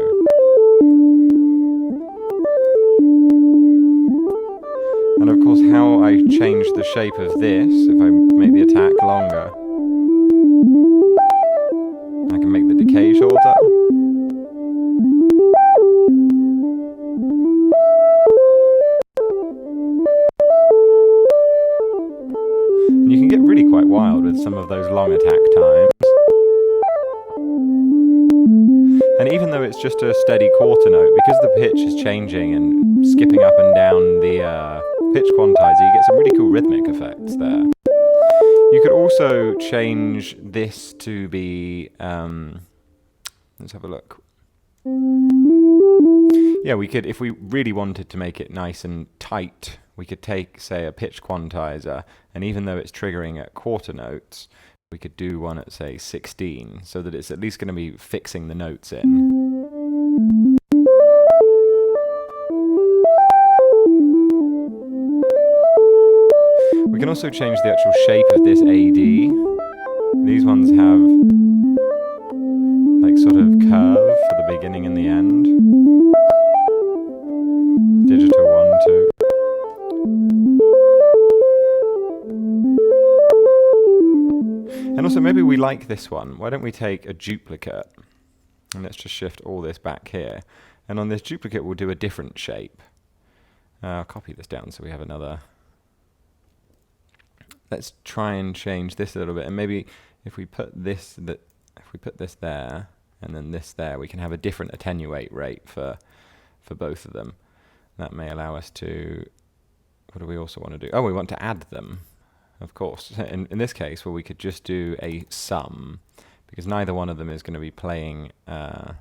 And of course, how I change the shape of this, if I make the attack longer, I can make the decay shorter. And you can get really quite wild with some of those long attack times. And even though it's just a steady quarter note, because the pitch is changing and skipping up and down the pitch quantizer, you get some really cool rhythmic effects there. You could also change this to be, let's have a look. Yeah, we could, if we really wanted to make it nice and tight, we could take, say, a pitch quantizer, and even though it's triggering at quarter notes, we could do one at, say, 16, so that it's at least going to be fixing the notes in. We can also change the actual shape of this AD. These ones have like sort of curve for the beginning and the end. Digital 1, 2. And also maybe we like this one. Why don't we take a duplicate? And let's just shift all this back here. And on this duplicate we'll do a different shape. I'll copy this down so we have another. Let's try and change this a little bit, and maybe if we put this there and then this there, we can have a different attenuate rate for both of them. That may allow us to. What do we also want to do? Oh, we want to add them, of course. In this case, well, we could just do a sum, because neither one of them is going to be playing. In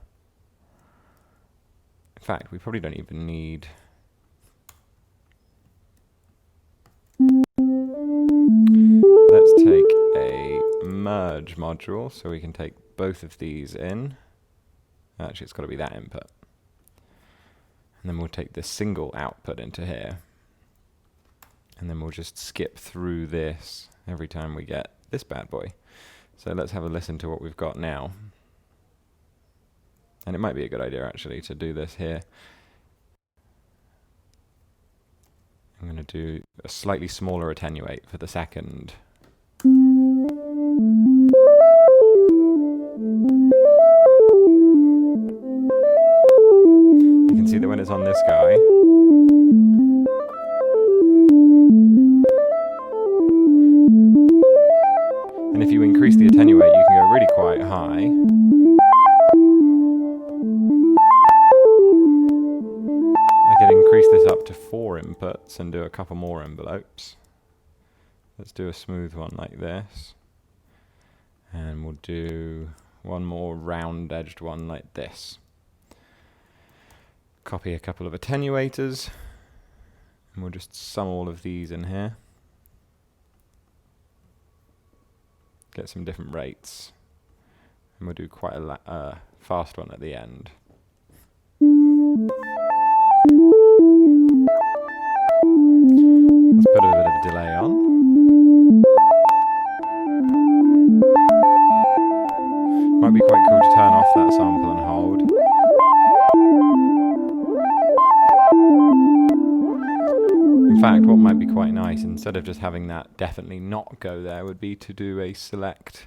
fact, we probably don't even need. Let's take a merge module, so we can take both of these in. Actually, it's got to be that input. And then we'll take this single output into here. And then we'll just skip through this every time we get this bad boy. So let's have a listen to what we've got now. And it might be a good idea, actually, to do this here. I'm going to do a slightly smaller attenuate for the second. You can see that when it's on this guy, and if you increase the attenuate, you can go really quite high. I could increase this up to 4 inputs and do a couple more envelopes. Let's do a smooth one like this. And we'll do one more round-edged one like this. Copy a couple of attenuators. And we'll just sum all of these in here. Get some different rates. And we'll do quite a fast one at the end. Let's put a bit of a delay on. Might be quite cool to turn off that sample and hold. In fact, what might be quite nice, instead of just having that definitely not go there, would be to do a select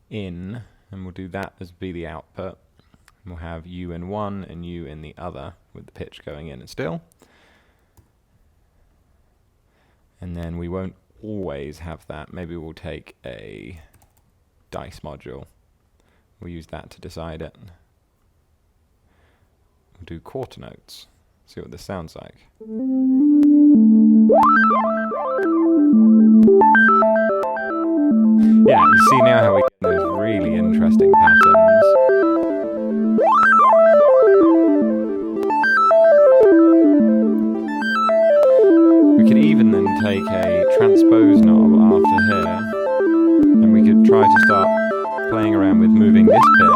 in, and we'll do that as be the output. We'll have U in one and U in the other, with the pitch going in and still. And then we won't always have that. Maybe we'll take a dice module. We'll use that to decide it. We'll do quarter notes. See what this sounds like. Yeah, you see now how we get those really interesting patterns. We could even then take a transpose knob after here, and we could try to start playing around with moving this pitch.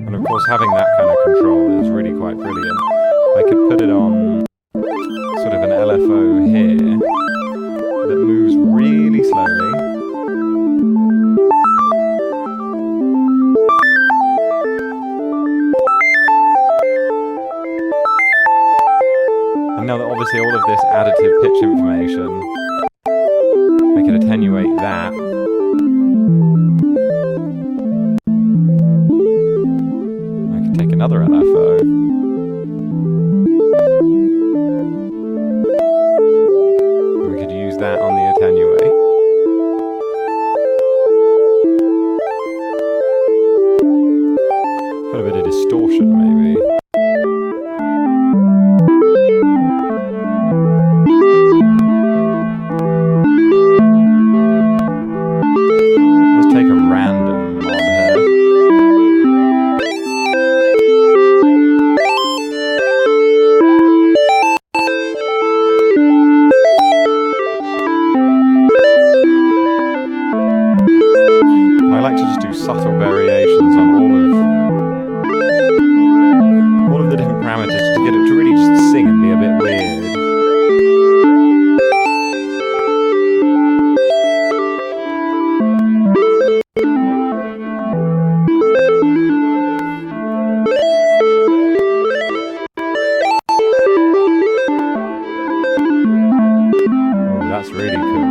And of course having that kind of control is really quite brilliant. I could put it on sort of an LFO here that moves really slowly. And now that obviously all of this additive pitch information, I could attenuate that. I could take another LFO. And we could use that on the attenuate. Put a bit of distortion maybe. Subtle variations on all of the different parameters to get it to really just sing and be a bit weird. Oh, that's really cool.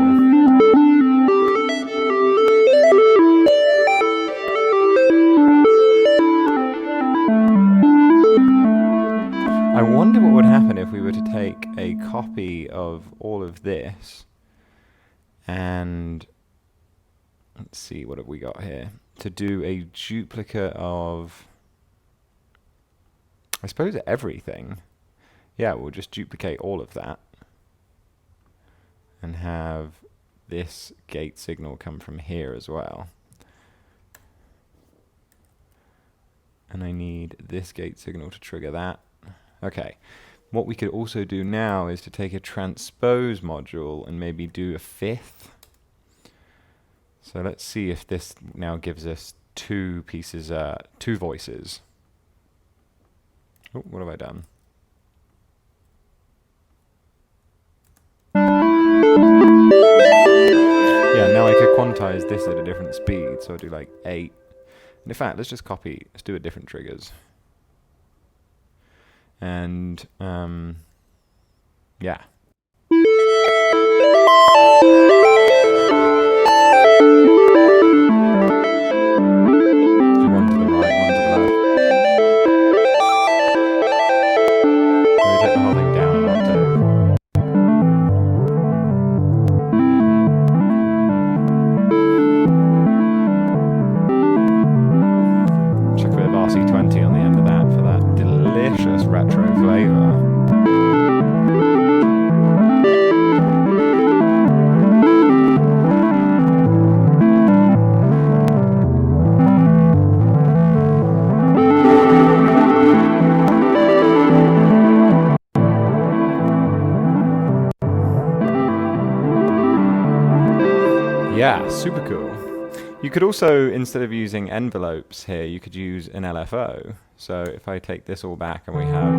I wonder what would happen if we were to take a copy of all of this and let's see, what have we got here? To do a duplicate of, I suppose, everything. Yeah, we'll just duplicate all of that and have this gate signal come from here as well. And I need this gate signal to trigger that. Okay, what we could also do now is to take a transpose module and maybe do a fifth. So let's see if this now gives us two pieces, two voices. Oh, what have I done? Yeah, now I could quantize this at a different speed, so I'll do like 8. And in fact, let's just copy, let's do it different triggers. And yeah. Do one to the right, one to the left. Maybe take the whole thing down an octave. Chuck a bit of RC20 on the end of that for that delicious retro flavour. Yeah, super cool. You could also, instead of using envelopes here, you could use an LFO. So if I take this all back and we have,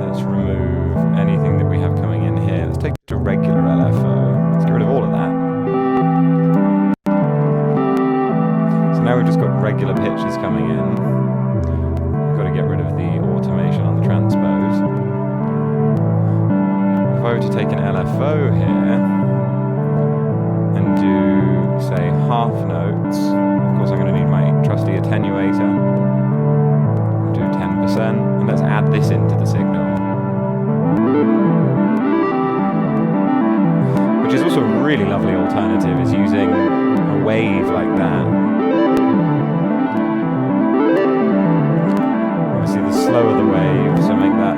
let's remove anything that we have coming in here. Let's take a regular LFO. Let's get rid of all of that. So now we've just got regular pitches coming in. We've got to get rid of the automation on the transpose. If I were to take an LFO here and do, say, half notes, of course I'm going to need my trusty attenuator. Do 10%, and let's add this into the signal. Which is also a really lovely alternative, is using a wave like that. Obviously the slower the wave, so make that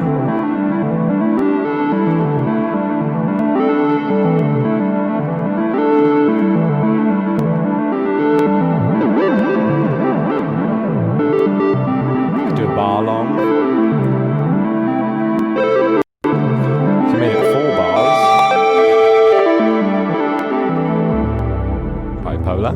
do a bar long. So made it 4 bars. Bipolar.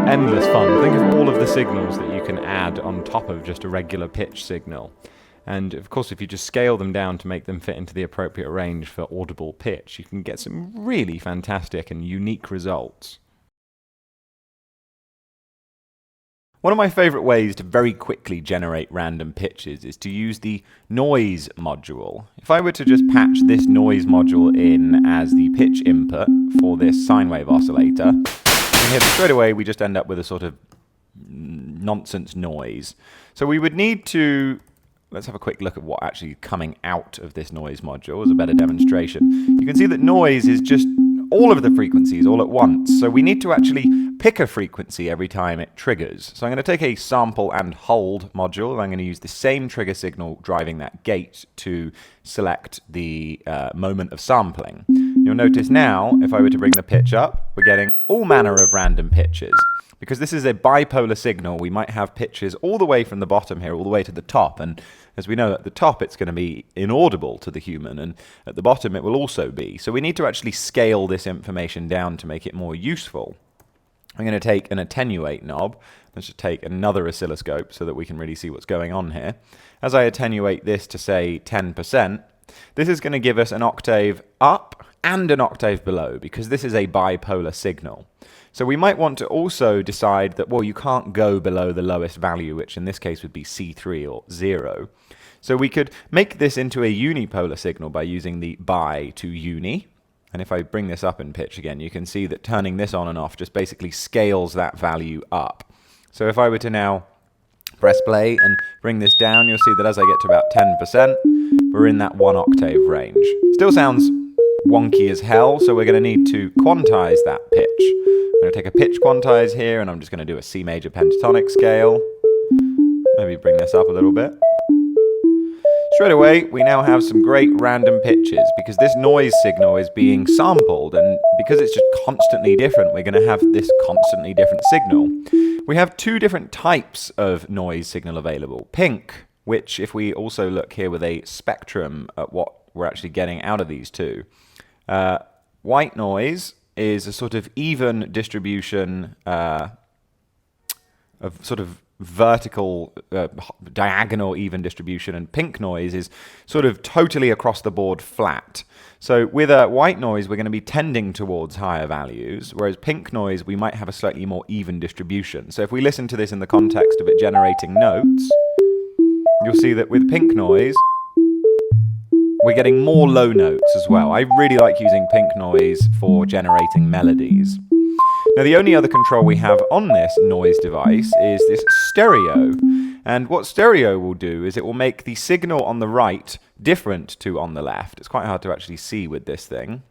Endless fun. Think of all of the signals that you can add on top of just a regular pitch signal. And of course, if you just scale them down to make them fit into the appropriate range for audible pitch, you can get some really fantastic and unique results. One of my favorite ways to very quickly generate random pitches is to use the noise module. If I were to just patch this noise module in as the pitch input for this sine wave oscillator, here straight away we just end up with a sort of nonsense noise. So we would need to, let's have a quick look at what actually coming out of this noise module as a better demonstration. You can see that noise is just all of the frequencies all at once. So we need to actually pick a frequency every time it triggers. So I'm going to take a sample and hold module, and I'm going to use the same trigger signal driving that gate to select the moment of sampling. You'll notice now, if I were to bring the pitch up, we're getting all manner of random pitches. Because this is a bipolar signal, we might have pitches all the way from the bottom here, all the way to the top. And as we know, at the top it's going to be inaudible to the human, and at the bottom it will also be. So we need to actually scale this information down to make it more useful. I'm going to take an attenuate knob. Let's just take another oscilloscope so that we can really see what's going on here. As I attenuate this to, say, 10%, this is going to give us an octave up and an octave below, because this is a bipolar signal. So we might want to also decide that, well, you can't go below the lowest value, which in this case would be C3 or 0. So we could make this into a unipolar signal by using the Bi to Uni. And if I bring this up in pitch again, you can see that turning this on and off just basically scales that value up. So if I were to now press play and bring this down, you'll see that as I get to about 10%, we're in that 1 octave range. Still sounds wonky as hell, so we're going to need to quantize that pitch. I'm going to take a pitch quantize here, and I'm just going to do a C major pentatonic scale. Maybe bring this up a little bit. Straight away, we now have some great random pitches, because this noise signal is being sampled, and because it's just constantly different, we're going to have this constantly different signal. We have 2 different types of noise signal available. Pink, which if we also look here with a spectrum at what we're actually getting out of these 2. White noise is a sort of even distribution of sort of vertical, diagonal even distribution, and pink noise is sort of totally across the board flat. So with a white noise, we're going to be tending towards higher values, whereas pink noise, we might have a slightly more even distribution. So if we listen to this in the context of it generating notes, you'll see that with pink noise, we're getting more low notes as well. I really like using pink noise for generating melodies. Now, the only other control we have on this noise device is this stereo. And what stereo will do is it will make the signal on the right different to on the left. It's quite hard to actually see with this thing.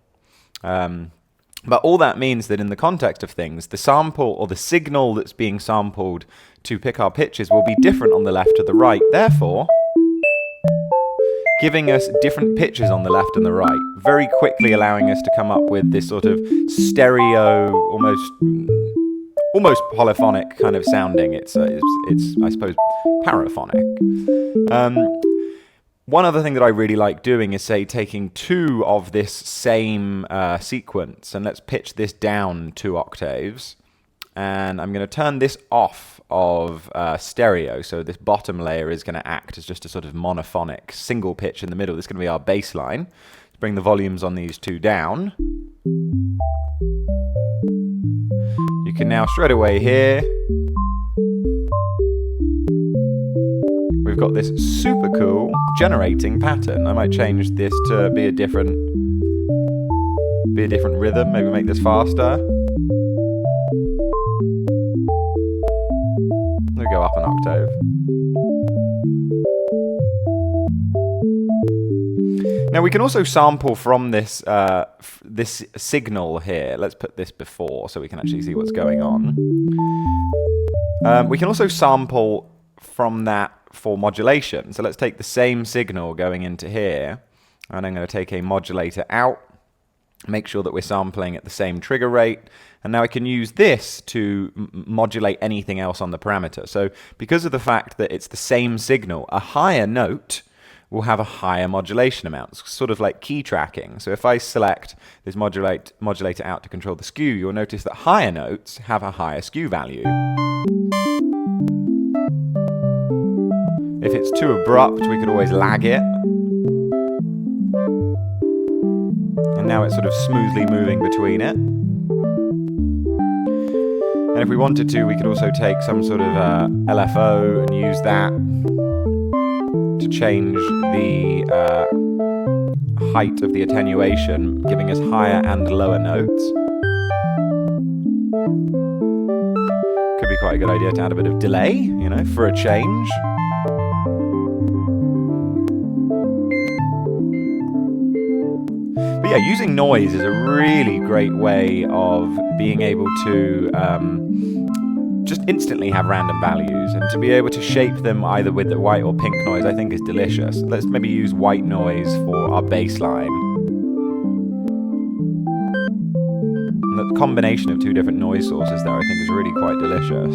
But all that means that in the context of things, the sample or the signal that's being sampled to pick our pitches will be different on the left to the right. Therefore, giving us different pitches on the left and the right, very quickly allowing us to come up with this sort of stereo, almost polyphonic kind of sounding. It's I suppose, paraphonic. One other thing that I really like doing is, say, taking 2 of this same sequence, and let's pitch this down 2 octaves. and I'm going to turn this off of stereo. So this bottom layer is going to act as just a sort of monophonic single pitch in the middle. This is going to be our bass line. Let's bring the volumes on these two down. You can now straight away hear we've got this super cool generating pattern. I might change this to be a different rhythm, maybe make this faster. We'll go up an octave. Now we can also sample from this this signal here. Let's put this before so we can actually see what's going on. We can also sample from that for modulation. So let's take the same signal going into here, and I'm going to take a modulator out, make sure that we're sampling at the same trigger rate, and now I can use this to modulate anything else on the parameter. So because of the fact that it's the same signal, a higher note will have a higher modulation amount, it's sort of like key tracking. So if I select this modulator out to control the skew, you'll notice that higher notes have a higher skew value. If it's too abrupt, we could always lag it. And now it's sort of smoothly moving between it. And if we wanted to, we could also take some sort of LFO and use that to change the height of the attenuation, giving us higher and lower notes. Could be quite a good idea to add a bit of delay, you know, for a change. But yeah, using noise is a really great way of being able to just instantly have random values, and to be able to shape them either with the white or pink noise I think is delicious. Let's maybe use white noise for our bass line. And the combination of two different noise sources there I think is really quite delicious.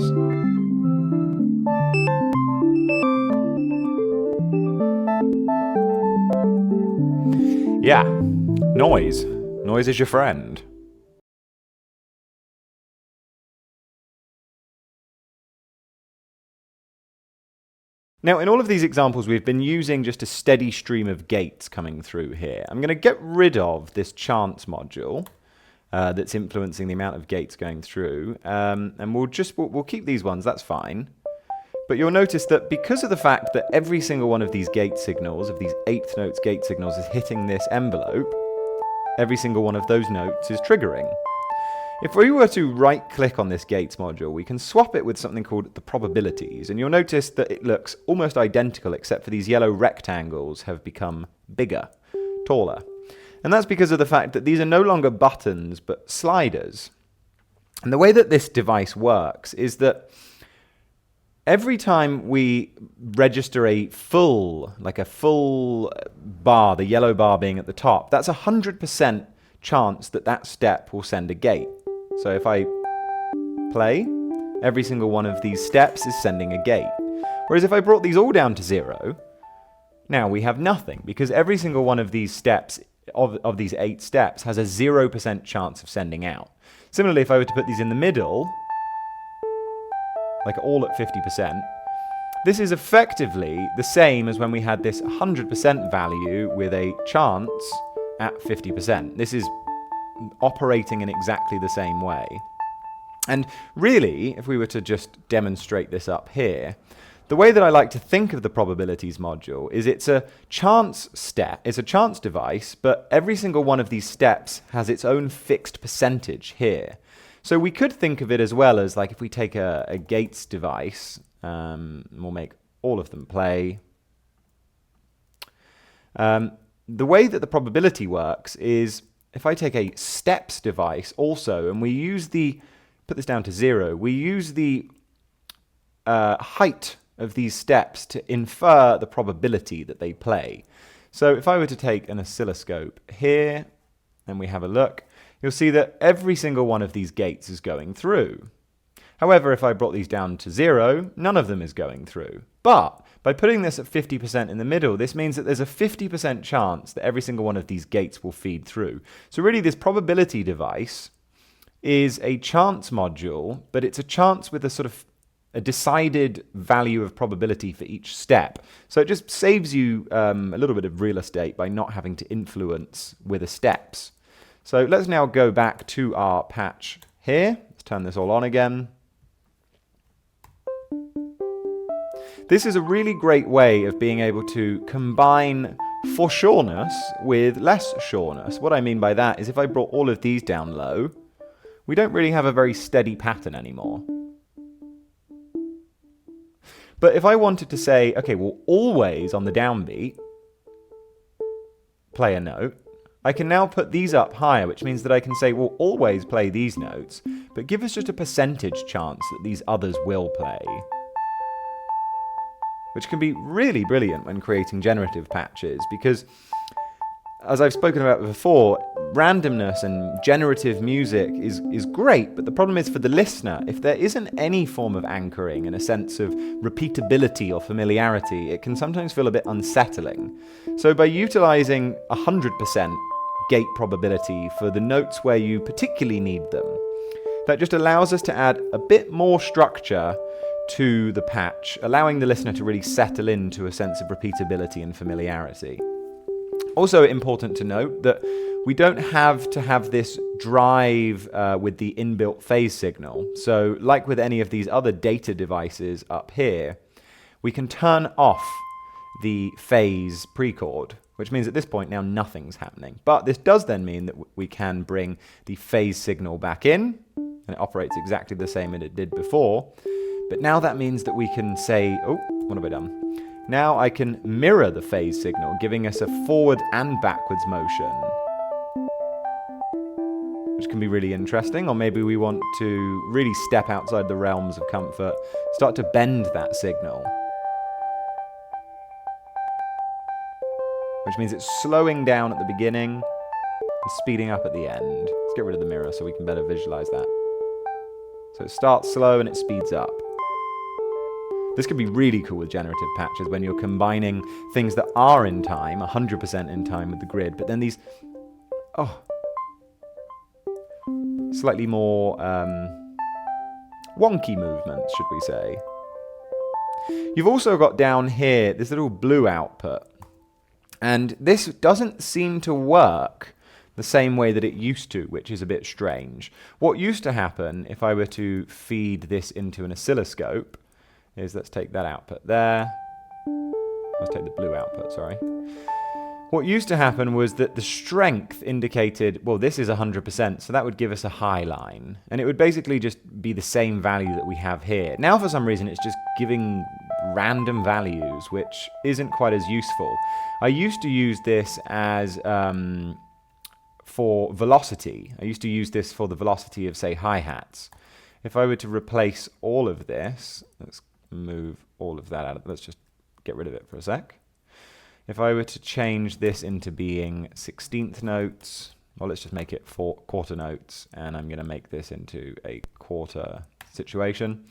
Yeah, noise. Noise is your friend. Now, in all of these examples, we've been using just a steady stream of gates coming through here. I'm going to get rid of this chance module that's influencing the amount of gates going through, and we'll keep these ones, that's fine. But you'll notice that because of the fact that every single one of these gate signals, of these eighth notes gate signals, is hitting this envelope, every single one of those notes is triggering. If we were to right-click on this gates module, we can swap it with something called the probabilities, and you'll notice that it looks almost identical, except for these yellow rectangles have become bigger, taller. And that's because of the fact that these are no longer buttons, but sliders. And the way that this device works is that every time we register a full bar, the yellow bar being at the top, that's 100% chance that that step will send a gate. So if I play, every single one of these steps is sending a gate. Whereas if I brought these all down to 0, now we have nothing, because every single one of these steps, of these 8 steps, has a 0% chance of sending out. Similarly, if I were to put these in the middle, like all at 50%, this is effectively the same as when we had this 100% value with a chance at 50%. This is operating in exactly the same way. And really, if we were to just demonstrate this up here, the way that I like to think of the probabilities module is it's a chance step, it's a chance device, but every single one of these steps has its own fixed percentage here. So we could think of it as well as, like, if we take a gates device, we'll make all of them play. The way that the probability works is if I take a steps device also, and we use put this down to 0, we use the height of these steps to infer the probability that they play. So if I were to take an oscilloscope here, and we have a look, you'll see that every single one of these gates is going through. However, if I brought these down to 0, none of them is going through. But by putting this at 50% in the middle, this means that there's a 50% chance that every single one of these gates will feed through. So really, this probability device is a chance module, but it's a chance with a sort of a decided value of probability for each step. So it just saves you a little bit of real estate by not having to influence with the steps. So let's now go back to our patch here. Let's turn this all on again. This is a really great way of being able to combine for sureness with less sureness. What I mean by that is if I brought all of these down low, we don't really have a very steady pattern anymore. But if I wanted to say, okay, well, always on the downbeat, play a note, I can now put these up higher, which means that I can say, well, always play these notes, but give us just a percentage chance that these others will play. Which can be really brilliant when creating generative patches, because as I've spoken about before, randomness and generative music is great, but the problem is for the listener, if there isn't any form of anchoring and a sense of repeatability or familiarity, it can sometimes feel a bit unsettling. So by utilizing 100% gate probability for the notes where you particularly need them, that just allows us to add a bit more structure to the patch, allowing the listener to really settle into a sense of repeatability and familiarity. Also important to note that we don't have to have this drive with the inbuilt phase signal. So like with any of these other data devices up here, we can turn off the phase pre-chord, which means at this point now nothing's happening. But this does then mean that we can bring the phase signal back in, and it operates exactly the same as it did before. But now that means that we can say, oh, what have I done? Now I can mirror the phase signal, giving us a forward and backwards motion, which can be really interesting. Or maybe we want to really step outside the realms of comfort, start to bend that signal, which means it's slowing down at the beginning and speeding up at the end. Let's get rid of the mirror so we can better visualize that. So it starts slow and it speeds up. This could be really cool with generative patches when you're combining things that are in time, 100% in time with the grid, but then these, slightly more wonky movements, should we say. You've also got down here this little blue output, and this doesn't seem to work the same way that it used to, which is a bit strange. What used to happen if I were to feed this into an oscilloscope is, let's take that output there. Let's take the blue output, sorry. What used to happen was that the strength indicated, well, this is 100%, so that would give us a high line. And it would basically just be the same value that we have here. Now, for some reason, it's just giving random values, which isn't quite as useful. I used to use this as for velocity. I used to use this for the velocity of, say, hi-hats. If I were to replace all of this, let's move all of that out. Let's just get rid of it for a sec. If I were to change this into being 16th notes, well, let's just make it 4 quarter notes, and I'm going to make this into a quarter situation.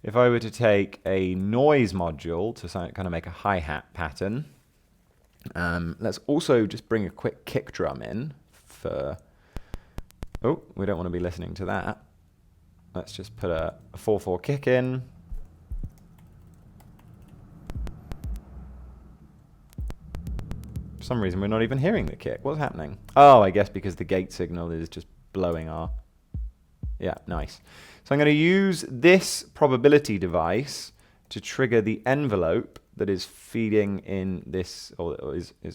If I were to take a noise module to kind of make a hi-hat pattern, let's also just bring a quick kick drum in for, oh, we don't want to be listening to that. Let's just put a 4/4 kick in. For some reason, we're not even hearing the kick. What's happening? Oh, I guess because the gate signal is just blowing our... Yeah, nice. So I'm going to use this probability device to trigger the envelope that is feeding in this, or is there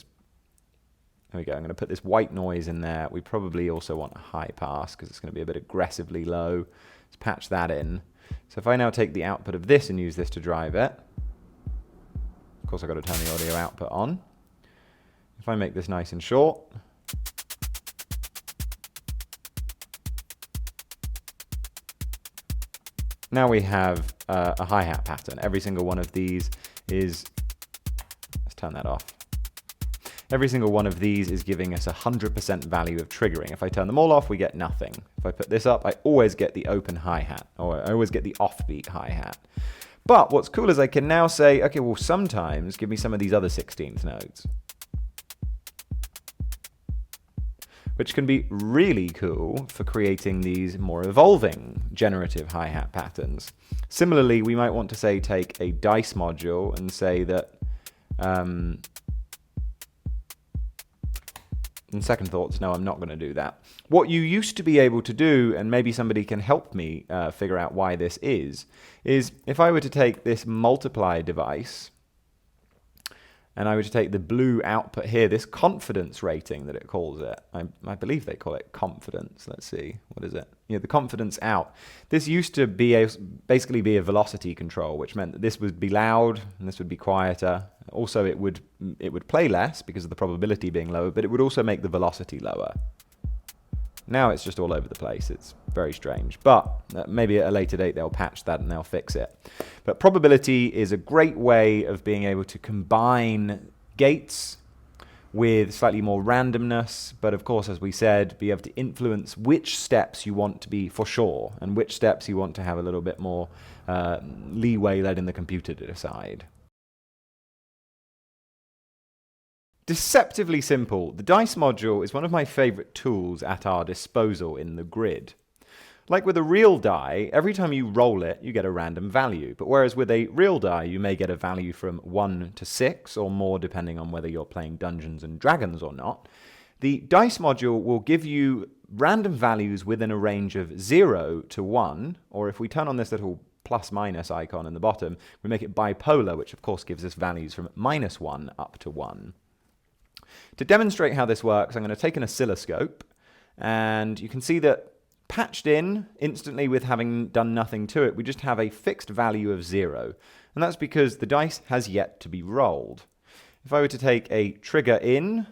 we go. I'm going to put this white noise in there. We probably also want a high pass because it's going to be a bit aggressively low. Let's patch that in. So if I now take the output of this and use this to drive it, of course I've got to turn the audio output on. If I make this nice and short, now we have a hi-hat pattern. Every single one of these is, let's turn that off. Every single one of these is giving us 100% value of triggering. If I turn them all off, we get nothing. If I put this up, I always get the open hi-hat, or I always get the offbeat hi-hat. But what's cool is I can now say, okay, well, sometimes give me some of these other 16th notes, which can be really cool for creating these more evolving generative hi-hat patterns. Similarly, we might want to say take a dice module and say that in second thoughts, no, I'm not going to do that. What you used to be able to do, and maybe somebody can help me figure out why this is if I were to take this multiply device, and I were to take the blue output here, this confidence rating that it calls it, I believe they call it confidence. Let's see, what is it? Yeah, the confidence out. This used to be basically be a velocity control, which meant that this would be loud and this would be quieter. Also, it would play less because of the probability being lower, but it would also make the velocity lower. Now it's just all over the place. It's very strange. But maybe at a later date they'll patch that and they'll fix it. But probability is a great way of being able to combine gates with slightly more randomness. But of course, as we said, be able to influence which steps you want to be for sure and which steps you want to have a little bit more leeway letting the computer to decide. Deceptively simple. The dice module is one of my favorite tools at our disposal in the grid. Like with a real die, every time you roll it, you get a random value. But whereas with a real die, you may get a value from 1 to 6 or more, depending on whether you're playing Dungeons and Dragons or not, the dice module will give you random values within a range of 0 to 1, or if we turn on this little plus minus icon in the bottom, we make it bipolar, which of course gives us values from -1 up to 1. To demonstrate how this works, I'm going to take an oscilloscope, and you can see that patched in instantly with having done nothing to it, we just have a fixed value of 0. And that's because the dice has yet to be rolled. If I were to take a trigger in,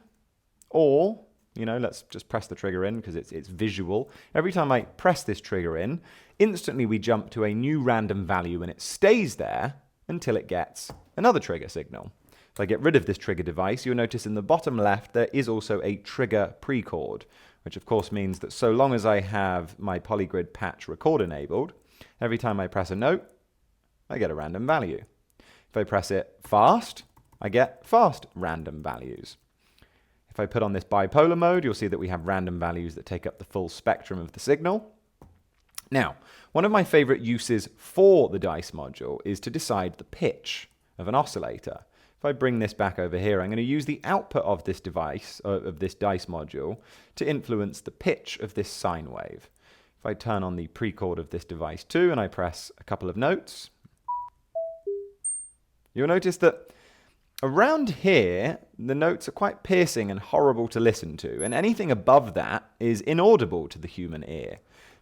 or, let's just press the trigger in because it's visual. Every time I press this trigger in, instantly we jump to a new random value, and it stays there until it gets another trigger signal. If I get rid of this trigger device, you'll notice in the bottom left there is also a trigger precord, which of course means that so long as I have my polygrid patch record enabled, every time I press a note, I get a random value. If I press it fast, I get fast random values. If I put on this bipolar mode, you'll see that we have random values that take up the full spectrum of the signal. Now, one of my favorite uses for the dice module is to decide the pitch of an oscillator. If I bring this back over here, I'm going to use the output of this device, of this dice module, to influence the pitch of this sine wave. If I turn on the precord of this device too, and I press a couple of notes, you'll notice that around here, the notes are quite piercing and horrible to listen to, and anything above that is inaudible to the human ear.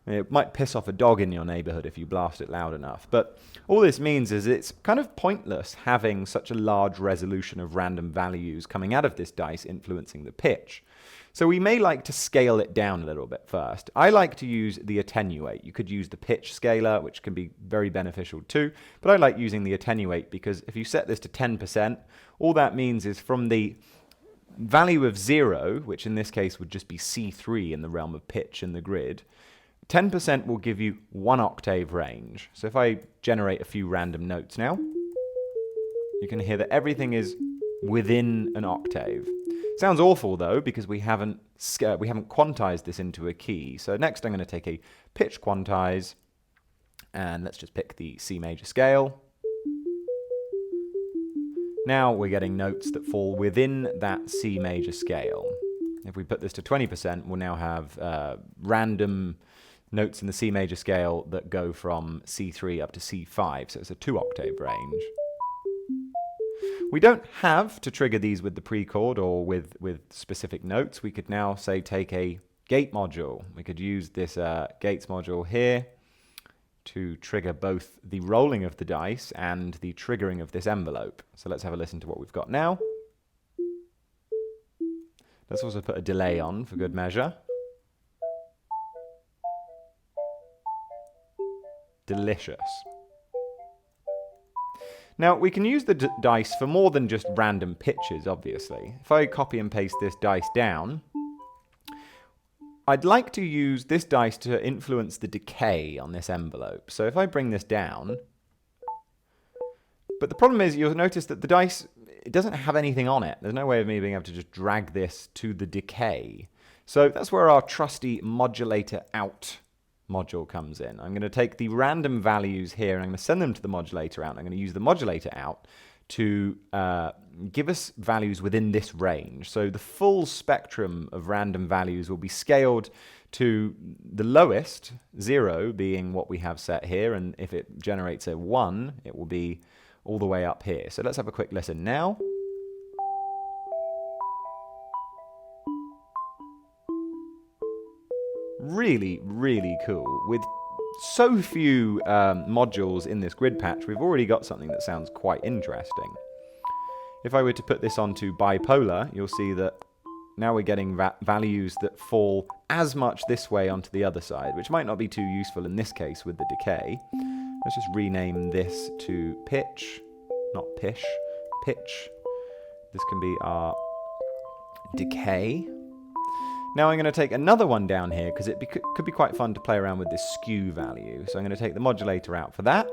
It might piss off a dog in your neighborhood if you blast it loud enough. But all this means is it's kind of pointless having such a large resolution of random values coming out of this dice influencing the pitch. So we may like to scale it down a little bit first. I like to use the Attenuate. You could use the pitch scaler, which can be very beneficial too. But I like using the Attenuate because if you set this to 10%, all that means is from the value of 0, which in this case would just be C3 in the realm of pitch in the grid, 10% will give you 1 octave range. So if I generate a few random notes now, you can hear that everything is within an octave. Sounds awful though, because we haven't quantized this into a key. So next I'm going to take a pitch quantize, and let's just pick the C major scale. Now we're getting notes that fall within that C major scale. If we put this to 20%, we'll now have random notes in the C major scale that go from C3 up to C5, so it's a 2 octave range. We don't have to trigger these with the precord or with specific notes. We could now say take a gate module. We could use this gates module here to trigger both the rolling of the dice and the triggering of this envelope. So let's have a listen to what we've got now. Let's also put a delay on for good measure. Delicious. Now, we can use the dice for more than just random pitches, obviously. If I copy and paste this dice down, I'd like to use this dice to influence the decay on this envelope. So if I bring this down, but the problem is you'll notice that the dice, it doesn't have anything on it. There's no way of me being able to just drag this to the decay. So that's where our trusty modulator out module comes in. I'm going to take the random values here and I'm going to send them to the modulator out. I'm going to use the modulator out to give us values within this range. So the full spectrum of random values will be scaled to the lowest, 0 being what we have set here, and if it generates a 1, it will be all the way up here. So let's have a quick listen now. Really, really cool. With so few modules in this grid patch, we've already got something that sounds quite interesting. If I were to put this onto bipolar, you'll see that now we're getting values that fall as much this way onto the other side, which might not be too useful in this case with the decay. Let's just rename this to pitch, not pish, pitch. This can be our decay. Now I'm going to take another one down here because it could be quite fun to play around with this skew value. So I'm going to take the modulator out for that.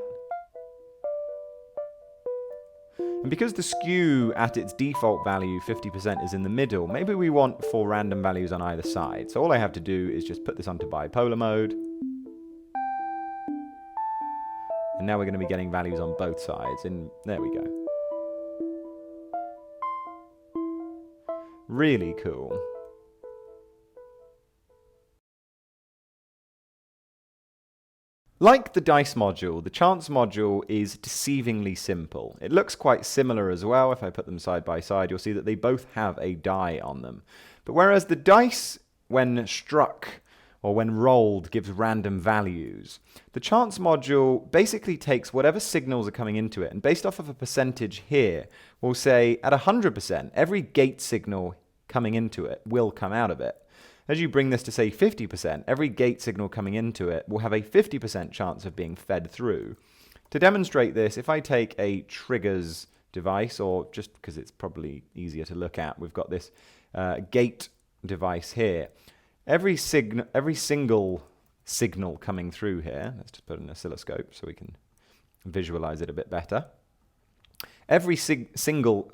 And because the skew at its default value, 50%, is in the middle, maybe we want 4 random values on either side. So all I have to do is just put this onto bipolar mode. And now we're going to be getting values on both sides. And there we go. Really cool. Like the dice module, the chance module is deceivingly simple. It looks quite similar as well. If I put them side by side, you'll see that they both have a die on them. But whereas the dice, when struck or when rolled, gives random values, the chance module basically takes whatever signals are coming into it, and based off of a percentage here, we'll say at 100%, every gate signal coming into it will come out of it. As you bring this to, say, 50%, every gate signal coming into it will have a 50% chance of being fed through. To demonstrate this, if I take a triggers device, or just because it's probably easier to look at, we've got this gate device here. Every single signal coming through here, let's just put an oscilloscope so we can visualize it a bit better. Every signal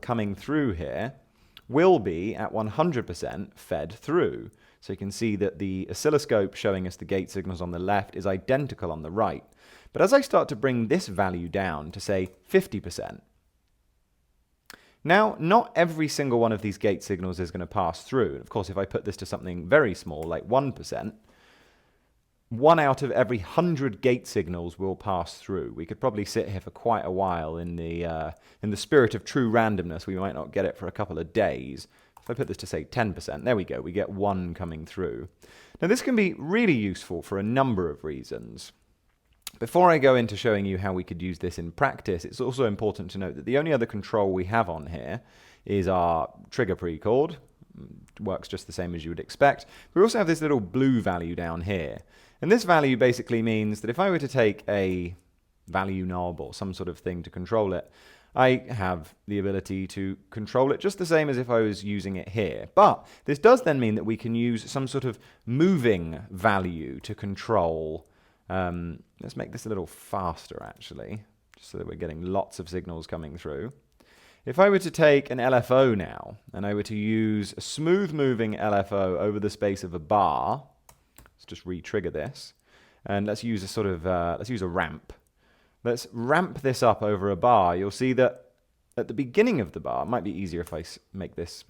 coming through here will be at 100% fed through. So you can see that the oscilloscope showing us the gate signals on the left is identical on the right. But as I start to bring this value down to, say, 50%, now not every single one of these gate signals is going to pass through. Of course, if I put this to something very small, like 1%, 1 out of every 100 gate signals will pass through. We could probably sit here for quite a while in the spirit of true randomness. We might not get it for a couple of days. If I put this to, say, 10%, there we go. We get 1 coming through. Now, this can be really useful for a number of reasons. Before I go into showing you how we could use this in practice, it's also important to note that the only other control we have on here is our trigger precord. Works just the same as you would expect. We also have this little blue value down here. And this value basically means that if I were to take a value knob or some sort of thing to control it, I have the ability to control it just the same as if I was using it here. But this does then mean that we can use some sort of moving value to control. Let's make this a little faster, actually, just so that we're getting lots of signals coming through. If I were to take an LFO now, and I were to use a smooth moving LFO over the space of a bar, let's just re-trigger this, and let's use a sort of, let's use a ramp. Let's ramp this up over a bar. You'll see that at the beginning of the bar, it might be easier if I make this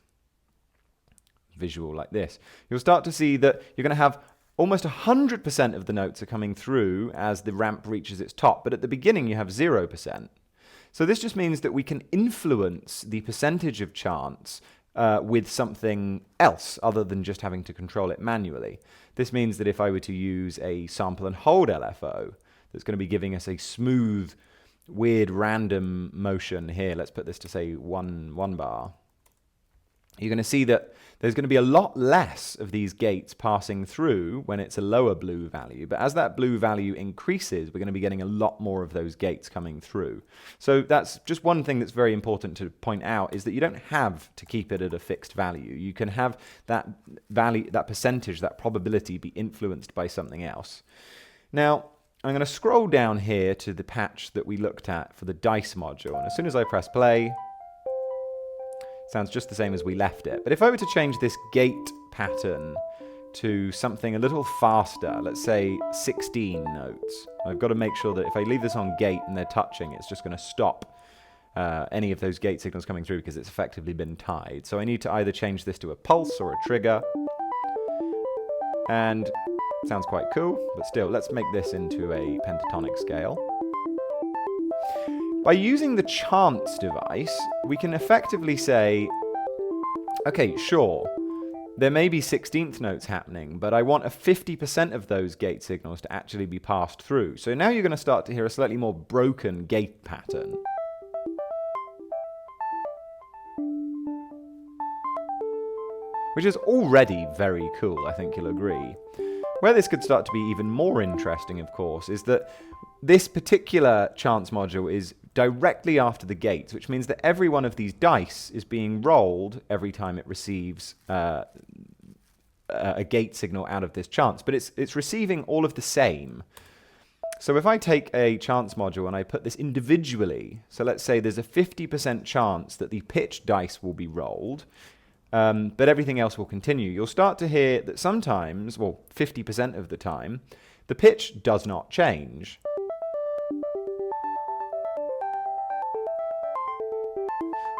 visual like this. You'll start to see that you're going to have almost 100% of the notes are coming through as the ramp reaches its top, but at the beginning you have 0%. So this just means that we can influence the percentage of chance with something else other than just having to control it manually. This means that if I were to use a sample and hold LFO, that's going to be giving us a smooth, weird, random motion here. Let's put this to, say, one bar. You're going to see that there's going to be a lot less of these gates passing through when it's a lower blue value. But as that blue value increases, we're going to be getting a lot more of those gates coming through. So that's just one thing that's very important to point out, is that you don't have to keep it at a fixed value. You can have that value, that percentage, that probability be influenced by something else. Now, I'm going to scroll down here to the patch that we looked at for the dice module. And as soon as I press play, Sounds just the same as we left it. But if I were to change this gate pattern to something a little faster, let's say 16 notes, I've got to make sure that if I leave this on gate and they're touching, it's just going to stop any of those gate signals coming through because it's effectively been tied. So I need to either change this to a pulse or a trigger. And sounds quite cool, but still, let's make this into a pentatonic scale. By using the chance device, we can effectively say, okay, sure, there may be 16th notes happening, but I want a 50% of those gate signals to actually be passed through. So now you're going to start to hear a slightly more broken gate pattern. Which is already very cool, I think you'll agree. Where this could start to be even more interesting, of course, is that this particular chance module is directly after the gates, which means that every one of these dice is being rolled every time it receives a gate signal out of this chance. But it's receiving all of the same. So if I take a chance module and I put this individually, so let's say there's a 50% chance that the pitch dice will be rolled, but everything else will continue, you'll start to hear that sometimes, well, 50% of the time, the pitch does not change.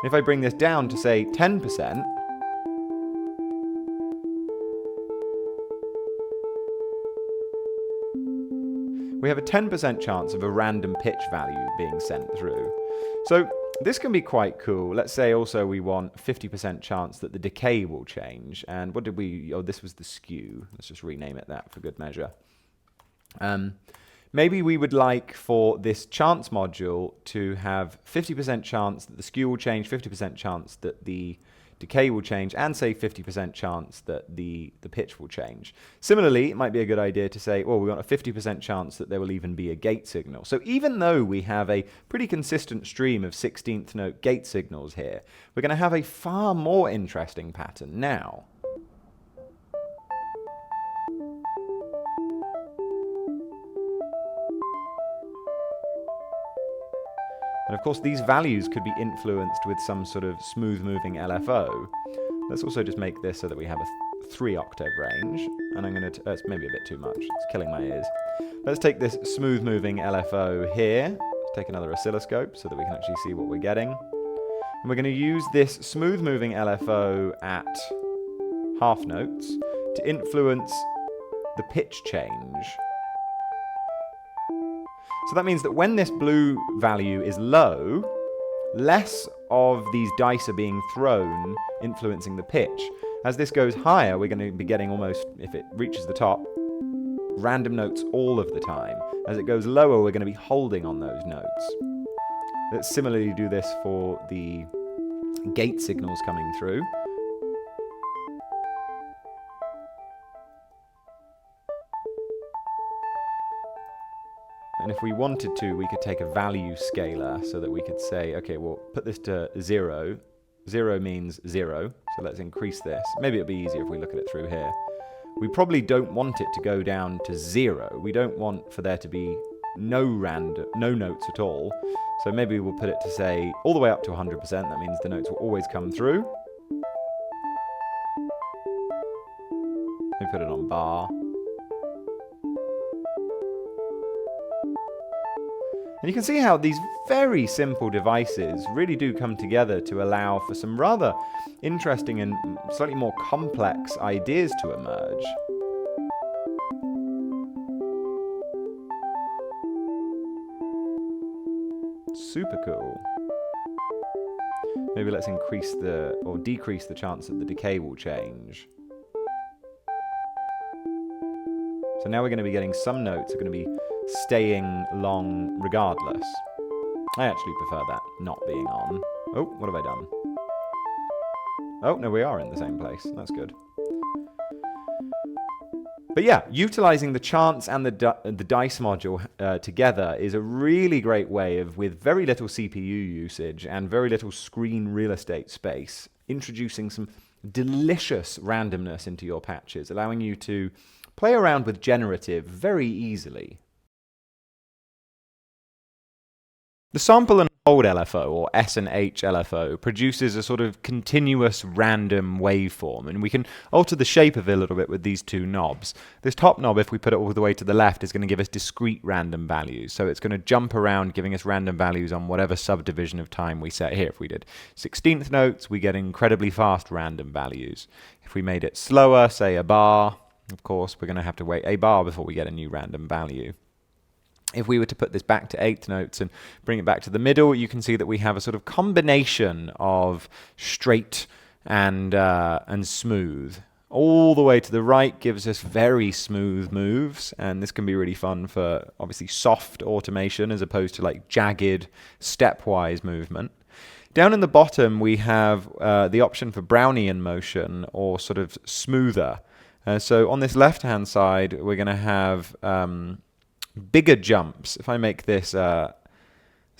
If I bring this down to, say, 10%, we have a 10% chance of a random pitch value being sent through. So this can be quite cool. Let's say also we want 50% chance that the decay will change. And what did we... Oh, this was the skew. Let's just rename it that for good measure. Maybe we would like for this chance module to have 50% chance that the skew will change, 50% chance that the decay will change, and say 50% chance that the pitch will change. Similarly, it might be a good idea to say, well, we want a 50% chance that there will even be a gate signal. So even though we have a pretty consistent stream of 16th note gate signals here, we're going to have a far more interesting pattern now. And of course, these values could be influenced with some sort of smooth-moving LFO. Let's also just make this so that we have a 3-octave range. And I'm going to... it's maybe a bit too much. It's killing my ears. Let's take this smooth-moving LFO here. Let's take another oscilloscope so that we can actually see what we're getting. And we're going to use this smooth-moving LFO at half notes to influence the pitch change. So that means that when this blue value is low, less of these dice are being thrown, influencing the pitch. As this goes higher, we're going to be getting almost, if it reaches the top, random notes all of the time. As it goes lower, we're going to be holding on those notes. Let's similarly do this for the gate signals coming through. And if we wanted to, we could take a value scaler so that we could say, okay, well, put this to 0. 0 means 0, so let's increase this. Maybe it'll be easier if we look at it through here. We probably don't want it to go down to 0. We don't want for there to be no notes at all. So maybe we'll put it to, say, all the way up to 100%. That means the notes will always come through. We put it on bar. And you can see how these very simple devices really do come together to allow for some rather interesting and slightly more complex ideas to emerge. Super cool. Maybe let's increase or decrease the chance that the decay will change. So now we're going to be getting some notes that are going to be staying long regardless. I actually prefer that not being on. Oh, what have I done? Oh, no, we are in the same place. That's good. But yeah, utilizing the chance and the dice module together is a really great way of, with very little CPU usage and very little screen real estate space, introducing some delicious randomness into your patches, allowing you to play around with generative very easily. The sample and hold LFO, or S and H LFO, produces a sort of continuous random waveform, and we can alter the shape of it a little bit with these two knobs. This top knob, if we put it all the way to the left, is going to give us discrete random values, so it's going to jump around giving us random values on whatever subdivision of time we set here. If we did 16th notes, we get incredibly fast random values. If we made it slower, say a bar, of course, we're going to have to wait a bar before we get a new random value. If we were to put this back to 8th notes and bring it back to the middle, you can see that we have a sort of combination of straight and smooth. All the way to the right gives us very smooth moves, and this can be really fun for obviously soft automation as opposed to like jagged stepwise movement. Down in the bottom we have the option for Brownian motion, or sort of smoother. So on this left hand side we're going to have bigger jumps. If I make this, let's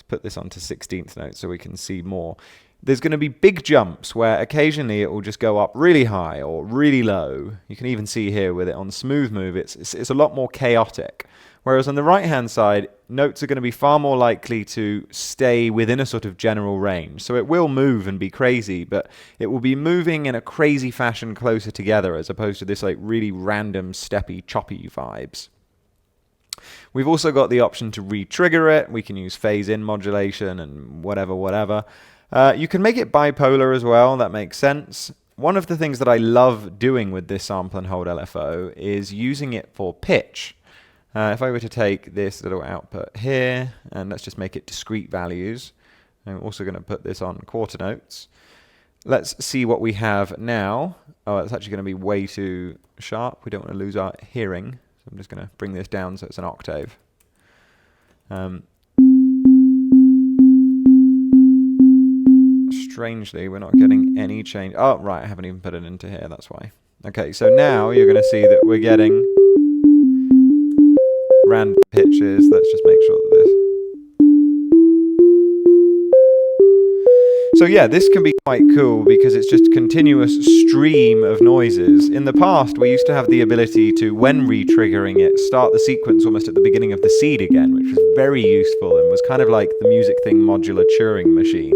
put this onto 16th note so we can see more. There's going to be big jumps where occasionally it will just go up really high or really low. You can even see here with it on smooth move, it's a lot more chaotic. Whereas on the right hand side, notes are going to be far more likely to stay within a sort of general range. So it will move and be crazy, but it will be moving in a crazy fashion closer together as opposed to this like really random, steppy, choppy vibes. We've also got the option to re-trigger it. We can use phase-in modulation and whatever. You can make it bipolar as well. That makes sense. One of the things that I love doing with this sample and hold LFO is using it for pitch. If I were to take this little output here, and let's just make it discrete values. I'm also going to put this on quarter notes. Let's see what we have now. Oh, it's actually going to be way too sharp. We don't want to lose our hearing. I'm just going to bring this down so it's an octave. Strangely, we're not getting any change. Oh, right, I haven't even put it into here, that's why. Okay, so now you're going to see that we're getting random pitches. Let's just make sure that this... So yeah, this can be quite cool because it's just a continuous stream of noises. In the past, we used to have the ability to, when re-triggering it, start the sequence almost at the beginning of the seed again, which was very useful and was kind of like the music thing modular Turing machine.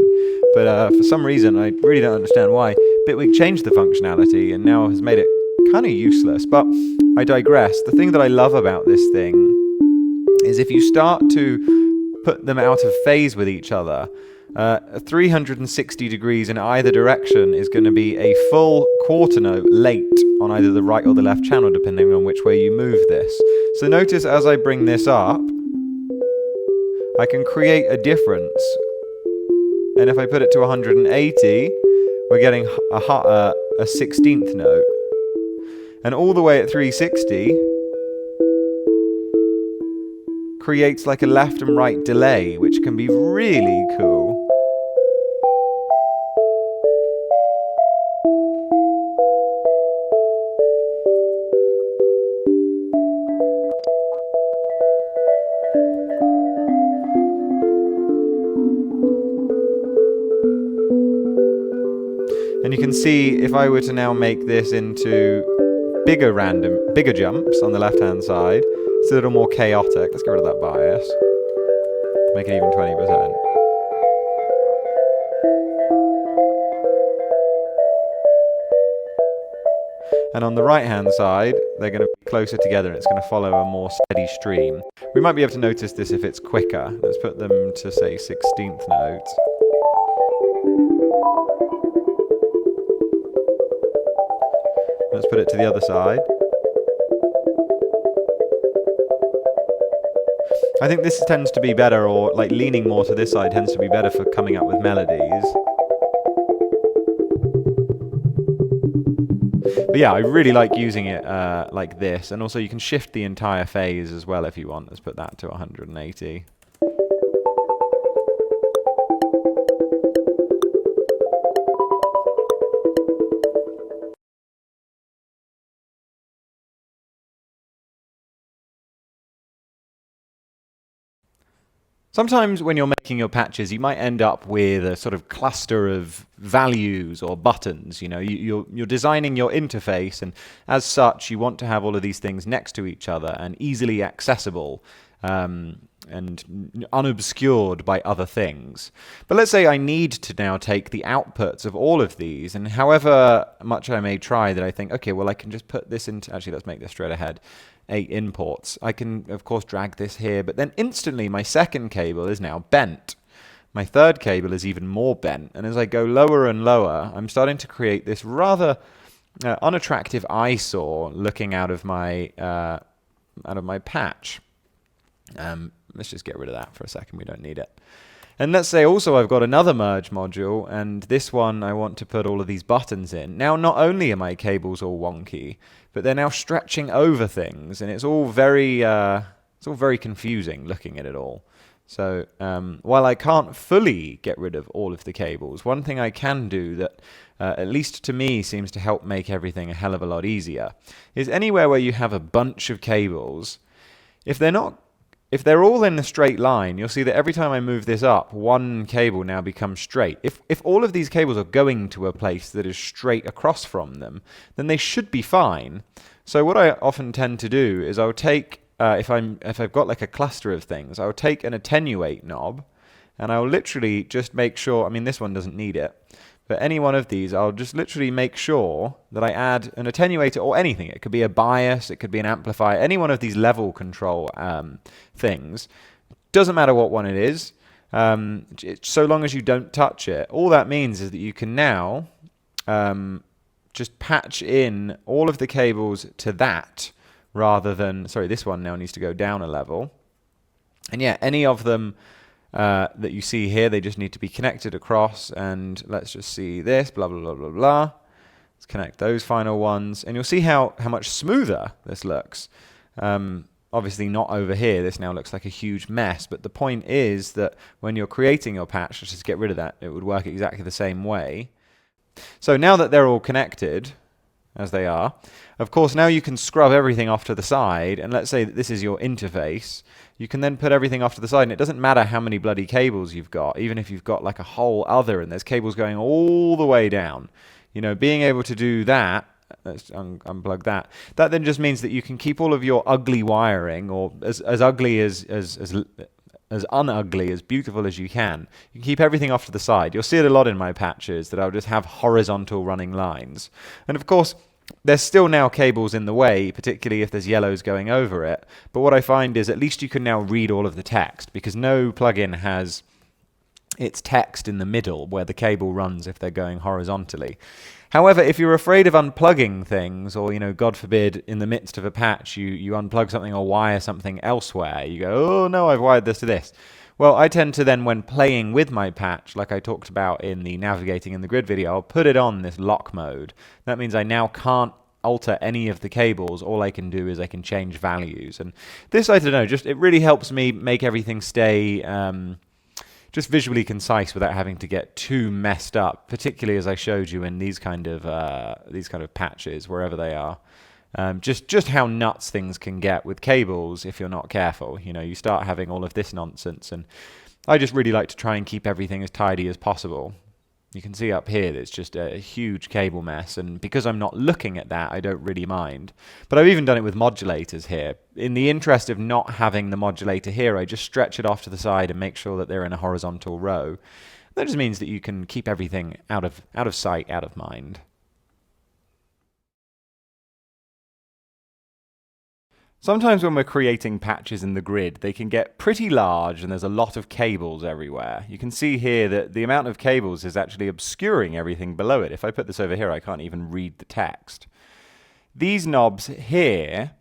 But for some reason, I really don't understand why, Bitwig changed the functionality and now has made it kind of useless. But I digress. The thing that I love about this thing is if you start to put them out of phase with each other, 360 degrees in either direction is going to be a full quarter note late on either the right or the left channel, depending on which way you move this. So notice as I bring this up, I can create a difference. And if I put it to 180, we're getting a 16th note. And all the way at 360 creates like a left and right delay, which can be really cool. And you can see if I were to now make this into bigger jumps on the left hand side, it's a little more chaotic. Let's get rid of that bias. Make it even 20%. And on the right hand side, they're going to be closer together and it's going to follow a more steady stream. We might be able to notice this if it's quicker. Let's put them to say 16th notes. Let's put it to the other side. I think this tends to be better, or like leaning more to this side tends to be better for coming up with melodies. But yeah, I really like using it like this, and also you can shift the entire phase as well if you want. Let's put that to 180. Sometimes when you're making your patches, you might end up with a sort of cluster of values or buttons. You know, you're designing your interface, and as such, you want to have all of these things next to each other and easily accessible. and unobscured by other things. But let's say I need to now take the outputs of all of these, and however much I may try that I think, okay, well I can just put this into, actually let's make this straight ahead, 8 imports. I can of course drag this here, but then instantly my second cable is now bent. My third cable is even more bent, and as I go lower and lower, I'm starting to create this rather unattractive eyesore looking out of my patch. Let's just get rid of that for a second, we don't need it. And let's say also I've got another merge module, and this one I want to put all of these buttons in. Now not only are my cables all wonky, but they're now stretching over things, and it's all very confusing looking at it all. So while I can't fully get rid of all of the cables, one thing I can do that at least to me seems to help make everything a hell of a lot easier is anywhere where you have a bunch of cables, if they're all in a straight line, you'll see that every time I move this up, one cable now becomes straight. If all of these cables are going to a place that is straight across from them, then they should be fine. So what I often tend to do is I'll take, if I've got like a cluster of things, I'll take an Attenuate knob, and I'll literally just make sure, I mean this one doesn't need it, but any one of these, I'll just literally make sure that I add an attenuator or anything. It could be a bias, it could be an amplifier, any one of these level control things. Doesn't matter what one it is, so long as you don't touch it. All that means is that you can now just patch in all of the cables to that, rather than, sorry, this one now needs to go down a level. And yeah, any of them that you see here, they just need to be connected across, and let's just see this, blah, blah, blah, blah, blah. Let's connect those final ones, and you'll see how much smoother this looks. Obviously not over here, this now looks like a huge mess, but the point is that when you're creating your patch, let's just get rid of that, it would work exactly the same way. So now that they're all connected, as they are, of course now you can scrub everything off to the side, and let's say that this is your interface. You can then put everything off to the side, and it doesn't matter how many bloody cables you've got, even if you've got like a whole other and there's cables going all the way down. You know, being able to do that, let's unplug that, that then just means that you can keep all of your ugly wiring, or as ugly as unugly, as beautiful as you can. You can keep everything off to the side. You'll see it a lot in my patches that I'll just have horizontal running lines. And of course, there's still now cables in the way, particularly if there's yellows going over it. But what I find is at least you can now read all of the text, because no plugin has its text in the middle where the cable runs if they're going horizontally. However, if you're afraid of unplugging things, or, you know, God forbid, in the midst of a patch, you unplug something or wire something elsewhere, you go, oh no, I've wired this to this. Well, I tend to then, when playing with my patch, like I talked about in the navigating in the grid video, I'll put it on this lock mode. That means I now can't alter any of the cables. All I can do is I can change values. And this, I don't know, just it really helps me make everything stay just visually concise without having to get too messed up, particularly as I showed you in these kind of patches, wherever they are. Just how nuts things can get with cables if you're not careful. You know, you start having all of this nonsense, and I just really like to try and keep everything as tidy as possible. You can see up here that it's just a huge cable mess, and because I'm not looking at that, I don't really mind. But I've even done it with modulators here. In the interest of not having the modulator here, I just stretch it off to the side and make sure that they're in a horizontal row. That just means that you can keep everything out of sight, out of mind. Sometimes when we're creating patches in the grid, they can get pretty large and there's a lot of cables everywhere. You can see here that the amount of cables is actually obscuring everything below it. If I put this over here, I can't even read the text. These knobs here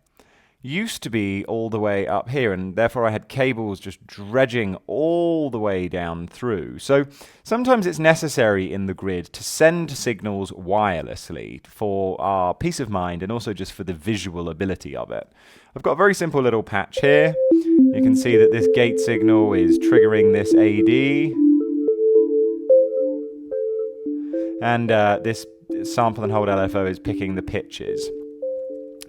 used to be all the way up here, and therefore I had cables just dredging all the way down through. So sometimes it's necessary in the grid to send signals wirelessly for our peace of mind and also just for the visual ability of it. I've got a very simple little patch here. You can see that this gate signal is triggering this AD. And this sample and hold LFO is picking the pitches.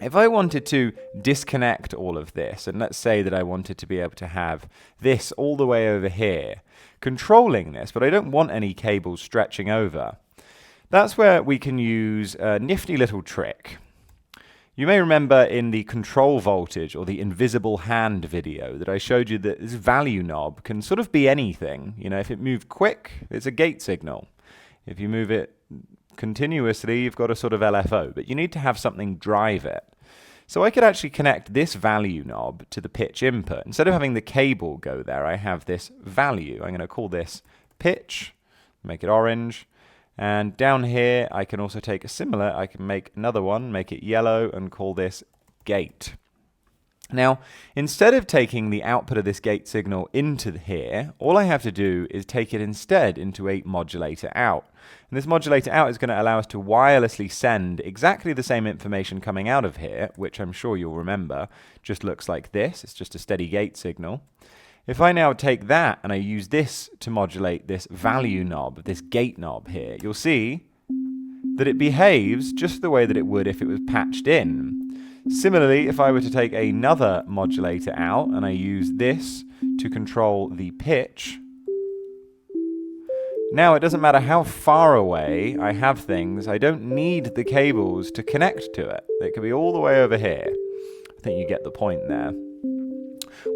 If I wanted to disconnect all of this, and let's say that I wanted to be able to have this all the way over here, controlling this, but I don't want any cables stretching over, that's where we can use a nifty little trick. You may remember in the control voltage or the invisible hand video that I showed you that this value knob can sort of be anything. You know, if it moved quick, it's a gate signal. If you move it continuously, you've got a sort of LFO, but you need to have something drive it. So I could actually connect this value knob to the pitch input. Instead of having the cable go there, I have this value. I'm going to call this pitch, make it orange. And down here, I can also take a similar, I can make another one, make it yellow, and call this gate. Now, instead of taking the output of this gate signal into here, all I have to do is take it instead into a modulator out. And this modulator out is going to allow us to wirelessly send exactly the same information coming out of here, which I'm sure you'll remember, just looks like this. It's just a steady gate signal. If I now take that and I use this to modulate this value knob, this gate knob here, you'll see that it behaves just the way that it would if it was patched in. Similarly, if I were to take another modulator out and I use this to control the pitch, now it doesn't matter how far away I have things, I don't need the cables to connect to it. It could be all the way over here. I think you get the point there.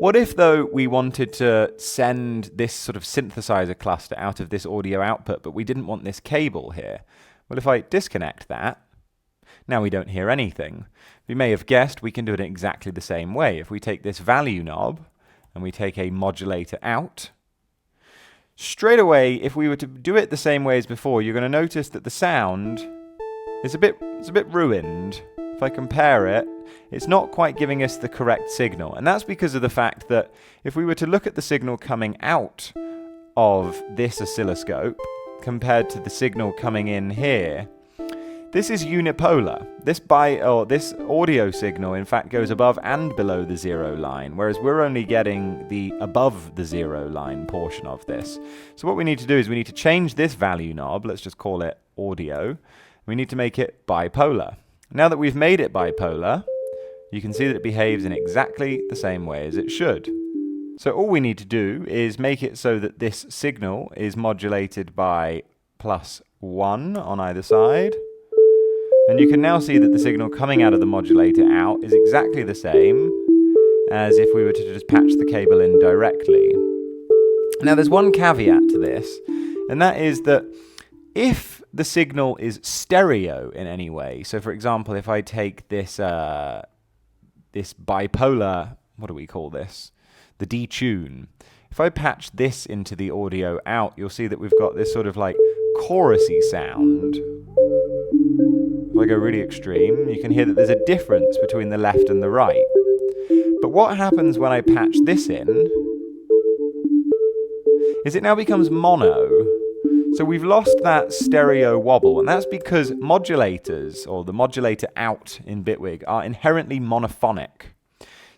What if, though, we wanted to send this sort of synthesizer cluster out of this audio output, but we didn't want this cable here? Well, if I disconnect that, now we don't hear anything. You may have guessed we can do it in exactly the same way. If we take this value knob and we take a modulator out, straight away, if we were to do it the same way as before, you're going to notice that the sound is a bit ruined. If I compare it, it's not quite giving us the correct signal. And that's because of the fact that if we were to look at the signal coming out of this oscilloscope compared to the signal coming in here, this is unipolar. This audio signal, in fact, goes above and below the zero line, whereas we're only getting the above the zero line portion of this. So what we need to do is we need to change this value knob, let's just call it audio. We need to make it bipolar. Now that we've made it bipolar, you can see that it behaves in exactly the same way as it should. So all we need to do is make it so that this signal is modulated by +1 on either side. And you can now see that the signal coming out of the modulator out is exactly the same as if we were to just patch the cable in directly. Now there's one caveat to this, and that is that if the signal is stereo in any way, so for example, if I take this this bipolar, what do we call this? The detune. If I patch this into the audio out, you'll see that we've got this sort of like chorusy sound. If I go really extreme, you can hear that there's a difference between the left and the right. But what happens when I patch this in is it now becomes mono. So we've lost that stereo wobble, and that's because modulators, or the modulator out in Bitwig, are inherently monophonic.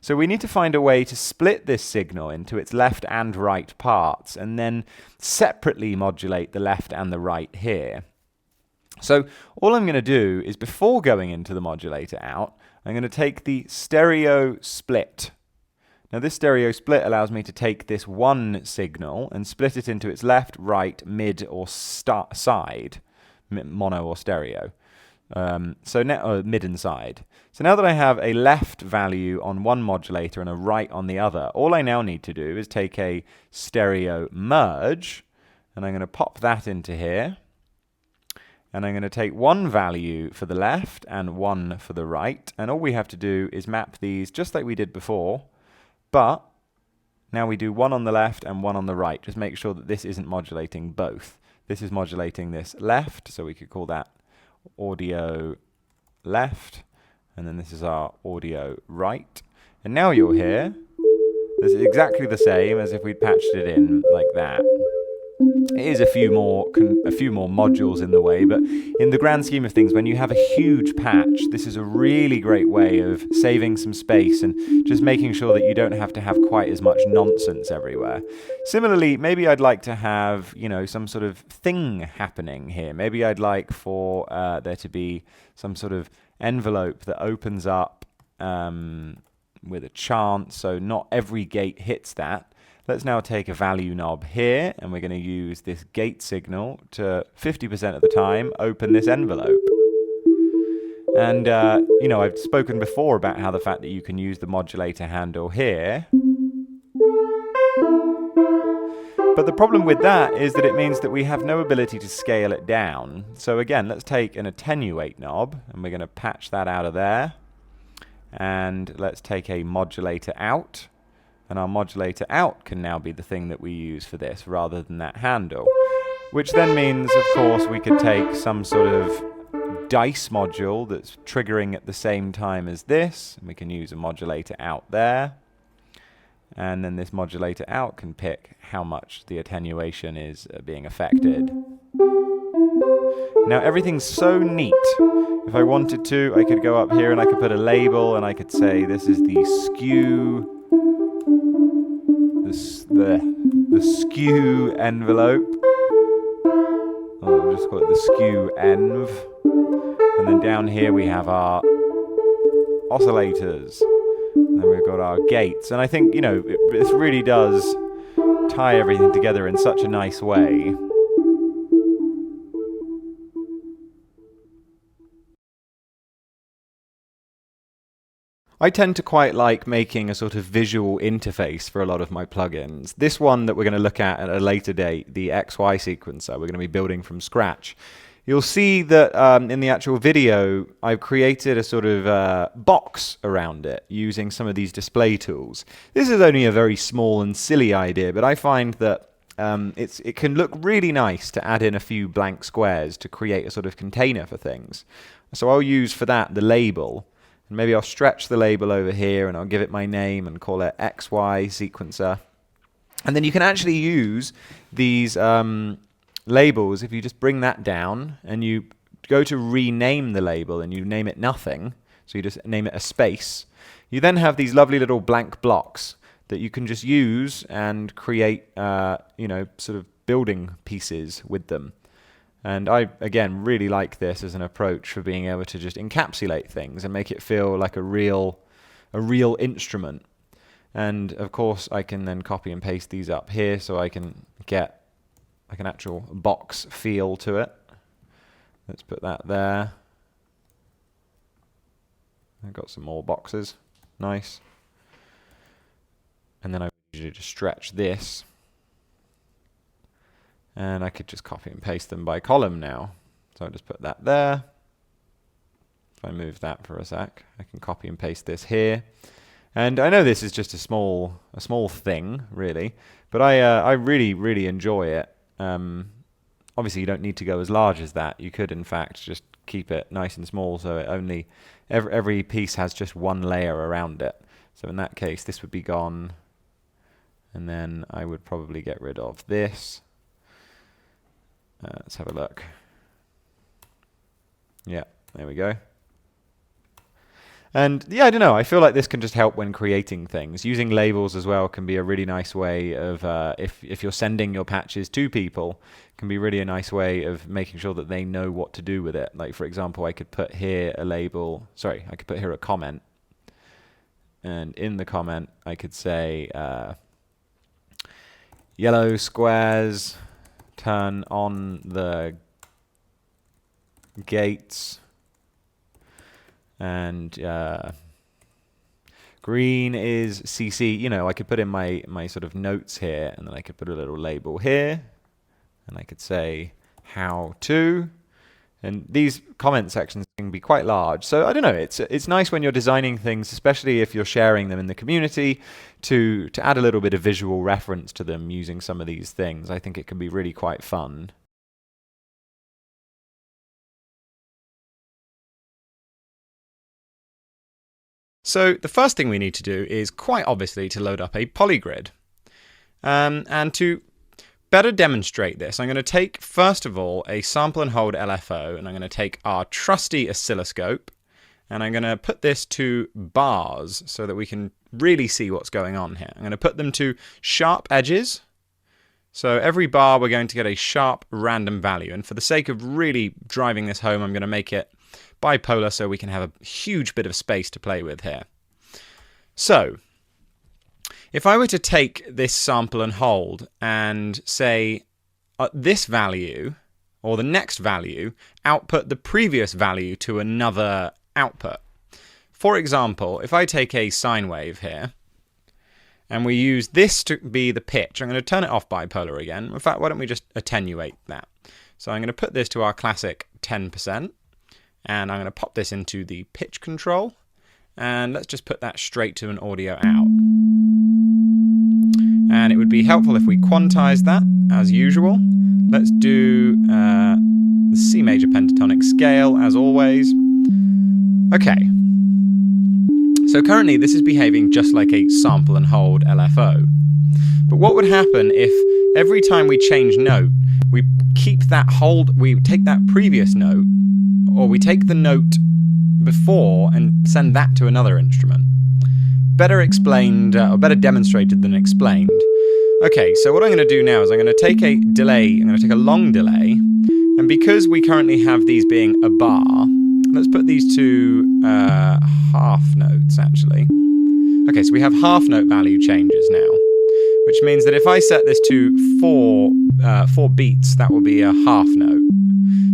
So we need to find a way to split this signal into its left and right parts, and then separately modulate the left and the right here. So all I'm going to do is, before going into the modulator out, I'm going to take the stereo split. Now this stereo split allows me to take this one signal and split it into its left, right, mid, or side, mono or stereo. Mid and side. So now that I have a left value on one modulator and a right on the other, all I now need to do is take a stereo merge, and I'm going to pop that into here. And I'm going to take one value for the left and one for the right. And all we have to do is map these just like we did before. But now we do one on the left and one on the right. Just make sure that this isn't modulating both. This is modulating this left, so we could call that audio left. And then this is our audio right. And now you'll hear this is exactly the same as if we'd patched it in like that. It is a few more modules in the way, but in the grand scheme of things, when you have a huge patch, this is a really great way of saving some space and just making sure that you don't have to have quite as much nonsense everywhere. Similarly, maybe I'd like to have, some sort of thing happening here. Maybe I'd like for there to be some sort of envelope that opens up with a chance, so not every gate hits that. Let's now take a value knob here, and we're going to use this gate signal to 50% of the time open this envelope. And, you know, I've spoken before about how the fact that you can use the modulator handle here. But the problem with that is that it means that we have no ability to scale it down. So again, let's take an Attenuate knob, and we're going to patch that out of there. And let's take a modulator out. And our modulator out can now be the thing that we use for this, rather than that handle. Which then means, of course, we could take some sort of dice module that's triggering at the same time as this, and we can use a modulator out there, and then this modulator out can pick how much the attenuation is being affected. Now everything's so neat. If I wanted to, I could go up here and I could put a label and I could say this is the skew, the skew envelope. Oh, we'll just call it the skew env. And then down here we have our oscillators. And then we've got our gates. And I think, you know, this really does tie everything together in such a nice way. I tend to quite like making a sort of visual interface for a lot of my plugins. This one that we're going to look at a later date, the XY sequencer, we're going to be building from scratch. You'll see that in the actual video, I've created a sort of box around it using some of these display tools. This is only a very small and silly idea, but I find that it can look really nice to add in a few blank squares to create a sort of container for things. So I'll use for that the label. And maybe I'll stretch the label over here and I'll give it my name and call it XY sequencer. And then you can actually use these labels if you just bring that down and you go to rename the label and you name it nothing. So you just name it a space. You then have these lovely little blank blocks that you can just use and create, you know, sort of building pieces with them. And I, again, really like this as an approach for being able to just encapsulate things and make it feel like a real instrument. And of course, I can then copy and paste these up here so I can get like an actual box feel to it. Let's put that there. I've got some more boxes. Nice. And then I usually just stretch this. And I could just copy and paste them by column now. So I'll just put that there. If I move that for a sec, I can copy and paste this here. And I know this is just a small thing, really, but I really enjoy it. Obviously, you don't need to go as large as that. You could, in fact, just keep it nice and small, so it only every piece has just one layer around it. So in that case, this would be gone, and then I would probably get rid of this. Let's have a look. Yeah, there we go. And yeah, I don't know, I feel like this can just help when creating things. Using labels as well can be a really nice way of, if you're sending your patches to people, can be really a nice way of making sure that they know what to do with it. Like, for example, I could put here a label, sorry, I could put here a comment. And in the comment, I could say, yellow squares, turn on the gates, and green is CC. You know, I could put in my sort of notes here, and then I could put a little label here, and I could say how to. And these comment sections can be quite large. So I don't know, it's nice when you're designing things, especially if you're sharing them in the community, to add a little bit of visual reference to them using some of these things. I think it can be really quite fun. So the first thing we need to do is quite obviously to load up a polygrid. And to better demonstrate this, I'm going to take, first of all, a sample and hold LFO, and I'm going to take our trusty oscilloscope, and I'm going to put this to bars so that we can really see what's going on here. I'm going to put them to sharp edges. So every bar we're going to get a sharp random value, and for the sake of really driving this home, I'm going to make it bipolar so we can have a huge bit of space to play with here. So if I were to take this sample and hold and say this value or the next value output the previous value to another output. For example, if I take a sine wave here, and we use this to be the pitch, I'm going to turn it off bipolar again. In fact, why don't we just attenuate that? So I'm going to put this to our classic 10%, and I'm going to pop this into the pitch control, and let's just put that straight to an audio out. And it would be helpful if we quantize that, as usual. Let's do the C major pentatonic scale, as always. Okay. So currently this is behaving just like a sample and hold LFO. But what would happen if every time we change note, we keep that hold, we take that previous note, or we take the note before and send that to another instrument? Better explained, or better demonstrated than explained. Okay, so what I'm going to do now is I'm going to take a delay, I'm going to take a long delay, and because we currently have these being a bar, let's put these to half notes, actually. Okay, so we have half note value changes now, which means that if I set this to 4 beats, that will be a half note.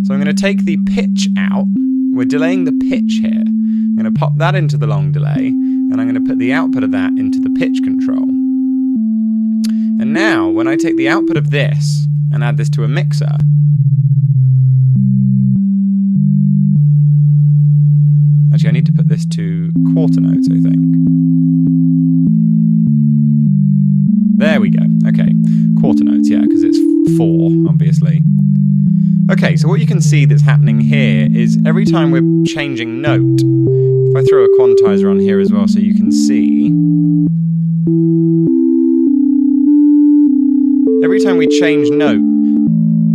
So I'm going to take the pitch out. We're delaying the pitch here. I'm going to pop that into the long delay, and I'm going to put the output of that into the pitch control. And now, when I take the output of this and add this to a mixer, actually I need to put this to quarter notes, I think. There we go. Okay, quarter notes, yeah, because it's 4, obviously. Okay, so what you can see that's happening here is every time we're changing note, if I throw a quantizer on here as well so you can see, every time we change note,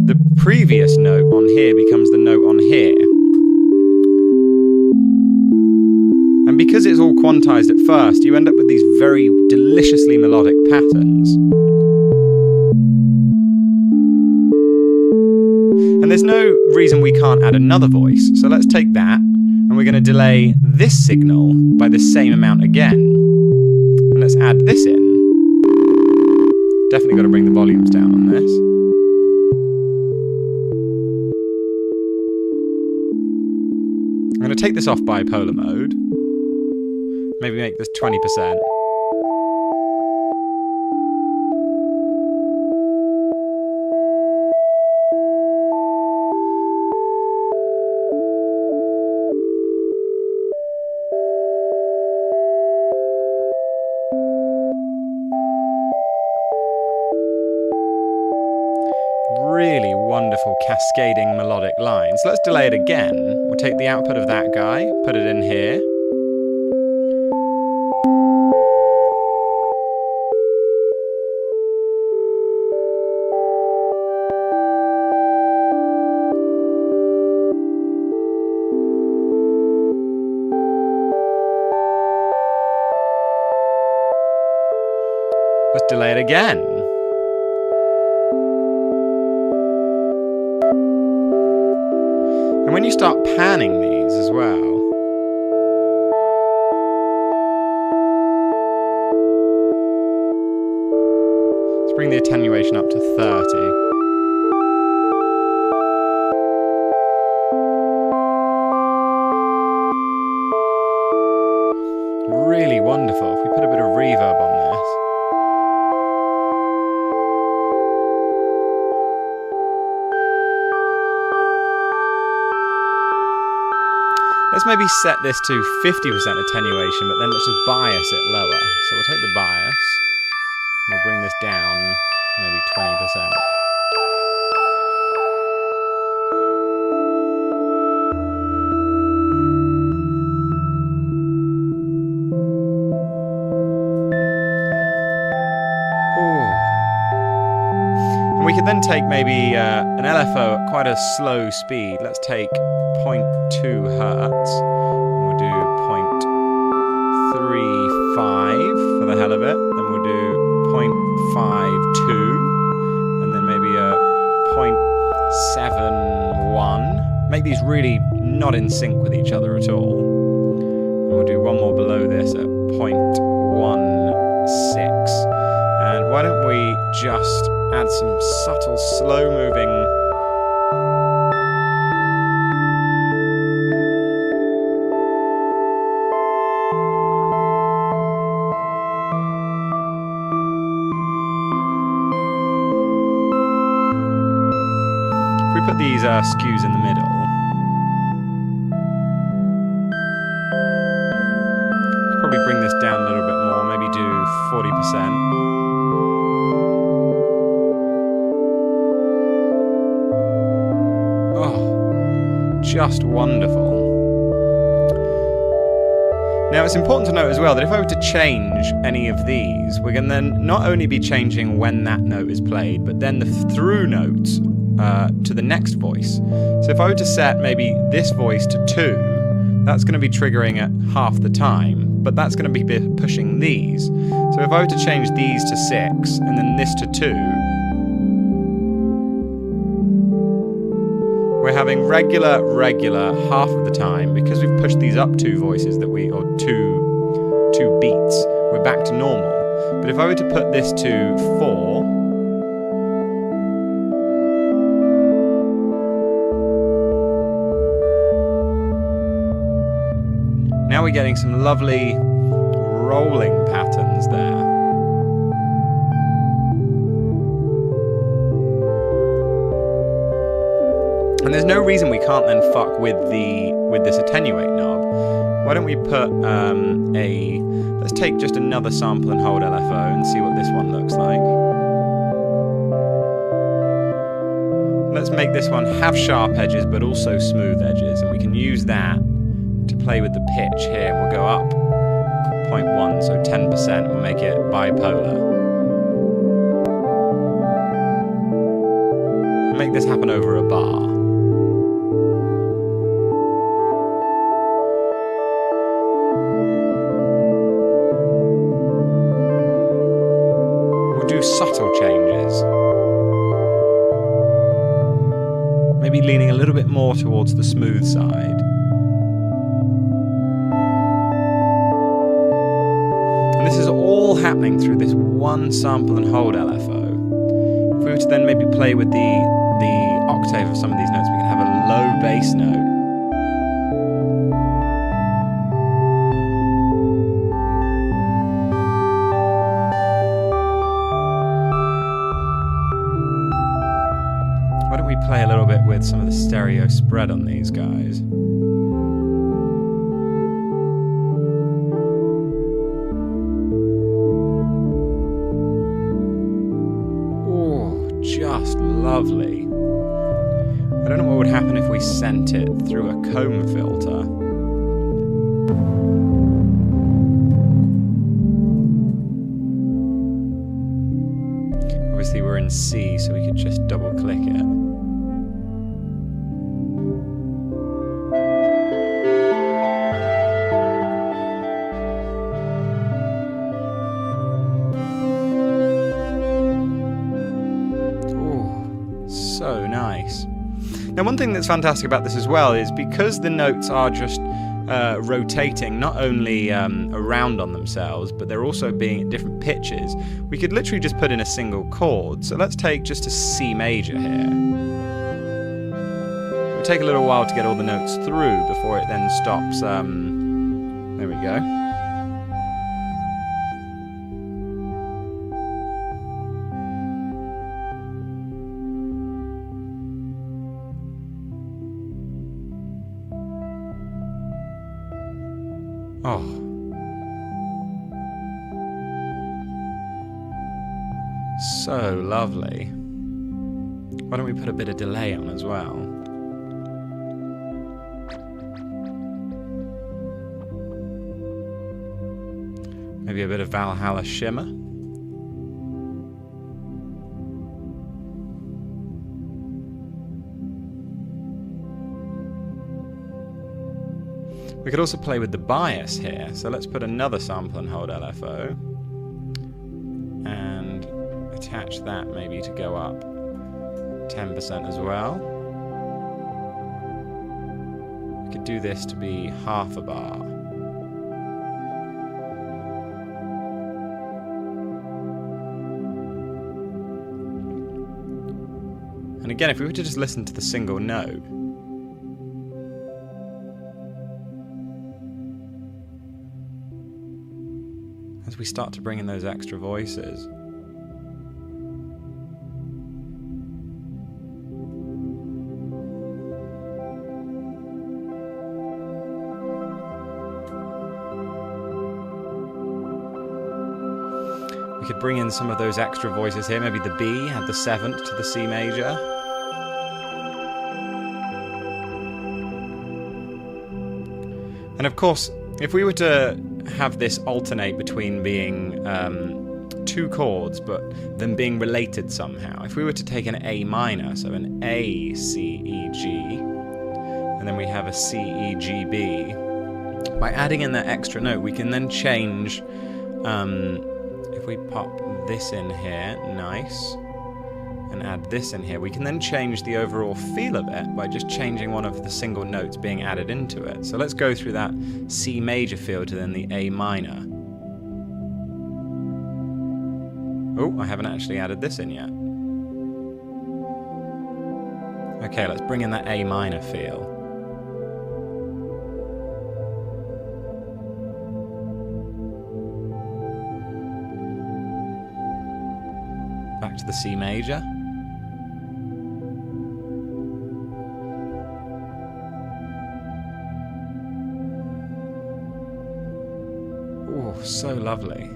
the previous note on here becomes the note on here. And because it's all quantized at first, you end up with these very deliciously melodic patterns. And there's no reason we can't add another voice. So let's take that, and we're going to delay this signal by the same amount again. And let's add this in. Definitely got to bring the volumes down on this. I'm going to take this off bipolar mode. Maybe make this 20%. Really wonderful cascading melodic lines. Let's delay it again. We'll take the output of that guy, put it in here. Let's delay it again. And when you start panning these as well, let's bring the attenuation up to 30. Really wonderful. If we put a bit of reverb on this. Let's maybe set this to 50% attenuation, but then let's just bias it lower. So we'll take the bias, and we'll bring this down maybe 20%. And we could then take maybe an LFO at quite a slow speed. Let's take 0.2 hertz. And we'll do 0.35 for the hell of it. Then we'll do 0.52. And then maybe a 0.71. Make these really not in sync with each other at all. And we'll do one more below this at 0.16. And why don't we just add some subtle, slow-moving these skews in the middle. Probably bring this down a little bit more, maybe do 40%. Oh, just wonderful. Now it's important to note as well that if I were to change any of these, we're going to then not only be changing when that note is played, but then the through notes to the next voice. So if I were to set maybe this voice to 2, that's going to be triggering at half the time, but that's going to be pushing these. So if I were to change these to 6 and then this to 2, we're having regular half of the time, because we've pushed these up 2 voices or two beats, we're back to normal. But if I were to put this to 4, now we're getting some lovely rolling patterns there. And there's no reason we can't then fuck with this attenuate knob. Why don't we put let's take just another sample and hold LFO and see what this one looks like. Let's make this one have sharp edges but also smooth edges, and we can use that to play with the pitch here. We'll go up 0.1, so 10%, we'll make it bipolar. Make this happen over a bar. We'll do subtle changes. Maybe leaning a little bit more towards the smooth side. And this is all happening through this one sample and hold LFO. If we were to then maybe play with the octave of some of these notes, we can have a low bass note. Why don't we play a little bit with some of the stereo spread on these guys? Just lovely. I don't know what would happen if we sent it through a comb filter. Obviously we're in C, so we could just double click it. So nice. Now, one thing that's fantastic about this as well is because the notes are just rotating not only around on themselves, but they're also being at different pitches, we could literally just put in a single chord. So let's take just a C major here. It'll take a little while to get all the notes through before it then stops. There we go. Oh. So lovely. Why don't we put a bit of delay on as well? Maybe a bit of Valhalla shimmer. We could also play with the bias here, so let's put another sample and hold LFO and attach that maybe to go up 10% as well. We could do this to be half a bar. And again, if we were to just listen to the single note, as we start to bring in those extra voices. bring in some of those extra voices here. Maybe the B, add the 7th to the C major. And of course, if we were to have this alternate between being two chords, but them being related somehow, if we were to take an A minor, so an A, C, E, G, and then we have a C, E, G, B, by adding in that extra note, we can then change, if we pop this in here, nice, and add this in here, we can then change the overall feel of it by just changing one of the single notes being added into it. So let's go through that C major feel to then the A minor. Oh, I haven't actually added this in yet. Okay, let's bring in that A minor feel. Back to the C major. Oh, so lovely.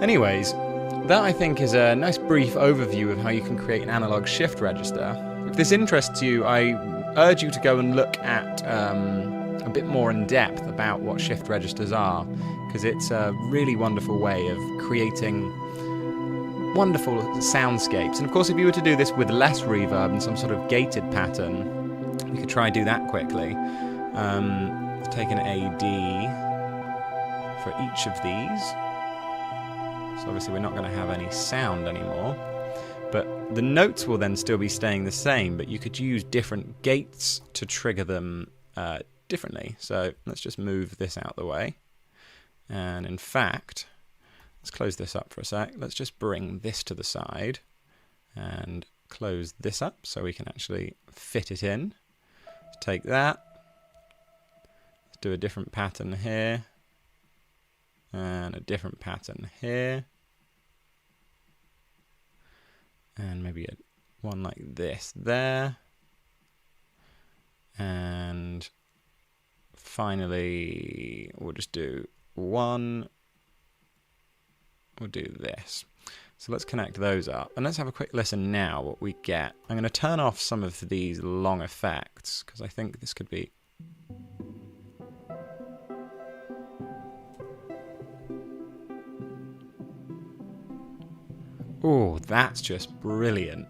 Anyways, that I think is a nice brief overview of how you can create an analog shift register. If this interests you, I urge you to go and look at a bit more in depth about what shift registers are, because it's a really wonderful way of creating wonderful soundscapes. And of course, if you were to do this with less reverb and some sort of gated pattern, you could try and do that quickly. Let's take an AD for each of these. So obviously we're not going to have any sound anymore, but the notes will then still be staying the same, but you could use different gates to trigger them differently. So let's just move this out of the way. And in fact, let's close this up for a sec. Let's just bring this to the side and close this up so we can actually fit it in. Let's take that. Let's do a different pattern here. And a different pattern here. And maybe one like this there. And finally, we'll just do one. We'll do this. So let's connect those up. And let's have a quick listen now what we get. I'm going to turn off some of these long effects, because I think this could be... Oh, that's just brilliant.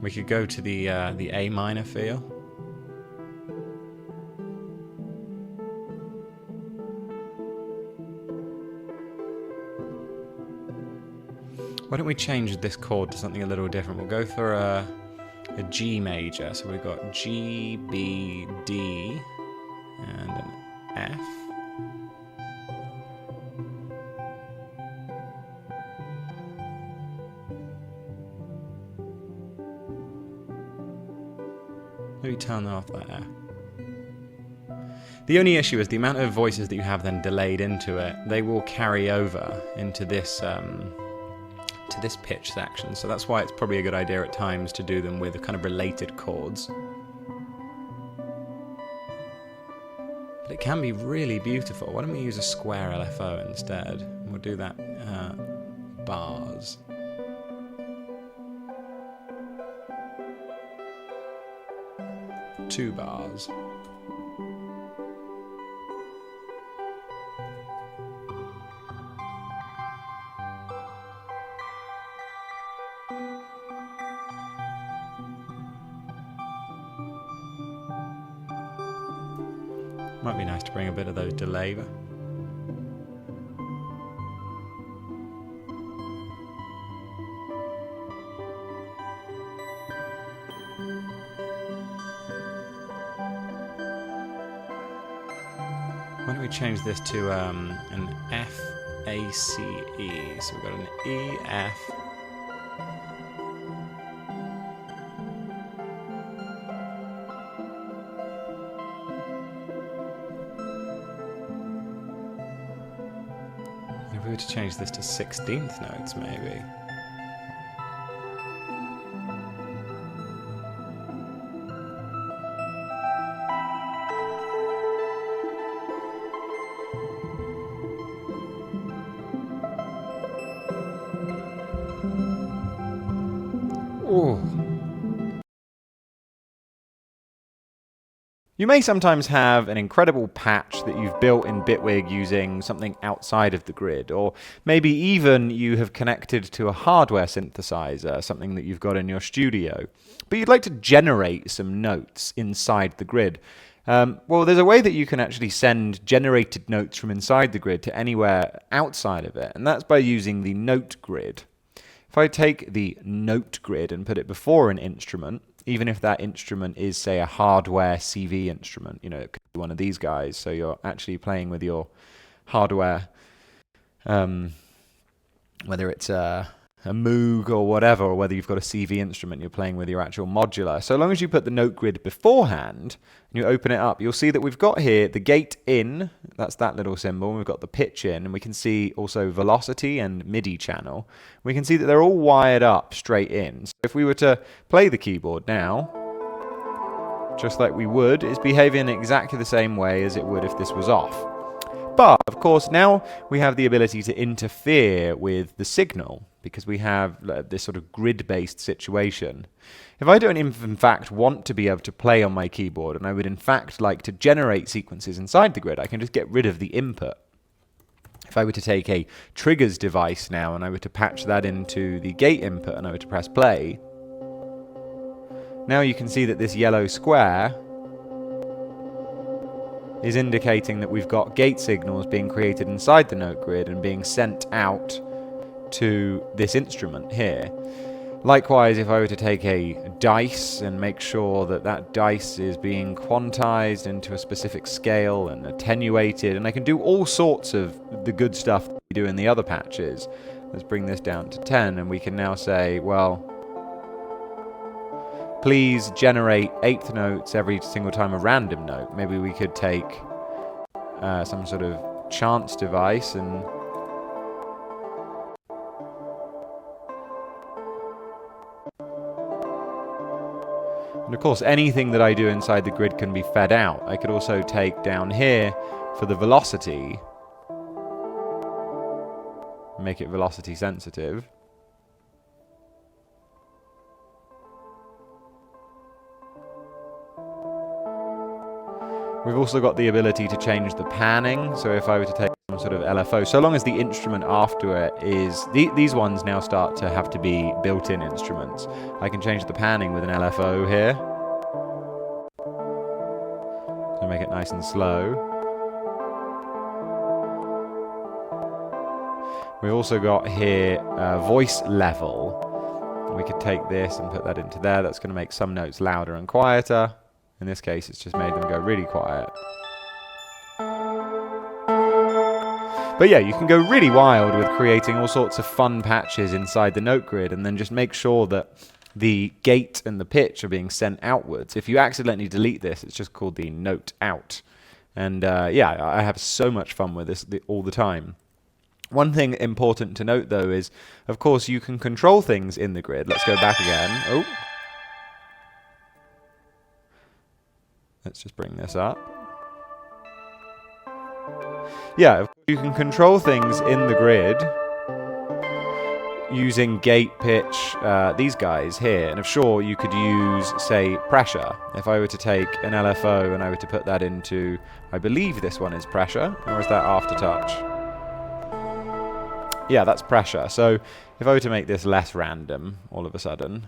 We could go to the A minor feel. Why don't we change this chord to something a little different? We'll go for a G major. So we've got G, B, D, and an F. Maybe turn off that F. The only issue is the amount of voices that you have then delayed into it. They will carry over into this pitch section, so that's why it's probably a good idea at times to do them with kind of related chords. But it can be really beautiful. Why don't we use a square LFO instead? We'll do that bars. Two bars. Might be nice to bring a bit of those delay. Why don't we change this to an F, A, C, E. So we've got an E, F. If we were to change this to 16th notes, maybe. Ooh. You may sometimes have an incredible patch that you've built in Bitwig using something outside of the grid, or maybe even you have connected to a hardware synthesizer, something that you've got in your studio, but you'd like to generate some notes inside the grid. Well, there's a way that you can actually send generated notes from inside the grid to anywhere outside of it, and that's by using the note grid. If I take the note grid and put it before an instrument, even if that instrument is, say, a hardware CV instrument, you know, it could be one of these guys, so you're actually playing with your hardware, whether it's a Moog or whatever, or whether you've got a CV instrument, you're playing with your actual modular. So long as you put the note grid beforehand and you open it up, you'll see that we've got here the gate in, that's that little symbol, and we've got the pitch in, and we can see also velocity and MIDI channel. We can see that they're all wired up straight in. So if we were to play the keyboard now, just like we would, it's behaving in exactly the same way as it would if this was off. But, of course, now we have the ability to interfere with the signal because we have this sort of grid-based situation. If I don't in fact want to be able to play on my keyboard and I would in fact like to generate sequences inside the grid, I can just get rid of the input. If I were to take a triggers device now and I were to patch that into the gate input and I were to press play, now you can see that this yellow square is indicating that we've got gate signals being created inside the note grid and being sent out to this instrument here. Likewise, if I were to take a dice and make sure that that dice is being quantized into a specific scale and attenuated, and I can do all sorts of the good stuff that we do in the other patches. Let's bring this down to 10, and we can now say, well, please generate eighth notes every single time a random note. Maybe we could take some sort of chance device and of course anything that I do inside the grid can be fed out. I could also take down here for the velocity, make it velocity sensitive. We've also got the ability to change the panning, so if I were to take some sort of LFO, so long as the instrument after it is, these ones now start to have to be built-in instruments. I can change the panning with an LFO here, to make it nice and slow. We've also got here voice level. We could take this and put that into there. That's going to make some notes louder and quieter. In this case, it's just made them go really quiet. But yeah, you can go really wild with creating all sorts of fun patches inside the note grid and then just make sure that the gate and the pitch are being sent outwards. If you accidentally delete this, it's just called the note out. And yeah, I have so much fun with this all the time. One thing important to note, though, is, of course, you can control things in the grid. Let's go back again. Oh. Let's just bring this up. Yeah, you can control things in the grid using gate, pitch, these guys here. And sure, you could use, say, pressure. If I were to take an LFO and I were to put that into, I believe this one is pressure, or is that aftertouch? Yeah, that's pressure. So if I were to make this less random all of a sudden,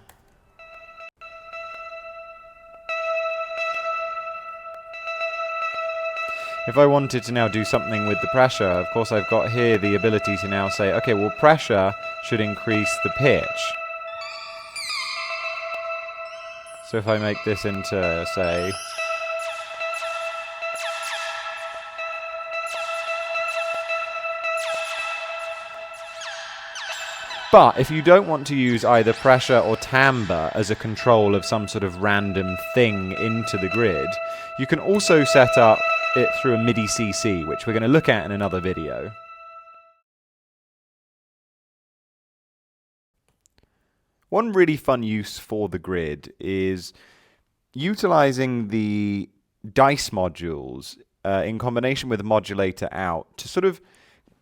if I wanted to now do something with the pressure, of course I've got here the ability to now say, okay, well, pressure should increase the pitch. So if I make this into, say, But if you don't want to use either pressure or timbre as a control of some sort of random thing into the grid, you can also set up it through a MIDI CC, which we're going to look at in another video. One really fun use for the grid is utilizing the dice modules in combination with Modulator out to sort of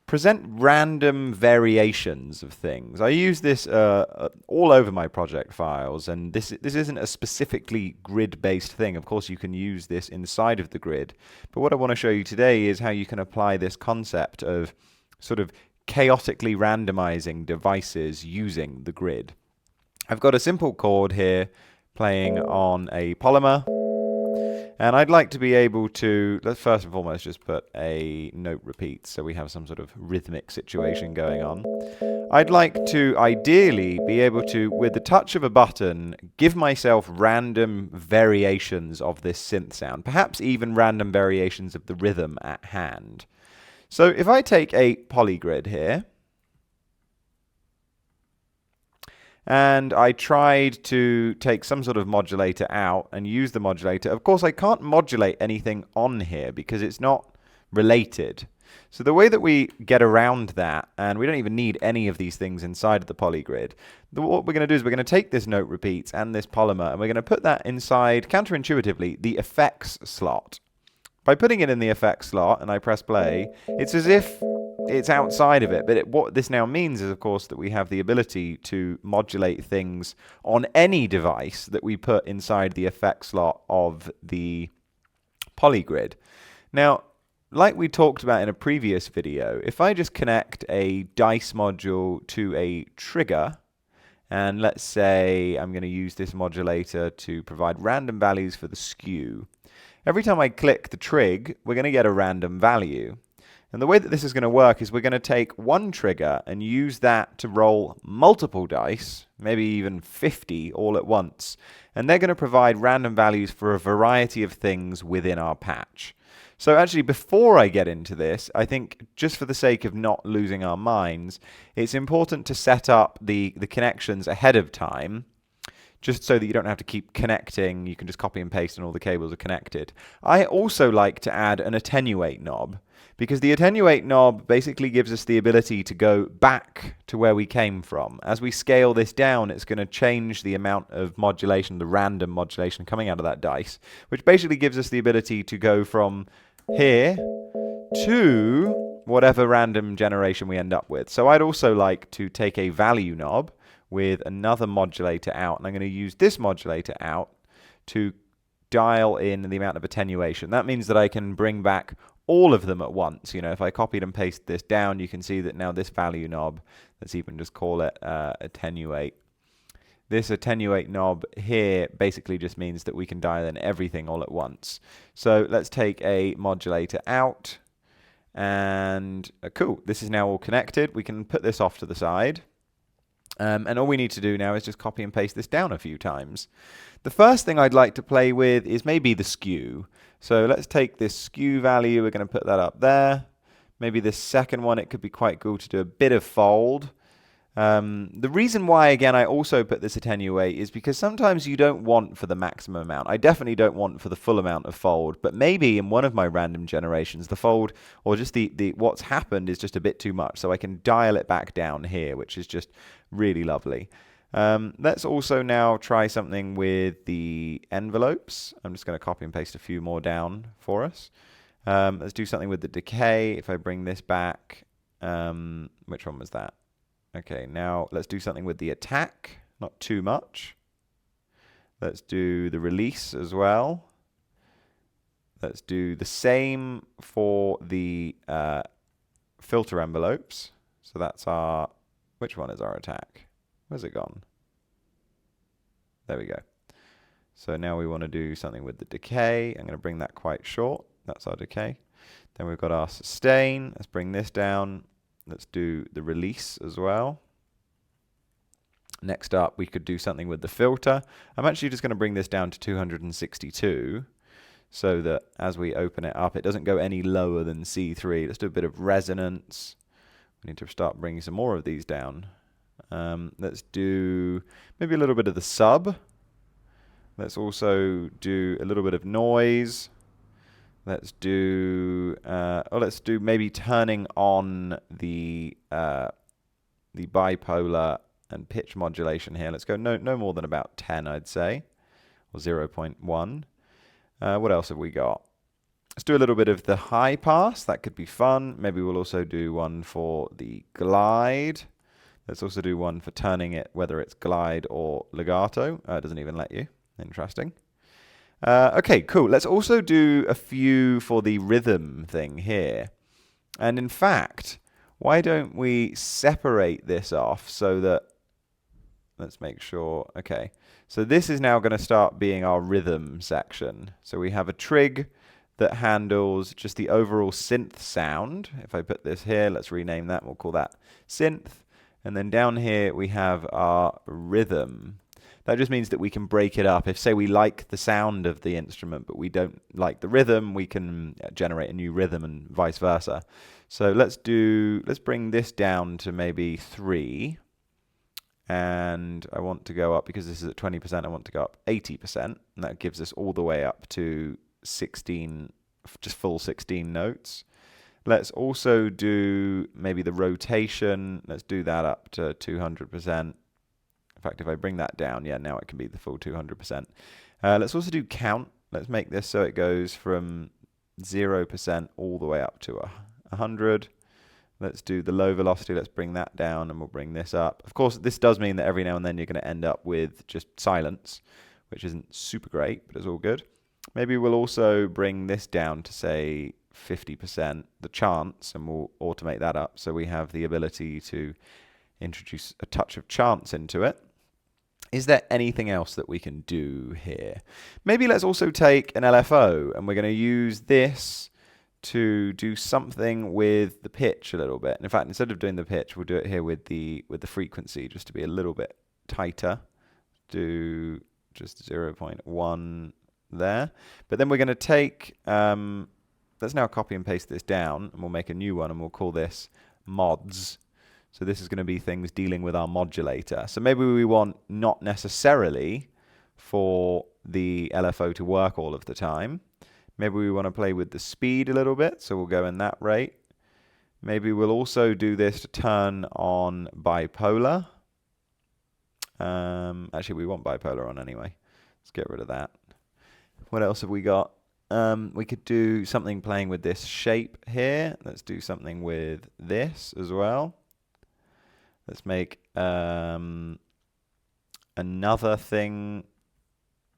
present random variations of things. I use this all over my project files, and this isn't a specifically grid-based thing. Of course, you can use this inside of the grid, but what I want to show you today is how you can apply this concept of sort of chaotically randomizing devices using the grid. I've got a simple chord here playing on a polymer, and I'd like to be able to, let's first and foremost just put a note repeat so we have some sort of rhythmic situation going on. I'd like to ideally be able to, with the touch of a button, give myself random variations of this synth sound, perhaps even random variations of the rhythm at hand. So if I take a polygrid here, and I tried to take some sort of modulator out and use the modulator. Of course, I can't modulate anything on here because it's not related. So the way that we get around that, and we don't even need any of these things inside of the polygrid, what we're going to do is we're going to take this note repeats and this polymer, and we're going to put that inside, counterintuitively, the effects slot. By putting it in the effects slot, and I press play, it's as if it's outside of it, but what this now means is, of course, that we have the ability to modulate things on any device that we put inside the effect slot of the polygrid. Now, like we talked about in a previous video, if I just connect a dice module to a trigger, and let's say I'm going to use this modulator to provide random values for the skew, every time I click the trig, we're going to get a random value. And the way that this is going to work is we're going to take one trigger and use that to roll multiple dice, maybe even 50 all at once. And they're going to provide random values for a variety of things within our patch. So actually, before I get into this, I think just for the sake of not losing our minds, it's important to set up the connections ahead of time, just so that you don't have to keep connecting. You can just copy and paste and all the cables are connected. I also like to add an Attenuate knob, because the Attenuate knob basically gives us the ability to go back to where we came from. As we scale this down, it's going to change the amount of modulation, the random modulation coming out of that dice, which basically gives us the ability to go from here to whatever random generation we end up with. So I'd also like to take a value knob with another modulator out, and I'm going to use this modulator out to dial in the amount of attenuation. That means that I can bring back all of them at once. You know, if I copied and pasted this down, you can see that now this value knob, let's even just call it attenuate. This attenuate knob here basically just means that we can dial in everything all at once. So let's take a modulator out, and cool, this is now all connected. We can put this off to the side. And all we need to do now is just copy and paste this down a few times. The first thing I'd like to play with is maybe the skew. So let's take this skew value, we're going to put that up there. Maybe this second one, it could be quite cool to do a bit of fold. The reason why, again, I also put this attenuate is because sometimes you don't want for the maximum amount. I definitely don't want for the full amount of fold, but maybe in one of my random generations, the fold, or just the what's happened is just a bit too much. So I can dial it back down here, which is just really lovely. Let's also now try something with the envelopes. I'm just going to copy and paste a few more down for us. Let's do something with the decay. If I bring this back, which one was that? Okay, now let's do something with the attack, not too much. Let's do the release as well. Let's do the same for the filter envelopes. So that's our, which one is our attack? Where's it gone? There we go. So now we want to do something with the decay. I'm going to bring that quite short. That's our decay. Then we've got our sustain. Let's bring this down. Let's do the release as well. Next up, we could do something with the filter. I'm actually just going to bring this down to 262 so that as we open it up, it doesn't go any lower than C3. Let's do a bit of resonance. We need to start bringing some more of these down. Let's do maybe a little bit of the sub. Let's also do a little bit of noise. Let's do maybe turning on the bipolar and pitch modulation here. Let's go no more than about 10, I'd say, or 0.1. What else have we got? Let's do a little bit of the high pass. That could be fun. Maybe we'll also do one for the glide. Let's also do one for turning it, whether it's glide or legato. It doesn't even let you. Interesting. Okay, cool. Let's also do a few for the rhythm thing here. And in fact, why don't we separate this off so that, let's make sure, okay. So this is now going to start being our rhythm section. So we have a trig that handles just the overall synth sound. If I put this here, let's rename that. We'll call that synth. And then down here we have our rhythm. That just means that we can break it up. If, say, we like the sound of the instrument, but we don't like the rhythm, we can generate a new rhythm and vice versa. So let's bring this down to maybe 3. And I want to go up, because this is at 20%, I want to go up 80%. And that gives us all the way up to 16, just full 16 notes. Let's also do maybe the rotation. Let's do that up to 200%. In fact, if I bring that down, yeah, now it can be the full 200%. Let's also do count. Let's make this so it goes from 0% all the way up to 100. Let's do the low velocity. Let's bring that down, and we'll bring this up. Of course, this does mean that every now and then you're going to end up with just silence, which isn't super great, but it's all good. Maybe we'll also bring this down to, say, 50%, the chance, and we'll automate that up so we have the ability to introduce a touch of chance into it. Is there anything else that we can do here? Maybe let's also take an LFO, and we're going to use this to do something with the pitch a little bit. And in fact, instead of doing the pitch, we'll do it here with the frequency, just to be a little bit tighter. Do just 0.1 there. But then we're going to take, let's now copy and paste this down, and we'll make a new one, and we'll call this mods. So this is going to be things dealing with our modulator. So maybe we want not necessarily for the LFO to work all of the time. Maybe we want to play with the speed a little bit, so we'll go in that rate. Maybe we'll also do this to turn on bipolar. Actually, we want bipolar on anyway. Let's get rid of that. What else have we got? We could do something playing with this shape here. Let's do something with this as well. Let's make another thing.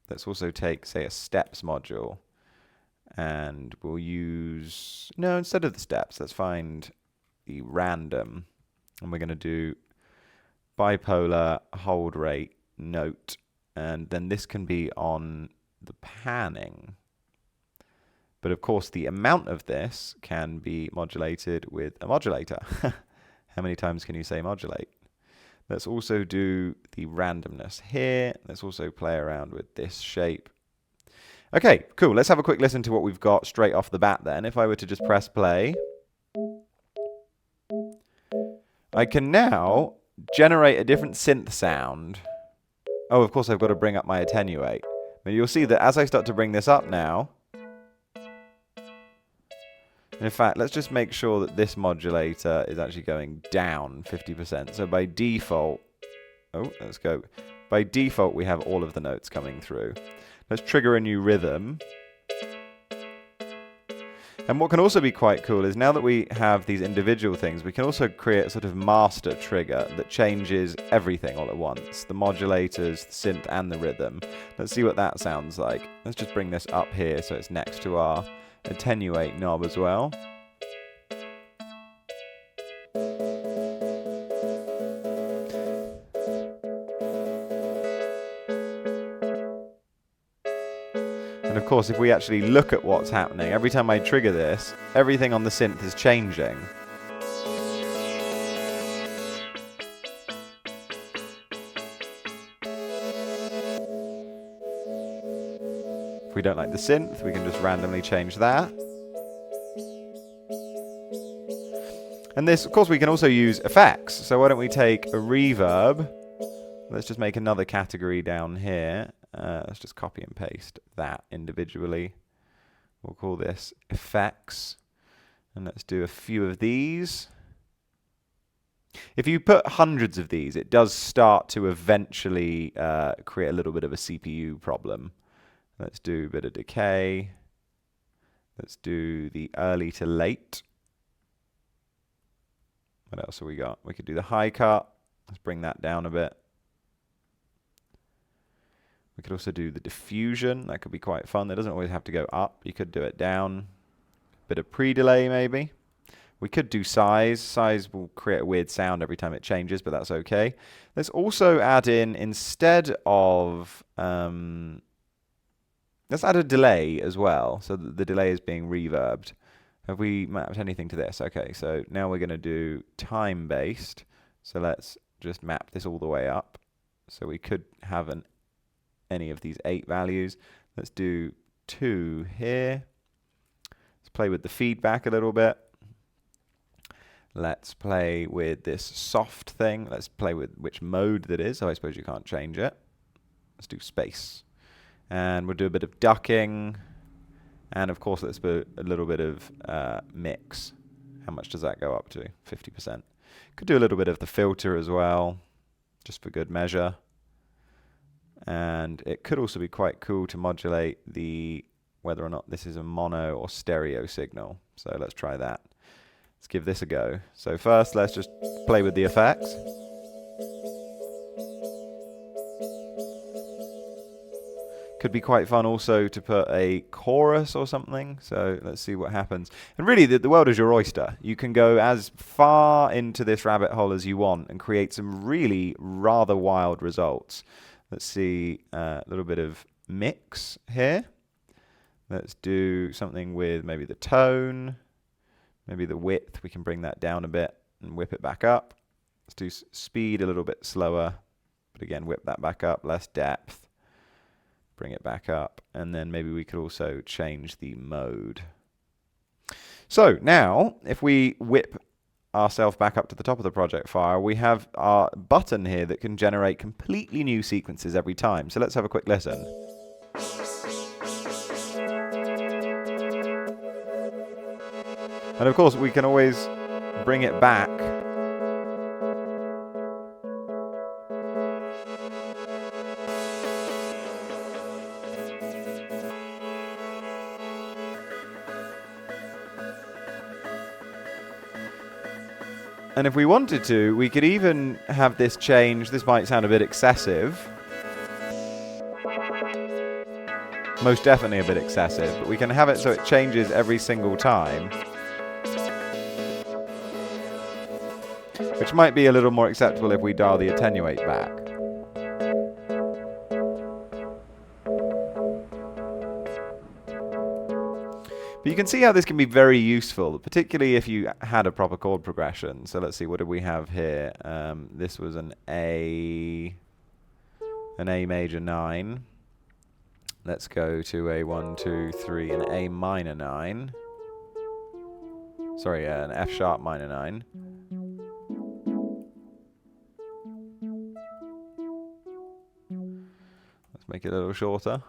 Let's also take, say, a steps module. And we'll use, no, instead of the steps, let's find the random. And we're going to do bipolar, hold rate, note. And then this can be on the panning. But of course, the amount of this can be modulated with a modulator. How many times can you say modulate? Let's also do the randomness here. Let's also play around with this shape. Okay, cool. Let's have a quick listen to what we've got straight off the bat then. If I were to just press play, I can now generate a different synth sound. Oh, of course, I've got to bring up my attenuate. But you'll see that as I start to bring this up now, in fact, let's just make sure that this modulator is actually going down 50%. So by default, let's go. By default, we have all of the notes coming through. Let's trigger a new rhythm. And what can also be quite cool is now that we have these individual things, we can also create a sort of master trigger that changes everything all at once. The modulators, the synth, and the rhythm. Let's see what that sounds like. Let's just bring this up here so it's next to our attenuate knob as well. And of course, if we actually look at what's happening, every time I trigger this, everything on the synth is changing. If we don't like the synth, we can just randomly change that. And this, of course, we can also use effects. So why don't we take a reverb? Let's just make another category down here. Let's just copy and paste that individually. We'll call this effects. And let's do a few of these. If you put hundreds of these, it does start to eventually create a little bit of a CPU problem. Let's do a bit of decay. Let's do the early to late. What else have we got? We could do the high cut. Let's bring that down a bit. We could also do the diffusion. That could be quite fun. That doesn't always have to go up. You could do it down. Bit of pre-delay maybe. We could do size. Size will create a weird sound every time it changes, but that's okay. Let's also add in, instead of... let's add a delay as well, so that the delay is being reverbed. Have we mapped anything to this? Okay, so now we're going to do time-based. So let's just map this all the way up. So we could have any of these 8 values. Let's do 2 here. Let's play with the feedback a little bit. Let's play with this soft thing. Let's play with which mode that is. So I suppose you can't change it. Let's do space. And we'll do a bit of ducking. And of course, let's put a little bit of mix. How much does that go up to? 50%. Could do a little bit of the filter as well, just for good measure. And it could also be quite cool to modulate the whether or not this is a mono or stereo signal. So let's try that. Let's give this a go. So first, let's just play with the effects. Could be quite fun also to put a chorus or something. So let's see what happens. And really, the world is your oyster. You can go as far into this rabbit hole as you want and create some really rather wild results. Let's see a little bit of mix here. Let's do something with maybe the tone, maybe the width. We can bring that down a bit and whip it back up. Let's do speed a little bit slower, but again, whip that back up, less depth. Bring it back up, and then maybe we could also change the mode. So now, if we whip ourselves back up to the top of the project file, we have our button here that can generate completely new sequences every time. So let's have a quick listen. And of course, we can always bring it back. And if we wanted to, we could even have this change. This might sound a bit excessive. Most definitely a bit excessive, but we can have it so it changes every single time. Which might be a little more acceptable if we dial the attenuate back. But you can see how this can be very useful, particularly if you had a proper chord progression. So let's see, what did we have here? This was an A major 9. Let's go to a 1, 2, 3, an A minor 9. Sorry, an F sharp minor 9. Let's make it a little shorter.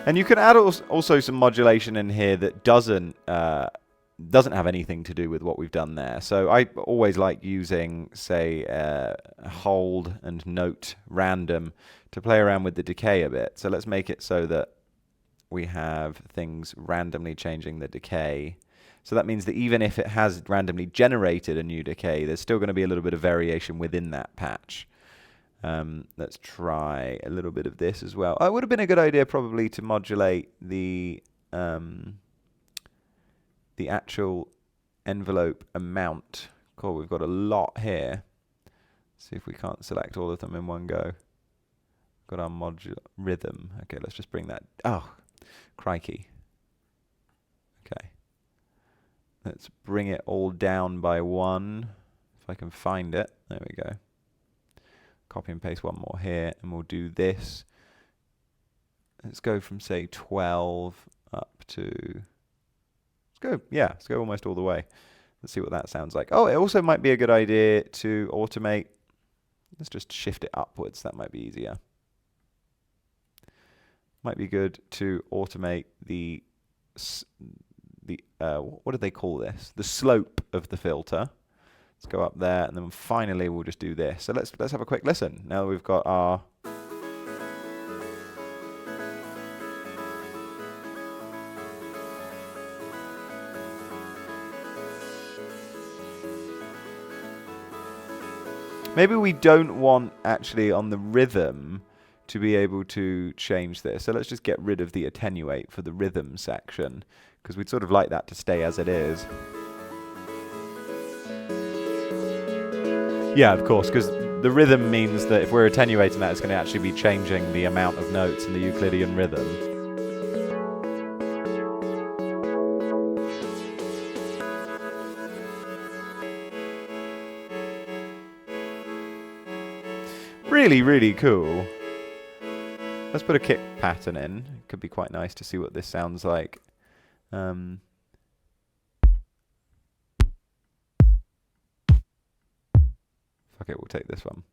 And you can add also some modulation in here that doesn't have anything to do with what we've done there. So I always like using, say, hold and note random to play around with the decay a bit. So let's make it so that we have things randomly changing the decay. So that means that even if it has randomly generated a new decay, there's still going to be a little bit of variation within that patch. Let's try a little bit of this as well. It would have been a good idea probably to modulate the actual envelope amount. Cool, we've got a lot here. Let's see if we can't select all of them in one go. Got our modular rhythm. Okay, let's just bring that. Oh, crikey. Okay. Let's bring it all down by 1. If I can find it. There we go. Copy and paste one more here, and we'll do this. Let's go from, say, 12 up to... let's go almost all the way. Let's see what that sounds like. Oh, it also might be a good idea to automate. Let's just shift it upwards. That might be easier. Might be good to automate the what do they call this? The slope of the filter. Let's go up there, and then finally we'll just do this. So let's have a quick listen. Now we've got our... Maybe we don't want, actually, on the rhythm to be able to change this. So let's just get rid of the attenuate for the rhythm section, because we'd sort of like that to stay as it is. Yeah, of course, because the rhythm means that if we're attenuating that, it's going to actually be changing the amount of notes in the Euclidean rhythm. Really, really cool. Let's put a kick pattern in. It could be quite nice to see what this sounds like. Fuck it, we'll take this one.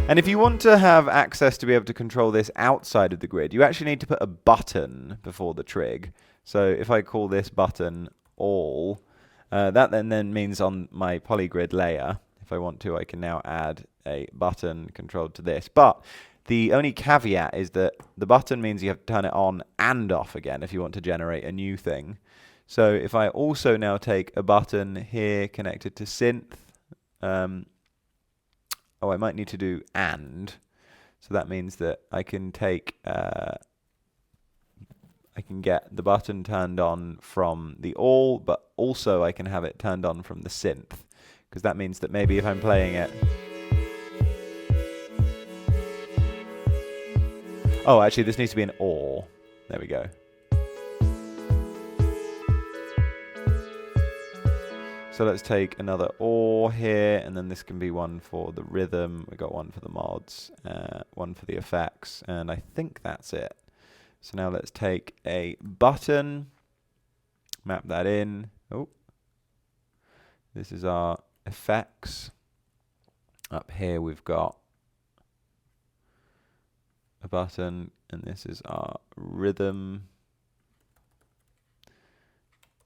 And if you want to have access to be able to control this outside of the grid, you actually need to put a button before the trig. So if I call this button all, that then means on my polygrid layer, if I want to, I can now add a button controlled to this. But the only caveat is that the button means you have to turn it on and off again if you want to generate a new thing. So if I also now take a button here connected to synth, I might need to do and. So that means that I can take, I can get the button turned on from the all, but also I can have it turned on from the synth. Because that means that maybe if I'm playing it... Oh, actually this needs to be an or. There we go. So let's take another or here, and then this can be one for the rhythm. We've got one for the mods, one for the effects, and I think that's it. So now let's take a button, map that in. Oh, this is our effects. Up here we've got a button, and this is our rhythm.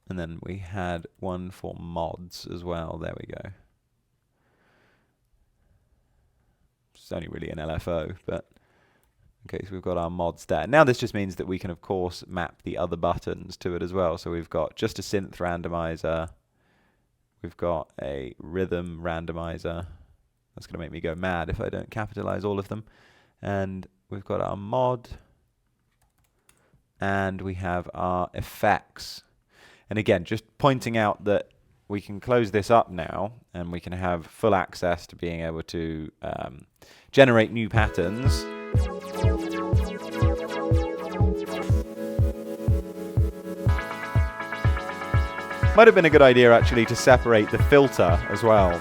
And then we had one for mods as well. There we go. It's only really an LFO, but okay, so we've got our mods there. Now this just means that we can, of course, map the other buttons to it as well. So we've got just a synth randomizer. We've got a rhythm randomizer. That's going to make me go mad if I don't capitalize all of them. And we've got our mod. And we have our effects. And again, just pointing out that we can close this up now, and we can have full access to being able to generate new patterns. Might have been a good idea, actually, to separate the filter as well,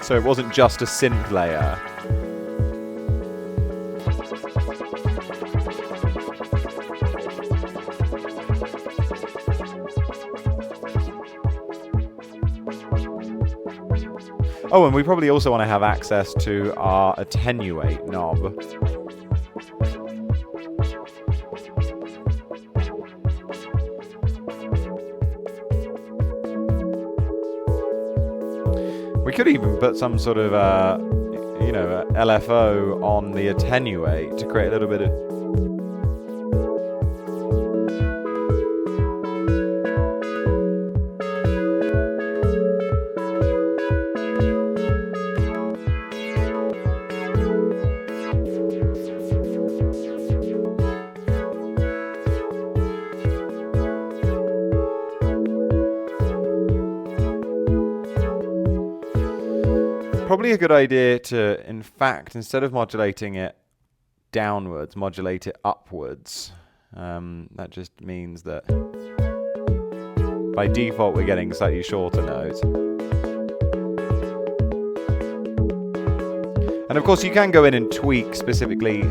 so it wasn't just a synth layer. Oh, and we probably also want to have access to our attenuate knob. We could even put some sort of, LFO on the attenuate to create a little bit of... Probably a good idea to, in fact, instead of modulating it downwards, modulate it upwards. That just means that by default we're getting slightly shorter notes. And of course you can go in and tweak specifically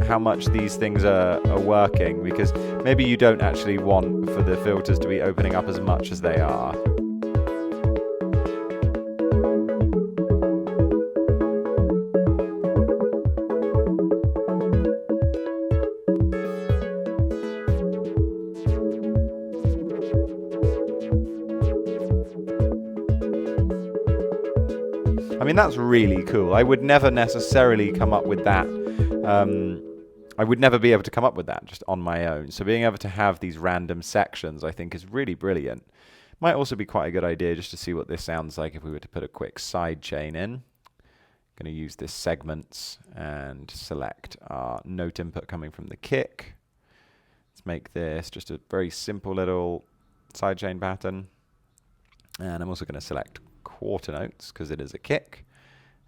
how much these things are working, because maybe you don't actually want for the filters to be opening up as much as they are. I mean, that's really cool. I would never necessarily come up with that. I would never be able to come up with that just on my own. So being able to have these random sections, I think, is really brilliant. Might also be quite a good idea just to see what this sounds like if we were to put a quick side chain in. I'm going to use this segments and select our note input coming from the kick. Let's make this just a very simple little sidechain pattern. And I'm also going to select quarter notes because it is a kick.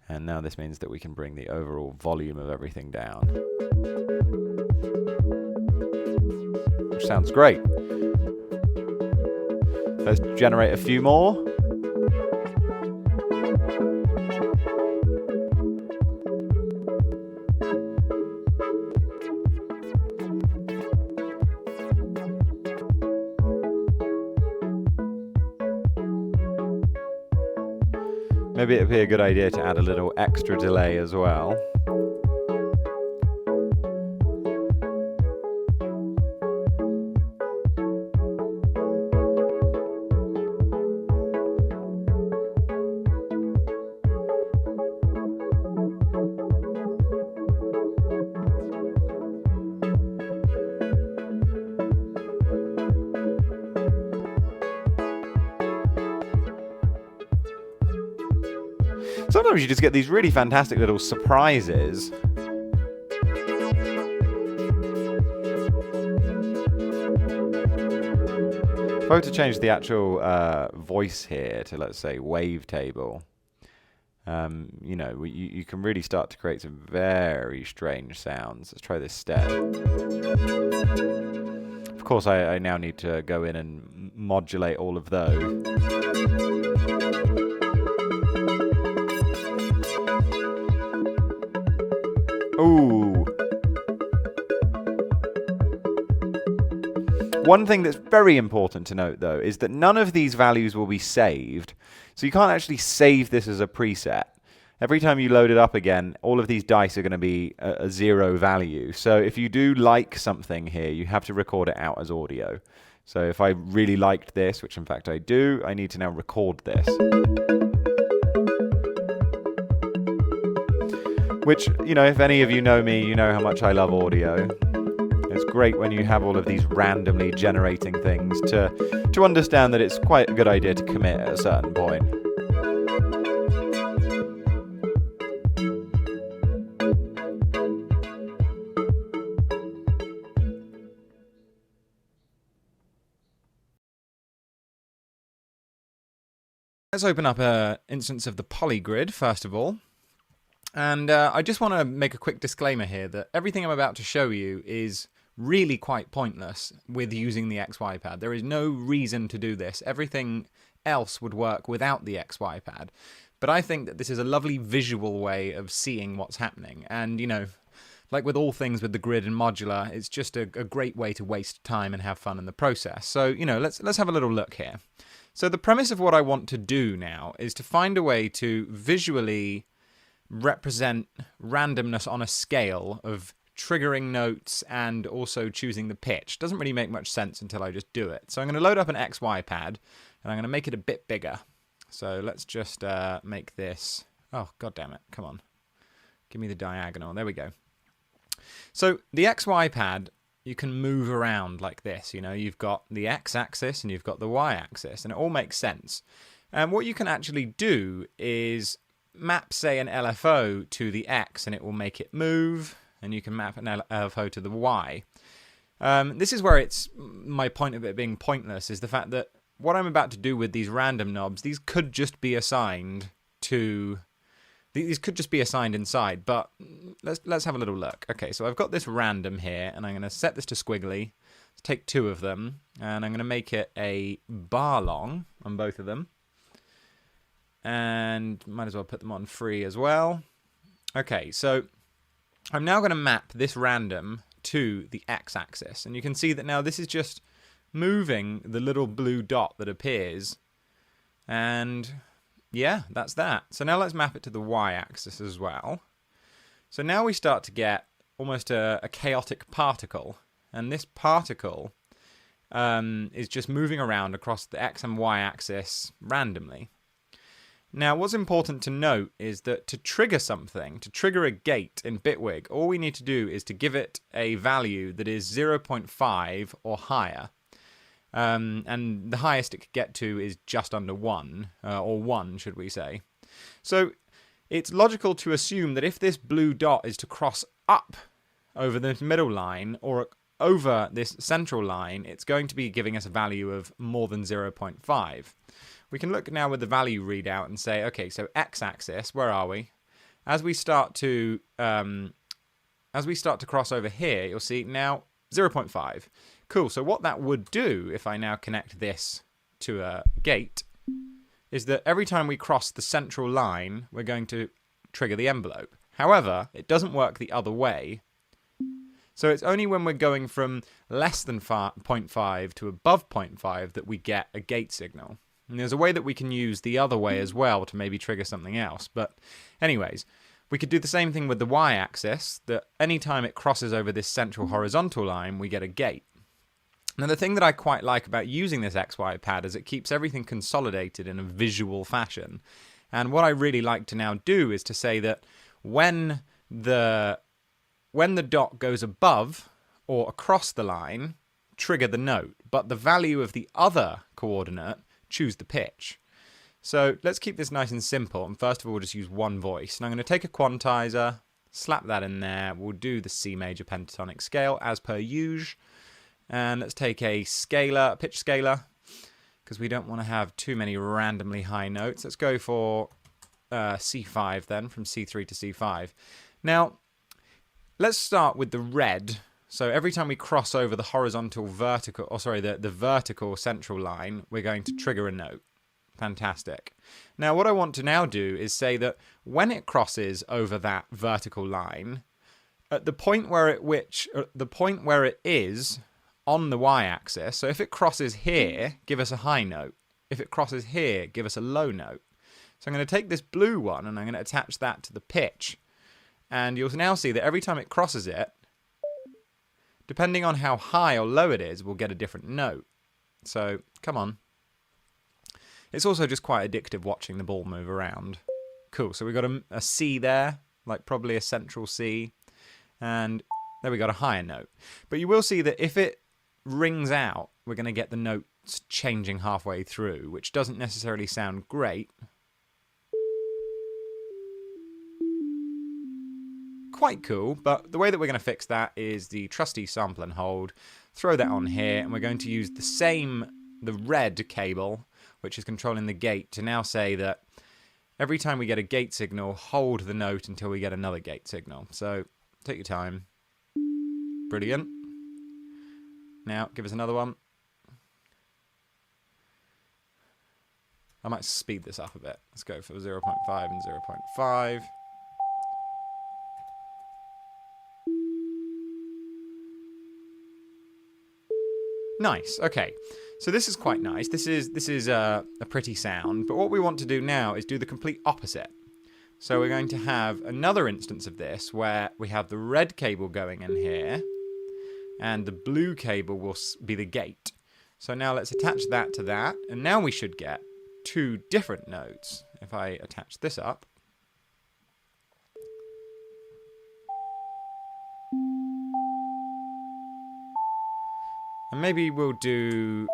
And now this means that we can bring the overall volume of everything down. Which sounds great. Let's generate a few more. Maybe it'd be a good idea to add a little extra delay as well. Sometimes you just get these really fantastic little surprises. If I were to change the actual voice here to, let's say, wavetable, you know, you can really start to create some very strange sounds. Let's try this step. Of course, I now need to go in and modulate all of those. Ooh. One thing that's very important to note, though, is that none of these values will be saved. So you can't actually save this as a preset. Every time you load it up again, all of these dice are going to be a 0 value. So if you do like something here, you have to record it out as audio. So if I really liked this, which in fact I do, I need to now record this. Which, you know, if any of you know me, you know how much I love audio. It's great when you have all of these randomly generating things to understand that it's quite a good idea to commit at a certain point. Let's open up an instance of the polygrid, first of all. And I just want to make a quick disclaimer here that everything I'm about to show you is really quite pointless with using the XY pad. There is no reason to do this. Everything else would work without the XY pad. But I think that this is a lovely visual way of seeing what's happening. And, you know, like with all things with the grid and modular, it's just a great way to waste time and have fun in the process. So, you know, let's have a little look here. So the premise of what I want to do now is to find a way to visually represent randomness on a scale of triggering notes and also choosing the pitch. Doesn't really make much sense until I just do it. So I'm going to load up an XY pad and I'm going to make it a bit bigger. So let's just make this, oh god damn it, come on, give me the diagonal, there we go. So the XY pad, you can move around like this, you know, you've got the x-axis and you've got the y-axis, and it all makes sense. And what you can actually do is map, say, an LFO to the X and it will make it move, and you can map an LFO to the Y. This is where it's my point of it being pointless, is the fact that what I'm about to do with these random knobs, these could just be assigned to These could just be assigned inside, but let's have a little look. Okay, so I've got this random here, and I'm going to set this to squiggly. Let's take 2 of them, and I'm going to make it a bar long on both of them. And might as well put them on free as well. Okay, so I'm now going to map this random to the x-axis. And you can see that now this is just moving the little blue dot that appears. And yeah, that's that. So now let's map it to the y-axis as well. So now we start to get almost a chaotic particle. And this particle is just moving around across the x and y-axis randomly. Now, what's important to note is that to trigger something, to trigger a gate in Bitwig, all we need to do is to give it a value that is 0.5 or higher. And the highest it could get to is just under 1, or 1, should we say. So it's logical to assume that if this blue dot is to cross up over this middle line or over this central line, it's going to be giving us a value of more than 0.5. We can look now with the value readout and say, okay, so x-axis, where are we? As we start to cross over here, you'll see now 0.5. Cool. So what that would do, if I now connect this to a gate, is that every time we cross the central line, we're going to trigger the envelope. However, it doesn't work the other way. So it's only when we're going from less than 0.5 to above 0.5 that we get a gate signal. And there's a way that we can use the other way as well to maybe trigger something else. But anyways, we could do the same thing with the y-axis, that anytime it crosses over this central horizontal line, we get a gate. Now, the thing that I quite like about using this XY pad is it keeps everything consolidated in a visual fashion. And what I really like to now do is to say that when the dot goes above or across the line, trigger the note. But the value of the other coordinate, choose the pitch. So let's keep this nice and simple. And first of all, we'll just use one voice. And I'm going to take a quantizer, slap that in there. We'll do the C major pentatonic scale as per usual. And let's take a scalar, a pitch scalar, because we don't want to have too many randomly high notes. Let's go for C5 then, from C3 to C5. Now, let's start with the red. So every time we cross over the horizontal vertical, the vertical central line, we're going to trigger a note. Fantastic. Now what I want to now do is say that when it crosses over that vertical line, at the point where it is on the y-axis, so if it crosses here, give us a high note. If it crosses here, give us a low note. So I'm going to take this blue one and I'm going to attach that to the pitch. And you'll now see that every time it crosses it, depending on how high or low it is, we'll get a different note. So, come on. It's also just quite addictive watching the ball move around. Cool, so we've got a C there, like probably a central C. And there we got a higher note. But you will see that if it rings out, we're going to get the notes changing halfway through, which doesn't necessarily sound great. Quite cool, but the way that we're going to fix that is the trusty sample and hold, throw that on here, and we're going to use the red cable, which is controlling the gate, to now say that every time we get a gate signal, hold the note until we get another gate signal. So take your time. Brilliant. Now give us another one. I might speed this up a bit. Let's go for 0.5 and 0.5. Nice. Okay, so this is quite nice. This is a pretty sound. But what we want to do now is do the complete opposite. So we're going to have another instance of this where we have the red cable going in here, and the blue cable will be the gate. So now let's attach that to that, and now we should get 2 different notes. If I attach this up, and maybe we'll do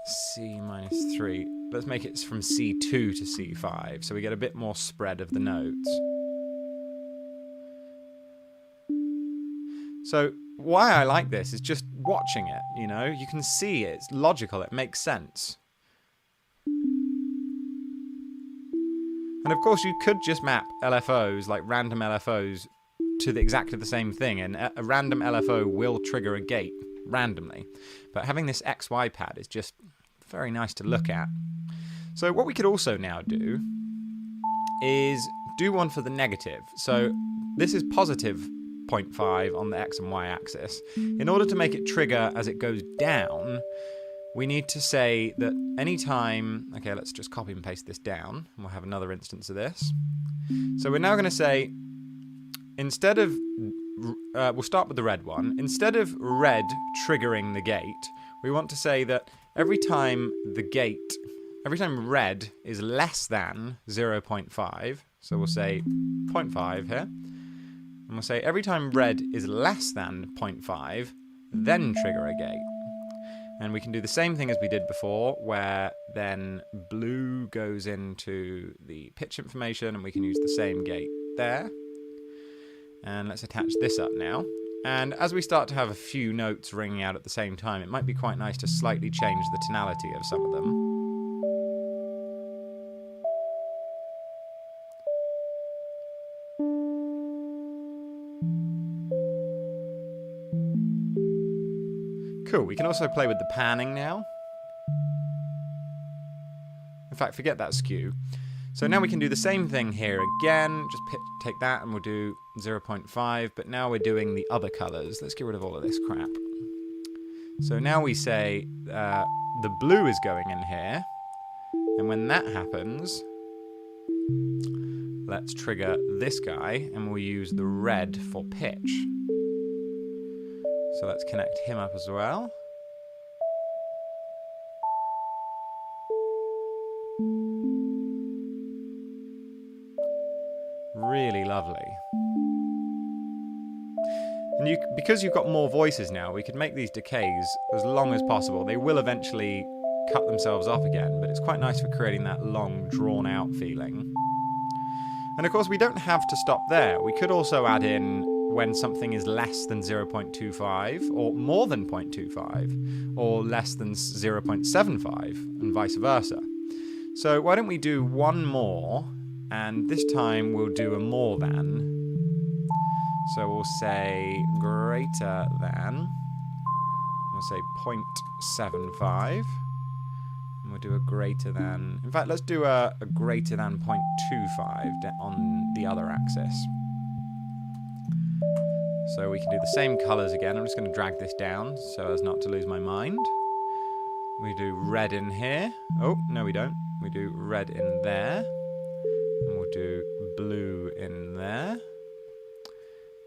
C minus 3. Let's make it from C2 to C5, so we get a bit more spread of the notes. So why I like this is just watching it, you know? You can see it's logical, it makes sense. And of course, you could just map LFOs, like random LFOs, to exactly the same thing, and a random LFO will trigger a gate randomly. But having this XY pad is just very nice to look at. So what we could also now do is do one for the negative. So this is positive 0.5 on the X and Y axis. In order to make it trigger as it goes down, we need to say that anytime... Okay, let's just copy and paste this down, and we'll have another instance of this. So we're now going to say, instead of... we'll start with the red one. Instead of red triggering the gate, we want to say that every time red is less than 0.5, so we'll say 0.5 here, and we'll say every time red is less than 0.5, then trigger a gate. And we can do the same thing as we did before, where then blue goes into the pitch information, and we can use the same gate there. And let's attach this up now. And as we start to have a few notes ringing out at the same time, it might be quite nice to slightly change the tonality of some of them. Cool, we can also play with the panning now. In fact, forget that skew. So now we can do the same thing here again. Just take that and we'll do 0.5, but now we're doing the other colors. Let's get rid of all of this crap. So now we say the blue is going in here, and when that happens, let's trigger this guy, and we'll use the red for pitch. So let's connect him up as well. Really lovely. And because you've got more voices now, we could make these decays as long as possible. They will eventually cut themselves off again, but it's quite nice for creating that long, drawn-out feeling. And of course, we don't have to stop there. We could also add in when something is less than 0.25, or more than 0.25, or less than 0.75, and vice versa. So why don't we do one more, and this time we'll do a more than. So we'll say greater than, we'll say 0.75, and we'll do a greater than, in fact, let's do a greater than 0.25 on the other axis. So we can do the same colors again. I'm just going to drag this down so as not to lose my mind. We do red in here. Oh, no we don't. We do red in there. And we'll do blue in there.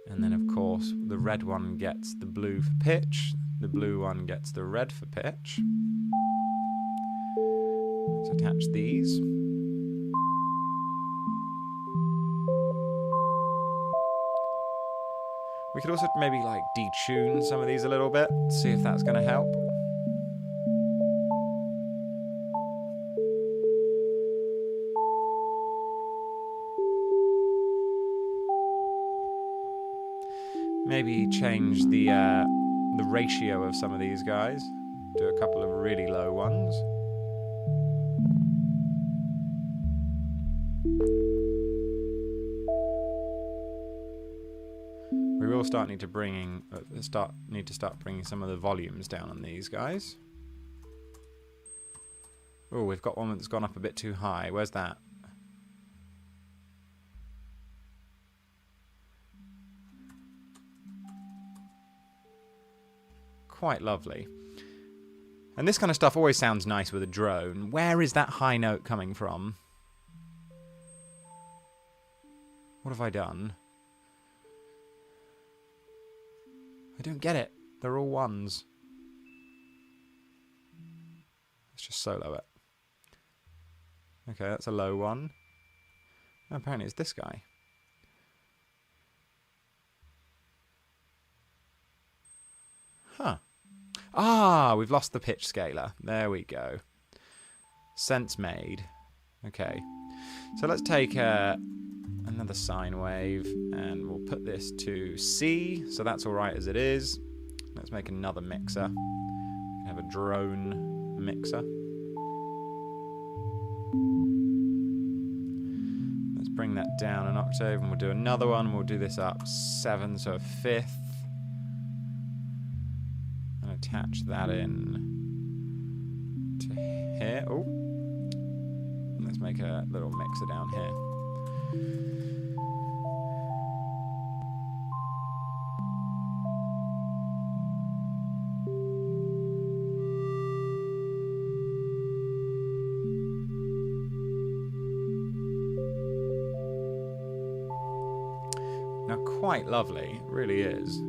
And then, of course, the red one gets the blue for pitch. The blue one gets the red for pitch. Let's attach these. We could also maybe like detune some of these a little bit, see if that's going to help. Maybe change the ratio of some of these guys. Do a couple of really low ones. We will need to start bringing some of the volumes down on these guys. Oh, we've got one that's gone up a bit too high. Where's that? Quite lovely. And this kind of stuff always sounds nice with a drone. Where is that high note coming from? What have I done? I don't get it. They're all ones. Let's just solo it. Okay, that's a low one. Oh, apparently it's this guy. Huh. Ah, we've lost the pitch scaler. There we go. Sense made. Okay. So let's take another sine wave, and we'll put this to C, so that's alright as it is. Let's make another mixer. We have a drone mixer. bring that down an octave, and we'll do another one, and we'll do this up 7, so a fifth. And attach that in to here. Oh, let's make a little mixer down here. Now, quite lovely, it really is.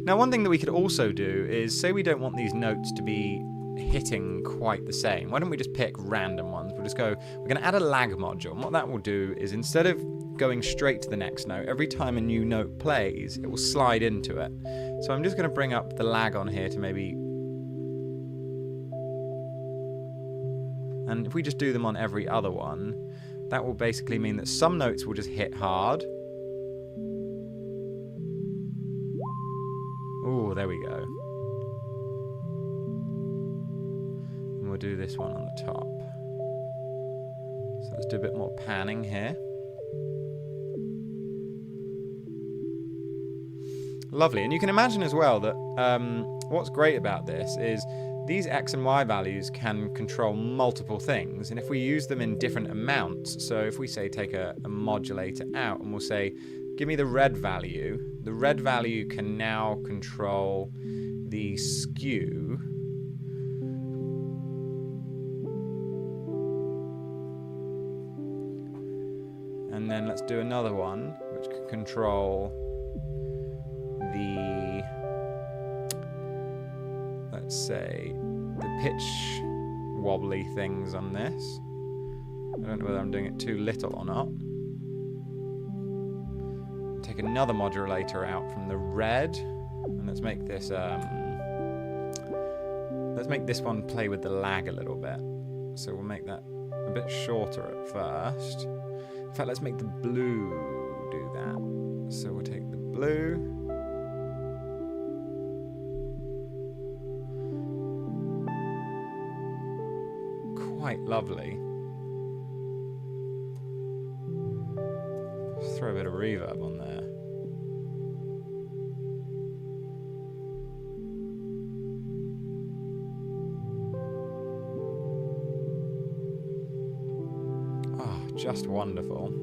Now, one thing that we could also do is, say we don't want these notes to be hitting quite the same. Why don't we just pick random ones? We'll just go, we're going to add a lag module. And what that will do is, instead of going straight to the next note, every time a new note plays, it will slide into it. So I'm just going to bring up the lag on here to maybe... And if we just do them on every other one, that will basically mean that some notes will just hit hard. Oh, there we go. And we'll do this one on the top. So let's do a bit more panning here. Lovely. And you can imagine as well that what's great about this is these X and Y values can control multiple things. And if we use them in different amounts, so if we say take a modulator out and we'll say, give me the red value can now control the skew. And then let's do another one, which can control the, let's say, the pitch wobbly things on this. I don't know whether I'm doing it too little or not. Take another modulator out from the red, and let's make this one play with the lag a little bit. So we'll make that a bit shorter at first. In fact, let's make the blue do that. So we'll take the blue. Quite lovely. Just throw a bit of reverb on there. Just wonderful.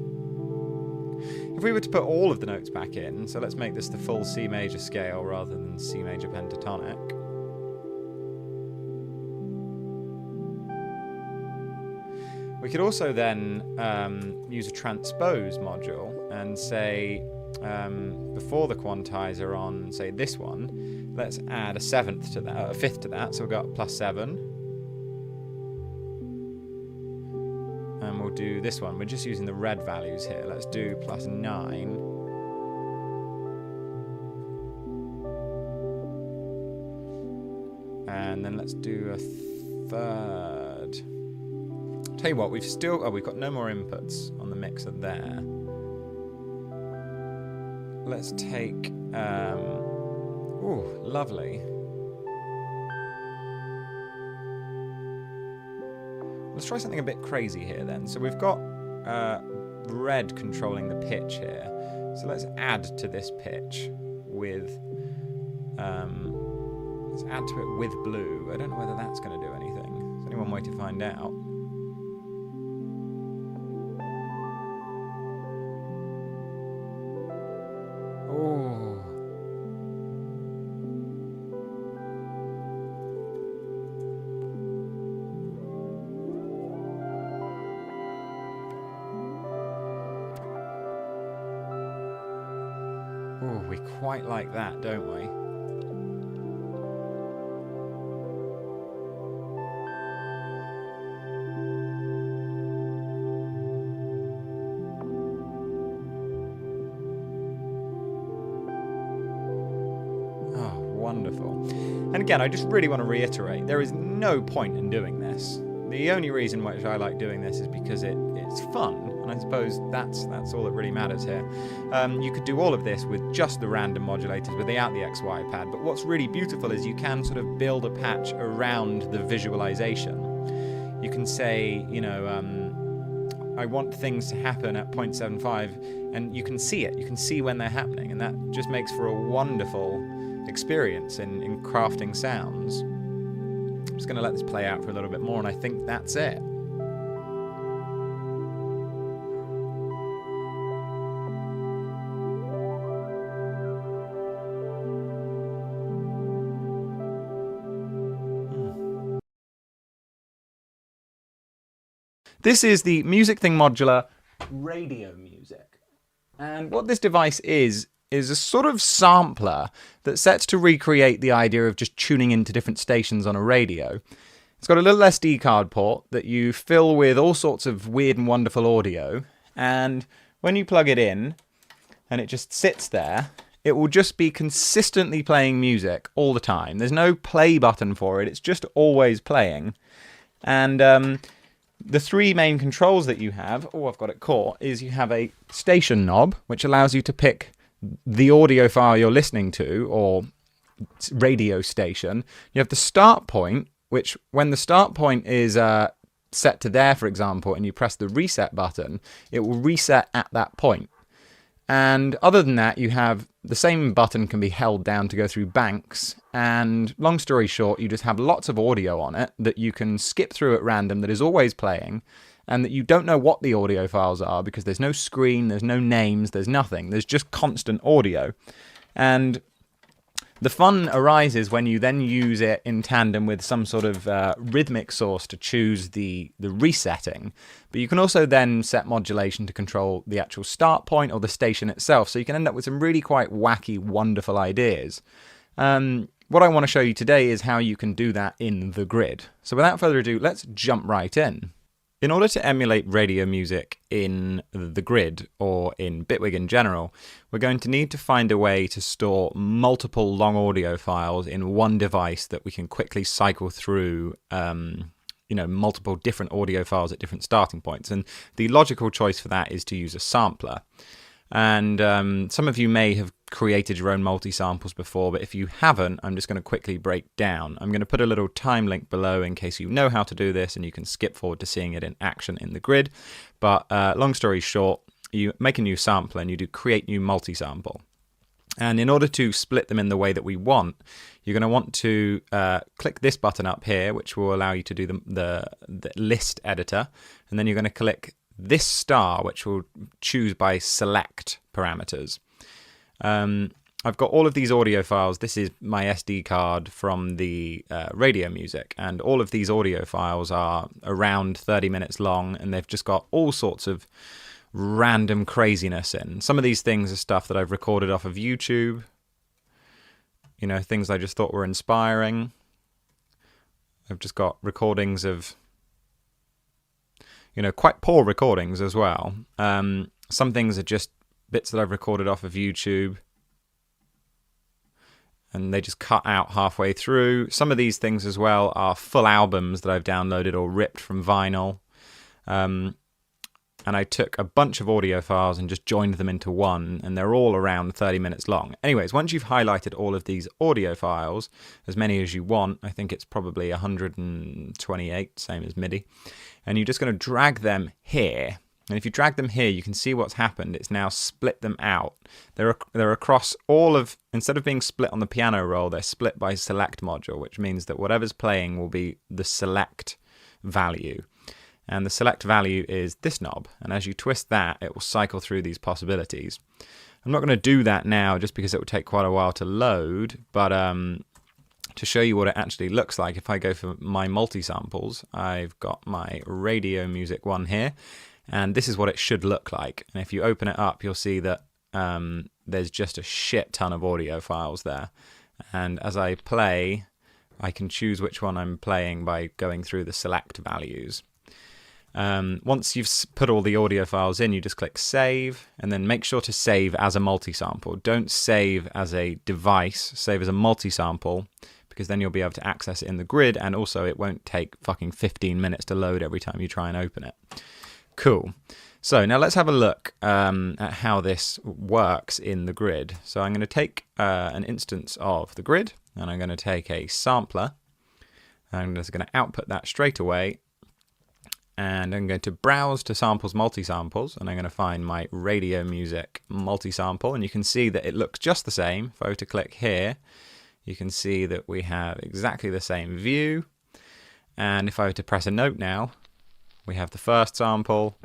If we were to put all of the notes back in, so let's make this the full C major scale rather than C major pentatonic. We could also then use a transpose module and say, before the quantizer on, say, this one, let's add a seventh to that, a fifth to that, so we've got +7. And we'll do this one. We're just using the red values here. Let's do +9. And then let's do a third. Tell you what, we've got no more inputs on the mixer there. Let's take, ooh, lovely. Let's try something a bit crazy here then. So we've got red controlling the pitch here. So let's add to this pitch with, let's add to it with blue. I don't know whether that's going to do anything. There's only one way to find out. Oh. Oh, we quite like that, don't we? Oh, wonderful. And again, I just really want to reiterate, there is no point in doing this. The only reason which I like doing this is because it's fun. And I suppose that's all that really matters here. You could do all of this with just the random modulators without the XY pad, but what's really beautiful is you can sort of build a patch around the visualization. You can say, you know, I want things to happen at 0.75, and you can see it. You can see when they're happening, and that just makes for a wonderful experience in crafting sounds. I'm just going to let this play out for a little bit more, and I think that's it. This is the Music Thing Modular Radio Music. And what this device is a sort of sampler that sets to recreate the idea of just tuning into different stations on a radio. It's got a little SD card port that you fill with all sorts of weird and wonderful audio. And when you plug it in and it just sits there, it will just be consistently playing music all the time. There's no play button for it. It's just always playing. And the three main controls that you have, oh, I've got it caught, is you have a station knob, which allows you to pick the audio file you're listening to, or radio station. You have the start point, which when the start point is set to there, for example, and you press the reset button, it will reset at that point. And other than that, you have the same button can be held down to go through banks. And long story short, you just have lots of audio on it that you can skip through at random that is always playing, and that you don't know what the audio files are because there's no screen, there's no names, there's nothing. There's just constant audio. And the fun arises when you then use it in tandem with some sort of rhythmic source to choose the resetting. But you can also then set modulation to control the actual start point or the station itself. So you can end up with some really quite wacky, wonderful ideas. What I want to show you today is how you can do that in the grid. So without further ado, let's jump right in. In order to emulate radio music in the grid, or in Bitwig in general, we're going to need to find a way to store multiple long audio files in one device that we can quickly cycle through, multiple different audio files at different starting points. And the logical choice for that is to use a sampler. And some of you may have created your own multi-samples before, but if you haven't, I'm just going to quickly break down. I'm going to put a little time link below in case you know how to do this and you can skip forward to seeing it in action in the grid. But long story short, you make a new sampler and you do create new multi-sample. And in order to split them in the way that we want, you're going to want to click this button up here, which will allow you to do the list editor. And then you're going to click this star, which will choose by select parameters. I've got all of these audio files. This is my SD card from the radio music, and all of these audio files are around 30 minutes long, and they've just got all sorts of random craziness in. Some of these things are stuff that I've recorded off of YouTube, things I just thought were inspiring. I've just got recordings of quite poor recordings as well. Some things are just bits that I've recorded off of YouTube, and they just cut out halfway through. Some of these things as well are full albums that I've downloaded or ripped from vinyl. And I took a bunch of audio files and just joined them into one, and they're all around 30 minutes long. Anyways, once you've highlighted all of these audio files, as many as you want, I think it's probably 128, same as MIDI, and you're just going to drag them here. And if you drag them here, you can see what's happened. It's now split them out. They're across all of, instead of being split on the piano roll, they're split by select module, which means that whatever's playing will be the select value. And the select value is this knob. And as you twist that, it will cycle through these possibilities. I'm not going to do that now just because it will take quite a while to load, but to show you what it actually looks like, if I go for my multi-samples, I've got my radio music one here, and this is what it should look like. And if you open it up, you'll see that there's just a shit ton of audio files there. And as I play, I can choose which one I'm playing by going through the select values. Once you've put all the audio files in, you just click save, and then make sure to save as a multi-sample. Don't save as a device, save as a multi-sample, because then you'll be able to access it in the grid, and also it won't take fucking 15 minutes to load every time you try and open it. Cool. So now let's have a look at how this works in the grid. So I'm going to take an instance of the grid, and I'm going to take a sampler. I'm just going to output that straight away, and I'm going to browse to samples multi-samples, and I'm going to find my radio music multi-sample, and you can see that it looks just the same. If I were to click here, you can see that we have exactly the same view, and if I were to press a note now, we have the first sample.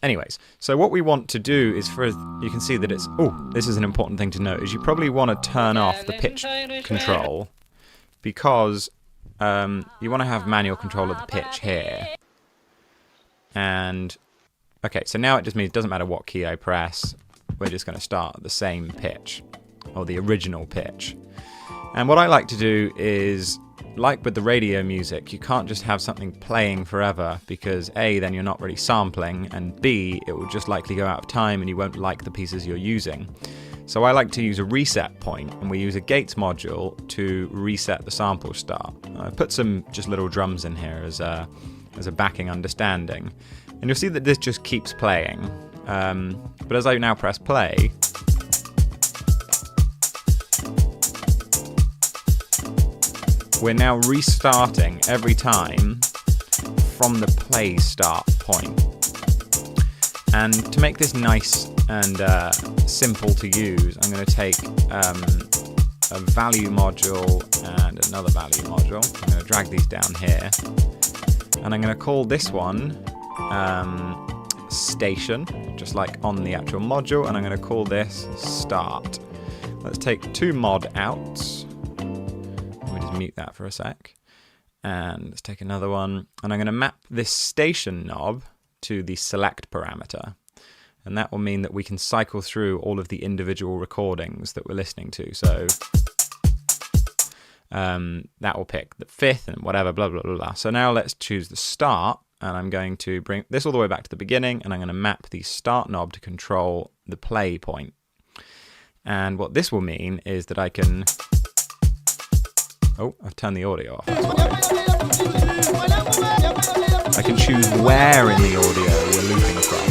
Anyways, so what we want to do is you can see that it's, this is an important thing to note, is you probably want to turn off the pitch control, because you want to have manual control of the pitch here. And okay, so now it just means it doesn't matter what key I press, we're just going to start at the same pitch, or the original pitch. And what I like to do is, like with the radio music, you can't just have something playing forever, because A, then you're not really sampling, and B, it will just likely go out of time and you won't like the pieces you're using. So I like to use a reset point, and we use a Gates module to reset the sample start. I've put some just little drums in here as a backing understanding, and you'll see that this just keeps playing. But as I now press play, we're now restarting every time from the play start point. And to make this nice and simple to use, I'm going to take a value module and another value module. I'm going to drag these down here, and I'm going to call this one station, just like on the actual module, and I'm going to call this start. Let's take two mod outs. Mute that for a sec, and let's take another one, and I'm going to map this station knob to the select parameter, and that will mean that we can cycle through all of the individual recordings that we're listening to. So that will pick the fifth and whatever, blah blah blah blah. So now let's choose the start, and I'm going to bring this all the way back to the beginning, and I'm going to map the start knob to control the play point. And what this will mean is that I can I've turned the audio off. I can choose where in the audio we're looping from.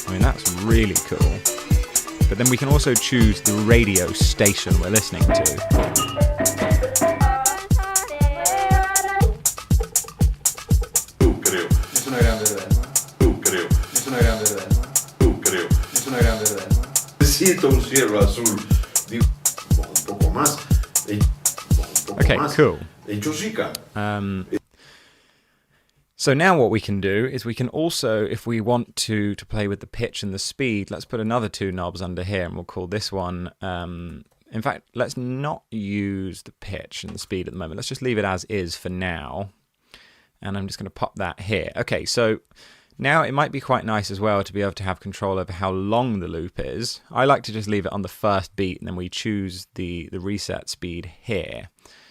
I mean, that's really cool. But then we can also choose the radio station we're listening to. Okay, cool. So now what we can do is we can also, if we want to play with the pitch and the speed, let's put another two knobs under here, and we'll call this one, in fact, let's not use the pitch and the speed at the moment. Let's just leave it as is for now. And I'm just going to pop that here. Okay, so now it might be quite nice as well to be able to have control over how long the loop is. I like to just leave it on the first beat, and then we choose the reset speed here.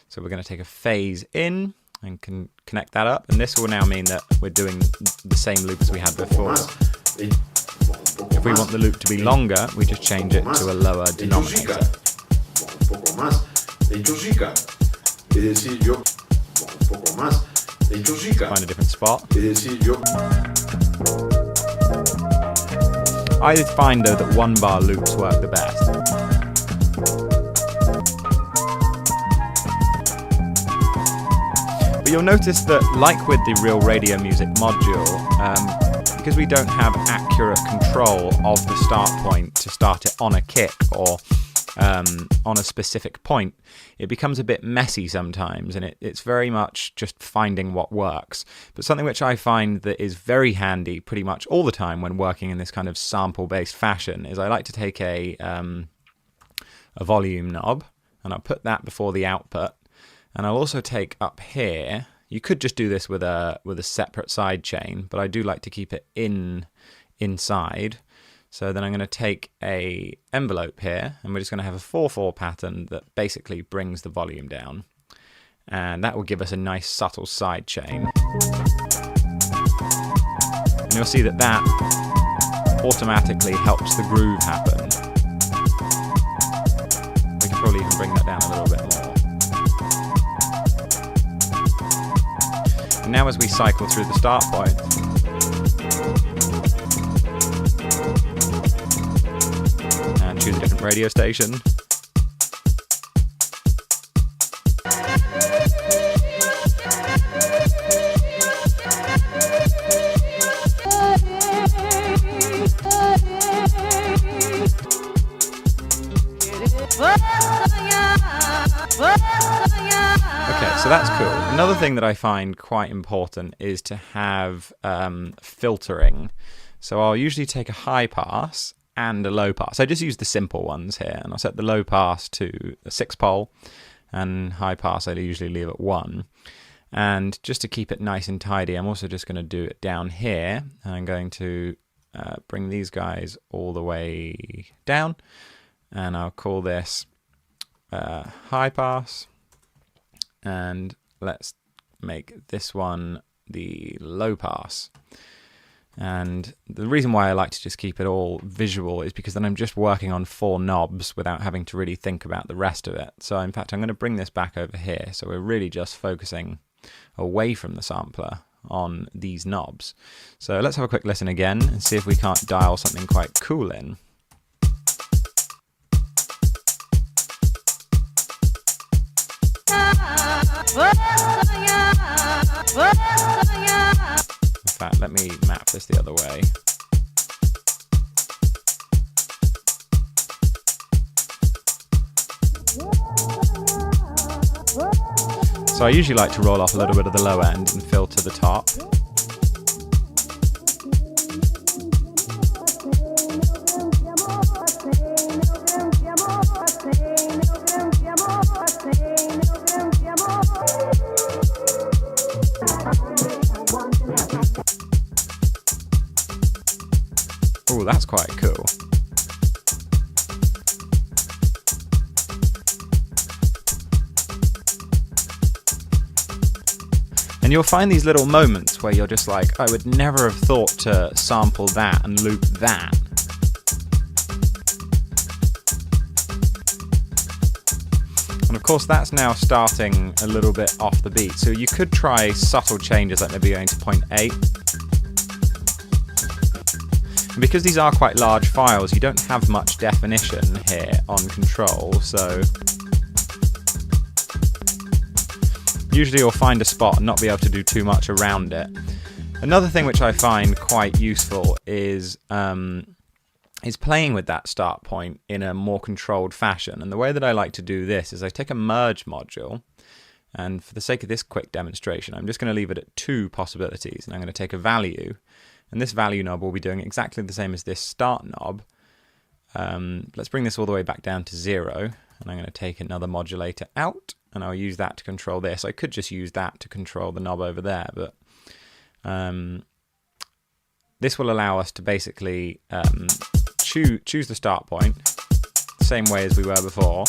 So we're going to take a phase in and can connect that up, and this will now mean that we're doing the same loop as we had before. If we want the loop to be longer, we just change it to a lower denominator. Find a different spot. I find though that one bar loops work the best. But you'll notice that, like with the real radio music module, because we don't have accurate control of the start point to start it on a kick or on a specific point, it becomes a bit messy sometimes, and it's very much just finding what works. But something which I find that is very handy pretty much all the time when working in this kind of sample-based fashion is I like to take a volume knob, and I'll put that before the output. And I'll also take up here, you could just do this with a separate side chain, but I do like to keep it inside. So then I'm going to take a envelope here, and we're just going to have a 4/4 pattern that basically brings the volume down. And that will give us a nice subtle side chain. And you'll see that that automatically helps the groove happen. We can probably even bring that down a little bit more. And now as we cycle through the start point, and choose a different radio station, okay, so that's cool. Another thing that I find quite important is to have filtering. So I'll usually take a high pass and a low pass. I just use the simple ones here, and I'll set the low pass to a 6-pole, and high pass I usually leave at 1. And just to keep it nice and tidy, I'm also just going to do it down here. I'm going to bring these guys all the way down, and I'll call this high pass, and let's make this one the low pass. And the reason why I like to just keep it all visual is because then I'm just working on 4 knobs without having to really think about the rest of it. So in fact, I'm going to bring this back over here. So we're really just focusing away from the sampler on these knobs. So let's have a quick listen again and see if we can't dial something quite cool in. In fact, let me map this the other way. So I usually like to roll off a little bit of the low end and fill to the top. Oh, that's quite cool. And you'll find these little moments where you're just like, I would never have thought to sample that and loop that. And of course that's now starting a little bit off the beat. So you could try subtle changes like maybe going to 0.8. And because these are quite large files, you don't have much definition here on control, so usually you'll find a spot and not be able to do too much around it. Another thing which I find quite useful is playing with that start point in a more controlled fashion. And the way that I like to do this is I take a merge module, and for the sake of this quick demonstration, I'm just going to leave it at 2 possibilities, and I'm going to take a value. And this value knob will be doing exactly the same as this start knob. Let's bring this all the way back down to 0. And I'm going to take another modulator out, and I'll use that to control this. I could just use that to control the knob over there, but this will allow us to basically choose the start point, the same way as we were before.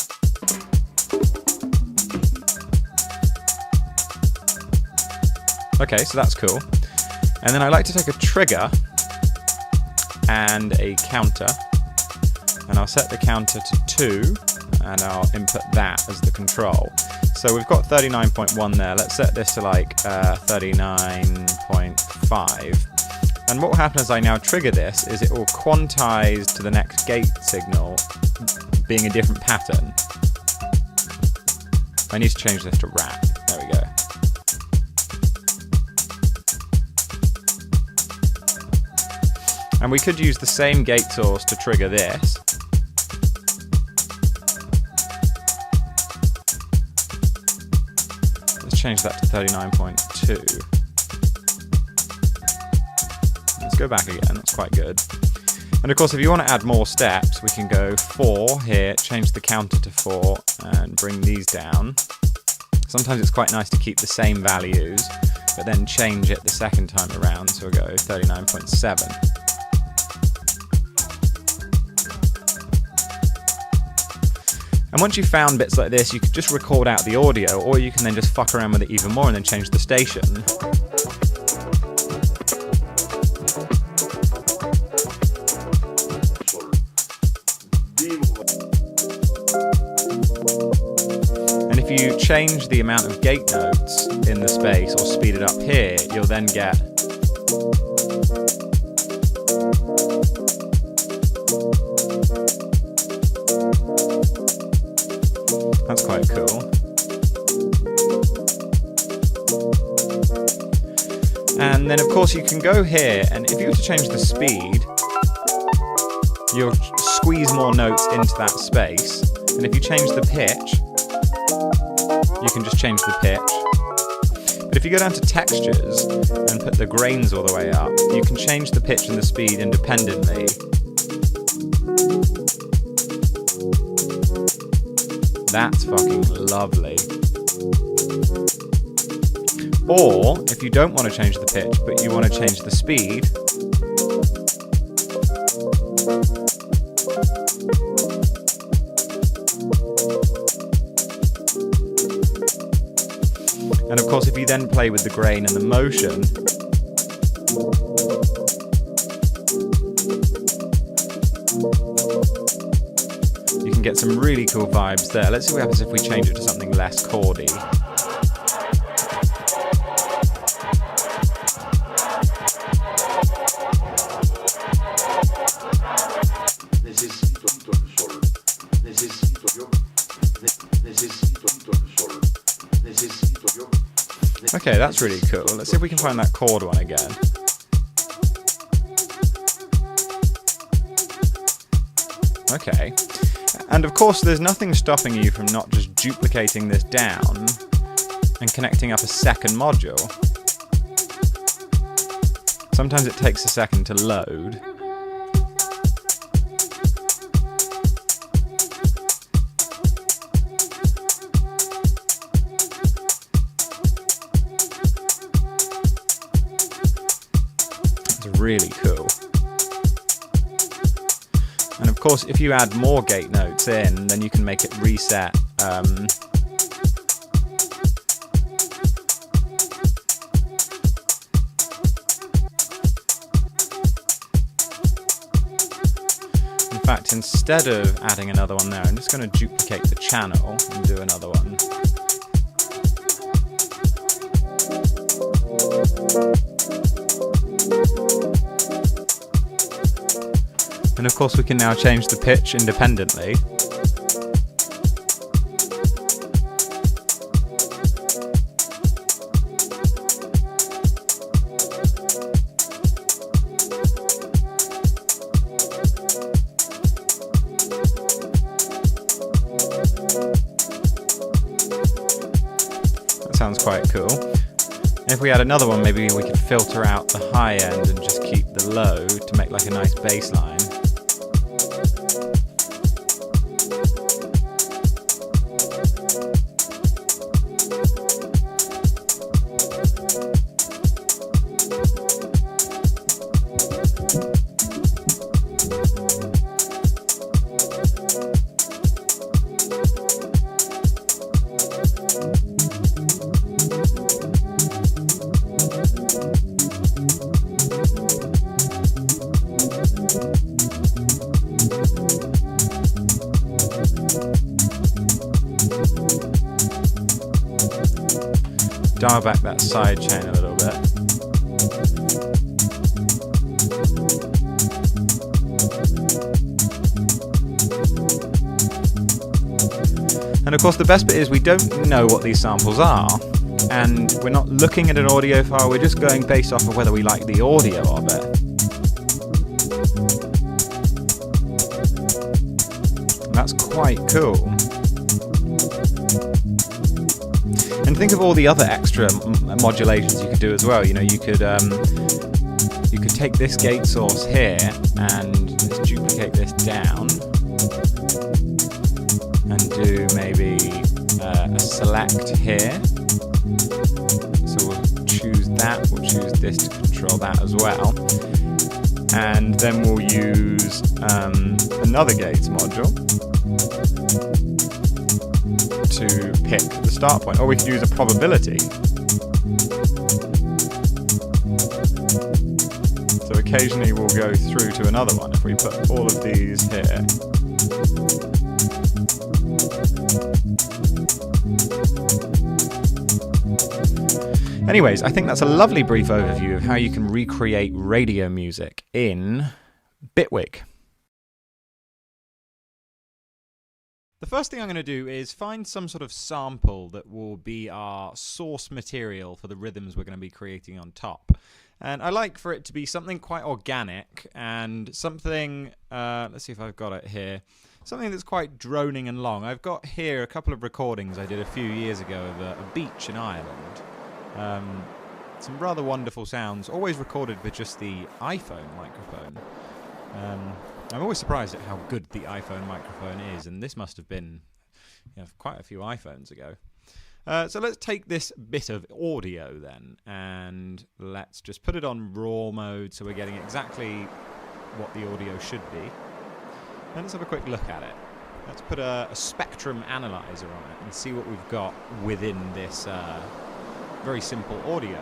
Okay, so that's cool. And then I like to take a trigger and a counter, and I'll set the counter to 2, and I'll input that as the control. So we've got 39.1 there. Let's set this to like 39.5. And what will happen as I now trigger this is it will quantize to the next gate signal being a different pattern. I need to change this to rap. There we go. And we could use the same gate source to trigger this. Let's change that to 39.2. Let's go back again, that's quite good. And of course, if you want to add more steps, we can go 4 here, change the counter to 4, and bring these down. Sometimes it's quite nice to keep the same values, but then change it the second time around, so we'll go 39.7. And once you've found bits like this, you can just record out the audio, or you can then just fuck around with it even more and then change the station. And if you change the amount of gate notes in the space or speed it up here, you'll then get that's quite cool. And then of course you can go here, and if you were to change the speed, you'll squeeze more notes into that space. And if you change the pitch, you can just change the pitch. But if you go down to textures and put the grains all the way up, you can change the pitch and the speed independently. That's fucking lovely. Or, if you don't want to change the pitch, but you want to change the speed, and of course if you then play with the grain and the motion, you can get some really cool vibes there. Let's see what happens if we change it to something less chordy. Okay, that's really cool. Let's see if we can find that chord one again. Okay. And of course, there's nothing stopping you from not just duplicating this down and connecting up a second module. Sometimes it takes a second to load. Really cool. And of course, if you add more gate notes in, then you can make it reset. In fact, instead of adding another one there, I'm just going to duplicate the channel and do another one. And of course we can now change the pitch independently. That sounds quite cool. And if we add another one, maybe we could filter out the high end and just keep the low to make like a nice bass line. Dial back that side chain a little bit. And of course the best bit is we don't know what these samples are, and we're not looking at an audio file, we're just going based off of whether we like the audio of it. That's quite cool. And think of all the other extra modulations you could do as well. You know, you could take this gate source here and just duplicate this down and do maybe a select here. So we'll choose that, we'll choose this to control that as well. And then we'll use another gates module to pick the start point, or we could use a probability. So occasionally we'll go through to another one if we put all of these here. Anyways, I think that's a lovely brief overview of how you can recreate radio music in Bitwig. The first thing I'm going to do is find some sort of sample that will be our source material for the rhythms we're going to be creating on top. And I like for it to be something quite organic and something, let's see if I've got it here, something that's quite droning and long. I've got here a couple of recordings I did a few years ago of a beach in Ireland. Some rather wonderful sounds, always recorded with just the iPhone microphone. I'm always surprised at how good the iPhone microphone is, and this must have been quite a few iPhones ago. So let's take this bit of audio then, and let's just put it on raw mode so we're getting exactly what the audio should be. And let's have a quick look at it. Let's put a spectrum analyzer on it and see what we've got within this very simple audio.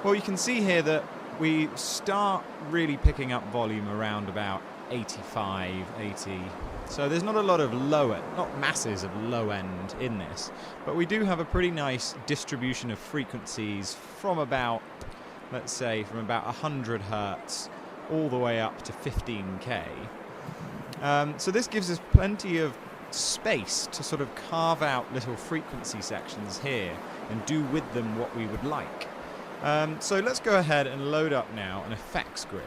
Well, you can see here that we start really picking up volume around about 85, 80. So there's not a lot of low end, not masses of low end in this, but we do have a pretty nice distribution of frequencies from about, let's say, from about 100 hertz all the way up to 15k. So this gives us plenty of space to sort of carve out little frequency sections here and do with them what we would like. So let's go ahead and load up now an effects grid.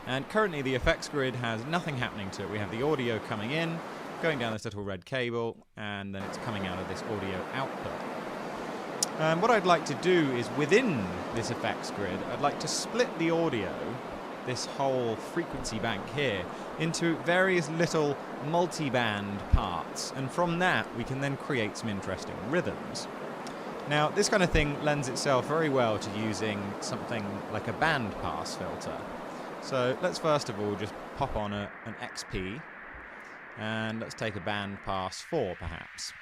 And currently the effects grid has nothing happening to it. We have the audio coming in, going down this little red cable, and then it's coming out of this audio output. What I'd like to do is within this effects grid, I'd like to split the audio, this whole frequency bank here, into various little multi-band parts. And from that, we can then create some interesting rhythms. Now, this kind of thing lends itself very well to using something like a bandpass filter. So let's first of all just pop on an XP, and let's take a bandpass 4 perhaps.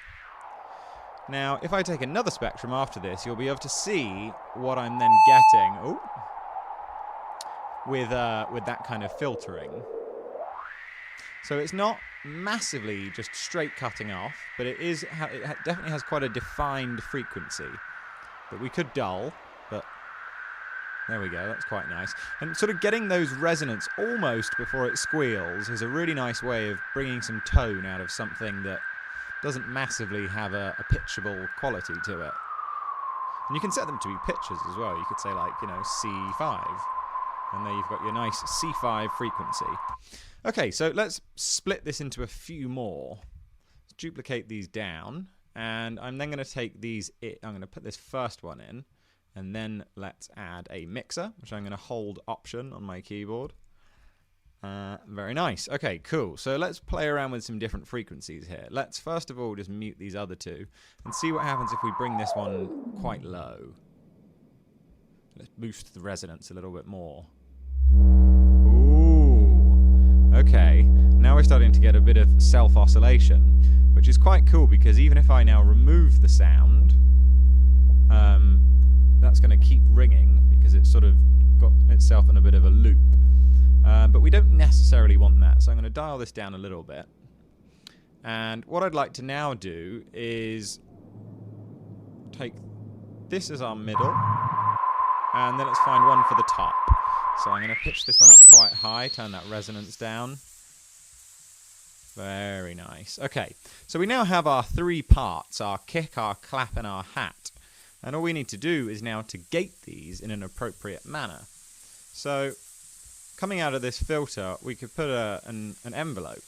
Now, if I take another spectrum after this, you'll be able to see what I'm then getting with that kind of filtering. So it's not massively just straight cutting off, but it definitely has quite a defined frequency that we could dull, but there we go, that's quite nice. And sort of getting those resonance almost before it squeals is a really nice way of bringing some tone out of something that doesn't massively have a pitchable quality to it. And you can set them to be pitches as well. You could say like, C5. And there you've got your nice C5 frequency. Okay, so let's split this into a few more. Let's duplicate these down. And I'm then going to take these, I'm going to put this first one in. And then let's add a mixer, which I'm going to hold Option on my keyboard. Very nice. Okay, cool. So let's play around with some different frequencies here. Let's first of all just mute these other two and see what happens if we bring this one quite low. Let's boost the resonance a little bit more. Ooh. Okay, now we're starting to get a bit of self-oscillation, which is quite cool because even if I now remove the sound, that's going to keep ringing because it's sort of got itself in a bit of a loop. But we don't necessarily want that, so I'm going to dial this down a little bit. And what I'd like to now do is take this as our middle, and then let's find one for the top. So I'm going to pitch this one up quite high, turn that resonance down. Very nice. Okay, so we now have our three parts, our kick, our clap, and our hat. And all we need to do is now to gate these in an appropriate manner. So coming out of this filter, we could put an envelope,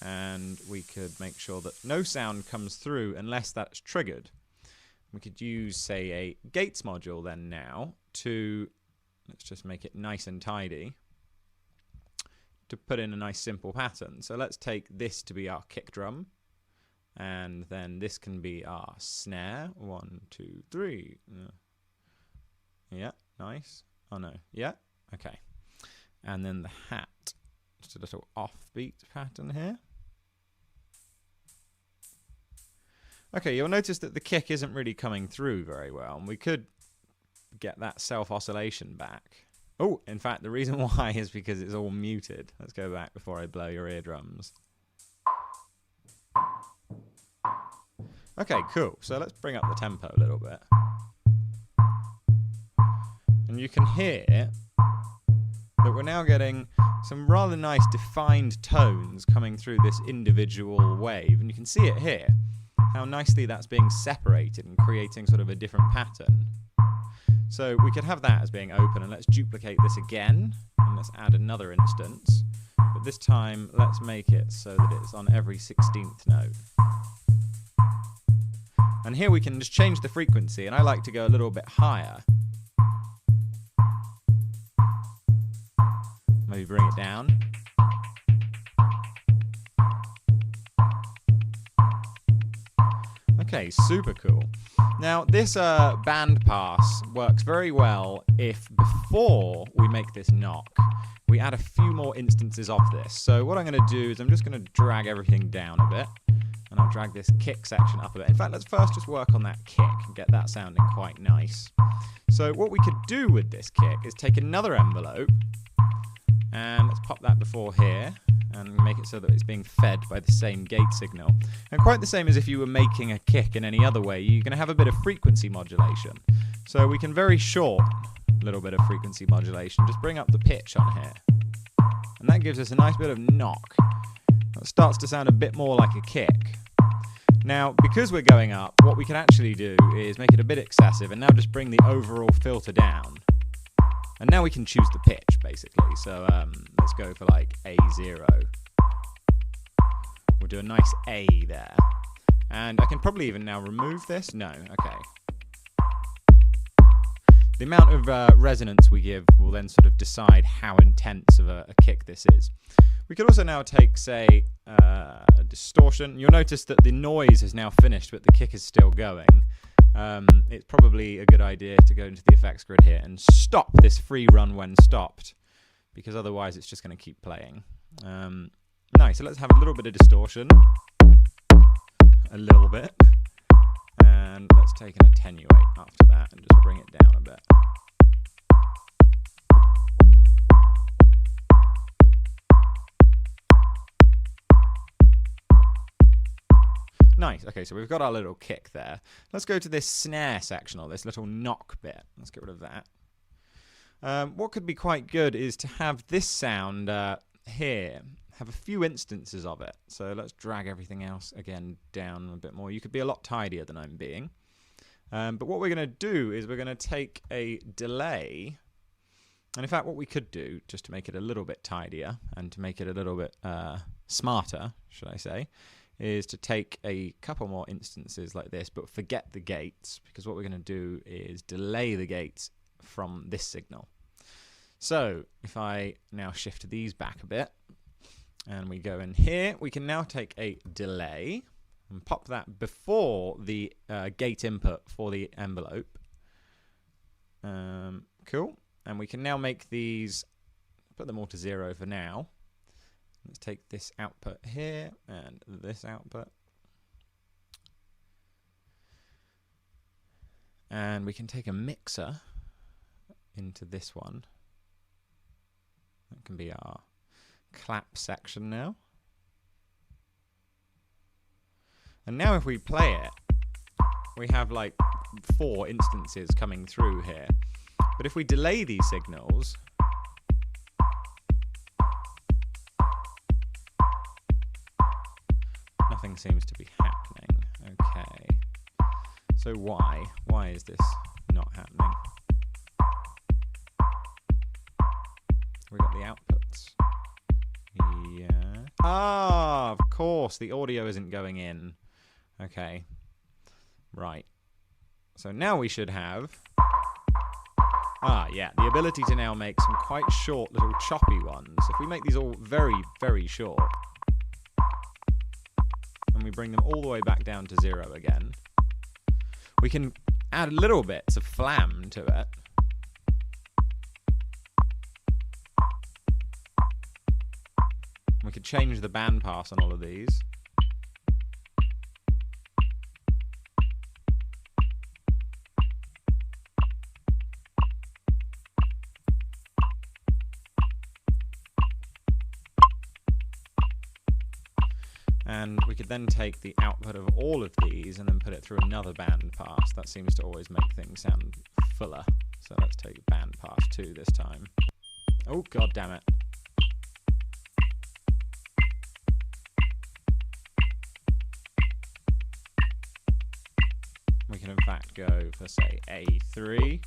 and we could make sure that no sound comes through unless that's triggered. We could use, say, a gates module then now to, let's just make it nice and tidy, to put in a nice simple pattern. So let's take this to be our kick drum, and then this can be our snare. 1, 2, 3. Yeah, nice. Oh no, yeah, okay. And then the hat, just a little offbeat pattern here. Okay, you'll notice that the kick isn't really coming through very well, and we could get that self-oscillation back. Oh, in fact, the reason why is because it's all muted. Let's go back before I blow your eardrums. Okay, cool. So let's bring up the tempo a little bit. And you can hear that we're now getting some rather nice defined tones coming through this individual wave. And you can see it here, how nicely that's being separated and creating sort of a different pattern. So we could have that as being open, and let's duplicate this again, and let's add another instance. But this time, let's make it so that it's on every 16th note. And here we can just change the frequency, and I like to go a little bit higher. Maybe bring it down. Okay, super cool. Now, this bandpass works very well if before we make this knock, we add a few more instances of this. So what I'm going to do is I'm just going to drag everything down a bit, and I'll drag this kick section up a bit. In fact, let's first just work on that kick and get that sounding quite nice. So what we could do with this kick is take another envelope, and let's pop that before here, and make it so that it's being fed by the same gate signal. And quite the same as if you were making a kick in any other way, you're going to have a bit of frequency modulation. So we can very short a little bit of frequency modulation, just bring up the pitch on here. And that gives us a nice bit of knock. It starts to sound a bit more like a kick. Now, because we're going up, what we can actually do is make it a bit excessive and now just bring the overall filter down. And now we can choose the pitch, basically. So let's go for like A0. We'll do a nice A there. And I can probably even now remove this. No, okay. The amount of resonance we give will then sort of decide how intense of a kick this is. We could also now take, say, a distortion. You'll notice that the noise is now finished, but the kick is still going. It's probably a good idea to go into the effects grid here and stop this free run when stopped, because otherwise it's just going to keep playing. Nice, so let's have a little bit of distortion. A little bit. And let's take an attenuate after that and just bring it down a bit. Nice, okay, so we've got our little kick there. Let's go to this snare section, or this little knock bit. Let's get rid of that. What could be quite good is to have this sound here, have a few instances of it. So let's drag everything else again down a bit more. You could be a lot tidier than I'm being. But what we're going to do is we're going to take a delay. And in fact, what we could do, just to make it a little bit tidier and to make it a little bit smarter, should I say, is to take a couple more instances like this, but forget the gates, because what we're going to do is delay the gates from this signal. So if I now shift these back a bit, and we go in here, we can now take a delay and pop that before the gate input for the envelope. Cool. And we can now make these, put them all to 0 for now. Let's take this output here and this output. And we can take a mixer into this one. That can be our clap section now. And now if we play it, we have like 4 instances coming through here. But if we delay these signals, nothing seems to be happening. Okay. So why? Why is this not happening? We got the outputs. Yeah. Ah, of course, the audio isn't going in. Okay. Right. So now we should have... Ah, yeah, the ability to now make some quite short little choppy ones. If we make these all very, very short, and we bring them all the way back down to 0 again, we can add little bits of flam to it. We could change the bandpass on all of these. And we could then take the output of all of these and then put it through another band pass. That seems to always make things sound fuller. So let's take Bandpass 2 this time. Oh, god damn it. We can in fact go for, say, A3,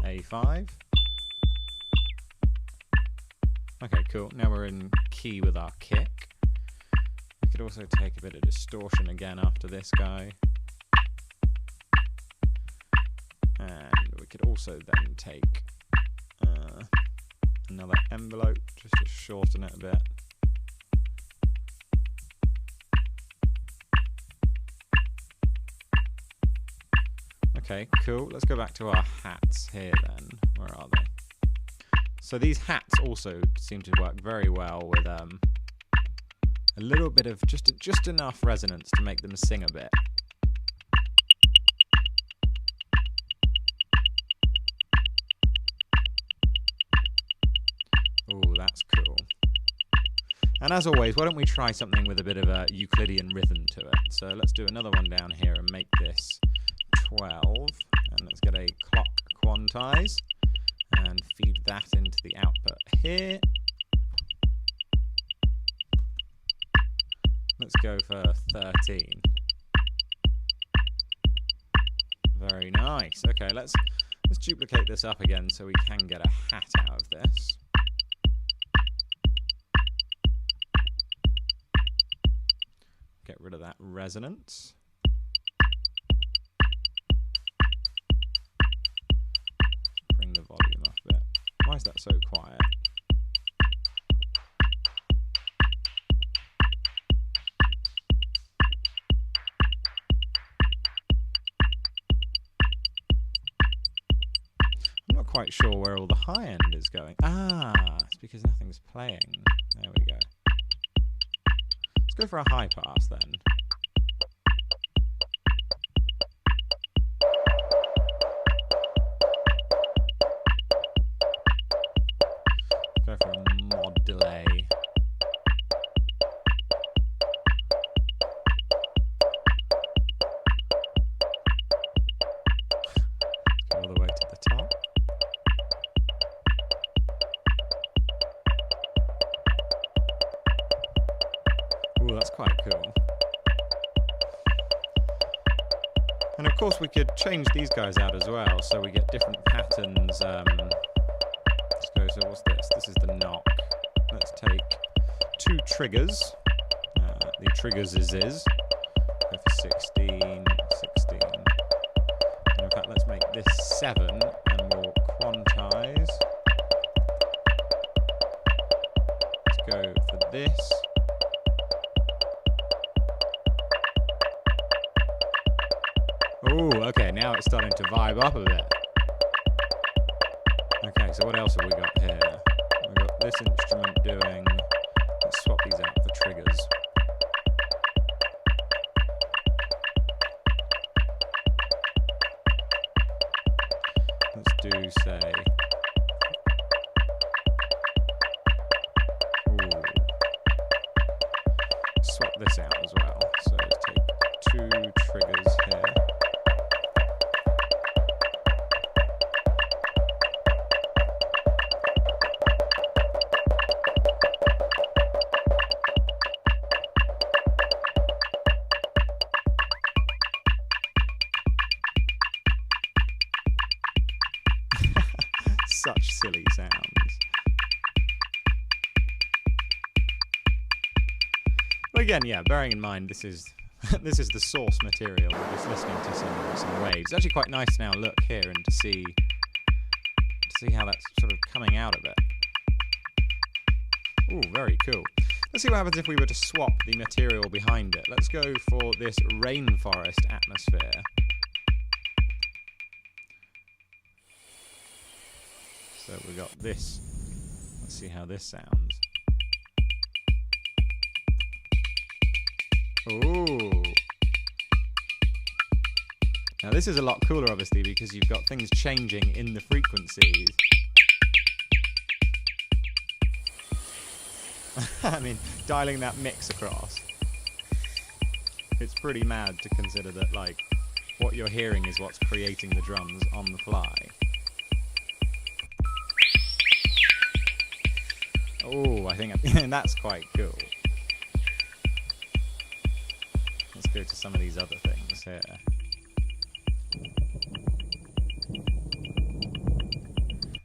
A5. Okay, cool. Now we're in key with our kick. We could also take a bit of distortion again after this guy. And we could also then take another envelope just to shorten it a bit. Okay, cool. Let's go back to our hats here then. Where are they? So these hats also seem to work very well with a little bit of just enough resonance to make them sing a bit. Oh, that's cool. And as always, why don't we try something with a bit of a Euclidean rhythm to it? So let's do another one down here and make this 12. And let's get a clock quantize and feed that into the output here. Let's go for 13. Very nice. Okay, let's duplicate this up again so we can get a hat out of this. Get rid of that resonance. Bring the volume up a bit. Why is that so quiet? I'm not quite sure where all the high end is going. Ah, it's because nothing's playing. There we go. Let's go for a high pass then. Go for a Modular. Go all the way to the top. Ooh, that's quite cool. And of course we could change these guys out as well, so we get different patterns. Let's go, so what's this? This is the knock. Let's take 2 triggers. The triggers is. Go for 16, 16. And in fact, let's make this 7, and we'll quantize. Let's go for this. Ooh, okay, now it's starting to vibe up a bit. Okay, so what else have we got here? We've got this instrument doing... Let's swap these out for triggers. Let's do, say... Ooh. Swap this out as well. So let's take 2 triggers here. Such silly sounds. But again, yeah, bearing in mind this is this is the source material. We're just listening to some waves. It's actually quite nice to now look here and to see how that's sort of coming out of it. Ooh, very cool. Let's see what happens if we were to swap the material behind it. Let's go for this rainforest atmosphere. So we got this. Let's see how this sounds. Ooh. Now this is a lot cooler, obviously, because you've got things changing in the frequencies. I mean, dialing that mix across. It's pretty mad to consider that, like, what you're hearing is what's creating the drums on the fly. I think that's quite cool. Let's go to some of these other things here.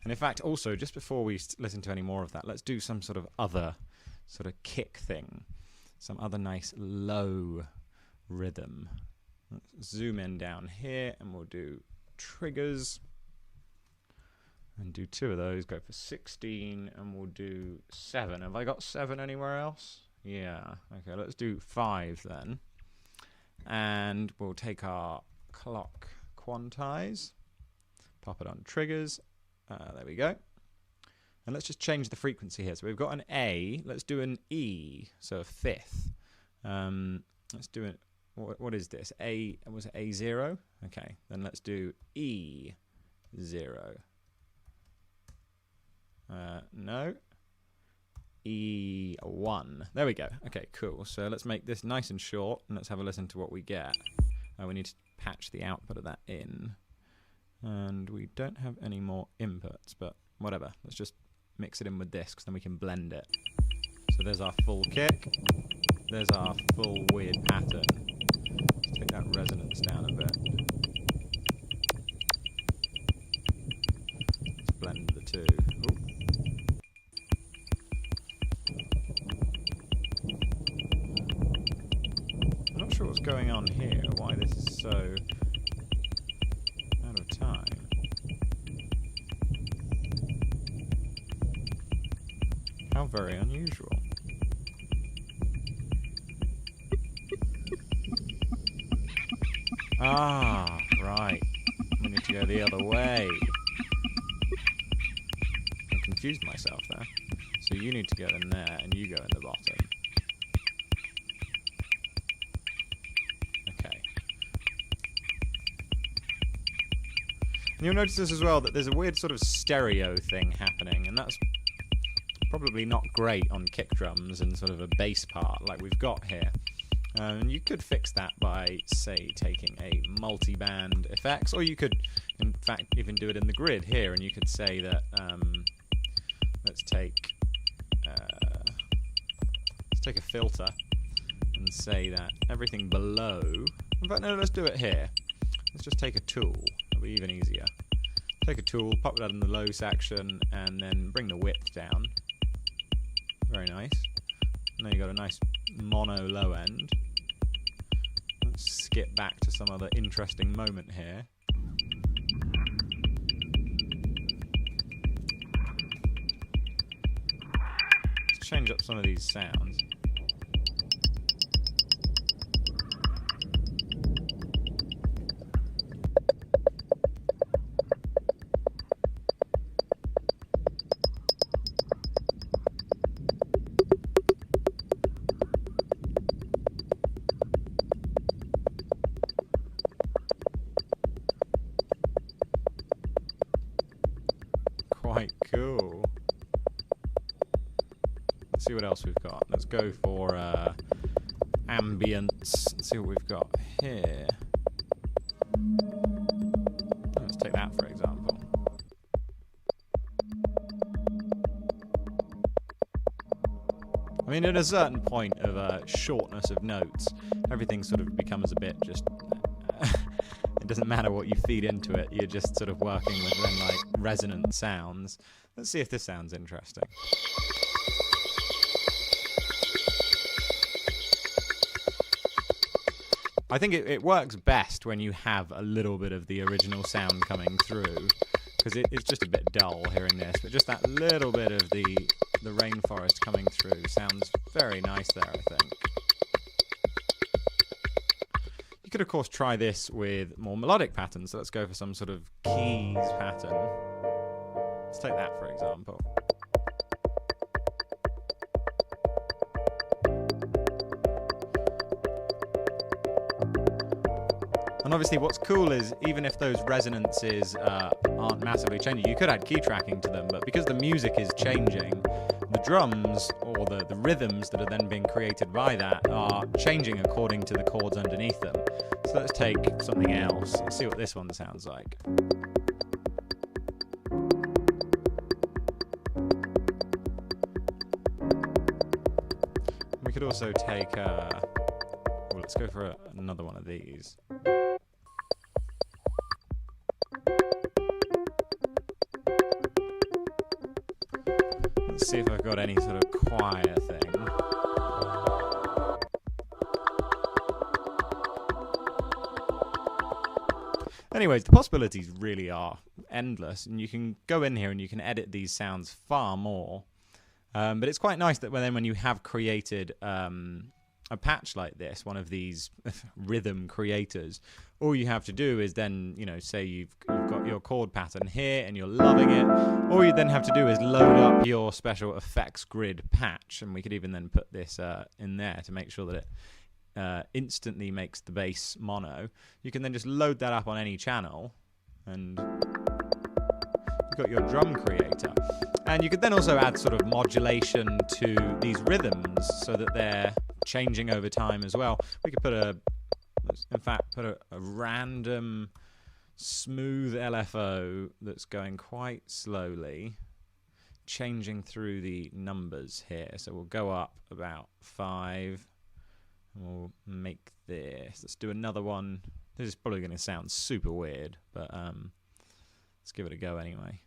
And in fact, also, just before we listen to any more of that, let's do some sort of other sort of kick thing. Some other nice low rhythm. Let's zoom in down here, and we'll do triggers. And do 2 of those, go for 16, and we'll do 7. Have I got 7 anywhere else? Yeah. Okay, let's do 5 then. And we'll take our clock quantize, pop it on triggers. There we go. And let's just change the frequency here. So we've got an A. Let's do an E, so a 5th. Let's do it. What is this? A, was it A0? Okay, then let's do E0. No. E1. There we go. Okay, cool. So let's make this nice and short, and let's have a listen to what we get. We need to patch the output of that in. And we don't have any more inputs, but whatever. Let's just mix it in with this, because then we can blend it. So there's our full kick. There's our full weird pattern. Let's take that resonance down a bit. Let's blend the two. Ooh. I'm not sure what's going on here, why this is so out of time. How very unusual. Ah, right. We need to go the other way. I confused myself there. So you need to go in there, and you go in the bottom. Okay. And you'll notice as well that there's a weird sort of stereo thing happening, and that's probably not great on kick drums and sort of a bass part like we've got here. And you could fix that by, say, taking a multi-band effects, or you could, in fact, even do it in the grid here, and you could say that, let's take a filter and say that everything below, in fact, no, let's do it here. Let's just take a tool, it'll be even easier. Take a tool, pop that in the low section, and then bring the width down. Very nice. And then you've got a nice mono low end. Let's skip back to some other interesting moment here. Let's change up some of these sounds. Quite cool. Let's see what else we've got. Let's go for ambience. Let's see what we've got here. Let's take that for example. I mean, at a certain point of shortness of notes, everything sort of becomes a bit just... It doesn't matter what you feed into it, you're just sort of working with then like resonant sounds. Let's see if this sounds interesting. I think it works best when you have a little bit of the original sound coming through, because it's just a bit dull hearing this, but just that little bit of the rainforest coming through sounds very nice there, I think. You could, of course, try this with more melodic patterns. So let's go for some sort of keys pattern. Let's take that, for example. And obviously what's cool is, even if those resonances aren't massively changing, you could add key tracking to them, but because the music is changing, the drums, or the rhythms that are then being created by that, are changing according to the chords underneath them. So let's take something else and see what this one sounds like. could also take, well, let's go for another one of these. Let's see if I've got any sort of choir thing. Anyways, the possibilities really are endless, and you can go in here and you can edit these sounds far more. But it's quite nice that when you have created a patch like this, one of these rhythm creators, all you have to do is then, say you've got your chord pattern here and you're loving it. All you then have to do is load up your special effects grid patch, and we could even then put this in there to make sure that it instantly makes the bass mono. You can then just load that up on any channel, and you've got your drum creator. And you could then also add sort of modulation to these rhythms so that they're changing over time as well. We could put a random smooth LFO that's going quite slowly, changing through the numbers here. So we'll go up about 5, and we'll make this. Let's do another one. This is probably going to sound super weird, but let's give it a go anyway.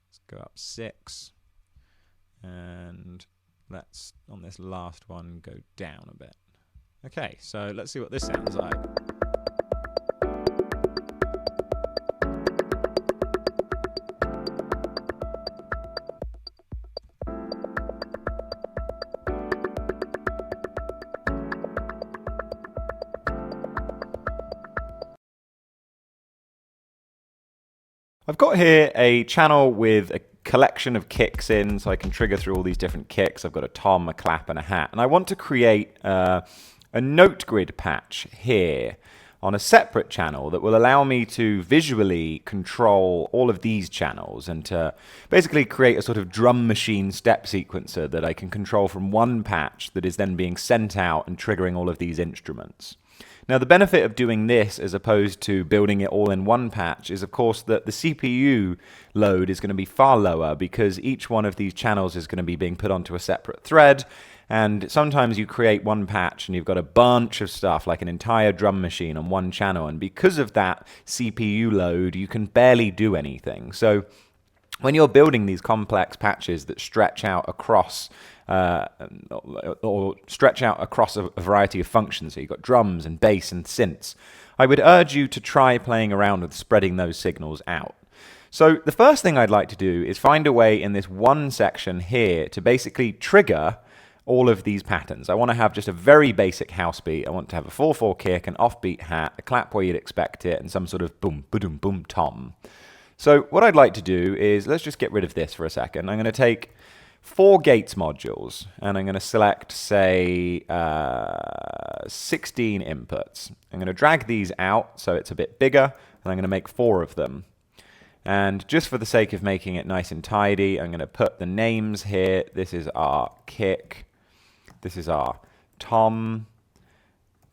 Let's go up 6, and let's, on this last one, go down a bit. Okay, so let's see what this sounds like. I've got here a channel with a collection of kicks in, so I can trigger through all these different kicks. I've got a tom, a clap, and a hat. And I want to create a note grid patch here on a separate channel that will allow me to visually control all of these channels and to basically create a sort of drum machine step sequencer that I can control from one patch that is then being sent out and triggering all of these instruments. Now, the benefit of doing this as opposed to building it all in one patch is, of course, that the CPU load is going to be far lower because each one of these channels is going to be being put onto a separate thread. And sometimes you create one patch and you've got a bunch of stuff, like an entire drum machine on one channel. And because of that CPU load, you can barely do anything. So when you're building these complex patches that stretch out across or stretch out across a variety of functions, so you've got drums and bass and synths, I would urge you to try playing around with spreading those signals out. So the first thing I'd like to do is find a way in this one section here to basically trigger all of these patterns. I want to have just a very basic house beat. I want to have a 4/4 kick, an offbeat hat, a clap where you'd expect it, and some sort of boom, ba-doom, boom, tom. So what I'd like to do is, let's just get rid of this for a second. I'm going to take 4 gates modules, and I'm going to select, say, 16 inputs. I'm going to drag these out so it's a bit bigger, and I'm going to make 4 of them. And just for the sake of making it nice and tidy, I'm going to put the names here. This is our kick. This is our tom,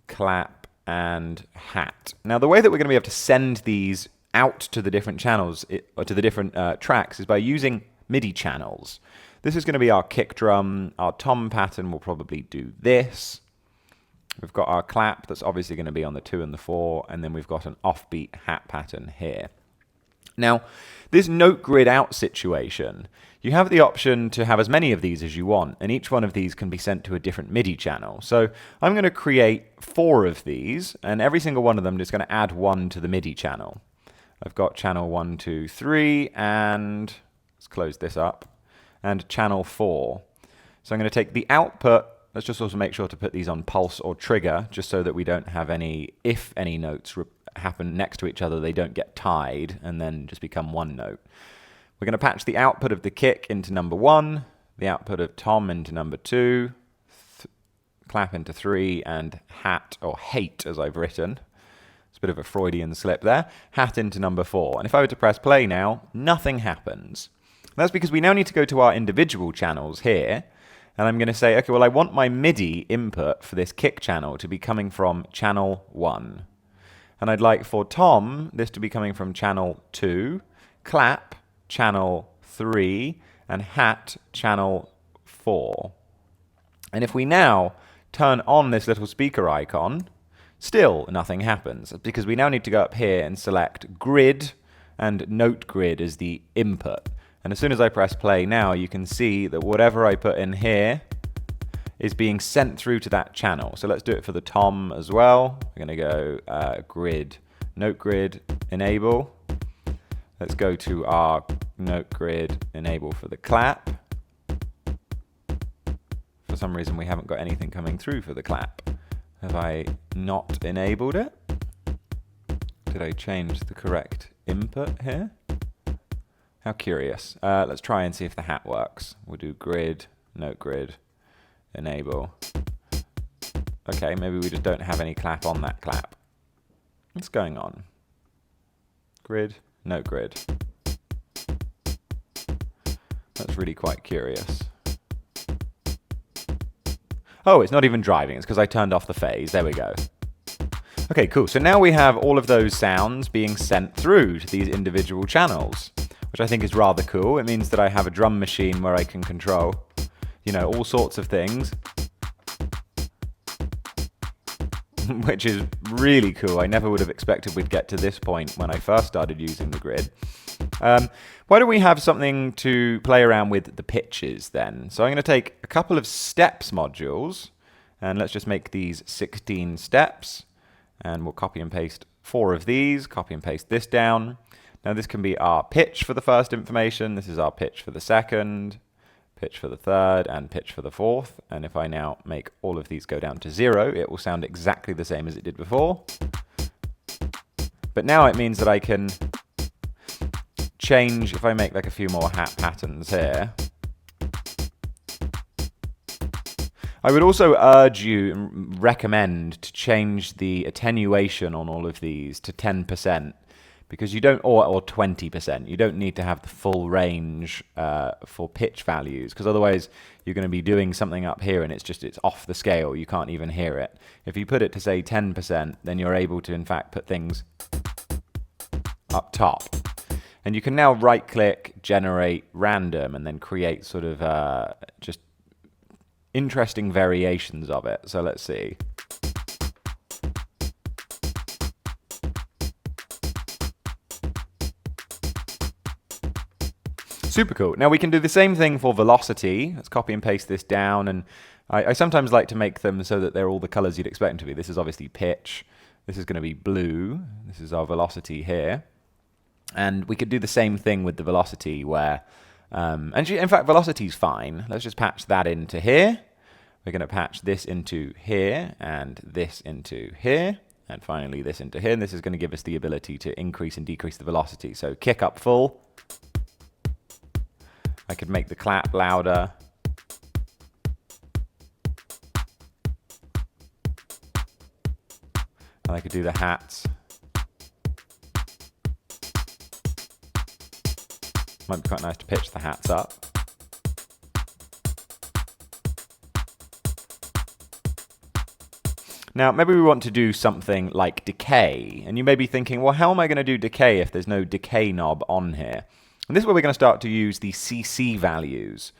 clap, and hat. Now, the way that we're going to be able to send these out to the different channels, or to the different tracks, is by using MIDI channels. This is going to be our kick drum. Our tom pattern will probably do this. We've got our clap that's obviously going to be on the 2 and the 4, and then we've got an offbeat hat pattern here. Now, this note grid out situation, you have the option to have as many of these as you want, and each one of these can be sent to a different MIDI channel. So I'm going to create 4 of these, and every single one of them is going to add 1 to the MIDI channel. I've got channel 1, 2, 3, and let's close this up, and channel 4. So I'm going to take the output. Let's just also make sure to put these on pulse or trigger, just so that we don't have any, if any notes happen next to each other, they don't get tied and then just become one note. We're going to patch the output of the kick into number 1, the output of tom into number 2, clap into 3, and hat, or hate as I've written. It's a bit of a Freudian slip there. Hat into number 4. And if I were to press play now, nothing happens. That's because we now need to go to our individual channels here. And I'm going to say, okay, well, I want my MIDI input for this kick channel to be coming from channel 1. And I'd like for tom, this to be coming from channel 2, clap, channel 3, and hat, channel 4. And if we now turn on this little speaker icon, still nothing happens, because we now need to go up here and select grid and note grid as the input. And as soon as I press play now, you can see that whatever I put in here is being sent through to that channel. So let's do it for the tom as well. We're going to go grid, note grid, enable. Let's go to our note grid, enable for the clap. For some reason, we haven't got anything coming through for the clap. Have I not enabled it? Did I change the correct input here? How curious. Let's try and see if the hat works. We'll do grid, note grid, enable. Okay, maybe we just don't have any clap on that clap. What's going on? Grid, note grid. That's really quite curious. Oh, it's not even driving. It's because I turned off the phase. There we go. Okay, cool. So now we have all of those sounds being sent through to these individual channels, which I think is rather cool. It means that I have a drum machine where I can control, you know, all sorts of things, which is really cool. I never would have expected we'd get to this point when I first started using the grid. Why don't we have something to play around with the pitches then? So I'm going to take a couple of steps modules, and let's just make these 16 steps, and we'll copy and paste 4 of these, copy and paste this down. Now this can be our pitch for the first information, this is our pitch for the second, pitch for the third, and pitch for the fourth. And if I now make all of these go down to 0, it will sound exactly the same as it did before. But now it means that I can change, if I make like a few more hat patterns here. I would also urge you and recommend to change the attenuation on all of these to 10%, because you don't, or 20%, you don't need to have the full range for pitch values, because otherwise you're going to be doing something up here and it's off the scale, you can't even hear it. If you put it to say 10%, then you're able to in fact put things up top. And you can now right-click, generate random, and then create sort of just interesting variations of it. So let's see. Super cool. Now we can do the same thing for velocity. Let's copy and paste this down. And I sometimes like to make them so that they're all the colors you'd expect them to be. This is obviously pitch. This is going to be blue. This is our velocity here. And we could do the same thing with the velocity where, in fact, velocity is fine. Let's just patch that into here. We're going to patch this into here, and this into here, and finally this into here. And this is going to give us the ability to increase and decrease the velocity. So kick up full. I could make the clap louder. And I could do the hats. Might be quite nice to pitch the hats up. Now, maybe we want to do something like decay. And you may be thinking, well, how am I going to do decay if there's no decay knob on here? And this is where we're going to start to use the CC values.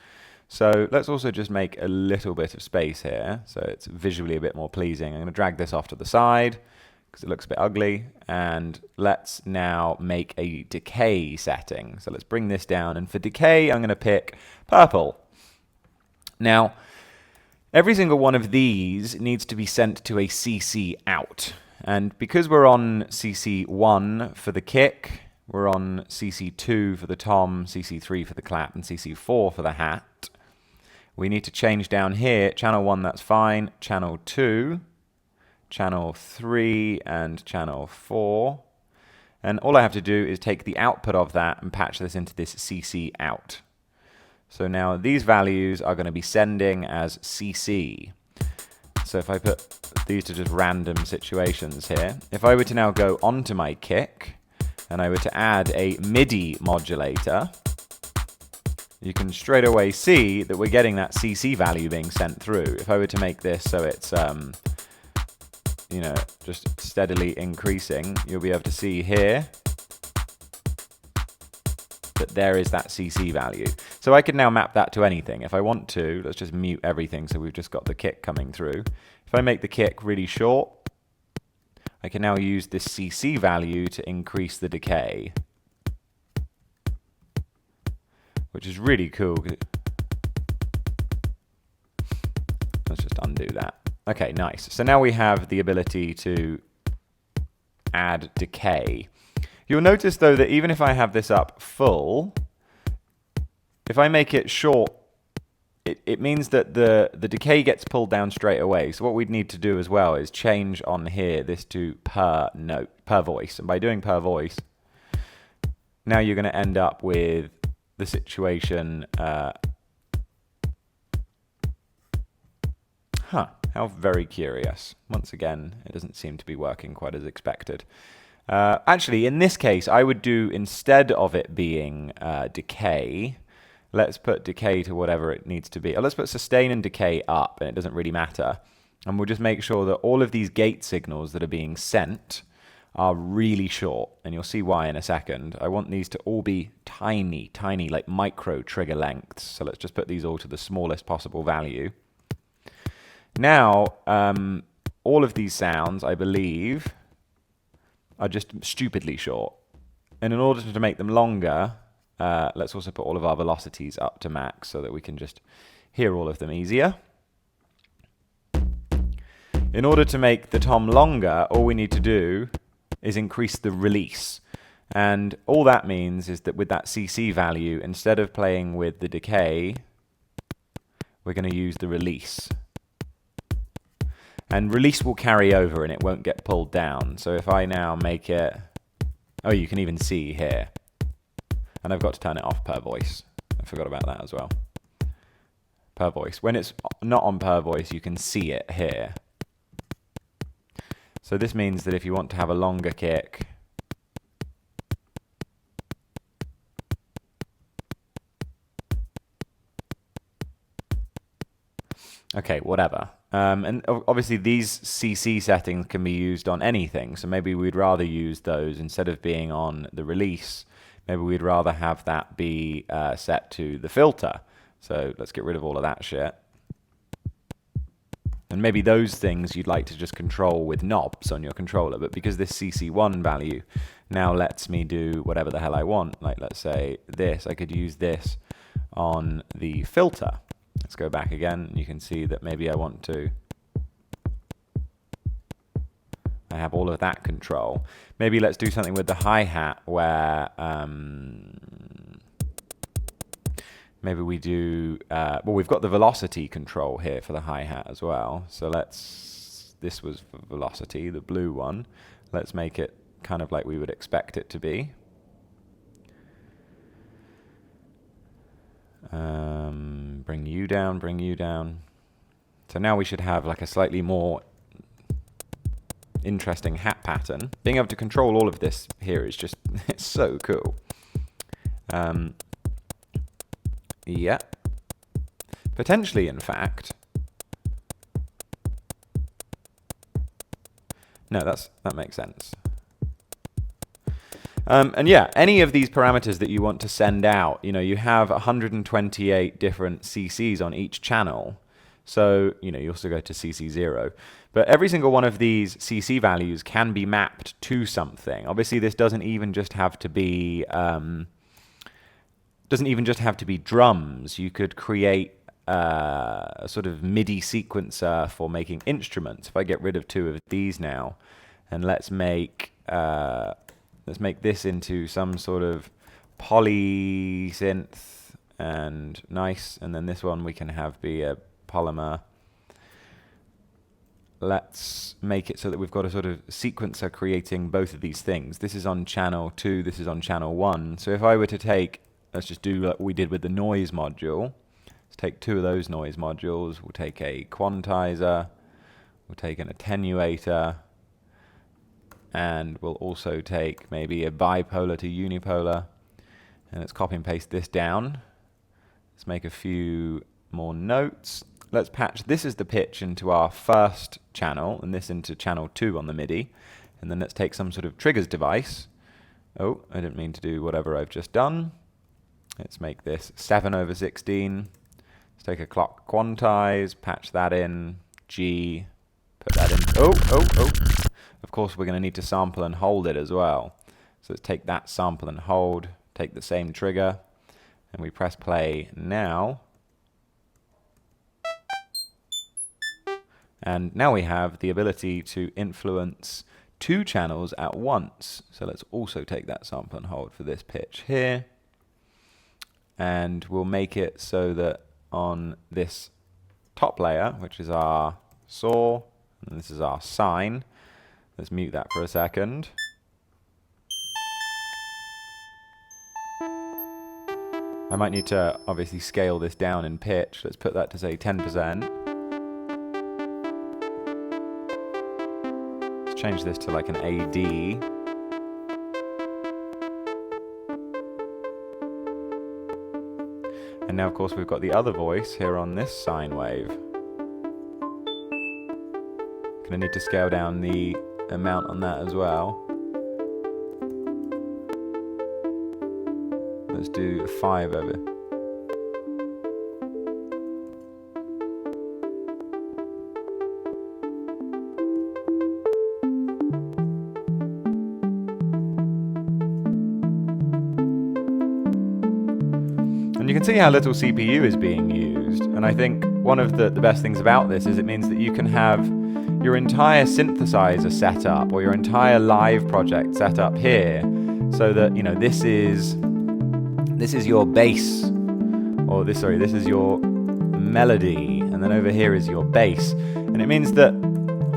So let's also just make a little bit of space here, so it's visually a bit more pleasing. I'm going to drag this off to the side, because it looks a bit ugly. And let's now make a decay setting. So let's bring this down. And for decay, I'm going to pick purple. Now, every single one of these needs to be sent to a CC out. And because we're on CC1 for the kick, we're on CC2 for the tom, CC3 for the clap, and CC4 for the hat, we need to change down here. Channel 1, that's fine. Channel 2. Channel 3 and channel 4. And all I have to do is take the output of that and patch this into this CC out. So now these values are going to be sending as CC. So if I put these to just random situations here, if I were to now go onto my kick and I were to add a MIDI modulator, you can straight away see that we're getting that CC value being sent through. If I were to make this so it's you know, just steadily increasing, you'll be able to see here that there is that CC value. So I can now map that to anything. If I want to, let's just mute everything so we've just got the kick coming through. If I make the kick really short, I can now use this CC value to increase the decay, which is really cool. Let's just undo that. Okay, nice. So now we have the ability to add decay. You'll notice though that even if I have this up full, if I make it short, it means that the decay gets pulled down straight away. So what we'd need to do as well is change on here this to per note, per voice. And by doing per voice, now you're going to end up with the situation. How very curious. Once again, it doesn't seem to be working quite as expected. Actually, in this case, I would do, instead of it being decay, let's put decay to whatever it needs to be. Or let's put sustain and decay up, and it doesn't really matter. And we'll just make sure that all of these gate signals that are being sent are really short. And you'll see why in a second. I want these to all be tiny, tiny, like micro trigger lengths. So let's just put these all to the smallest possible value. Now, all of these sounds, I believe, are just stupidly short. And in order to make them longer, let's also put all of our velocities up to max so that we can just hear all of them easier. In order to make the tom longer, all we need to do is increase the release. And all that means is that with that CC value, instead of playing with the decay, we're going to use the release. And release will carry over and it won't get pulled down. So if I now make it, oh, you can even see here. And I've got to turn it off per voice. I forgot about that as well. Per voice. When it's not on per voice, you can see it here. So this means that if you want to have a longer kick, okay, whatever. And obviously these CC settings can be used on anything. So maybe we'd rather use those instead of being on the release. Maybe we'd rather have that be set to the filter. So let's get rid of all of that shit. And maybe those things you'd like to just control with knobs on your controller. But because this CC1 value now lets me do whatever the hell I want, like let's say this, I could use this on the filter. Let's go back again. You can see that maybe I want to. I have all of that control. Maybe let's do something with the hi-hat where maybe we do, well, we've got the velocity control here for the hi-hat as well. So let's, this was for velocity, the blue one. Let's make it kind of like we would expect it to be. Bring you down, bring you down. So now we should have like a slightly more interesting hat pattern. Being able to control all of this here is just, it's so cool. Yeah. Potentially, in fact. No, that makes sense. And yeah, any of these parameters that you want to send out, you know, you have 128 different CCs on each channel. So, you know, you also go to CC0. But every single one of these CC values can be mapped to something. Obviously, this doesn't even just have to be drums. You could create a sort of MIDI sequencer for making instruments. If I get rid of two of these now, and let's make this into some sort of polysynth and nice, and then this one we can have be a polymer. Let's make it so that we've got a sort of sequencer creating both of these things. This is on channel 2, this is on channel 1. So if I were to take, let's just do what we did with the noise module. Let's take two of those noise modules. We'll take a quantizer, we'll take an attenuator, and we'll also take maybe a bipolar to unipolar. And let's copy and paste this down. Let's make a few more notes. Let's patch this as the pitch into our first channel and this into channel 2 on the MIDI. And then let's take some sort of triggers device. Oh, I didn't mean to do whatever I've just done. Let's make this 7/16. Let's take a clock quantize, patch that in, G, put that in. Oh. Of course, we're going to need to sample and hold it as well. So let's take that sample and hold, take the same trigger, and we press play now. And now we have the ability to influence 2 channels at once. So let's also take that sample and hold for this pitch here. And we'll make it so that on this top layer, which is our saw, and this is our sine, let's mute that for a second. I might need to obviously scale this down in pitch. Let's put that to say 10%. Let's change this to like an AD. And now, of course, we've got the other voice here on this sine wave. Gonna need to scale down the amount on that as well. Let's do 5 over. And you can see how little CPU is being used. And I think one of the best things about this is it means that you can have your entire synthesizer set up, or your entire live project set up here, so that, you know, this is your bass, or this is your melody, and then over here is your bass. And it means that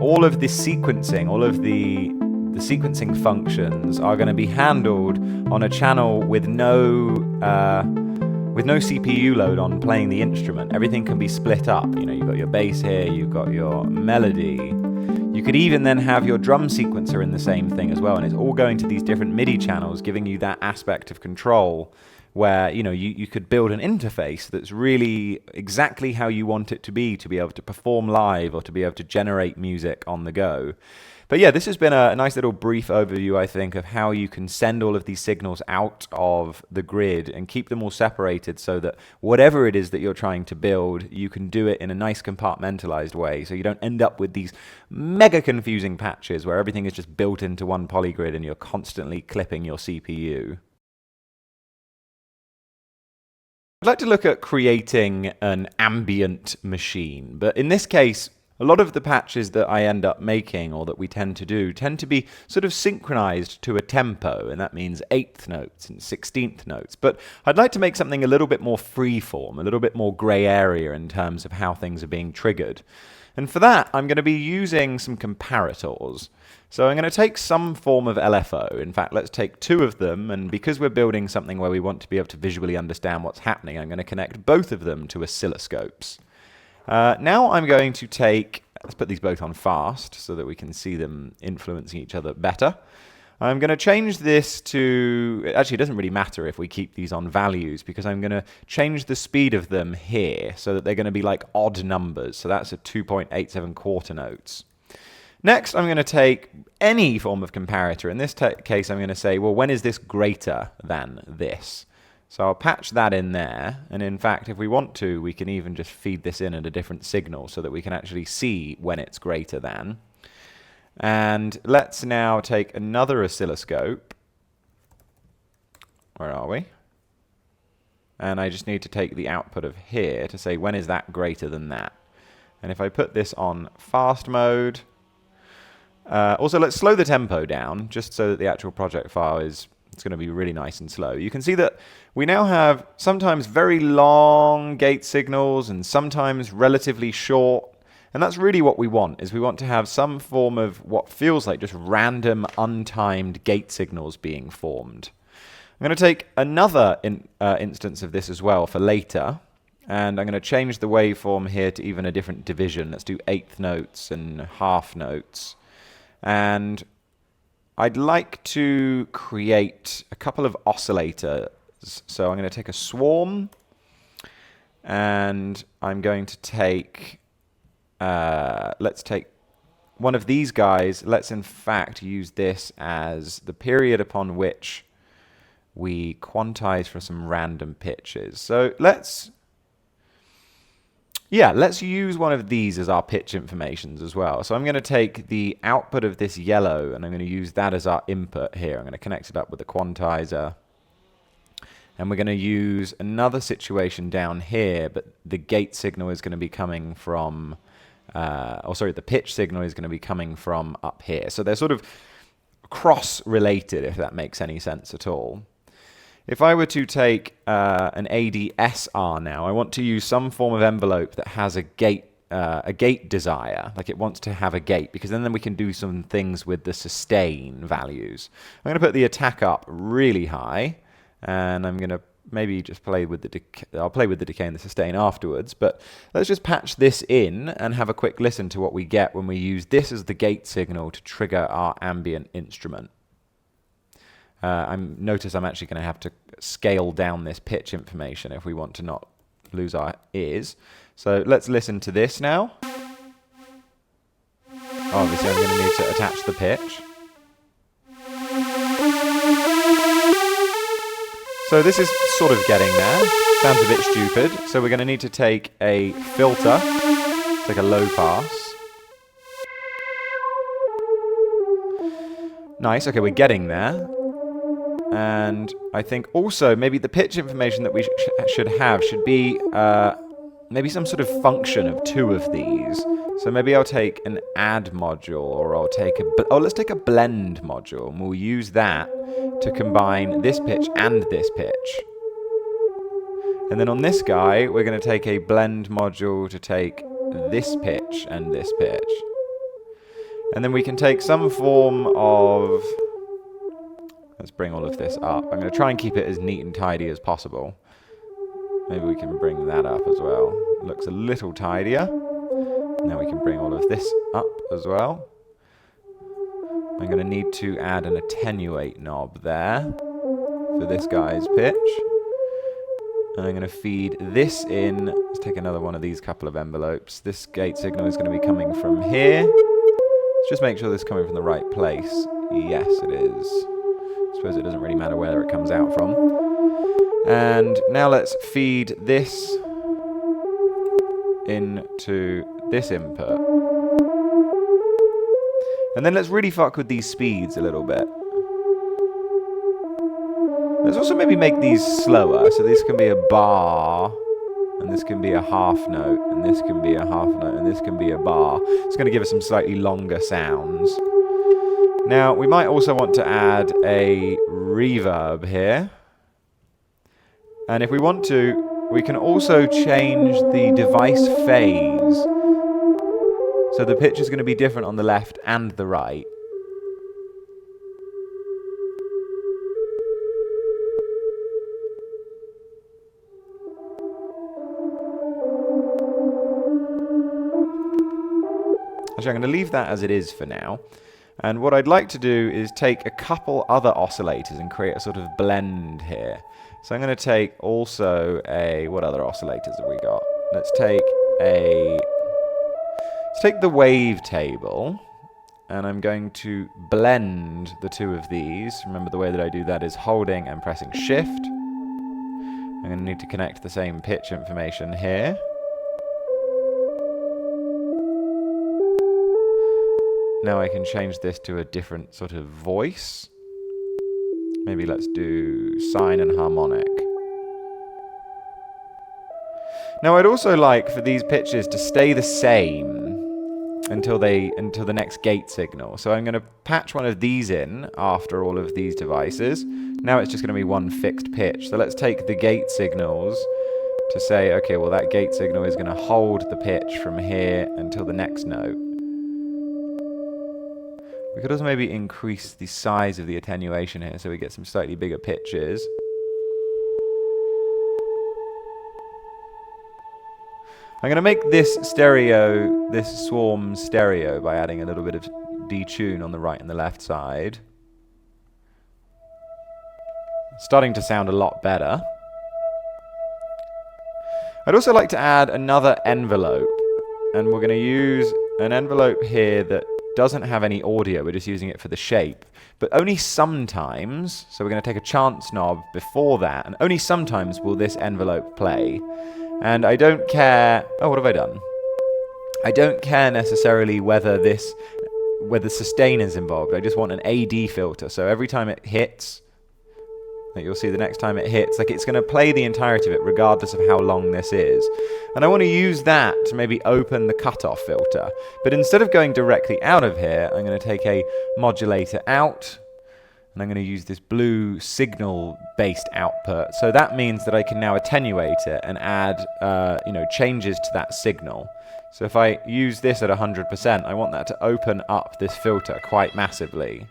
all of the sequencing, all of the sequencing functions are going to be handled on a channel with no CPU load on playing the instrument. Everything can be split up. You know, you've got your bass here, you've got your melody. You could even then have your drum sequencer in the same thing as well, and it's all going to these different MIDI channels, giving you that aspect of control where, you know, you could build an interface that's really exactly how you want it to be able to perform live or to be able to generate music on the go. But yeah, this has been a nice little brief overview, I think, of how you can send all of these signals out of the grid and keep them all separated so that whatever it is that you're trying to build, you can do it in a nice compartmentalized way, so you don't end up with these mega confusing patches where everything is just built into one polygrid and you're constantly clipping your CPU. I'd like to look at creating an ambient machine, but in this case, a lot of the patches that I end up making, or that we tend to do, tend to be sort of synchronized to a tempo, and that means 8th notes and 16th notes. But I'd like to make something a little bit more freeform, a little bit more gray area in terms of how things are being triggered. And for that, I'm going to be using some comparators. So I'm going to take some form of LFO. In fact, let's take 2 of them, and because we're building something where we want to be able to visually understand what's happening, I'm going to connect both of them to oscilloscopes. Now I'm going to take, let's put these both on fast so that we can see them influencing each other better. I'm going to change this to, actually it doesn't really matter if we keep these on values, because I'm going to change the speed of them here so that they're going to be like odd numbers. So that's a 2.87 quarter notes. Next, I'm going to take any form of comparator. In this case, I'm going to say, well, when is this greater than this? So I'll patch that in there, and in fact, if we want to, we can even just feed this in at a different signal so that we can actually see when it's greater than. And let's now take another oscilloscope. Where are we? And I just need to take the output of here to say when is that greater than that. And if I put this on fast mode, also let's slow the tempo down just so that the actual project file is, it's going to be really nice and slow. You can see that we now have sometimes very long gate signals and sometimes relatively short. And that's really what we want, is we want to have some form of what feels like just random, untimed gate signals being formed. I'm going to take another instance of this as well for later. And I'm going to change the waveform here to even a different division. Let's do 8th notes and half notes. And I'd like to create a couple of oscillators. So I'm going to take a swarm, and I'm going to take, let's take one of these guys. Let's in fact use this as the period upon which we quantize for some random pitches. So let's use one of these as our pitch informations as well. So I'm going to take the output of this yellow and I'm going to use that as our input here. I'm going to connect it up with the quantizer. And we're going to use another situation down here, but the gate signal is going to be coming from, the pitch signal is going to be coming from up here. So they're sort of cross-related, if that makes any sense at all. If I were to take an ADSR now, I want to use some form of envelope that has a gate desire, like it wants to have a gate, because then we can do some things with the sustain values. I'm going to put the attack up really high, and I'm going to maybe just play with the decay. I'll play with the decay and the sustain afterwards, but let's just patch this in and have a quick listen to what we get when we use this as the gate signal to trigger our ambient instrument. Notice I'm actually going to have to scale down this pitch information if we want to not lose our ears. So let's listen to this now. Obviously I'm going to need to attach the pitch. So this is sort of getting there. Sounds a bit stupid. So we're going to need to take a filter, take a low pass. Nice, okay, we're getting there. And I think also maybe the pitch information that we should have should be maybe some sort of function of two of these. So maybe I'll take an add module, or I'll take let's take a blend module, and we'll use that to combine this pitch and this pitch. And then on this guy, we're going to take a blend module to take this pitch and this pitch. And then we can take some form of... Let's bring all of this up. I'm going to try and keep it as neat and tidy as possible. Maybe we can bring that up as well. Looks a little tidier. Now we can bring all of this up as well. I'm going to need to add an attenuate knob there for this guy's pitch. And I'm going to feed this in. Let's take another one of these couple of envelopes. This gate signal is going to be coming from here. Let's just make sure this is coming from the right place. Yes, it is. I suppose it doesn't really matter where it comes out from. And now let's feed this into this input. And then let's really fuck with these speeds a little bit. Let's also maybe make these slower. So this can be a bar, and this can be a half note, and this can be a half note, and this can be a bar. It's going to give us some slightly longer sounds. Now, we might also want to add a reverb here. And if we want to, we can also change the device phase. So the pitch is going to be different on the left and the right. Actually, I'm going to leave that as it is for now. And what I'd like to do is take a couple other oscillators and create a sort of blend here. So I'm going to take also a... What other oscillators have we got? Let's take the wavetable, and I'm going to blend the two of these. Remember, the way that I do that is holding and pressing Shift. I'm going to need to connect the same pitch information here. Now I can change this to a different sort of voice. Maybe let's do sine and harmonic. Now I'd also like for these pitches to stay the same until the next gate signal. So I'm going to patch one of these in after all of these devices. Now it's just going to be one fixed pitch. So let's take the gate signals to say, okay, well that gate signal is going to hold the pitch from here until the next note. We could also maybe increase the size of the attenuation here so we get some slightly bigger pitches. I'm going to make this swarm stereo by adding a little bit of detune on the right and the left side. It's starting to sound a lot better. I'd also like to add another envelope, and we're going to use an envelope here that doesn't have any audio, we're just using it for the shape. But only sometimes, so we're going to take a chance knob before that, and only sometimes will this envelope play. And I don't care... Oh, what have I done? I don't care necessarily whether sustain is involved. I just want an AD filter. So every time it hits, like you'll see the next time it hits, like it's going to play the entirety of it regardless of how long this is. And I want to use that to maybe open the cutoff filter. But instead of going directly out of here, I'm going to take a modulator out, and I'm going to use this blue signal-based output. So that means that I can now attenuate it and add changes to that signal. So if I use this at 100%, I want that to open up this filter quite massively.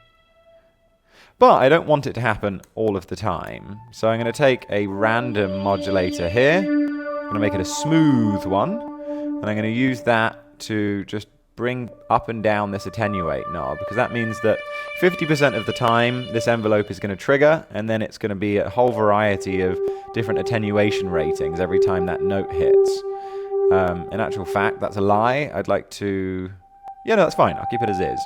But I don't want it to happen all of the time. So I'm going to take a random modulator here. I'm going to make it a smooth one. And I'm going to use that to just bring up and down this attenuate knob, because that means that 50% of the time this envelope is going to trigger, and then it's going to be a whole variety of different attenuation ratings every time that note hits. In actual fact, that's a lie. I'd like to... Yeah, no, that's fine. I'll keep it as is.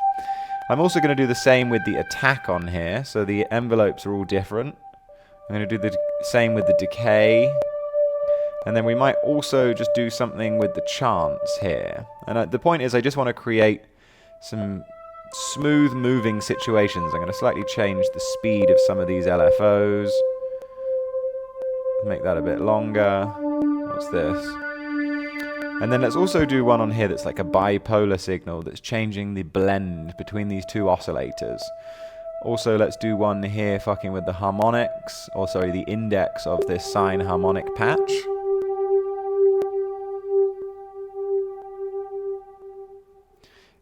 I'm also going to do the same with the attack on here, so the envelopes are all different. I'm going to do the same with the decay. And then we might also just do something with the chance here. And the point is, I just want to create some smooth moving situations. I'm going to slightly change the speed of some of these LFOs. Make that a bit longer. What's this? And then let's also do one on here that's like a bipolar signal that's changing the blend between these two oscillators. Also, let's do one here fucking with the harmonics, or sorry, the index of this sine harmonic patch.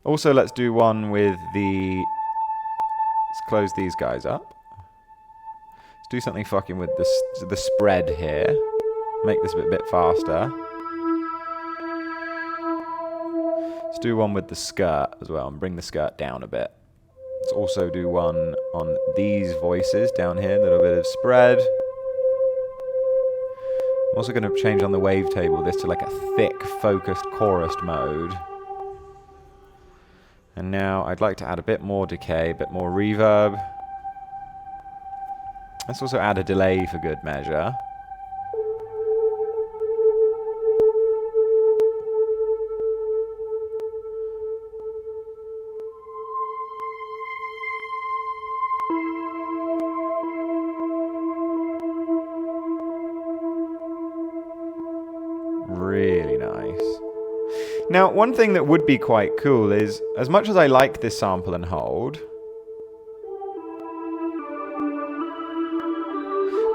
Also, let's do one with the... Let's close these guys up. Let's do something fucking with the spread here. Make this a bit faster. Let's do one with the skirt as well, and bring the skirt down a bit. Let's also do one on these voices down here, a little bit of spread. I'm also going to change on the wavetable this to like a thick, focused, chorused mode. And now I'd like to add a bit more decay, a bit more reverb. Let's also add a delay for good measure. Really nice. Now, one thing that would be quite cool is, as much as I like this sample and hold,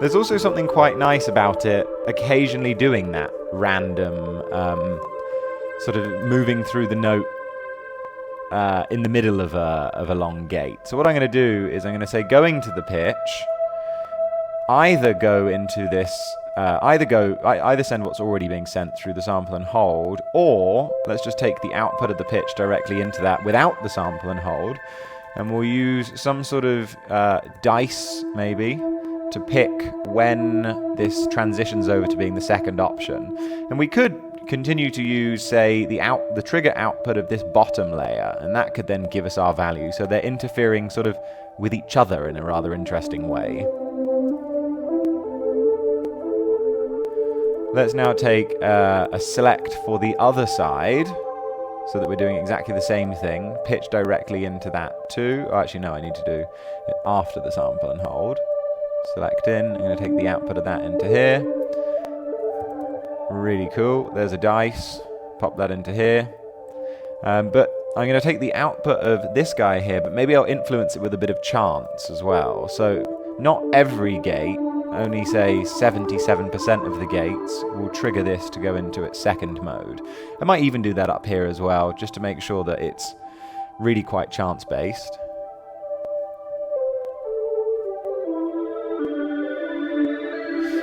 there's also something quite nice about it occasionally doing that random sort of moving through the note in the middle of a long gate. So what I'm going to do is I'm going to say, going to the pitch, either go into this, either send what's already being sent through the sample and hold, or let's just take the output of the pitch directly into that without the sample and hold, and we'll use some sort of dice, maybe, to pick when this transitions over to being the second option. And we could continue to use, say, the trigger output of this bottom layer, and that could then give us our value. So they're interfering sort of with each other in a rather interesting way. Let's now take a select for the other side, so that we're doing exactly the same thing. Pitch directly into that too. Oh, actually, no, I need to do it after the sample and hold. Select in. I'm going to take the output of that into here. Really cool. There's a dice. Pop that into here. But I'm going to take the output of this guy here, but maybe I'll influence it with a bit of chance as well. So not every gate, only say 77% of the gates will trigger this to go into its second mode. I might even do that up here as well, just to make sure that it's really quite chance-based.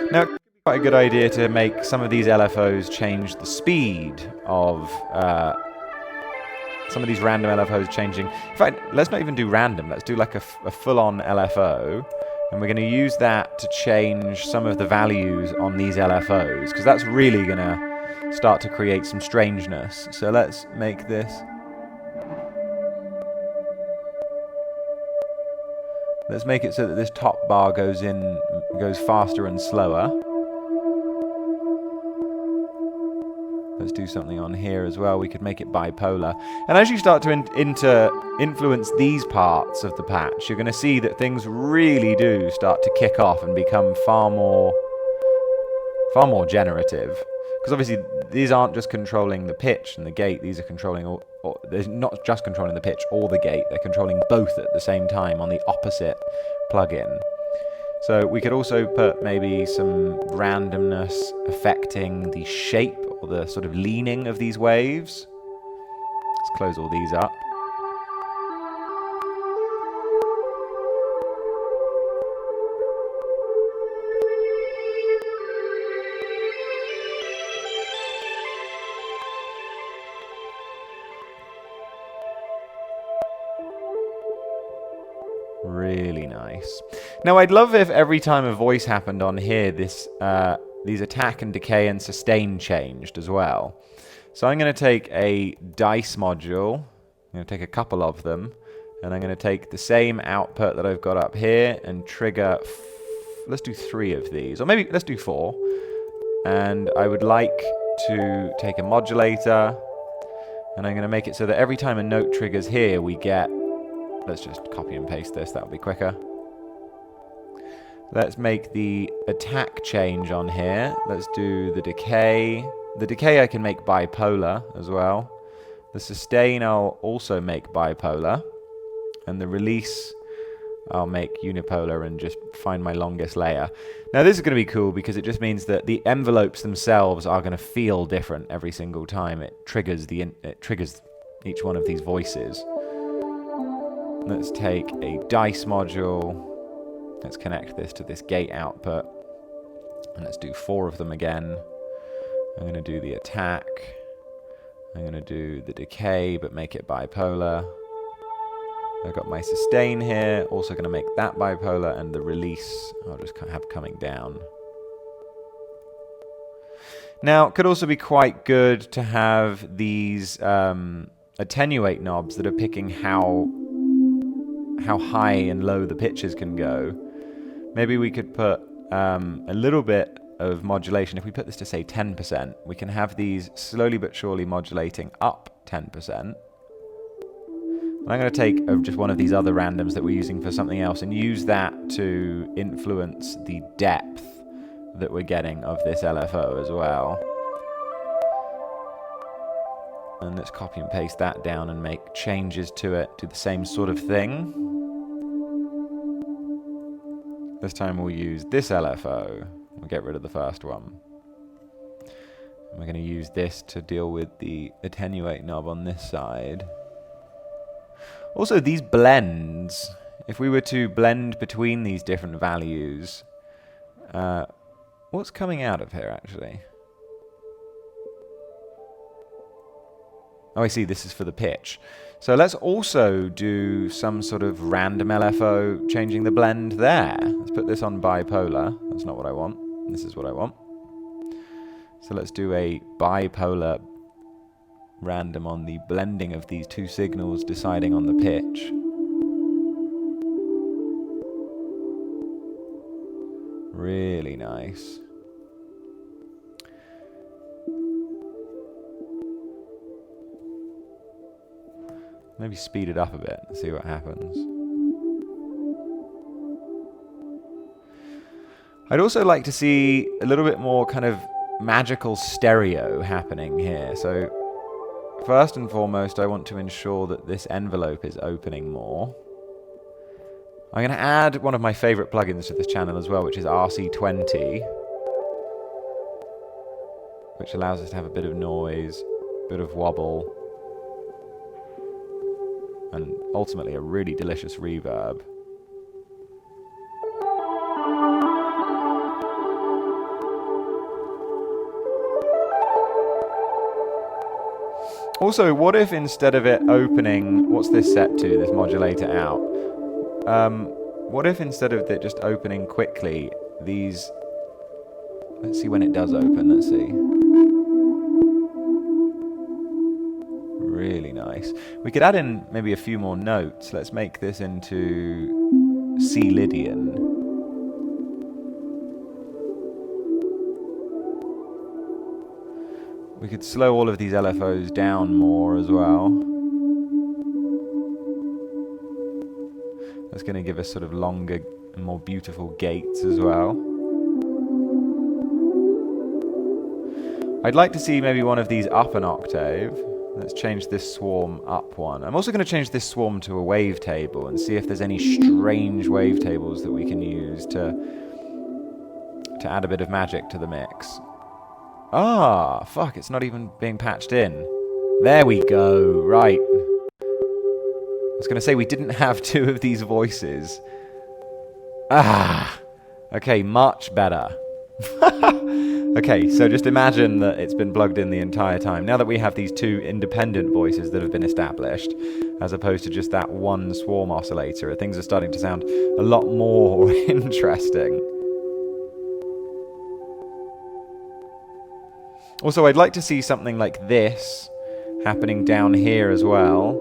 Now, it could be quite a good idea to make some of these LFOs change the speed of some of these random LFOs changing. In fact, let's not even do random. Let's do like a full-on LFO. And we're going to use that to change some of the values on these LFOs, because that's really going to start to create some strangeness. So let's make this Let's make it so that this top bar goes faster and slower. Let's do something on here as well. We could make it bipolar. And as you start to influence these parts of the patch, you're going to see that things really do start to kick off and become far more generative. Because obviously these aren't just controlling the pitch and the gate. These are controlling they're not just controlling the pitch or the gate. They're controlling both at the same time on the opposite plugin. So we could also put maybe some randomness affecting the shape or the sort of leaning of these waves. Let's close all these up. Really nice. Now I'd love if every time a voice happened on here, these attack and decay and sustain changed as well. So I'm going to take a dice module, I'm going to take a couple of them, and I'm going to take the same output that I've got up here and trigger, let's do 3 of these, or maybe let's do 4. And I would like to take a modulator, and I'm going to make it so that every time a note triggers here, we get, let's just copy and paste this, that'll be quicker. Let's make the attack change on here. Let's do the decay. The decay I can make bipolar as well. The sustain I'll also make bipolar. And the release I'll make unipolar and just find my longest layer. Now this is going to be cool because it just means that the envelopes themselves are going to feel different every single time it triggers each one of these voices. Let's take a dice module. Let's connect this to this gate output. And let's do 4 of them again. I'm going to do the attack. I'm going to do the decay, but make it bipolar. I've got my sustain here. Also going to make that bipolar, and the release I'll just have coming down. Now, it could also be quite good to have these attenuate knobs that are picking how high and low the pitches can go. Maybe we could put a little bit of modulation. If we put this to say 10%, we can have these slowly but surely modulating up 10%. And I'm going to take just one of these other randoms that we're using for something else and use that to influence the depth that we're getting of this LFO as well. And let's copy and paste that down and make changes to it, do the same sort of thing. This time we'll use this LFO. We'll get rid of the first one. And we're going to use this to deal with the attenuate knob on this side. Also, these blends, if we were to blend between these different values, what's coming out of here actually? Oh, I see, this is for the pitch. So let's also do some sort of random LFO, changing the blend there. Let's put this on bipolar. That's not what I want. This is what I want. So let's do a bipolar random on the blending of these 2 signals, deciding on the pitch. Really nice. Maybe speed it up a bit and see what happens. I'd also like to see a little bit more kind of magical stereo happening here. So first and foremost, I want to ensure that this envelope is opening more. I'm going to add one of my favorite plugins to this channel as well, which is RC20, which allows us to have a bit of noise, a bit of wobble, and ultimately a really delicious reverb. Also, what if instead of it opening, what's this set to, this modulator out? What if instead of it just opening quickly, these, let's see when it does open, let's see. Really nice. We could add in maybe a few more notes. Let's make this into Euclidean. We could slow all of these LFOs down more as well. That's going to give us sort of longer and more beautiful gates as well. I'd like to see maybe one of these up an octave. Let's change this swarm up one. I'm also going to change this swarm to a wavetable and see if there's any strange wavetables that we can use to add a bit of magic to the mix. Ah, fuck, it's not even being patched in. There we go, right. I was going to say we didn't have two of these voices. Ah, okay, much better. Okay, so just imagine that it's been plugged in the entire time. Now that we have these two independent voices that have been established, as opposed to just that one swarm oscillator, things are starting to sound a lot more interesting. Also, I'd like to see something like this happening down here as well.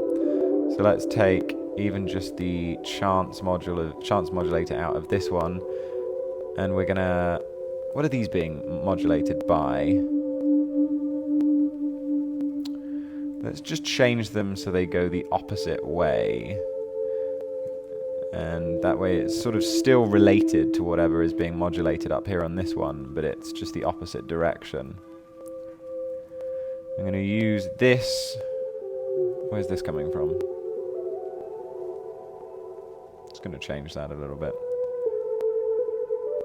So let's take even just the chance modulator out of this one, and we're gonna... What are these being modulated by? Let's just change them so they go the opposite way. And that way it's sort of still related to whatever is being modulated up here on this one, but it's just the opposite direction. I'm going to use this. Where's this coming from? Just going to change that a little bit.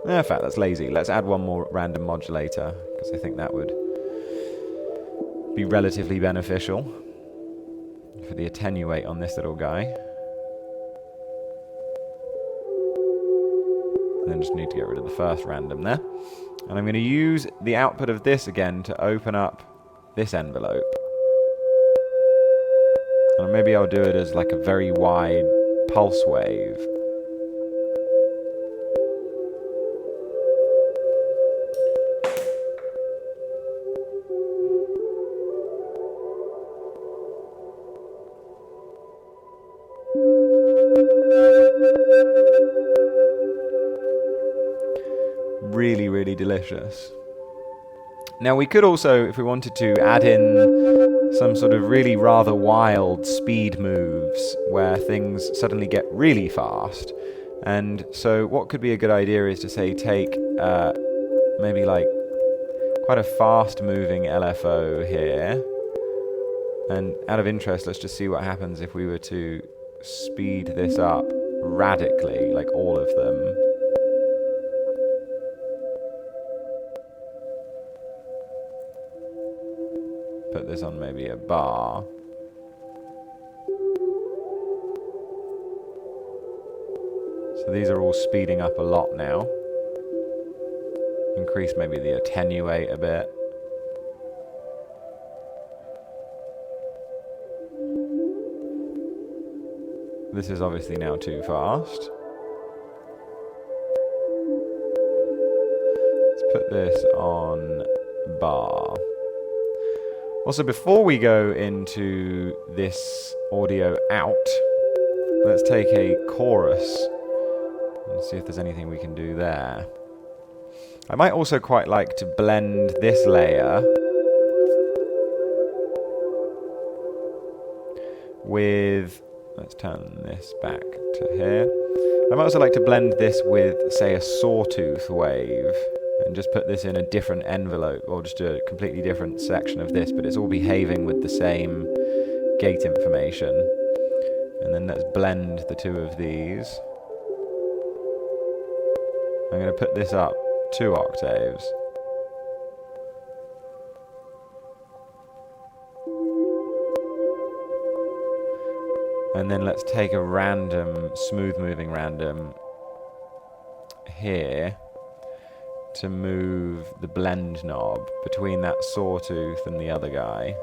In fact, that's lazy. Let's add one more random modulator, because I think that would be relatively beneficial for the attenuate on this little guy. And then just need to get rid of the first random there. And I'm going to use the output of this again to open up this envelope. And maybe I'll do it as like a very wide pulse wave. Really, really delicious. Now we could also, if we wanted to, add in some sort of really rather wild speed moves where things suddenly get really fast. And so what could be a good idea is to say take maybe like quite a fast moving LFO here. And out of interest, let's just see what happens if we were to speed this up radically, like all of them. Put this on maybe a bar. So these are all speeding up a lot now. Increase maybe the attenuate a bit. This is obviously now too fast. Let's put this on bar. Also, before we go into this audio out, let's take a chorus and see if there's anything we can do there. I might also quite like to blend this layer with... Let's turn this back to here. I might also like to blend this with, say, a sawtooth wave. And just put this in a different envelope, or just a completely different section of this, but it's all behaving with the same gate information. And then let's blend the two of these. I'm going to put this up 2 octaves. And then let's take a random, smooth moving random here to move the blend knob between that sawtooth and the other guy.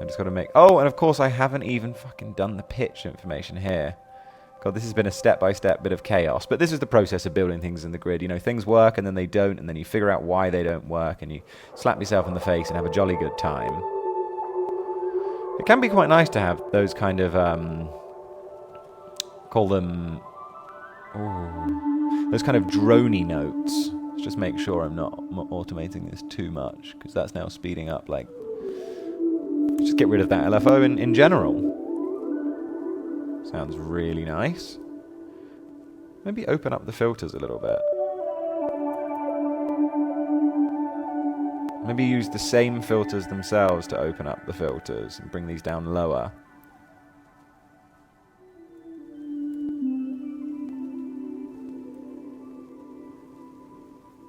I just got to make... Oh, and of course I haven't even fucking done the pitch information here. God, this has been a step-by-step bit of chaos. But this is the process of building things in the grid. You know, things work and then they don't, and then you figure out why they don't work, and you slap yourself in the face and have a jolly good time. It can be quite nice to have those kind of, call them Oh, those kind of droney notes. Let's just make sure I'm not automating this too much, because that's now speeding up. Like, just get rid of that LFO in general. Sounds really nice. Maybe open up the filters a little bit. Maybe use the same filters themselves to open up the filters and bring these down lower.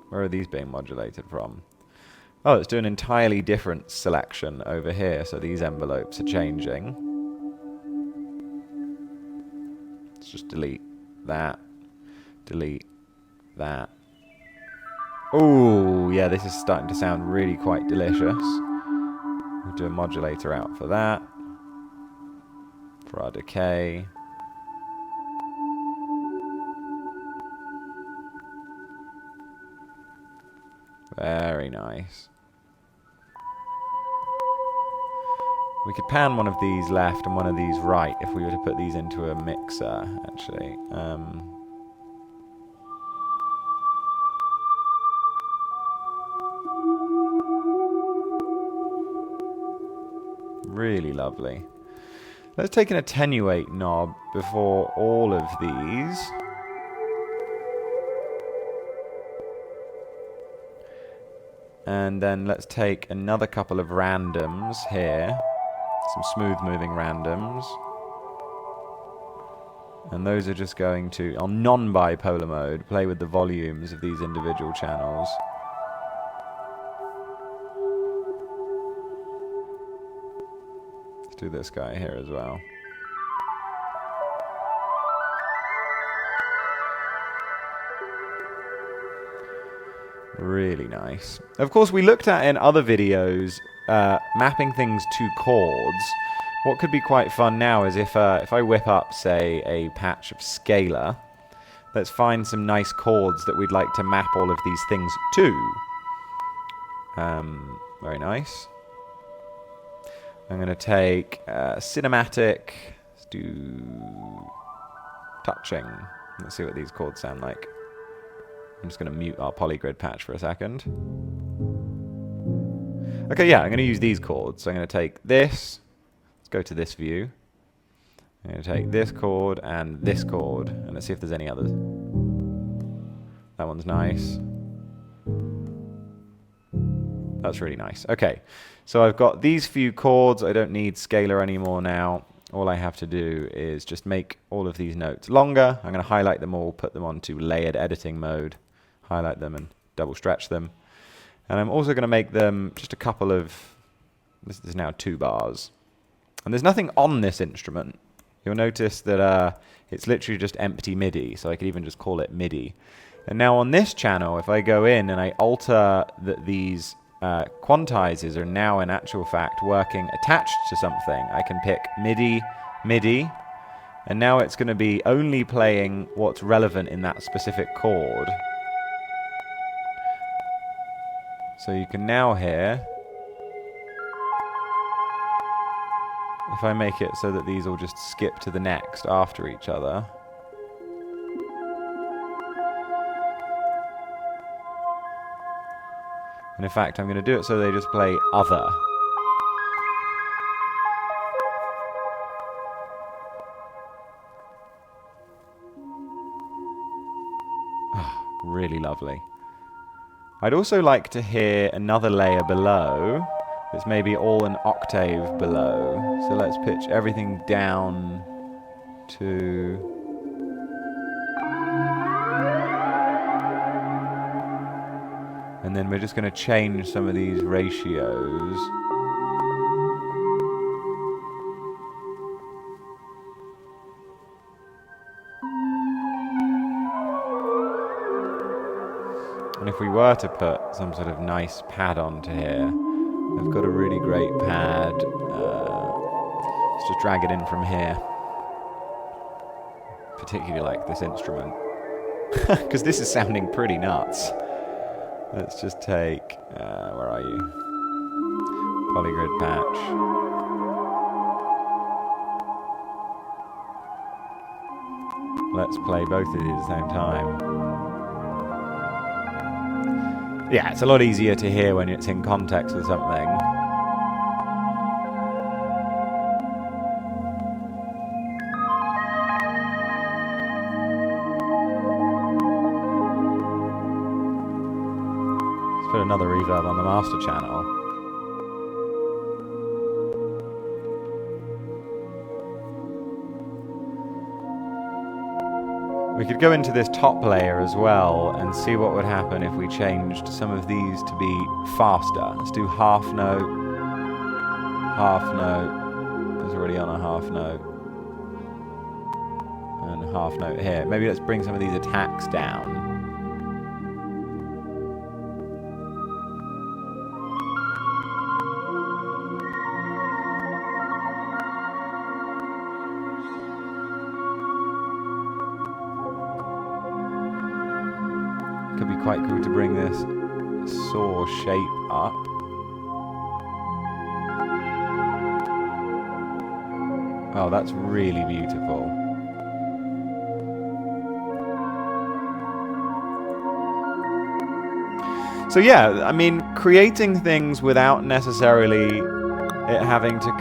Where are these being modulated from? Oh, it's doing an entirely different selection over here, so these envelopes are changing. Let's just delete that. Delete that. Oh, yeah, this is starting to sound really quite delicious. We'll do a modulator out for that. For our decay. Very nice. We could pan one of these left and one of these right if we were to put these into a mixer, actually. Really lovely. Let's take an Attenuate knob before all of these. And then let's take another couple of randoms here. Some smooth moving randoms. And those are just going to, on non-bipolar mode, play with the volumes of these individual channels. Let's do this guy here as well. Really nice. Of course, we looked at in other videos mapping things to chords. What could be quite fun now is if I whip up, say, a patch of scalar, let's find some nice chords that we'd like to map all of these things to. Very nice. I'm going to take cinematic. Let's do touching. Let's see what these chords sound like. I'm just going to mute our polygrid patch for a second. Okay, yeah, I'm going to use these chords. So I'm going to take this. Let's go to this view. I'm going to take this chord and this chord. And let's see if there's any others. That one's nice. That's really nice. Okay, so I've got these few chords. I don't need scalar anymore now. All I have to do is just make all of these notes longer. I'm going to highlight them all, put them onto layered editing mode. Highlight them and double stretch them. And I'm also going to make them just a couple of, this is now 2 bars. And there's nothing on this instrument. You'll notice that it's literally just empty MIDI, so I could even just call it MIDI. And now on this channel, if I go in and I alter these quantizes are now in actual fact working attached to something, I can pick MIDI, MIDI, and now it's going to be only playing what's relevant in that specific chord. So you can now hear, if I make it so that these all just skip to the next after each other. And in fact, I'm going to do it so they just play other. Really lovely. I'd also like to hear another layer below that's maybe all an octave below. So let's pitch everything down to... And then we're just going to change some of these ratios. And if we were to put some sort of nice pad onto here, I've got a really great pad. Let's just drag it in from here. Particularly like this instrument. Because this is sounding pretty nuts. Let's just take, where are you? Polygrid patch. Let's play both of these at the same time. Yeah, it's a lot easier to hear when it's in context with something. Let's put another reverb on the master channel. We could go into this top layer as well and see what would happen if we changed some of these to be faster. Let's do half note. It's already on a half note. And half note here. Maybe let's bring some of these attacks down. Could be quite cool to bring this saw shape up. Oh, that's really beautiful. So yeah, I mean, creating things without necessarily it having to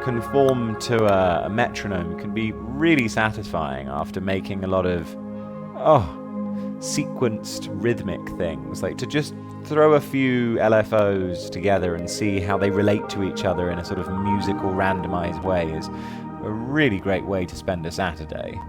conform to a metronome can be really satisfying after making a lot of, sequenced rhythmic things. Like to just throw a few LFOs together and see how they relate to each other in a sort of musical randomized way is a really great way to spend a Saturday.